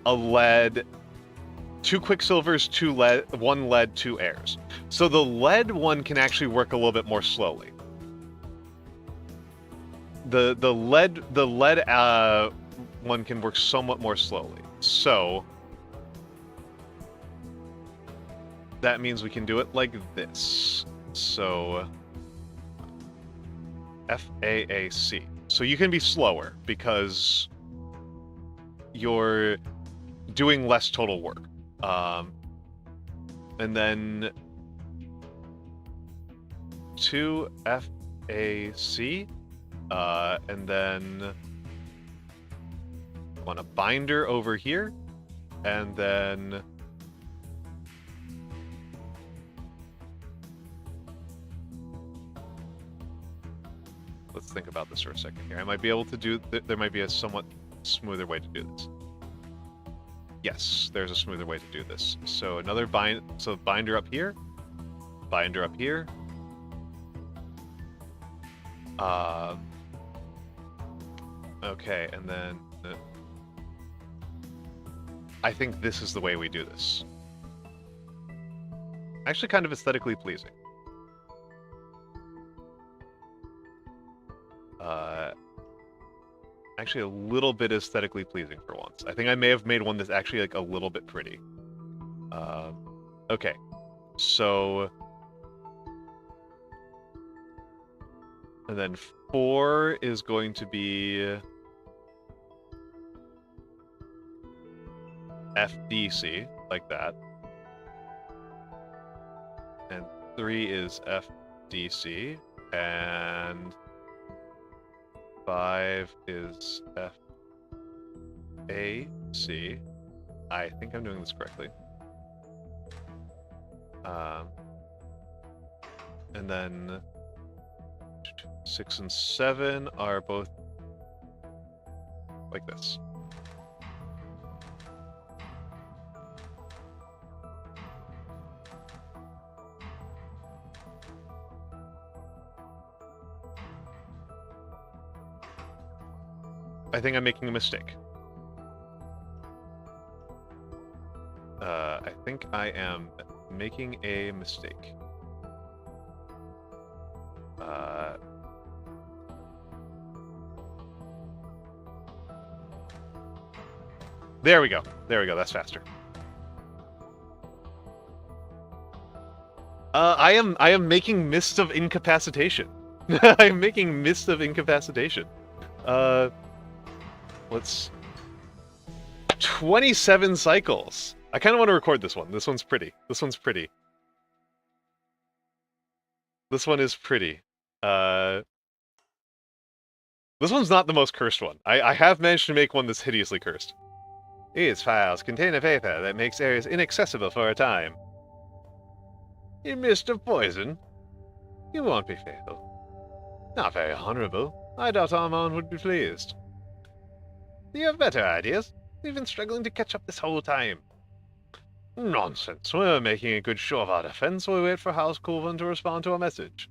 a lead, 2 quicksilvers, 2 lead, 1 lead, 2 airs. So the lead one can actually work a little bit more slowly. The lead one can work somewhat more slowly. So that means we can do it like this. So FAAC. So you can be slower because you're doing less total work. And then 2 FAC, and then on a binder over here, and then let's think about this for a second here. I might be able to do. There might be a somewhat smoother way to do this. Yes, there's a smoother way to do this. So another binder up here, binder up here. Okay, and then I think this is the way we do this. Actually, kind of aesthetically pleasing. actually a little bit aesthetically pleasing for once. I think I may have made one that's actually like a little bit pretty. Okay, so... And then 4 is going to be... FDC, like that. And 3 is FDC, and 5 is FAC. I think I'm doing this correctly. And then 6 and 7 are both like this. I think I'm making a mistake. I think I am making a mistake. There we go. There we go. That's faster. I am making Mist of Incapacitation. I'm making Mist of Incapacitation. Let's... 27 cycles. I kind of want to record this one. This one's pretty. This one's pretty. This one is pretty. This one's not the most cursed one. I have managed to make one that's hideously cursed. These files contain a paper that makes areas inaccessible for a time. In mist of poison? You won't be fatal. Not very honorable. I doubt Armand would be pleased. You have better ideas. We've been struggling to catch up this whole time. Nonsense. We're making a good show of our defense while we wait for House Colvin to respond to our message.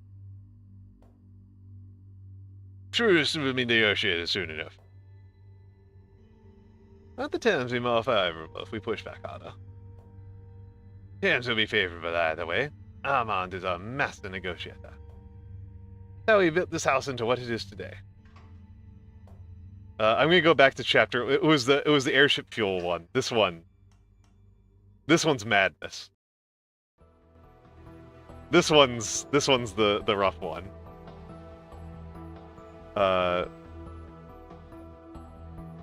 Truce will be negotiated soon enough. Won't the terms be more favorable if we push back harder? Terms will be favorable either way. Armand is a master negotiator. How he built this house into what it is today. I'm gonna go back to chapter. It was the airship fuel one. This one's madness. This one's the rough one.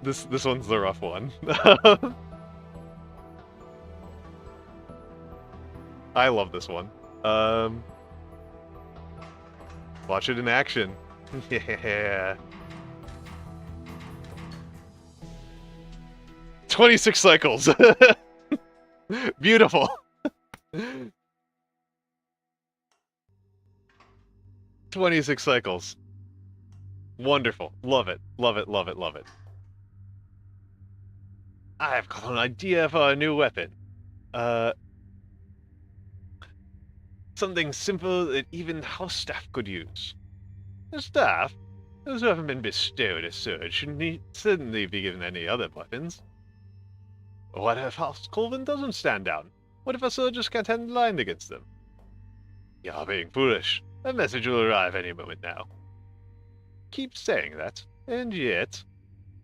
This one's the rough one. I love this one. Watch it in action. Yeah. 26 cycles. Beautiful. 26 cycles. Wonderful. Love it. Love it, love it, love it. I've got an idea for a new weapon. Something simple that even house staff could use. The staff? Those who haven't been bestowed a sword shouldn't certainly be given any other weapons. What if House Colvin doesn't stand down? What if a soldiers can't stand in line against them? You're being foolish. A message will arrive any moment now. Keep saying that, and yet...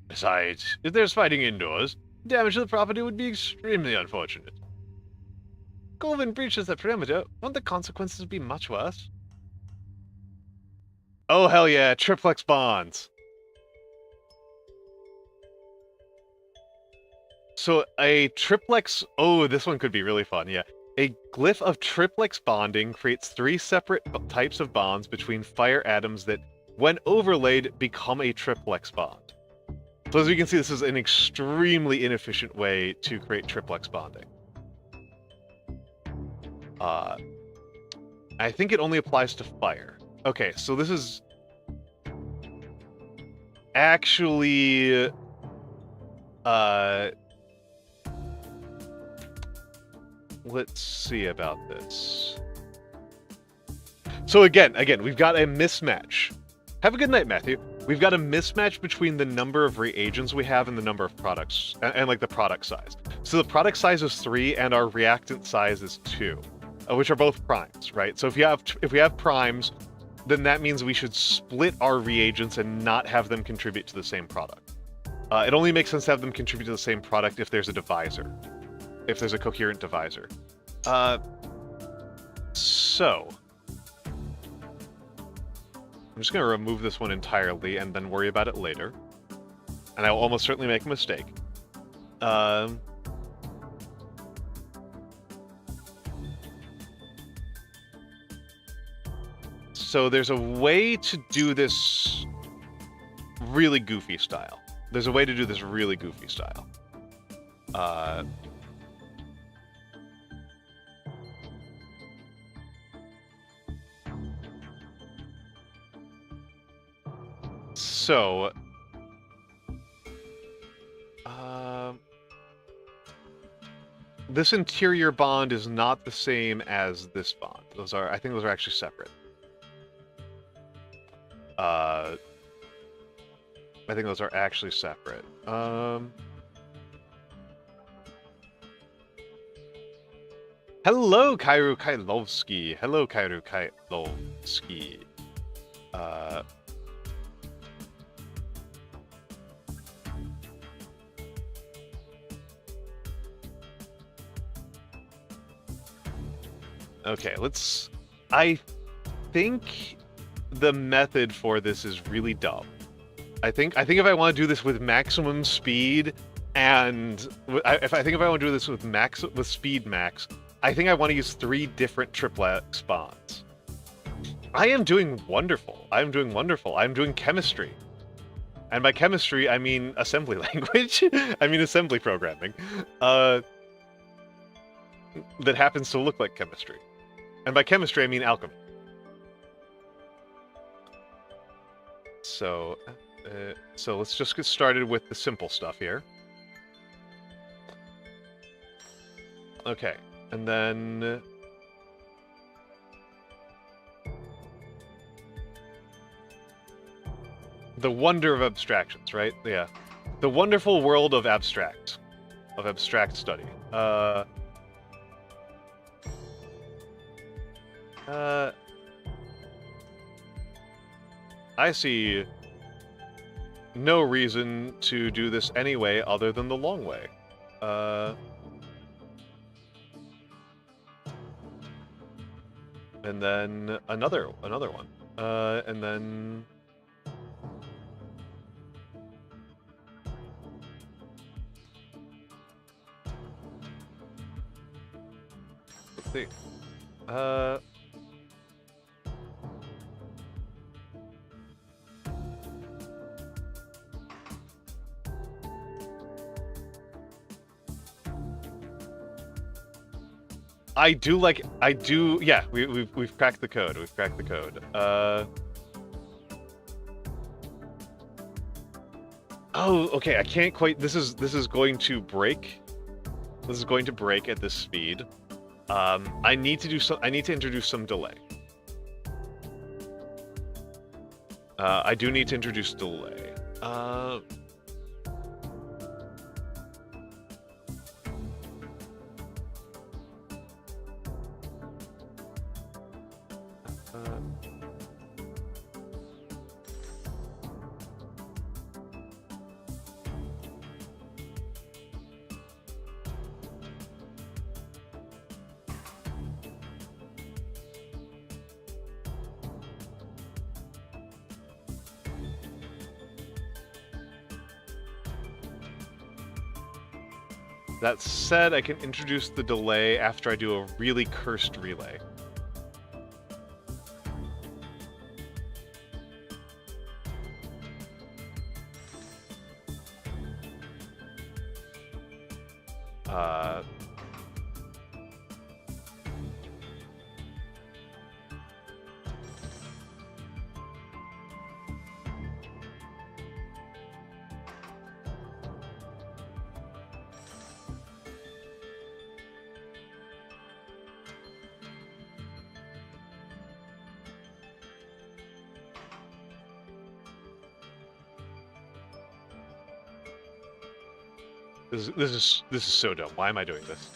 Besides, if there's fighting indoors, damage to the property would be extremely unfortunate. Colvin breaches the perimeter, won't the consequences be much worse? Oh hell yeah, triplex bonds! So a triplex... Oh, this one could be really fun, yeah. A glyph of triplex bonding creates 3 separate types of bonds between fire atoms that, when overlaid, become a triplex bond. So as you can see, this is an extremely inefficient way to create triplex bonding. I think it only applies to fire. Okay, so this is... actually... let's see about this. So again, we've got a mismatch. Have a good night, Matthew. We've got a mismatch between the number of reagents we have and the number of products, and like the product size. So the product size is 3 and our reactant size is 2, which are both primes, right? So if we have primes, then that means we should split our reagents and not have them contribute to the same product. It only makes sense to have them contribute to the same product if there's a divisor, if there's a coherent divisor. So I'm just going to remove this one entirely and then worry about it later. And I will almost certainly make a mistake. So there's a way to do this really goofy style. There's a way to do this really goofy style. So, this interior bond is not the same as this bond. I think those are actually separate. I think those are actually separate. Hello, Kairu Kailovsky. Hello, Kairu Kailovsky. Okay, I think the method for this is really dumb. I think if I want to do this with maximum speed and if I want to do this with speed max, I think I want to use 3 different triplex bonds. I am doing wonderful. I'm doing chemistry. And by chemistry, I mean assembly language. I mean assembly programming. That happens to look like chemistry. And by chemistry, I mean alchemy. So let's just get started with the simple stuff here. Okay, and then... the wonder of abstractions, right? Yeah. The wonderful world of abstract study. I see no reason to do this anyway other than the long way. And then another one. And then... let's see. Yeah, we've cracked the code. Oh, okay, I can't quite, this is going to break. This is going to break at this speed. I need to introduce some delay. I do need to introduce delay. That said, I can introduce the delay after I do a really cursed relay. This is so dumb. Why am I doing this?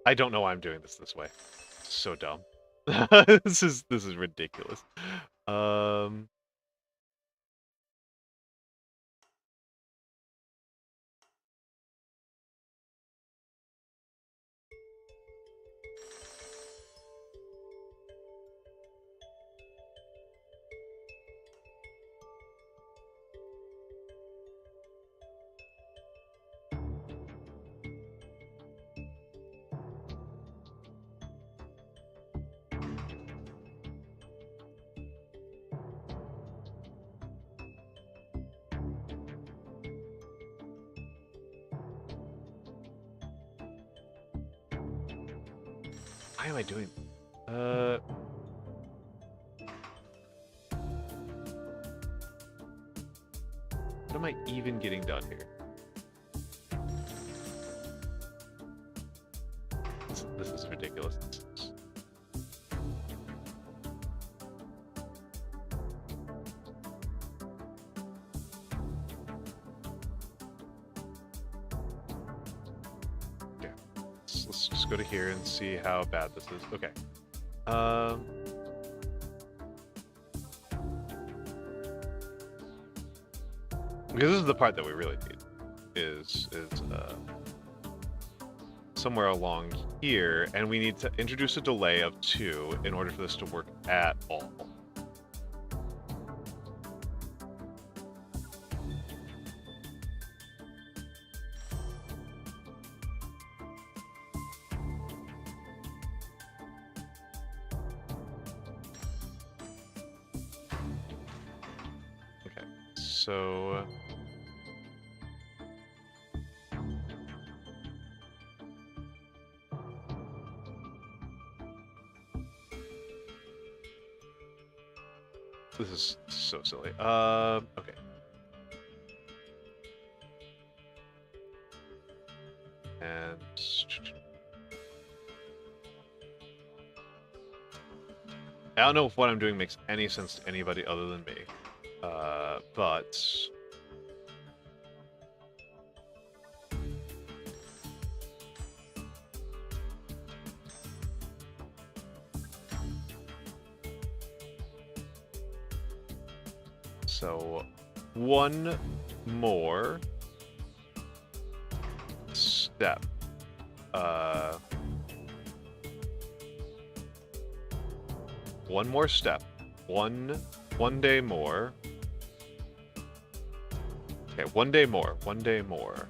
I don't know why I'm doing this way. It's so dumb. This is ridiculous. Why am I doing? What am I even getting done here? This is ridiculous. Okay, let's just go to here and see how bad this is. Okay. Because this is the part that we really need, is somewhere along here, and we need to introduce a delay of 2 in order for this to work at all. Okay, so this is so silly. Okay. And I don't know if what I'm doing makes any sense to anybody other than me. But so one more step. One more step. One day more. Okay, one day more. One day more.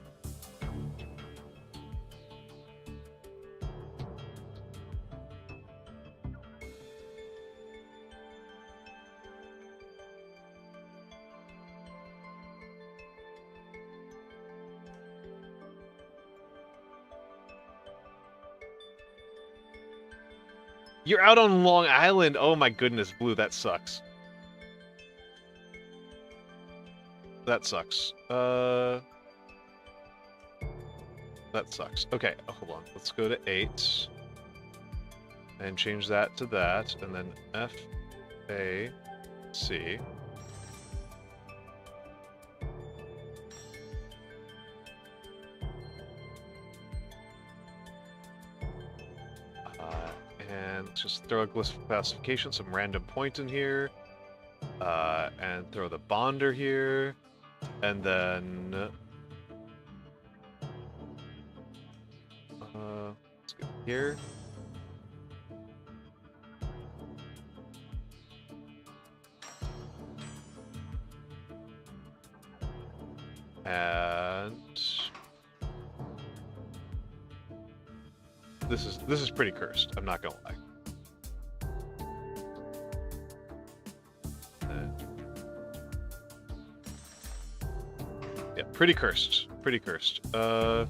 You're out on Long Island. Oh my goodness, Blue, that sucks. That sucks. That sucks. Okay, hold on. Let's go to 8. And change that to that, and then F, A, C. And let's just throw a glyph classification, some random point in here. And throw the bonder here. And then... let's go here. And... This is pretty cursed, I'm not gonna lie. Yeah, pretty cursed. Pretty cursed. I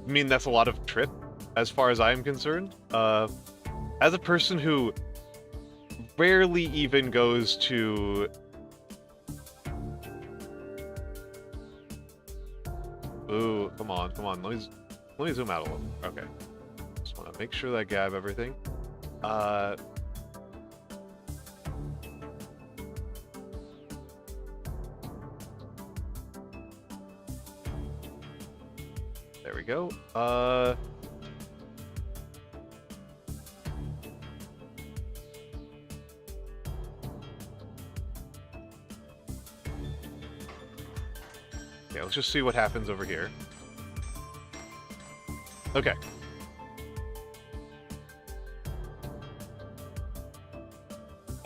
mean, that's a lot of trip, as far as I'm concerned. As a person who rarely even goes to... Ooh, come on, come on. Let me zoom out a little. Okay. Just want to make sure that I have everything. we go. Okay, let's just see what happens over here. Okay.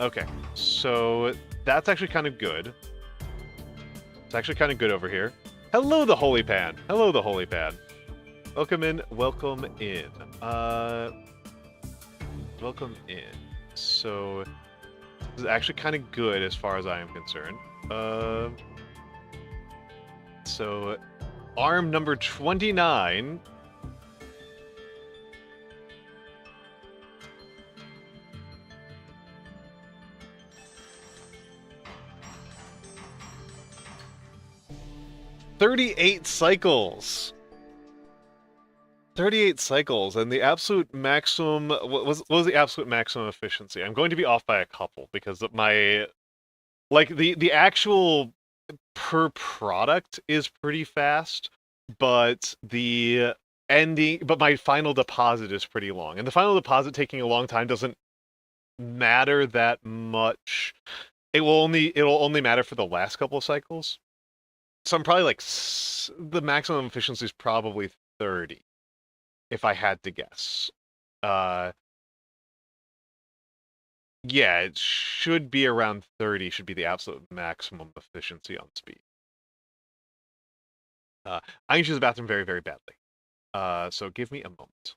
Okay, so that's actually kind of good. It's actually kind of good over here. Hello, the Holy Pan. Hello, the Holy Pan. Welcome in. Welcome in. Welcome in. So this is actually kind of good as far as I am concerned. So arm number 29. "38 cycles." 38 cycles, and the absolute maximum... What was the absolute maximum efficiency? I'm going to be off by a couple, because my... Like, the actual per product is pretty fast, but the ending... But my final deposit is pretty long. And the final deposit taking a long time doesn't matter that much. It'll only matter for the last couple of cycles. So I'm probably like... The maximum efficiency is probably 30. If I had to guess. Yeah, it should be around 30, should be the absolute maximum efficiency on speed. I need to use the bathroom very, very badly. So give me a moment.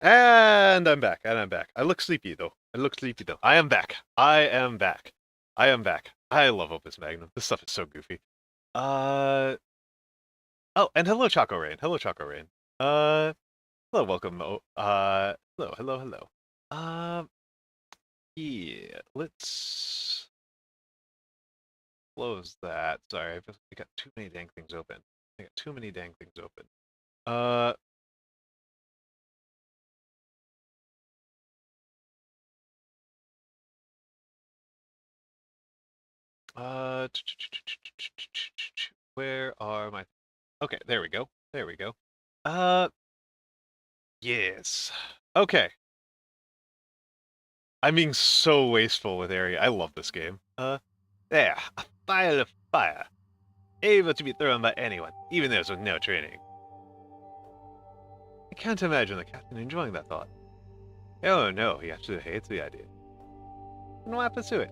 And I'm back, and I'm back. I look sleepy, though. I am back. I am back. I am back. I love Opus Magnum. This stuff is so goofy. Uh... Oh, and hello, Choco Rain. Hello, Choco Rain. Hello, welcome. Hello. Yeah, let's close that. Sorry, I got too many dang things open. Uh... Where are my... Okay, there we go. There we go. Yes. Okay. I'm being so wasteful with area. I love this game. There. A pile of fire. Able to be thrown by anyone, even those with no training. I can't imagine the captain enjoying that thought. Oh no, he absolutely hates the idea. And why pursue it?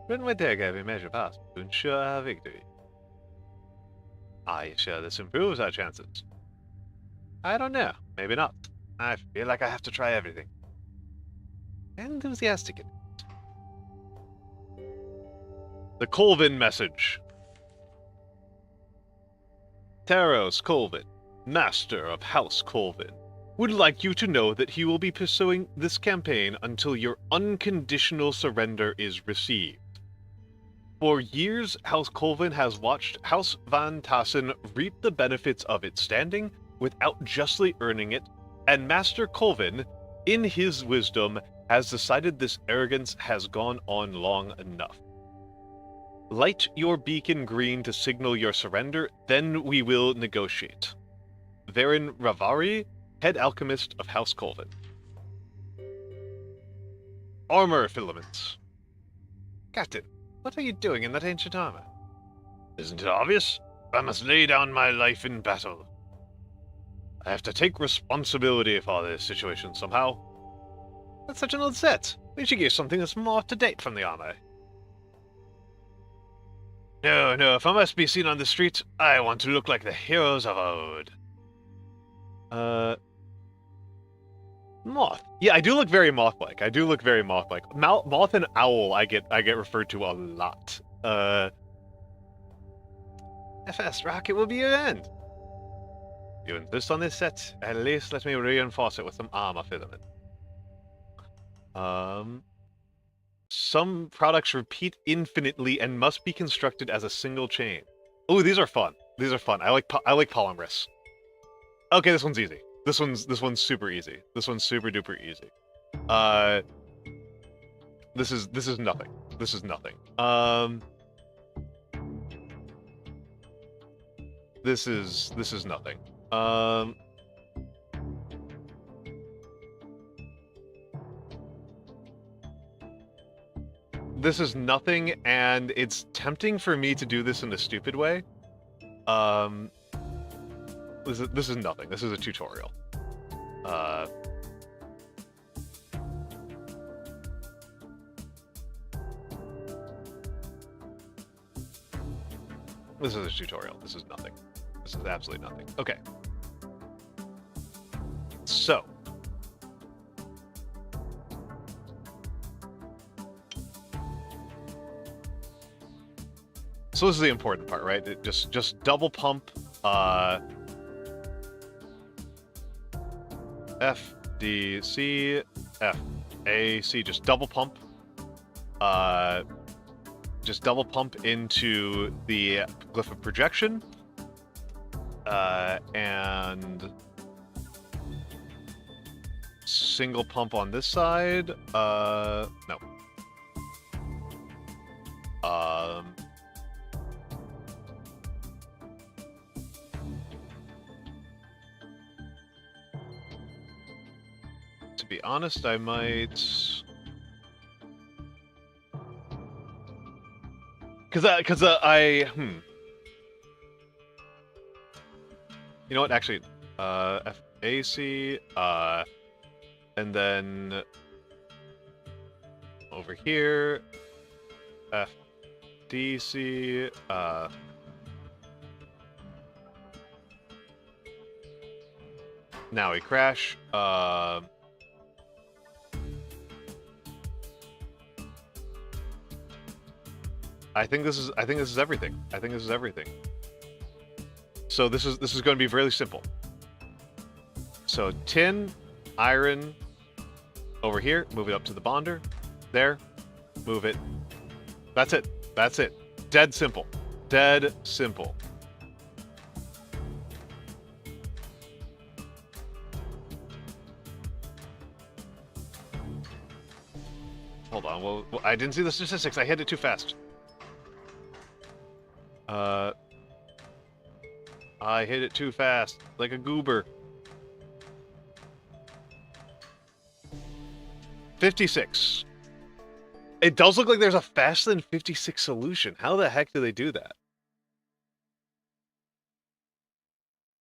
Wouldn't we take every measure possible to ensure our victory? Are you sure this improves our chances? I don't know. Maybe not. I feel like I have to try everything. Enthusiastic. The Colvin message. Taros Colvin, Master of House Colvin, would like you to know that he will be pursuing this campaign until your unconditional surrender is received. For years, House Colvin has watched House Van Tassen reap the benefits of its standing without justly earning it, and Master Colvin, in his wisdom, has decided this arrogance has gone on long enough. Light your beacon green to signal your surrender, then we will negotiate. Varen Ravari, Head Alchemist of House Colvin. Armor filaments. Captain, what are you doing in that ancient armor? Isn't it obvious? I must lay down my life in battle. I have to take responsibility for this situation somehow. That's such an old set. We should get something that's more up to date from the armor. No, if I must be seen on the street, I want to look like the heroes of old. Moth. Yeah, I do look very moth-like. Moth and owl I get referred to a lot. FS Rocket will be your end. You insist on this set? At least let me reinforce it with some armor filament. Some products repeat infinitely and must be constructed as a single chain. Oh, these are fun. I like polymerous. Okay, this one's easy. This one's super easy. This one's super duper easy. This is nothing. This is nothing. This is nothing. This is nothing, and it's tempting for me to do this in a stupid way. This is nothing. This is a tutorial. This is a tutorial. This is nothing. This is absolutely nothing. Okay. So. So this is the important part, right? Just double pump, FDC, FAC, just double pump into the glyph of projection, and single pump on this side, no. To be honest, I might... Cause I... You know what, actually, FAC, and then... over here, FDC, now we crash, I think this is everything. So this is going to be really simple. So tin, iron, over here, move it up to the bonder. There, move it. That's it. Dead simple. Hold on. Well, I didn't see the statistics. I hit it too fast. I hit it too fast, like a goober. 56. It does look like there's a faster than 56 solution. How the heck do they do that?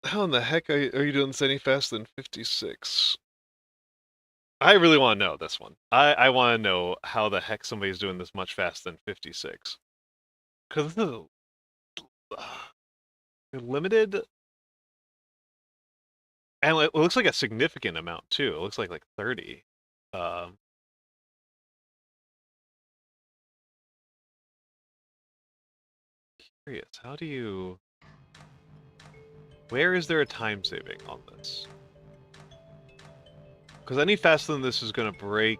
How in the heck are you doing this any faster than 56? I really want to know this one. I want to know how the heck somebody's doing this much faster than 56. Because this is limited. And it looks like a significant amount, too. It looks like 30. Curious, how do you... Where is there a time saving on this? Because any faster than this is going to break...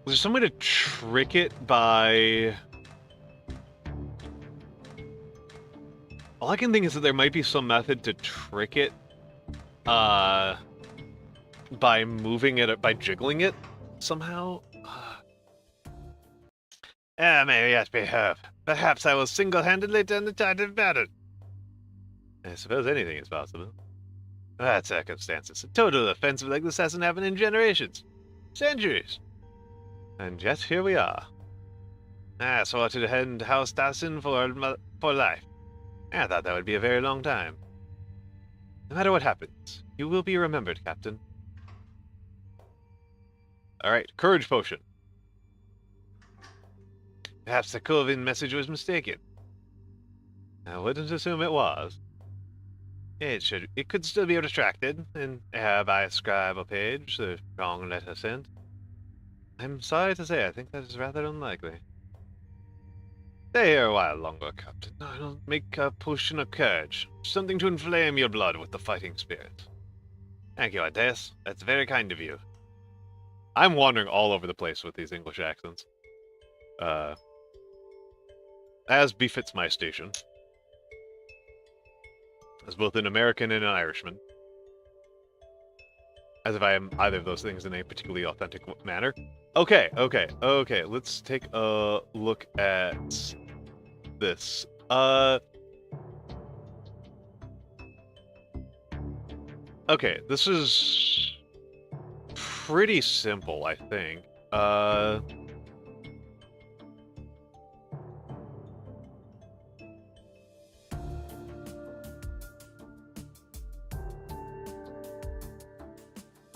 Is there some way to trick it by... All I can think is that there might be some method to trick it by moving it, by jiggling it somehow. Maybe yes, perhaps I will single-handedly turn the tide of battle. I suppose anything is possible. That circumstances. A total offensive like this hasn't happened in generations. Centuries. And yet here we are. So to hand House Dawson for life. I thought that would be a very long time. No matter what happens, you will be remembered, Captain. Alright, courage potion. Perhaps the Corvin message was mistaken. I wouldn't assume it was. It could still be retracted and by a scribe or page, the wrong letter sent. I'm sorry to say, I think that is rather unlikely. Stay here a while longer, Captain. I'll make a potion of courage. Something to inflame your blood with the fighting spirit. Thank you, Ardeus. That's very kind of you. I'm wandering all over the place with these English accents. As befits my station. As both an American and an Irishman. As if I am either of those things in a particularly authentic manner. Okay. Let's take a look at this. Okay, this is pretty simple, I think.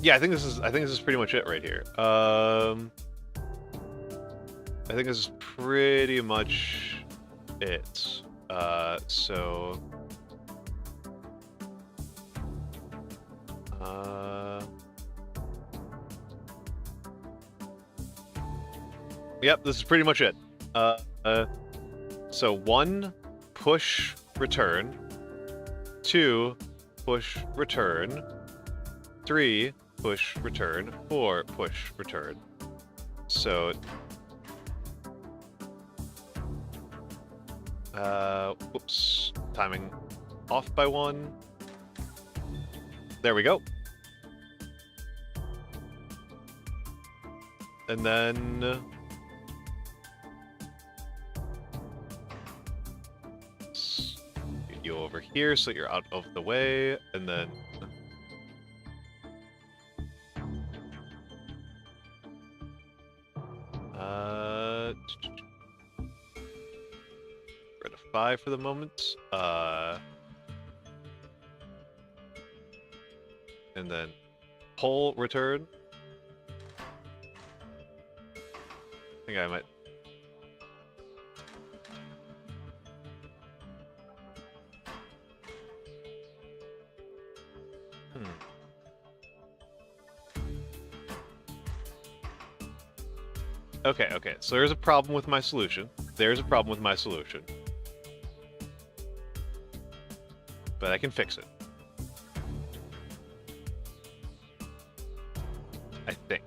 Yeah, I think this is pretty much it right here. I think this is pretty much it. Yep, this is pretty much it. So 1, push, return. 2, push, return. 3, push, return. 4, push, return. So... whoops. Timing off by 1. There we go. And then... get you over here so you're out of the way, and then... rid of 5 for the moment. And then pull, return. I think I might... Okay, so there's a problem with my solution. There's a problem with my solution. But I can fix it. I think.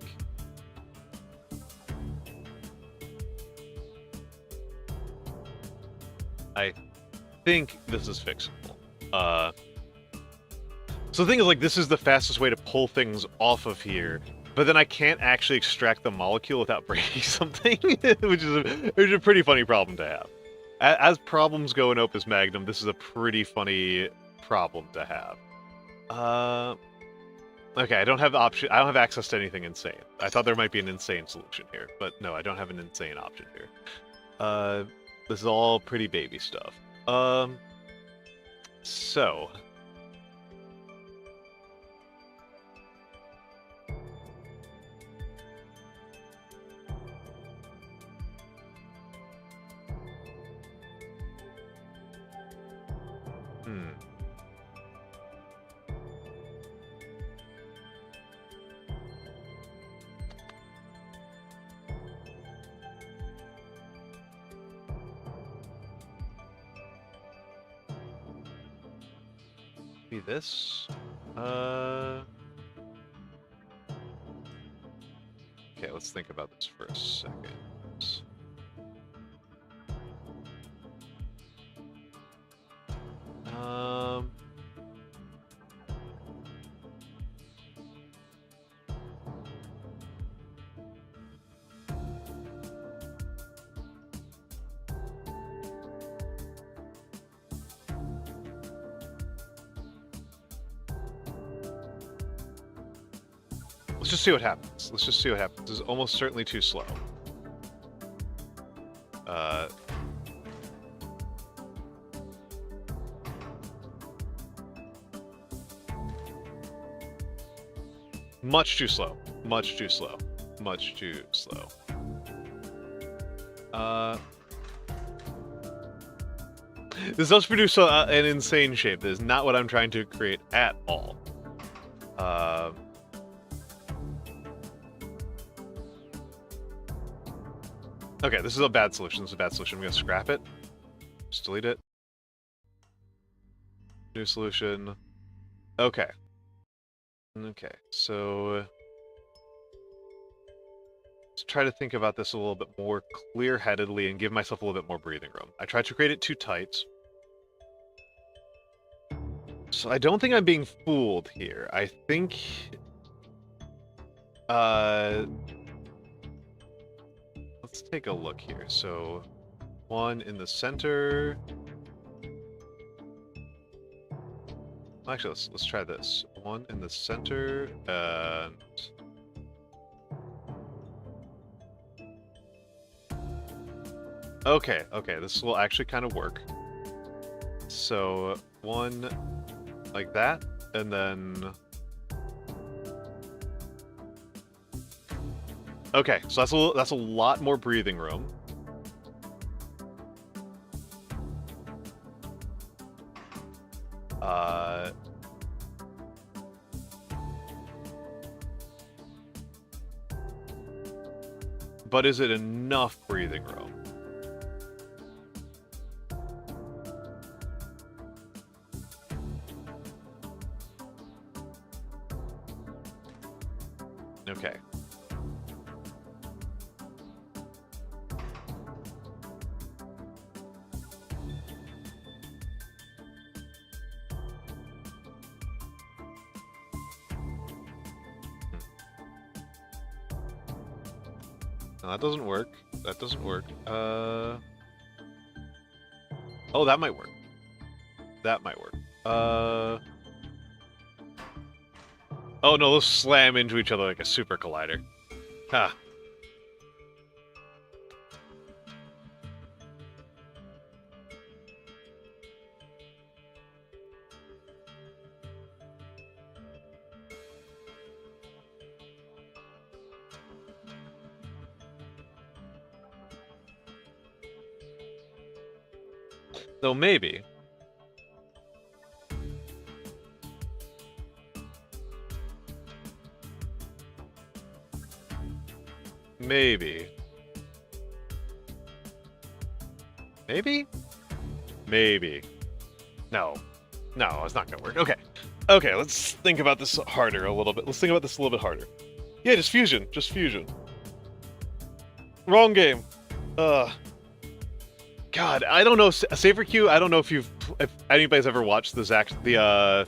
I think this is fixable. So the thing is, like, this is the fastest way to pull things off of here, but then I can't actually extract the molecule without breaking something, which is a pretty funny problem to have. As problems go in Opus Magnum, this is a pretty funny problem to have. Okay, I don't have access to anything insane. I thought there might be an insane solution here, but no, I don't have an insane option here. This is all pretty baby stuff. So... this. Okay, let's think about this for a second. Let's just see what happens. Let's just see what happens. This is almost certainly too slow. Much too slow. Much too slow. Much too slow. This does produce an insane shape. That is not what I'm trying to create at all. Okay, this is a bad solution. This is a bad solution. I'm gonna scrap it. Just delete it. New solution. Okay. Okay, so... let's try to think about this a little bit more clear-headedly and give myself a little bit more breathing room. I tried to create it too tight. So I don't think I'm being fooled here. I think... let's take a look here. So, one in the center. Actually, let's try this. One in the center, and... okay, this will actually kind of work. So, one like that, and then... okay, so that's a lot more breathing room. But is it enough breathing room? Okay. No, that doesn't work. That doesn't work. Oh, that might work. That might work. Oh no, those slam into each other like a super collider. Ha. Though maybe. Maybe. Maybe? Maybe. No. No, it's not gonna work. Okay. Okay, let's think about this harder a little bit. Let's think about this a little bit harder. Yeah, just fusion. Just fusion. Wrong game. God, I don't know. Safer Q, I don't know if anybody's ever watched the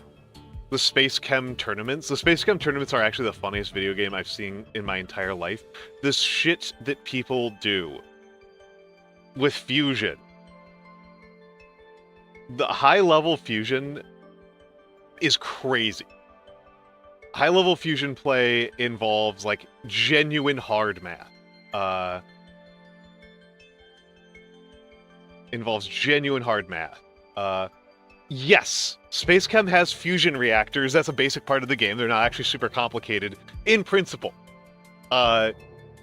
the Space Chem tournaments. The Space Chem tournaments are actually the funniest video game I've seen in my entire life. The shit that people do with fusion. The high-level fusion is crazy. High-level fusion play involves, like, genuine hard math. Involves genuine hard math. Yes, Space Chem has fusion reactors. That's a basic part of the game. They're not actually super complicated in principle.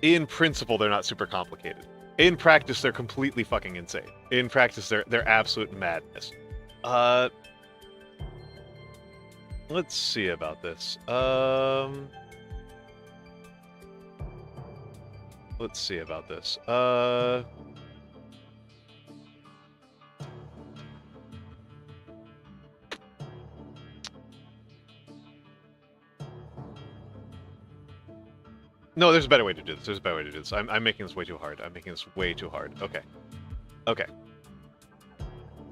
In principle, they're not super complicated. In practice, they're completely fucking insane. In practice, they're absolute madness. Let's see about this. Let's see about this. No, there's a better way to do this. There's a better way to do this. I'm making this way too hard. I'm making this way too hard. Okay. Okay.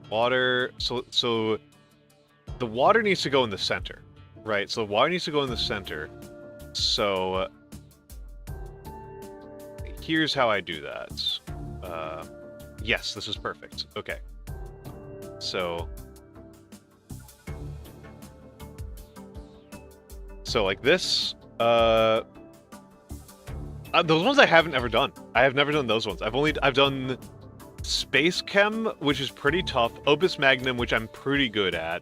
Water. So the water needs to go in the center, right? So the water needs to go in the center. So here's how I do that. Yes, this is perfect. Okay. So like this. Those ones I haven't ever done. I have never done those ones. I've done Space Chem, which is pretty tough. Opus Magnum, which I'm pretty good at.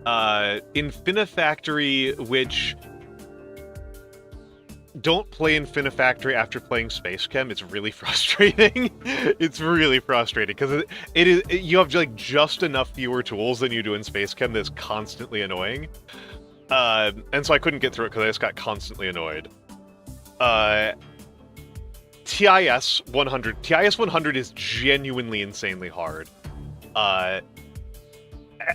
Infinifactory, which don't play Infinifactory after playing Space Chem. It's really frustrating. It's really frustrating because you have like just enough fewer tools than you do in Space Chem that's constantly annoying. And so I couldn't get through it because I just got constantly annoyed. TIS 100. TIS 100 is genuinely insanely hard. And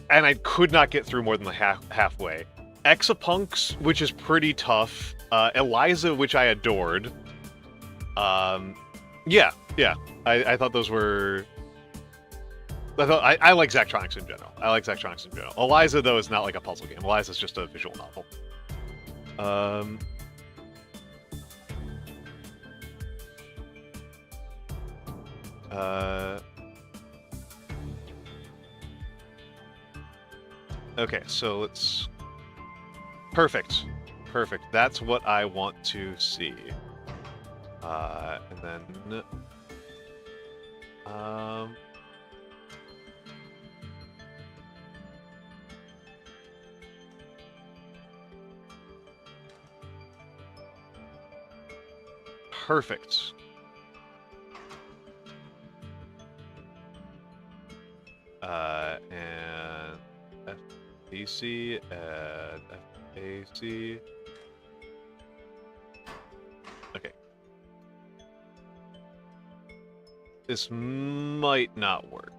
I could not get through more than halfway. Exapunks, which is pretty tough. Eliza, which I adored. Yeah. I thought those were... I like Zachtronics in general. Eliza, though, is not like a puzzle game. Eliza's just a visual novel. Okay, so let's... Perfect. That's what I want to see. And then... Perfect. And FAC and FAC. Okay. This might not work.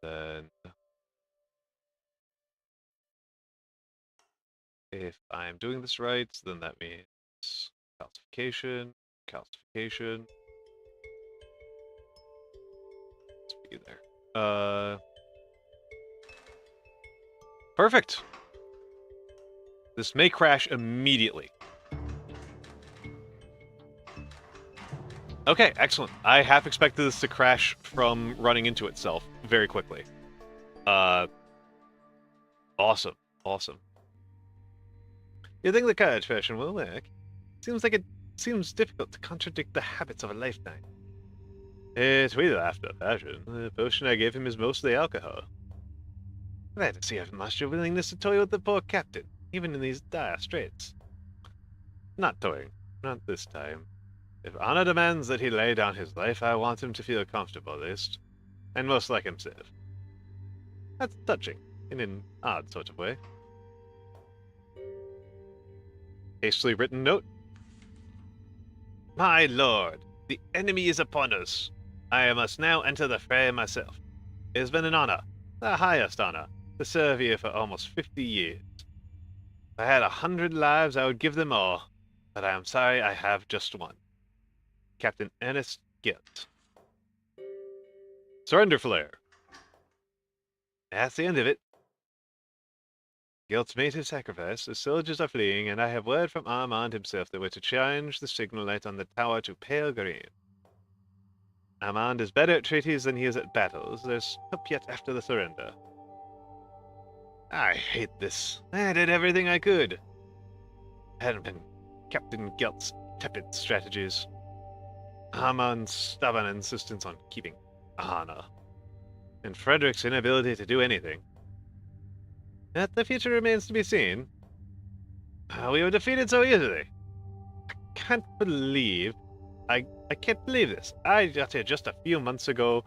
Then if I'm doing this right, then that means calcification. Let's be there. Perfect. This may crash immediately. Okay, excellent. I half expected this to crash from running into itself very quickly. Awesome. You think the carriage version will work? Seems difficult to contradict the habits of a lifetime. It will after fashion. The potion I gave him is mostly alcohol. Glad to see I've lost your willingness to toy with the poor captain, even in these dire straits. Not toying. Not this time. If honor demands that he lay down his life, I want him to feel comfortable at least, and most like himself. That's touching, in an odd sort of way. Hastily written note. My lord, the enemy is upon us. I must now enter the fray myself. It has been an honor, the highest honor, to serve here for almost 50 years. If I had 100 lives, I would give them all, but I am sorry I have just one. Captain Ernest Gilt. Surrender flare. That's the end of it. Gilt's made his sacrifice, the soldiers are fleeing, and I have word from Armand himself that we're to change the signal light on the tower to pale green. Armand is better at treaties than he is at battles. There's hope yet after the surrender. I hate this. I did everything I could. Hadn't been Captain Gilt's tepid strategies. Armand's stubborn insistence on keeping honor. And Frederick's inability to do anything. Yet the future remains to be seen. We were defeated so easily. I can't believe this. I got here just a few months ago,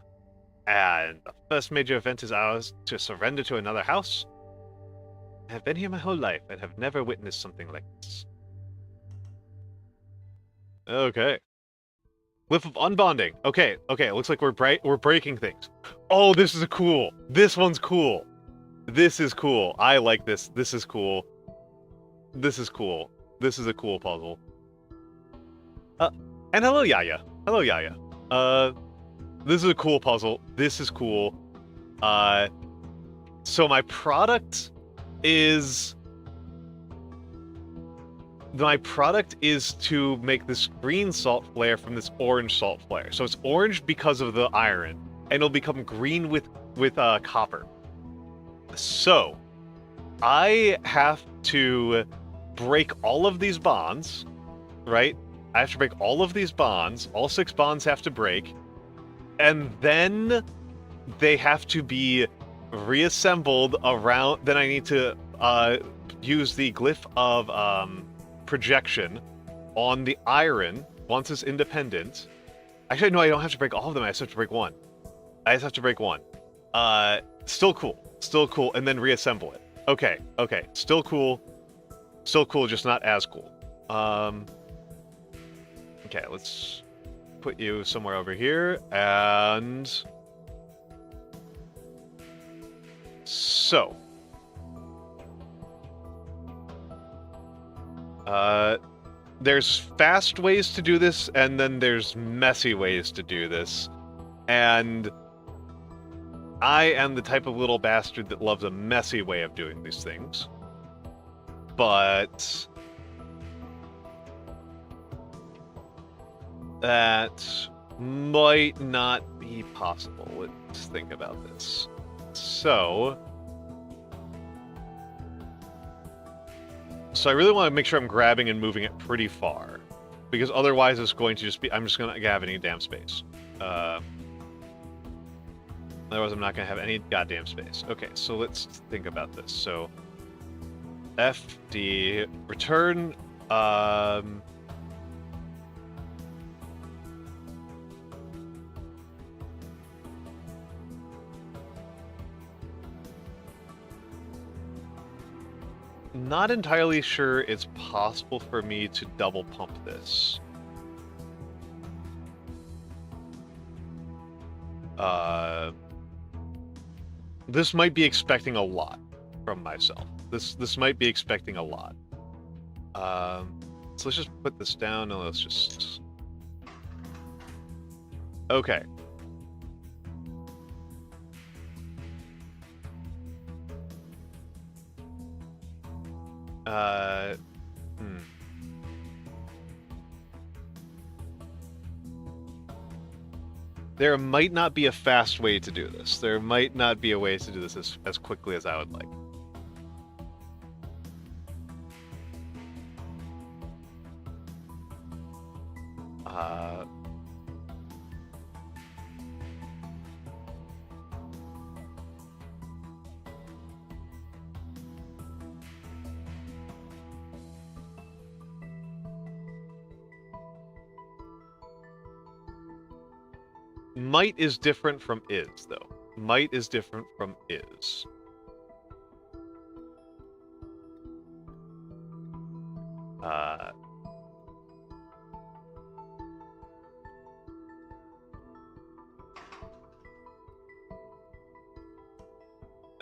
and the first major event is ours to surrender to another house. I have been here my whole life and have never witnessed something like this. Okay. Cliff of Unbonding. Okay, it looks like we're breaking things. Oh, this is cool. This one's cool. This is cool. I like this. This is cool. This is cool. This is a cool puzzle. And hello, Yaya. Hello, Yaya. This is a cool puzzle. This is cool. So my product is to make this green salt flare from this orange salt flare. So it's orange because of the iron, and it'll become green with copper. So I have to break all of these bonds, right? I have to break all of these bonds. All 6 bonds have to break, and then they have to be reassembled around. Then I need to use the glyph of projection on the iron once it's independent. Actually, no, I don't have to break all of them. I just have to break one. Still cool, and then reassemble it. Okay, still cool, just not as cool. Okay, let's put you somewhere over here, and so there's fast ways to do this, and then there's messy ways to do this, and I am the type of little bastard that loves a messy way of doing these things. But that might not be possible. Let's think about this. So I really want to make sure I'm grabbing and moving it pretty far, because otherwise it's going to just be, I'm just going to have any damn space. Otherwise I'm not going to have any goddamn space. Okay, so let's think about this. So FD, return, not entirely sure it's possible for me to double pump this. This might be expecting a lot from myself. This might be expecting a lot. So let's just put this down and let's just... Okay. There might not be a fast way to do this. There might not be a way to do this as quickly as I would like. Might is different from is, though. Might is different from is.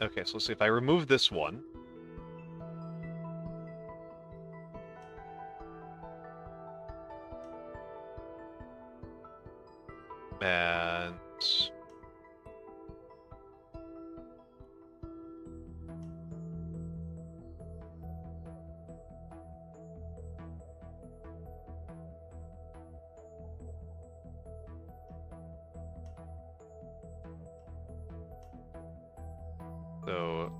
Okay, so let's see if I remove this one. And so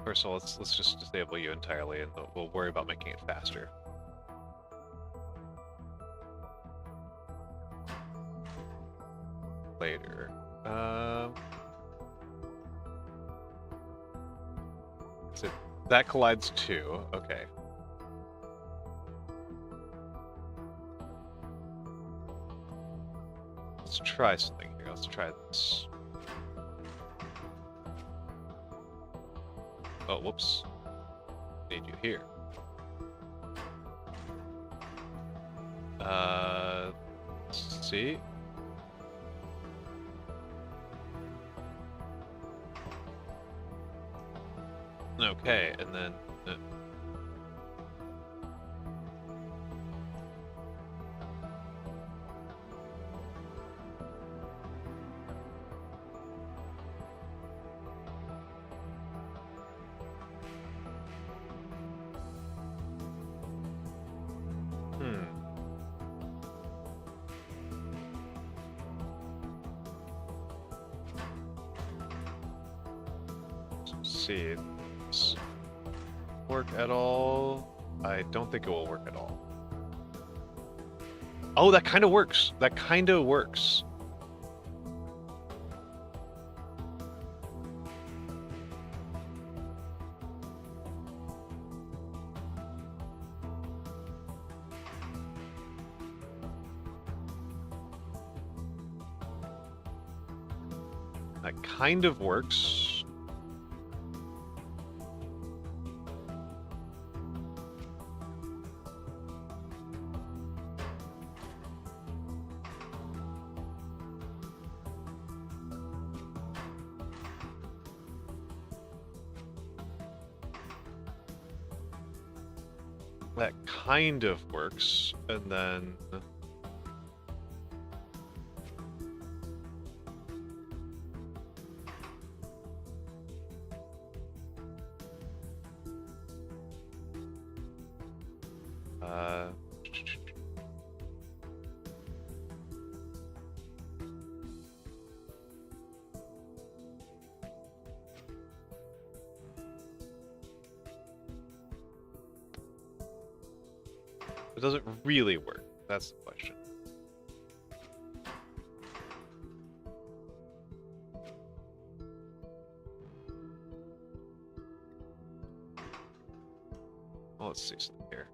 first of all, let's just disable you entirely, and we'll worry about making it faster. Later. So that collides too. Okay. Let's try something here. Let's try this. Oh, whoops. Need you here. Let's see. Okay, and then let's see. Does work at all? I don't think it will work at all. Oh, that kind of works. That kind of works. That kind of works. That kind of works, and then it doesn't really work. That's the question. Well, let's see something here.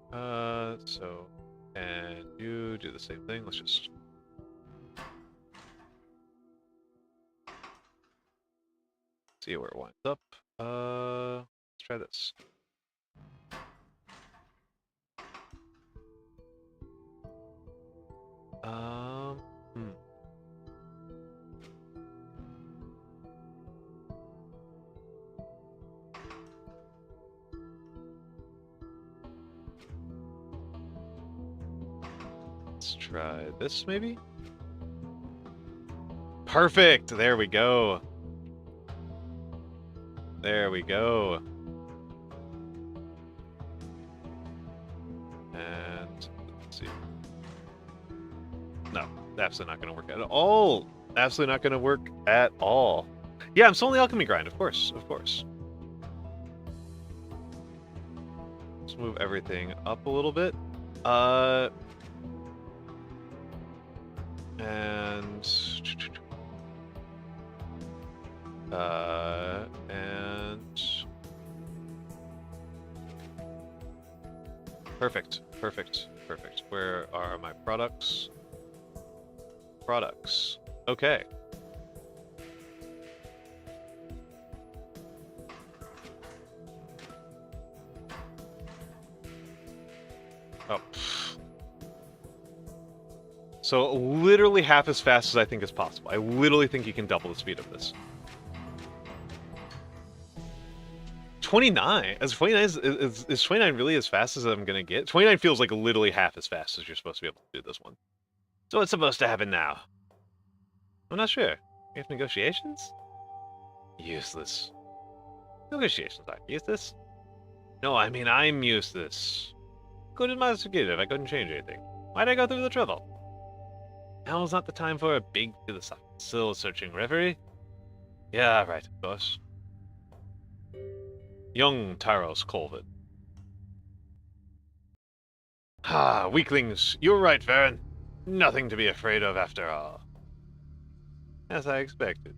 So, and you do the same thing. Let's just see where it winds up. Let's try this. Hmm. Let's try this, maybe? Perfect! There we go. There we go. And let's see. No, absolutely not going to work at all. Absolutely not going to work at all. Yeah, I'm still on the alchemy grind, of course, of course. Let's move everything up a little bit. And perfect, perfect, perfect. Where are my products? Products. Okay. So literally half as fast as I think is possible. I literally think you can double the speed of this. 29? Is 29 really as fast as I'm gonna get? 29 feels like literally half as fast as you're supposed to be able to do this one. So what's supposed to happen now? I'm not sure. We have negotiations? Useless. Negotiations aren't useless. No, I mean I'm useless. Good investigative, I couldn't change anything. Why'd I go through the trouble? Now's not the time for a big soul-searching reverie. Yeah, right, of course. Young Taros Colvin. Ah, weaklings, you're right, Varen. Nothing to be afraid of after all. As I expected.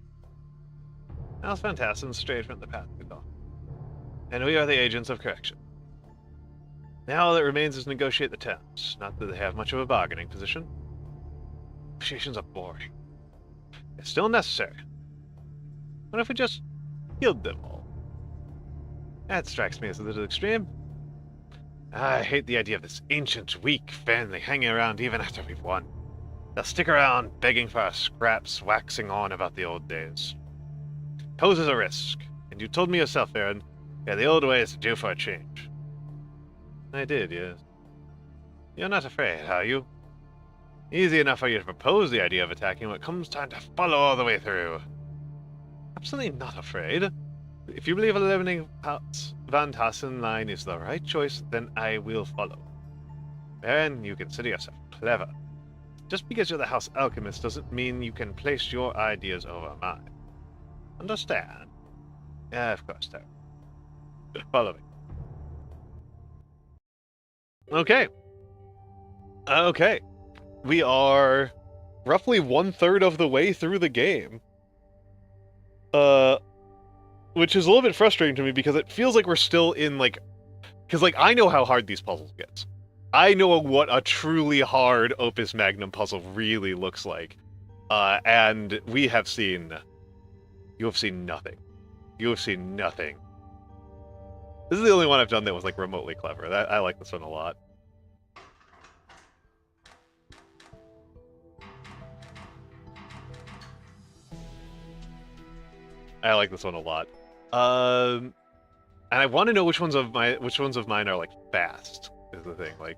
House Phantasm strayed from the path we thought. And we are the agents of correction. Now all that remains is to negotiate the terms. Not that they have much of a bargaining position. Negotiations are boring. They're still necessary. What if we just killed them all? That strikes me as a little extreme. I hate the idea of this ancient, weak family hanging around even after we've won. They'll stick around begging for our scraps, waxing on about the old days. Poses a risk, and you told me yourself, Aaron, yeah, the old ways are due for a change. I did, yes. You're not afraid, are you? Easy enough for you to propose the idea of attacking when it comes time to follow all the way through. Absolutely not afraid. If you believe eliminating Van Tassen line is the right choice, then I will follow. Baron, you consider yourself clever. Just because you're the House Alchemist doesn't mean you can place your ideas over mine. Understand? Yeah, of course, Terry. Follow me. Okay. Okay. We are roughly 1/3 of the way through the game. Which is a little bit frustrating to me because it feels like we're still in, like... Because, like, I know how hard these puzzles get. I know what a truly hard Opus Magnum puzzle really looks like. And we have seen... You have seen nothing. You have seen nothing. This is the only one I've done that was, like, remotely clever. I like this one a lot. I like this one a lot. And I want to know which ones of mine are, like, fast, is the thing. Like,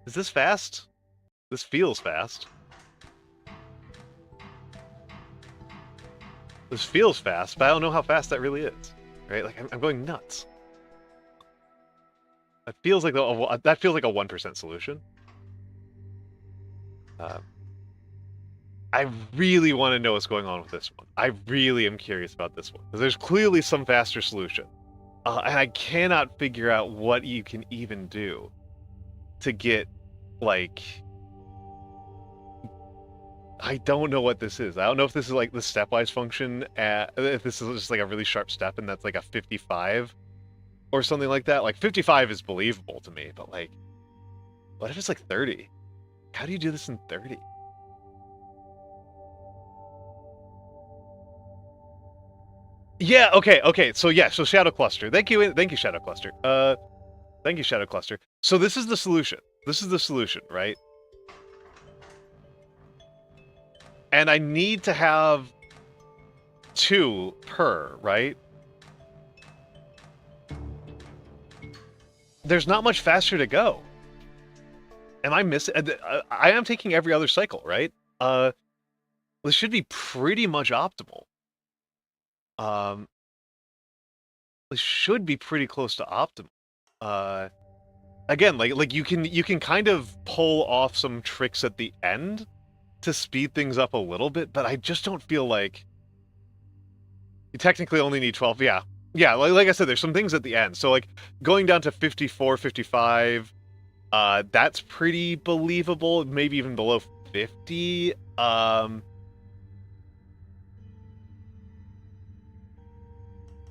is this fast? This feels fast. This feels fast, but I don't know how fast that really is. Right? Like, I'm going nuts. That feels like that feels like a 1% solution. I really want to know what's going on with this one. I really am curious about this one. Because there's clearly some faster solution. And I cannot figure out what you can even do to get, like... I don't know what this is. I don't know if this is, like, the stepwise function, if this is just, like, a really sharp step and that's, like, a 55 or something like that. Like, 55 is believable to me, but, like, what if it's, like, 30? How do you do this in 30? Yeah, okay, so yeah, so Shadow Cluster. Thank you, Shadow Cluster. Thank you, Shadow Cluster. So this is the solution. This is the solution, right? And I need to have 2 per, right? There's not much faster to go. Am I missing? I am taking every other cycle, right? This should be pretty much optimal. This should be pretty close to optimal. Again, like you can kind of pull off some tricks at the end to speed things up a little bit, but I just don't feel like you technically only need 12. Yeah, like I said, there's some things at the end. So like going down to 54, 55, that's pretty believable. Maybe even below 50.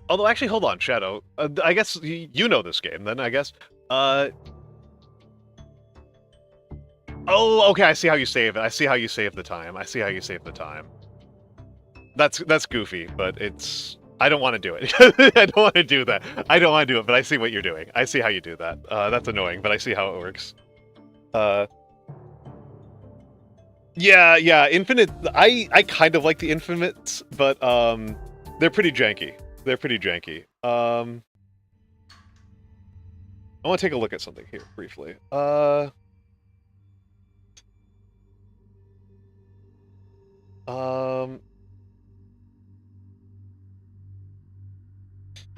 Although, actually, hold on, Shadow. I guess you know this game, then, I guess. Oh, okay, I see how you save it. I see how you save the time. That's goofy, but it's... I don't want to do it. I don't want to do that. I don't want to do it, but I see what you're doing. I see how you do that. That's annoying, but I see how it works. Yeah, Infinite. I kind of like the Infinites, but they're pretty janky. I want to take a look at something here briefly.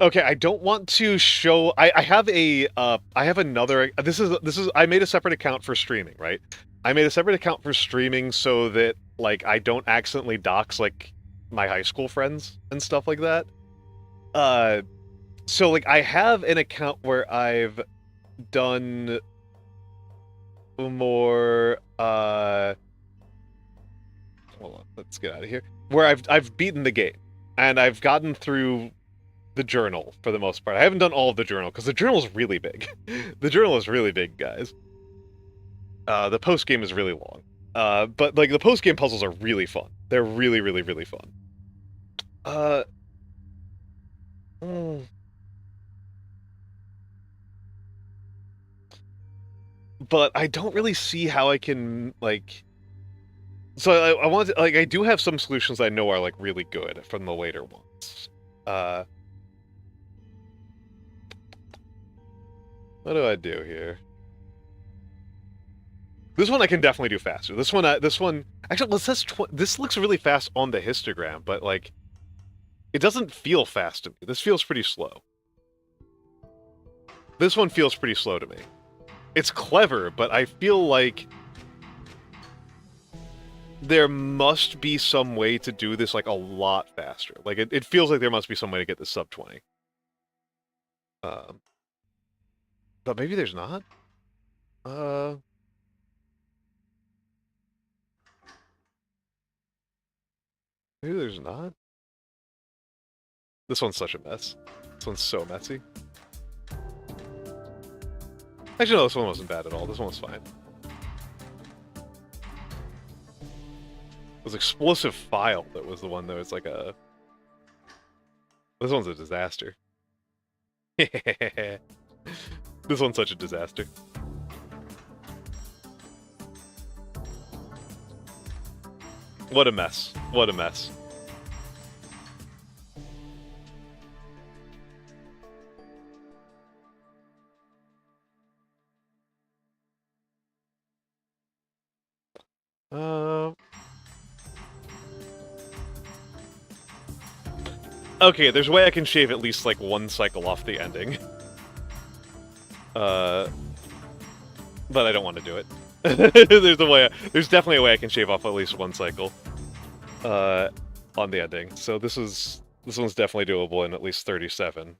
Okay, I don't want to show. I have a. I have another. This is. I made a separate account for streaming, right? I made a separate account for streaming so that like I don't accidentally dox like my high school friends and stuff like that. Uh, so like I have an account where I've done more. Hold on, let's get out of here. Where I've beaten the game and I've gotten through the journal for the most part. I haven't done all of the journal because the journal is really big. The journal is really big, guys. The post game is really long. But like the post game puzzles are really fun. They're really fun. Mm. But I don't really see how I can like. So I want to, like I do have some solutions I know are like really good from the later ones. What do I do here? This one I can definitely do faster. This one actually this looks really fast on the histogram, but like it doesn't feel fast to me. This feels pretty slow. This one feels pretty slow to me. It's clever, but I feel like there must be some way to do this like a lot faster. Like it feels like there must be some way to get this sub 20. But maybe there's not. Maybe there's not. This one's such a mess. This one's so messy. Actually, no, this one wasn't bad at all. This one was fine. It was Explosive File that was the one that was like a... This one's a disaster. This one's such a disaster. What a mess. What a mess. Okay, there's a way I can shave at least like one cycle off the ending. But I don't want to do it. There's definitely a way I can shave off at least one cycle on the ending. So this one's definitely doable in at least 37.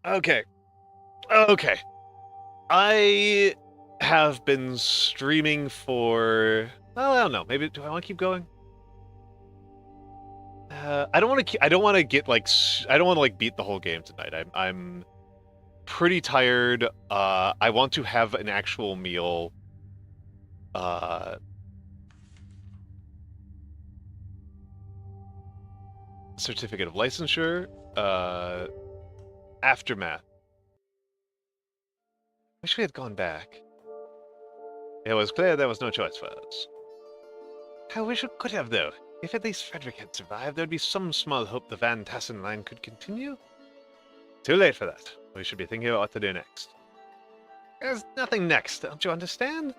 Okay. I have been streaming for, well, I don't know. Maybe do I want to keep going? I don't want to. I don't want to get like. I don't want to like beat the whole game tonight. I'm pretty tired. I want to have an actual meal. Certificate of licensure. Aftermath. Wish we had gone back. It was clear there was no choice for us. I wish we could have, though. If at least Frederick had survived, there'd be some small hope the Van Tassen line could continue. Too late for that. We should be thinking about what to do next. There's nothing next, don't you understand?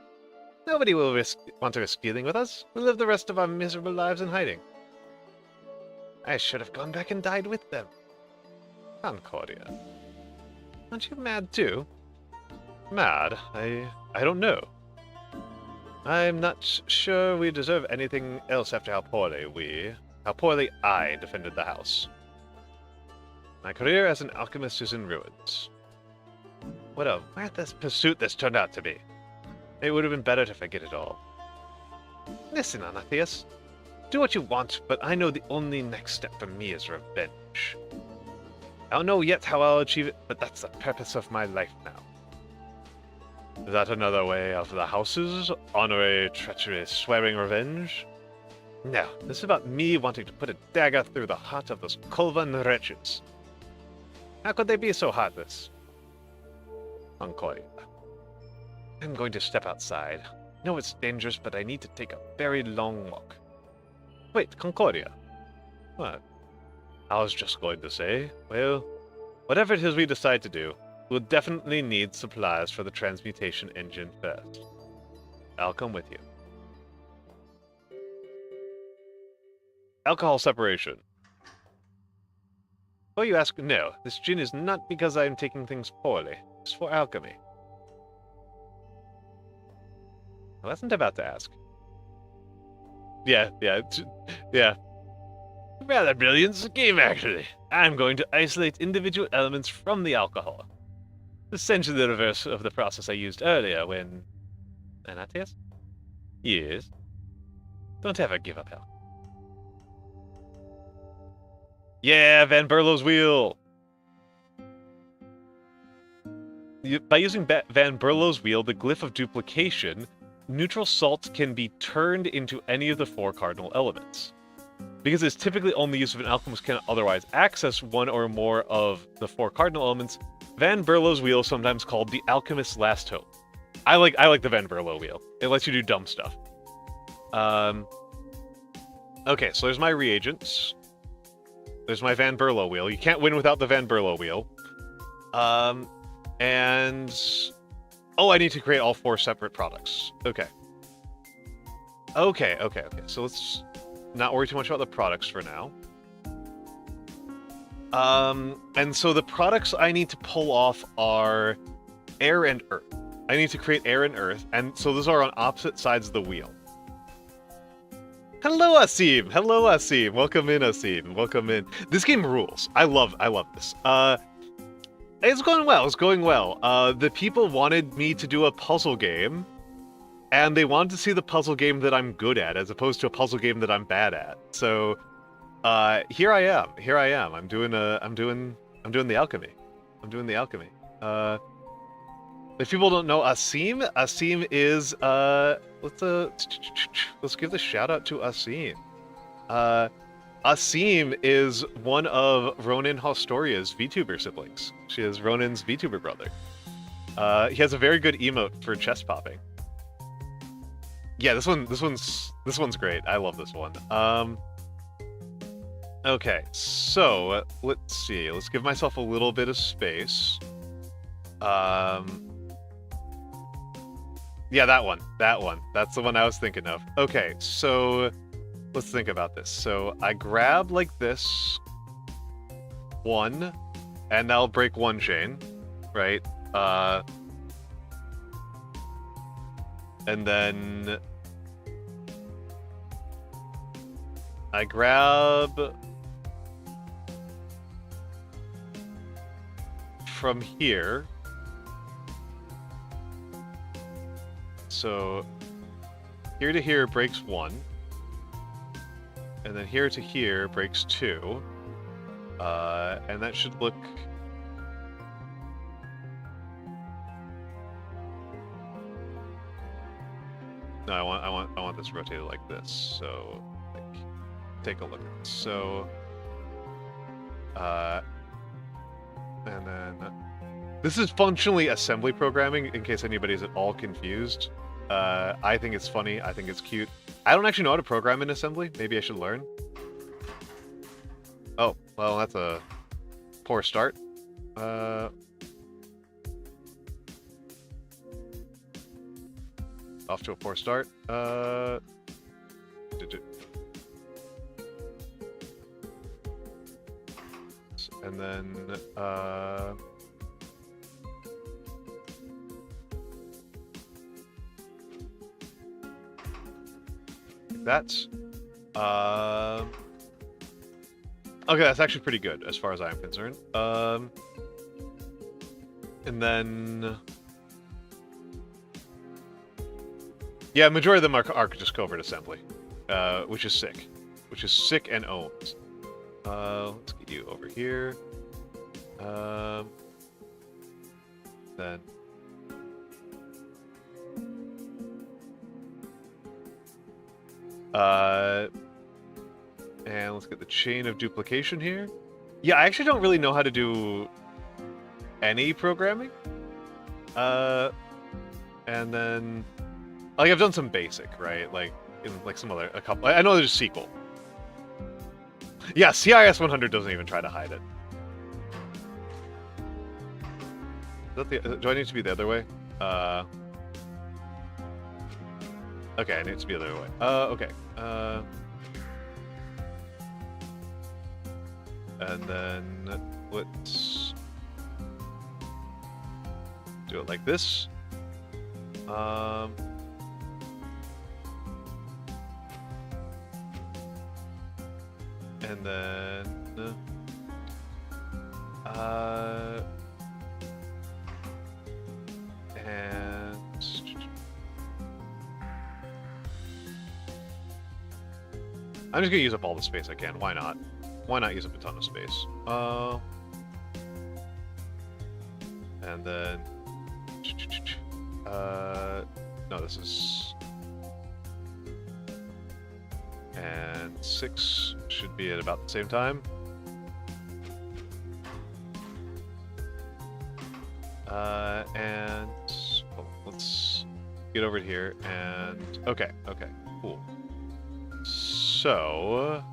Nobody will want to risk dealing with us. We'll live the rest of our miserable lives in hiding. I should have gone back and died with them. Concordia. Aren't you mad too? Mad? I don't know. I'm not sure we deserve anything else after how poorly I defended the house. My career as an alchemist is in ruins. What a worthless pursuit this turned out to be. It would have been better to forget it all. Listen, Anatheus. Do what you want, but I know the only next step for me is revenge. I don't know yet how I'll achieve it, but that's the purpose of my life now. Is that another way out of the houses? Honorary, treachery, swearing revenge? No, this is about me wanting to put a dagger through the heart of those Culvan wretches. How could they be so heartless? Concordia. I'm going to step outside. No, it's dangerous, but I need to take a very long walk. Wait, Concordia. What? I was just going to say, well, whatever it is we decide to do, we'll definitely need supplies for the transmutation engine first. I'll come with you. Alcohol separation. Oh, you ask? No, this gin is not because I am taking things poorly. It's for alchemy. I wasn't about to ask. Yeah. Rather brilliant game, actually. I'm going to isolate individual elements from the alcohol. Essentially the reverse of the process I used earlier when... Anatias? Yes. Don't ever give up, Al. Yeah, Van Berlo's wheel! By using Van Berlo's wheel, the glyph of duplication, neutral salts can be turned into any of the 4 cardinal elements. Because it's typically only used if an alchemist cannot otherwise access one or more of the 4 cardinal elements, Van Berlo's wheel is sometimes called the alchemist's last hope. I like the Van Berlo wheel. It lets you do dumb stuff. Okay, so there's my reagents. There's my Van Berlo wheel. You can't win without the Van Berlo wheel. And... Oh, I need to create all 4 separate products. Okay. Okay. So let's not worry too much about the products for now. And so the products I need to pull off are air and earth. I need to create air and earth, and so those are on opposite sides of the wheel. Hello, Asim! Hello, Asim! Welcome in, Asim. Welcome in. This game rules. I love this. It's going well. It's going well. The people wanted me to do a puzzle game, and they wanted to see the puzzle game that I'm good at, as opposed to a puzzle game that I'm bad at. So, here I am. I'm doing the alchemy. I'm doing the alchemy. If people don't know Asim is let's give the shout out to Asim. Asim is one of Ronin Hostoria's VTuber siblings. She is Ronin's VTuber brother. He has a very good emote for chest popping. Yeah, this one's great. I love this one. Okay, so let's see. Let's give myself a little bit of space. Yeah, that one. That's the one I was thinking of. Okay, so let's think about this. So I grab like this one, and that'll break one chain, right? And then I grab from here. So here to here breaks 1. And then here to here breaks 2. And that should look... No, I want this rotated like this. So like, take a look at this. So and then this is functionally assembly programming, in case anybody's at all confused. I think it's funny. I think it's cute. I don't actually know how to program in assembly. Maybe I should learn. Oh, well, that's a poor start. Off to a poor start. And then, that's okay, that's actually pretty good as far as I'm concerned. And then yeah, majority of them are just covert assembly, which is sick. And owns. Let's get you over here. Then and let's get the chain of duplication here. Yeah, I actually don't really know how to do any programming. And then Like, I've done some basic, right? Like, in like some other, a couple. I know there's a sequel. Yeah, CIS 100 doesn't even try to hide it. Is that the, do I need to be the other way? Okay, I need to be the other way. Okay. And then let's do it like this. And then and I'm just gonna use up all the space I can. Why not? Why not use up a ton of space? And then no, this is, and 6 should be at about the same time. And well, let's get over here and okay, cool. So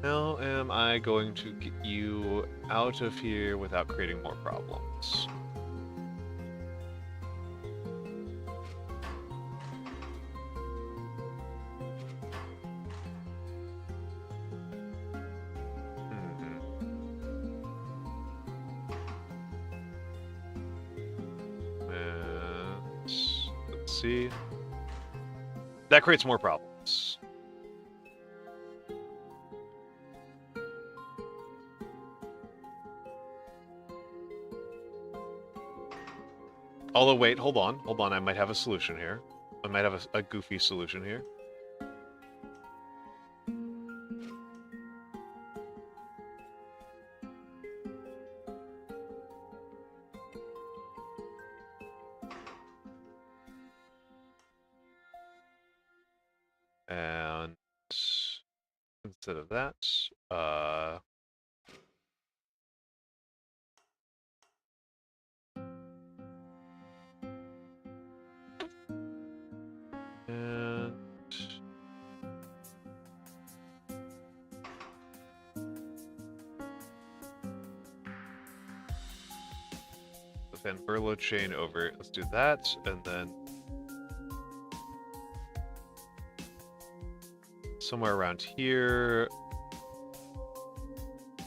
how am I going to get you out of here without creating more problems? Let's see. That creates more problems. Although, wait, hold on, I might have a solution here. I might have a goofy solution here. And instead of that, and the Van Berlo chain over. Let's do that, and then somewhere around here,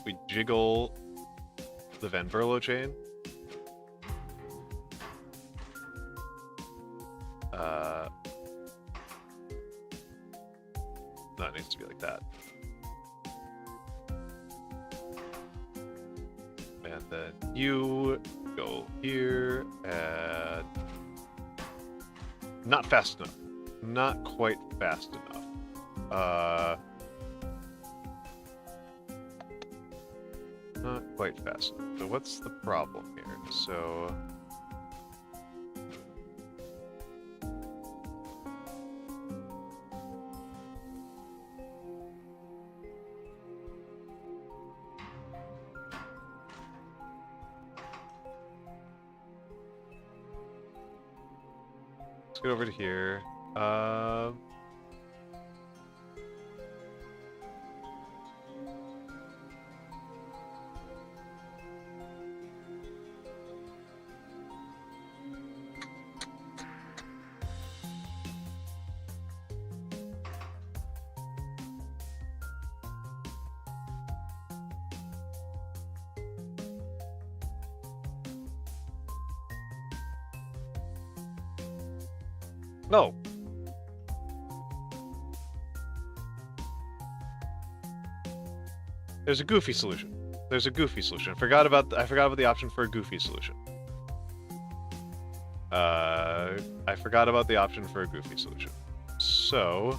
we jiggle the Van Berlo chain. No, it needs to be like that. And then you go here, and not fast enough. Not quite fast enough. Not quite fast enough. So what's the problem here? So let's get over to here. No. There's a goofy solution. There's a goofy solution. I forgot about the option for a goofy solution. I forgot about the option for a goofy solution. So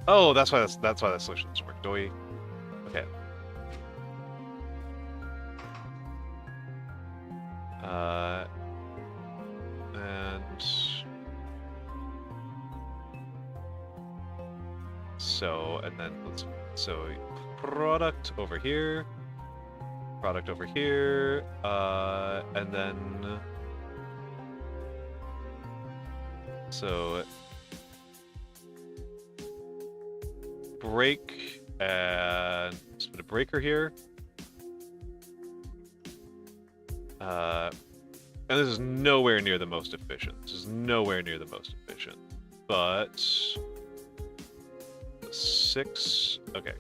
Oh, that's why that solution doesn't work. Do we? Okay. And so, and then so product over here, and then so break, and let's put a breaker here. And this is nowhere near the most efficient. But 6, okay.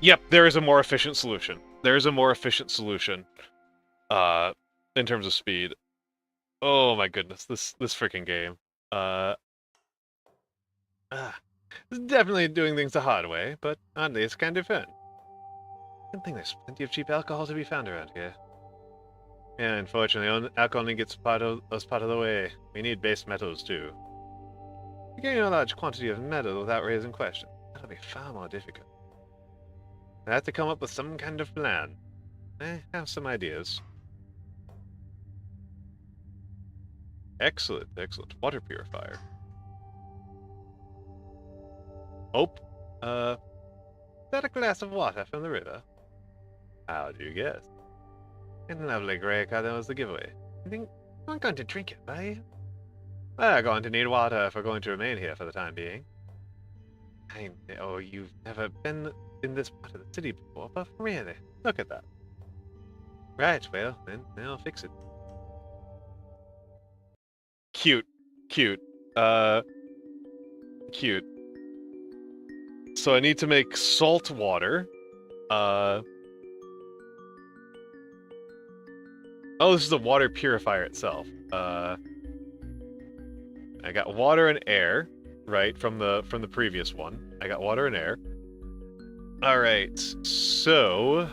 Yep, there is a more efficient solution. In terms of speed. Oh my goodness, this freaking game. It's definitely doing things the hard way, but oddly it's kind of fun. I think there's plenty of cheap alcohol to be found around here. Yeah, unfortunately, alcohol only gets part of the way. We need base metals too. Getting a large quantity of metal without raising questions, that'll be far more difficult. I have to come up with some kind of plan. I have some ideas. Excellent. Water purifier. Oh, that a glass of water from the river? How'd you guess? And lovely grey color was the giveaway. I think I'm not going to drink it, are you? We're going to need water if we're going to remain here for the time being. I know you've never been in this part of the city before, but really, look at that. Right, well, then I'll fix it. Cute. So I need to make salt water. Oh, this is the water purifier itself. I got water and air, right, from the previous one. I got water and air. All right, so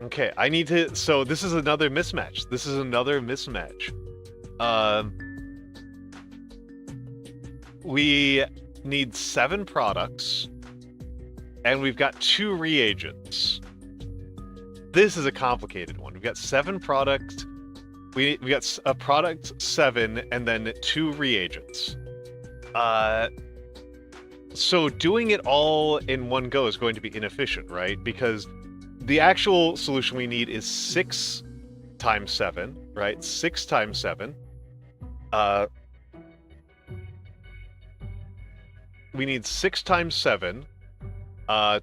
okay, I need to. So this is another mismatch. We need 7 products, and we've got 2 reagents. This is a complicated one. We've got 7 products. We got a product 7, and then 2 reagents. So doing it all in one go is going to be inefficient, right? Because the actual solution we need is 6 times 7, right? 6 times 7. We need 6 times 7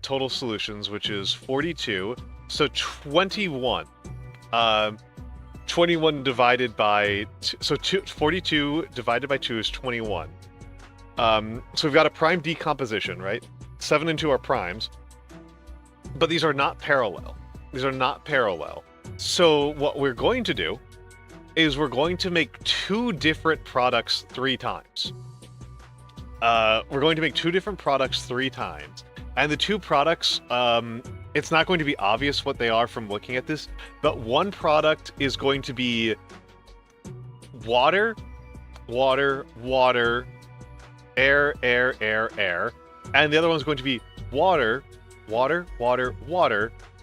total solutions, which is 42. So 21. 21 divided by 2, so 42 divided by 2 is 21. So we've got a prime decomposition, right? 7 and 2 are primes, but these are not parallel. So what we're going to do is we're going to make 2 different products 3 times. And the 2 products, it's not going to be obvious what they are from looking at this, but one product is going to be water, air, and the other one's going to be water,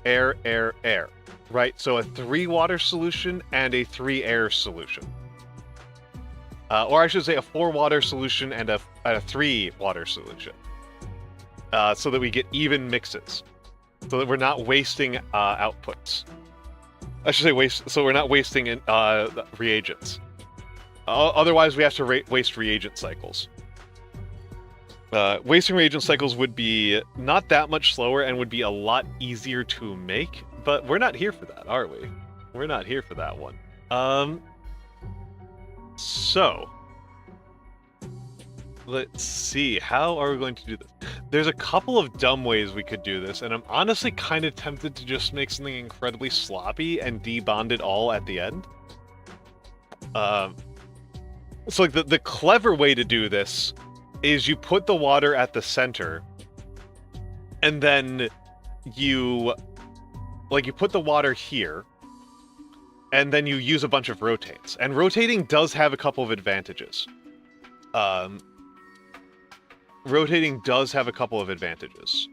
air, right? So a 3 water solution and a 3 air solution. Or I should say a 4 water solution and a 3 water solution. So that we get even mixes. So that we're not wasting outputs. I should say so we're not wasting reagents. Otherwise we have to waste reagent cycles. Wasting reagent cycles would be not that much slower and would be a lot easier to make, but we're not here for that, are we? We're not here for that one. So let's see, how are we going to do this? There's a couple of dumb ways we could do this, and I'm honestly kind of tempted to just make something incredibly sloppy and debond it all at the end. So like the clever way to do this is you put the water at the center, and then you put the water here, and then you use a bunch of rotates. And rotating does have a couple of advantages. Rotating does have a couple of advantages.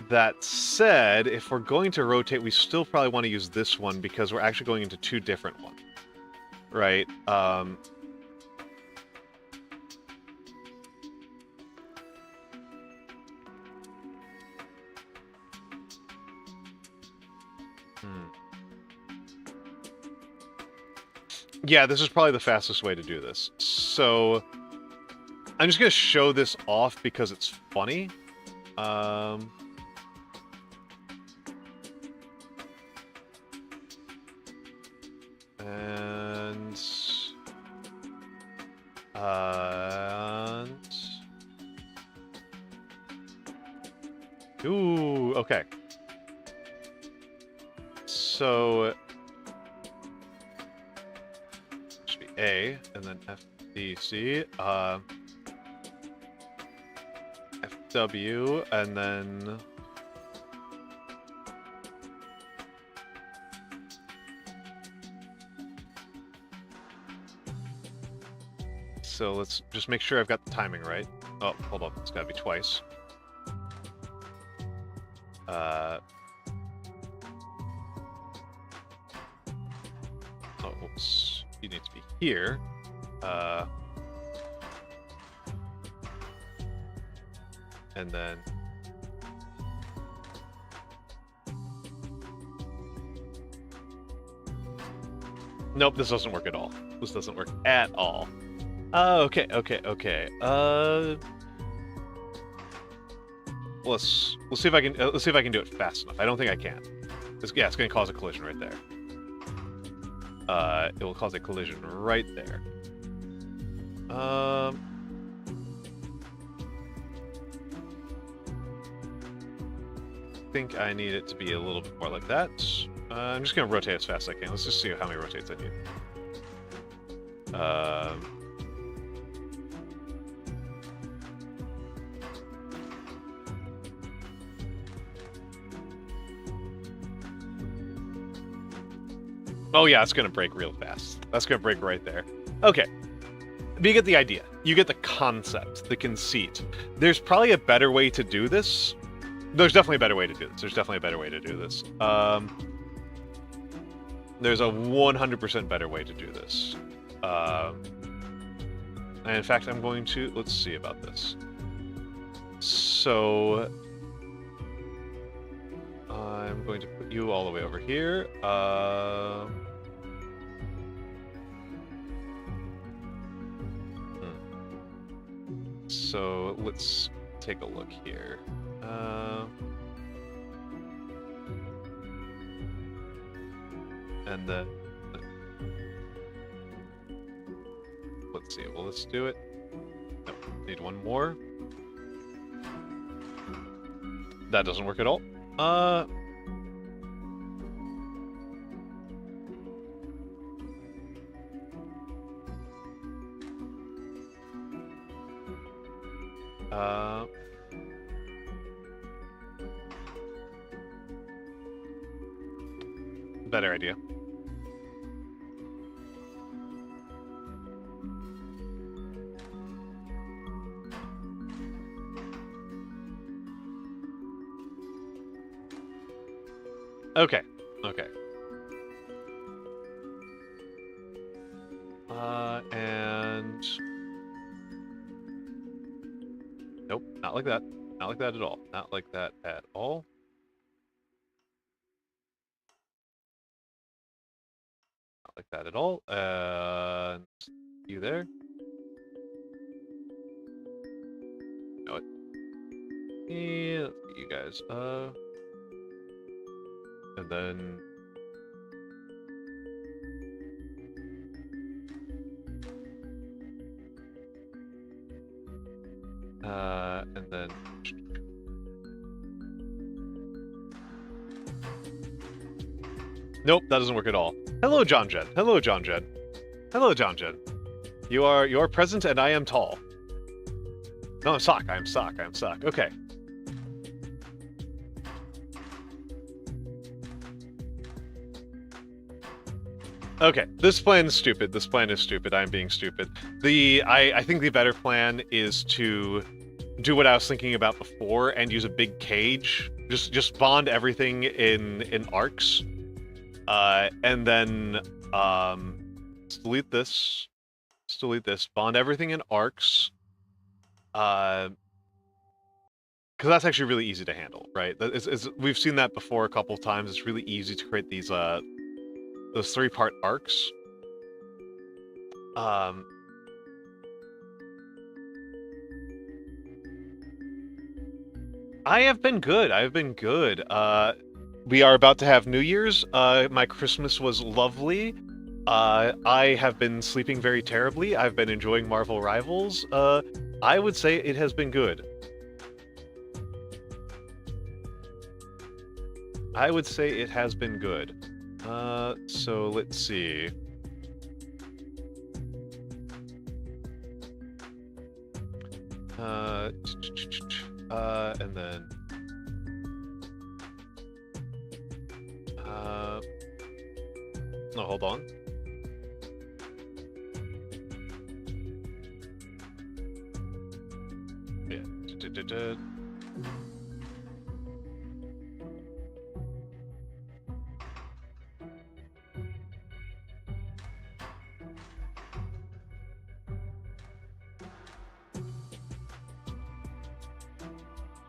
That said, if we're going to rotate, we still probably want to use this one because we're actually going into two different ones. Right? Yeah, this is probably the fastest way to do this. So, I'm just going to show this off because it's funny. Ooh, okay. So, should be A, and then FDC, FW, and then... So let's just make sure I've got the timing right. Oh, hold up, it's gotta be twice. Oh, oops. You need to be here. And then... Nope, this doesn't work at all. This doesn't work at all. Okay. Let's see if I can do it fast enough. I don't think I can. Yeah, it's going to cause a collision right there. It will cause a collision right there. I think I need it to be a little bit more like that. I'm just going to rotate as fast as I can. Let's just see how many rotates I need. Oh yeah, it's going to break real fast. That's going to break right there. Okay. But you get the idea. You get the concept, the conceit. There's probably a better way to do this. There's definitely a better way to do this. There's a 100% better way to do this. And in fact, I'm going to... Let's see about this. So... I'm going to put you all the way over here. So let's take a look here. And then let's see. Well, let's do it. Nope, need one more. That doesn't work at all. Better idea. Okay. And... Nope, not like that. Not like that at all. Not like that at all. Not like that at all. And... You there? No, yeah, you guys. And then... and then... Nope, that doesn't work at all. Hello, John Jed. Hello, John Jed. Hello, John Jed. You are present and I am tall. No, I'm sock. I'm sock. I'm sock. Okay. Okay, this plan is stupid. This plan is stupid. I'm being stupid. I think the better plan is to do what I was thinking about before and use a big cage. Just bond everything in arcs. And then let's delete this. Let's delete this. Bond everything in arcs. Because that's actually really easy to handle, right? We've seen that before a couple times. It's really easy to create these those 3-part arcs. I have been good. I've been good. We are about to have New Year's. My Christmas was lovely. I have been sleeping very terribly. I've been enjoying Marvel Rivals. I would say it has been good. I would say it has been good. So let's see. And then no, hold on. Yeah.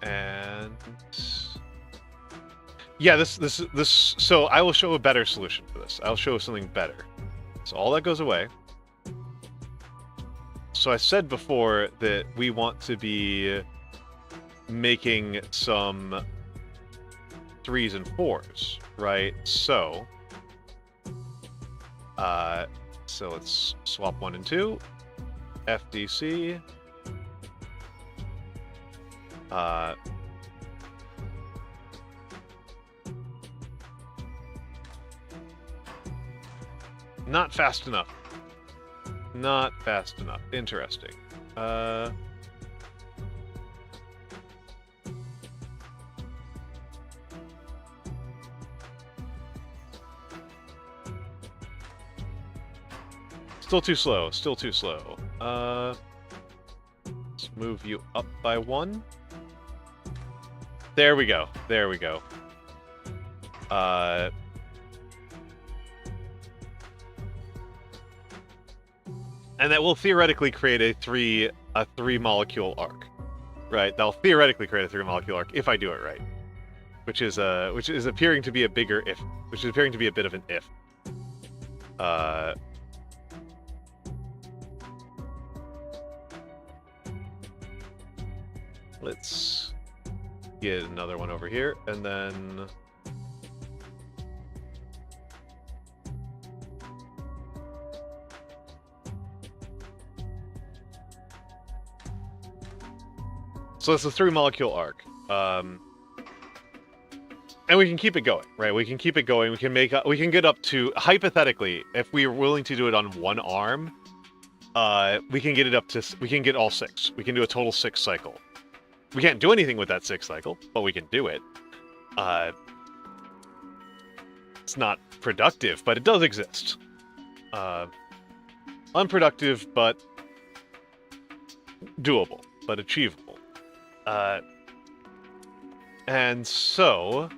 And yeah, this. So I will show a better solution for this. I'll show something better. So all that goes away. So I said before that we want to be making some 3s and 4s, right? So let's swap 1 and 2. FDC. Not fast enough. Not fast enough. Interesting. Still too slow. Still too slow. Let's move you up by 1. There we go. There we go. And that will theoretically create a 3 molecule arc, right? That'll theoretically create a 3 molecule arc if I do it right, which is appearing to be a bigger if, which is appearing to be a bit of an if. Let's get another one over here, and then so it's a 3 molecule arc, and we can keep it going, right? We can keep it going. We can get up to, hypothetically, if we are willing to do it on 1 arm, we can get it up to, we can get all 6. We can do a total 6 cycle. We can't do anything with that 6 cycle, but we can do it. It's not productive, but it does exist. Unproductive, but doable, but achievable. And so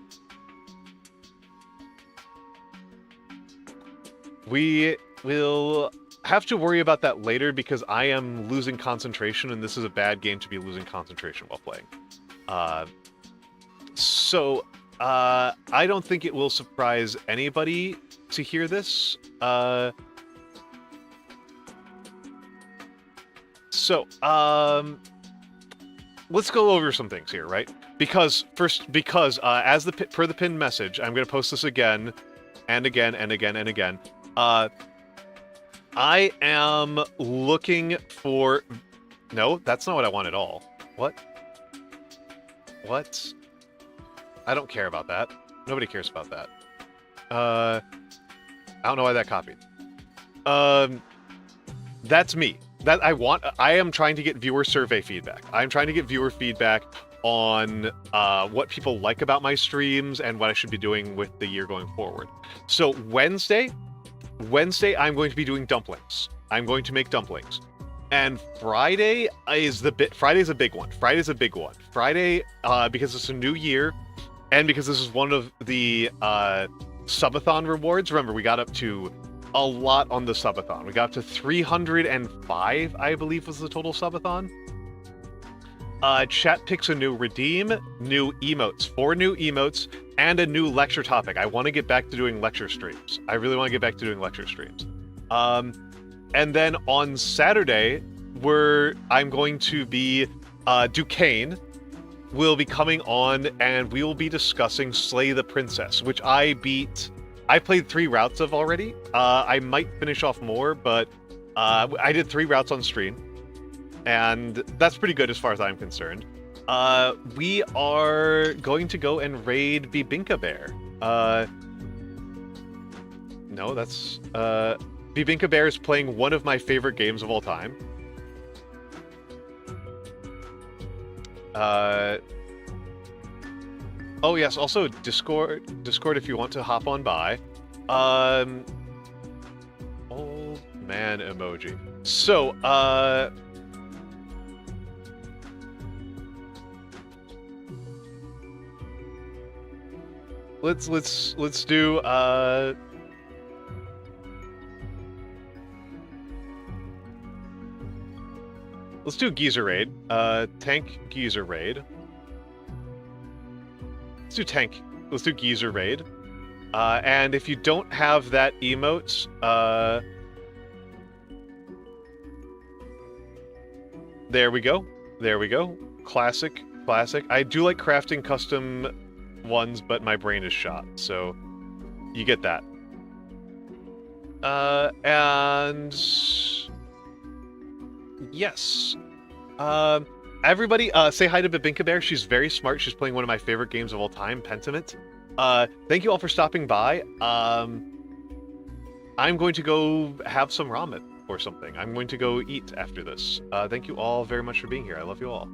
we will have to worry about that later because I am losing concentration, and this is a bad game to be losing concentration while playing. So I don't think it will surprise anybody to hear this. Let's go over some things here, right? Because as per the pinned message, I'm going to post this again and again and again and again. I am looking for... No, that's not what I want at all. What? What? I don't care about that. Nobody cares about that. I don't know why that copied. That's me. I am trying to get viewer survey feedback. I'm trying to get viewer feedback on what people like about my streams and what I should be doing with the year going forward. So Wednesday, I'm going to be doing dumplings. I'm going to make dumplings. And Friday is Friday's a big one. Friday's a big one. Friday, because it's a new year, and because this is one of the subathon rewards. Remember, we got up to a lot on the subathon. We got up to 305, I believe, was the total subathon. Chat picks a new redeem, new emotes, 4 new emotes, and a new lecture topic. I want to get back to doing lecture streams. I really want to get back to doing lecture streams. And then on Saturday, I'm going to be Duquesne will be coming on, and we will be discussing Slay the Princess, which I beat. I played 3 routes of already. I might finish off more, but I did 3 routes on stream, and that's pretty good as far as I'm concerned. We are going to go and raid Bibinka Bear. No, that's Bibinka Bear is playing one of my favorite games of all time. Oh yes, also Discord if you want to hop on by. Old man emoji. So, let's do let's do Geezer Raid. Tank Geezer Raid. Let's do Geezer Raid. And if you don't have that emote, there we go. There we go. Classic. I do like crafting custom ones, but my brain is shot, so you get that. And yes. Everybody, say hi to Bibinka Bear. She's very smart. She's playing one of my favorite games of all time, Pentiment. Thank you all for stopping by. I'm going to go have some ramen or something. I'm going to go eat after this. Thank you all very much for being here. I love you all.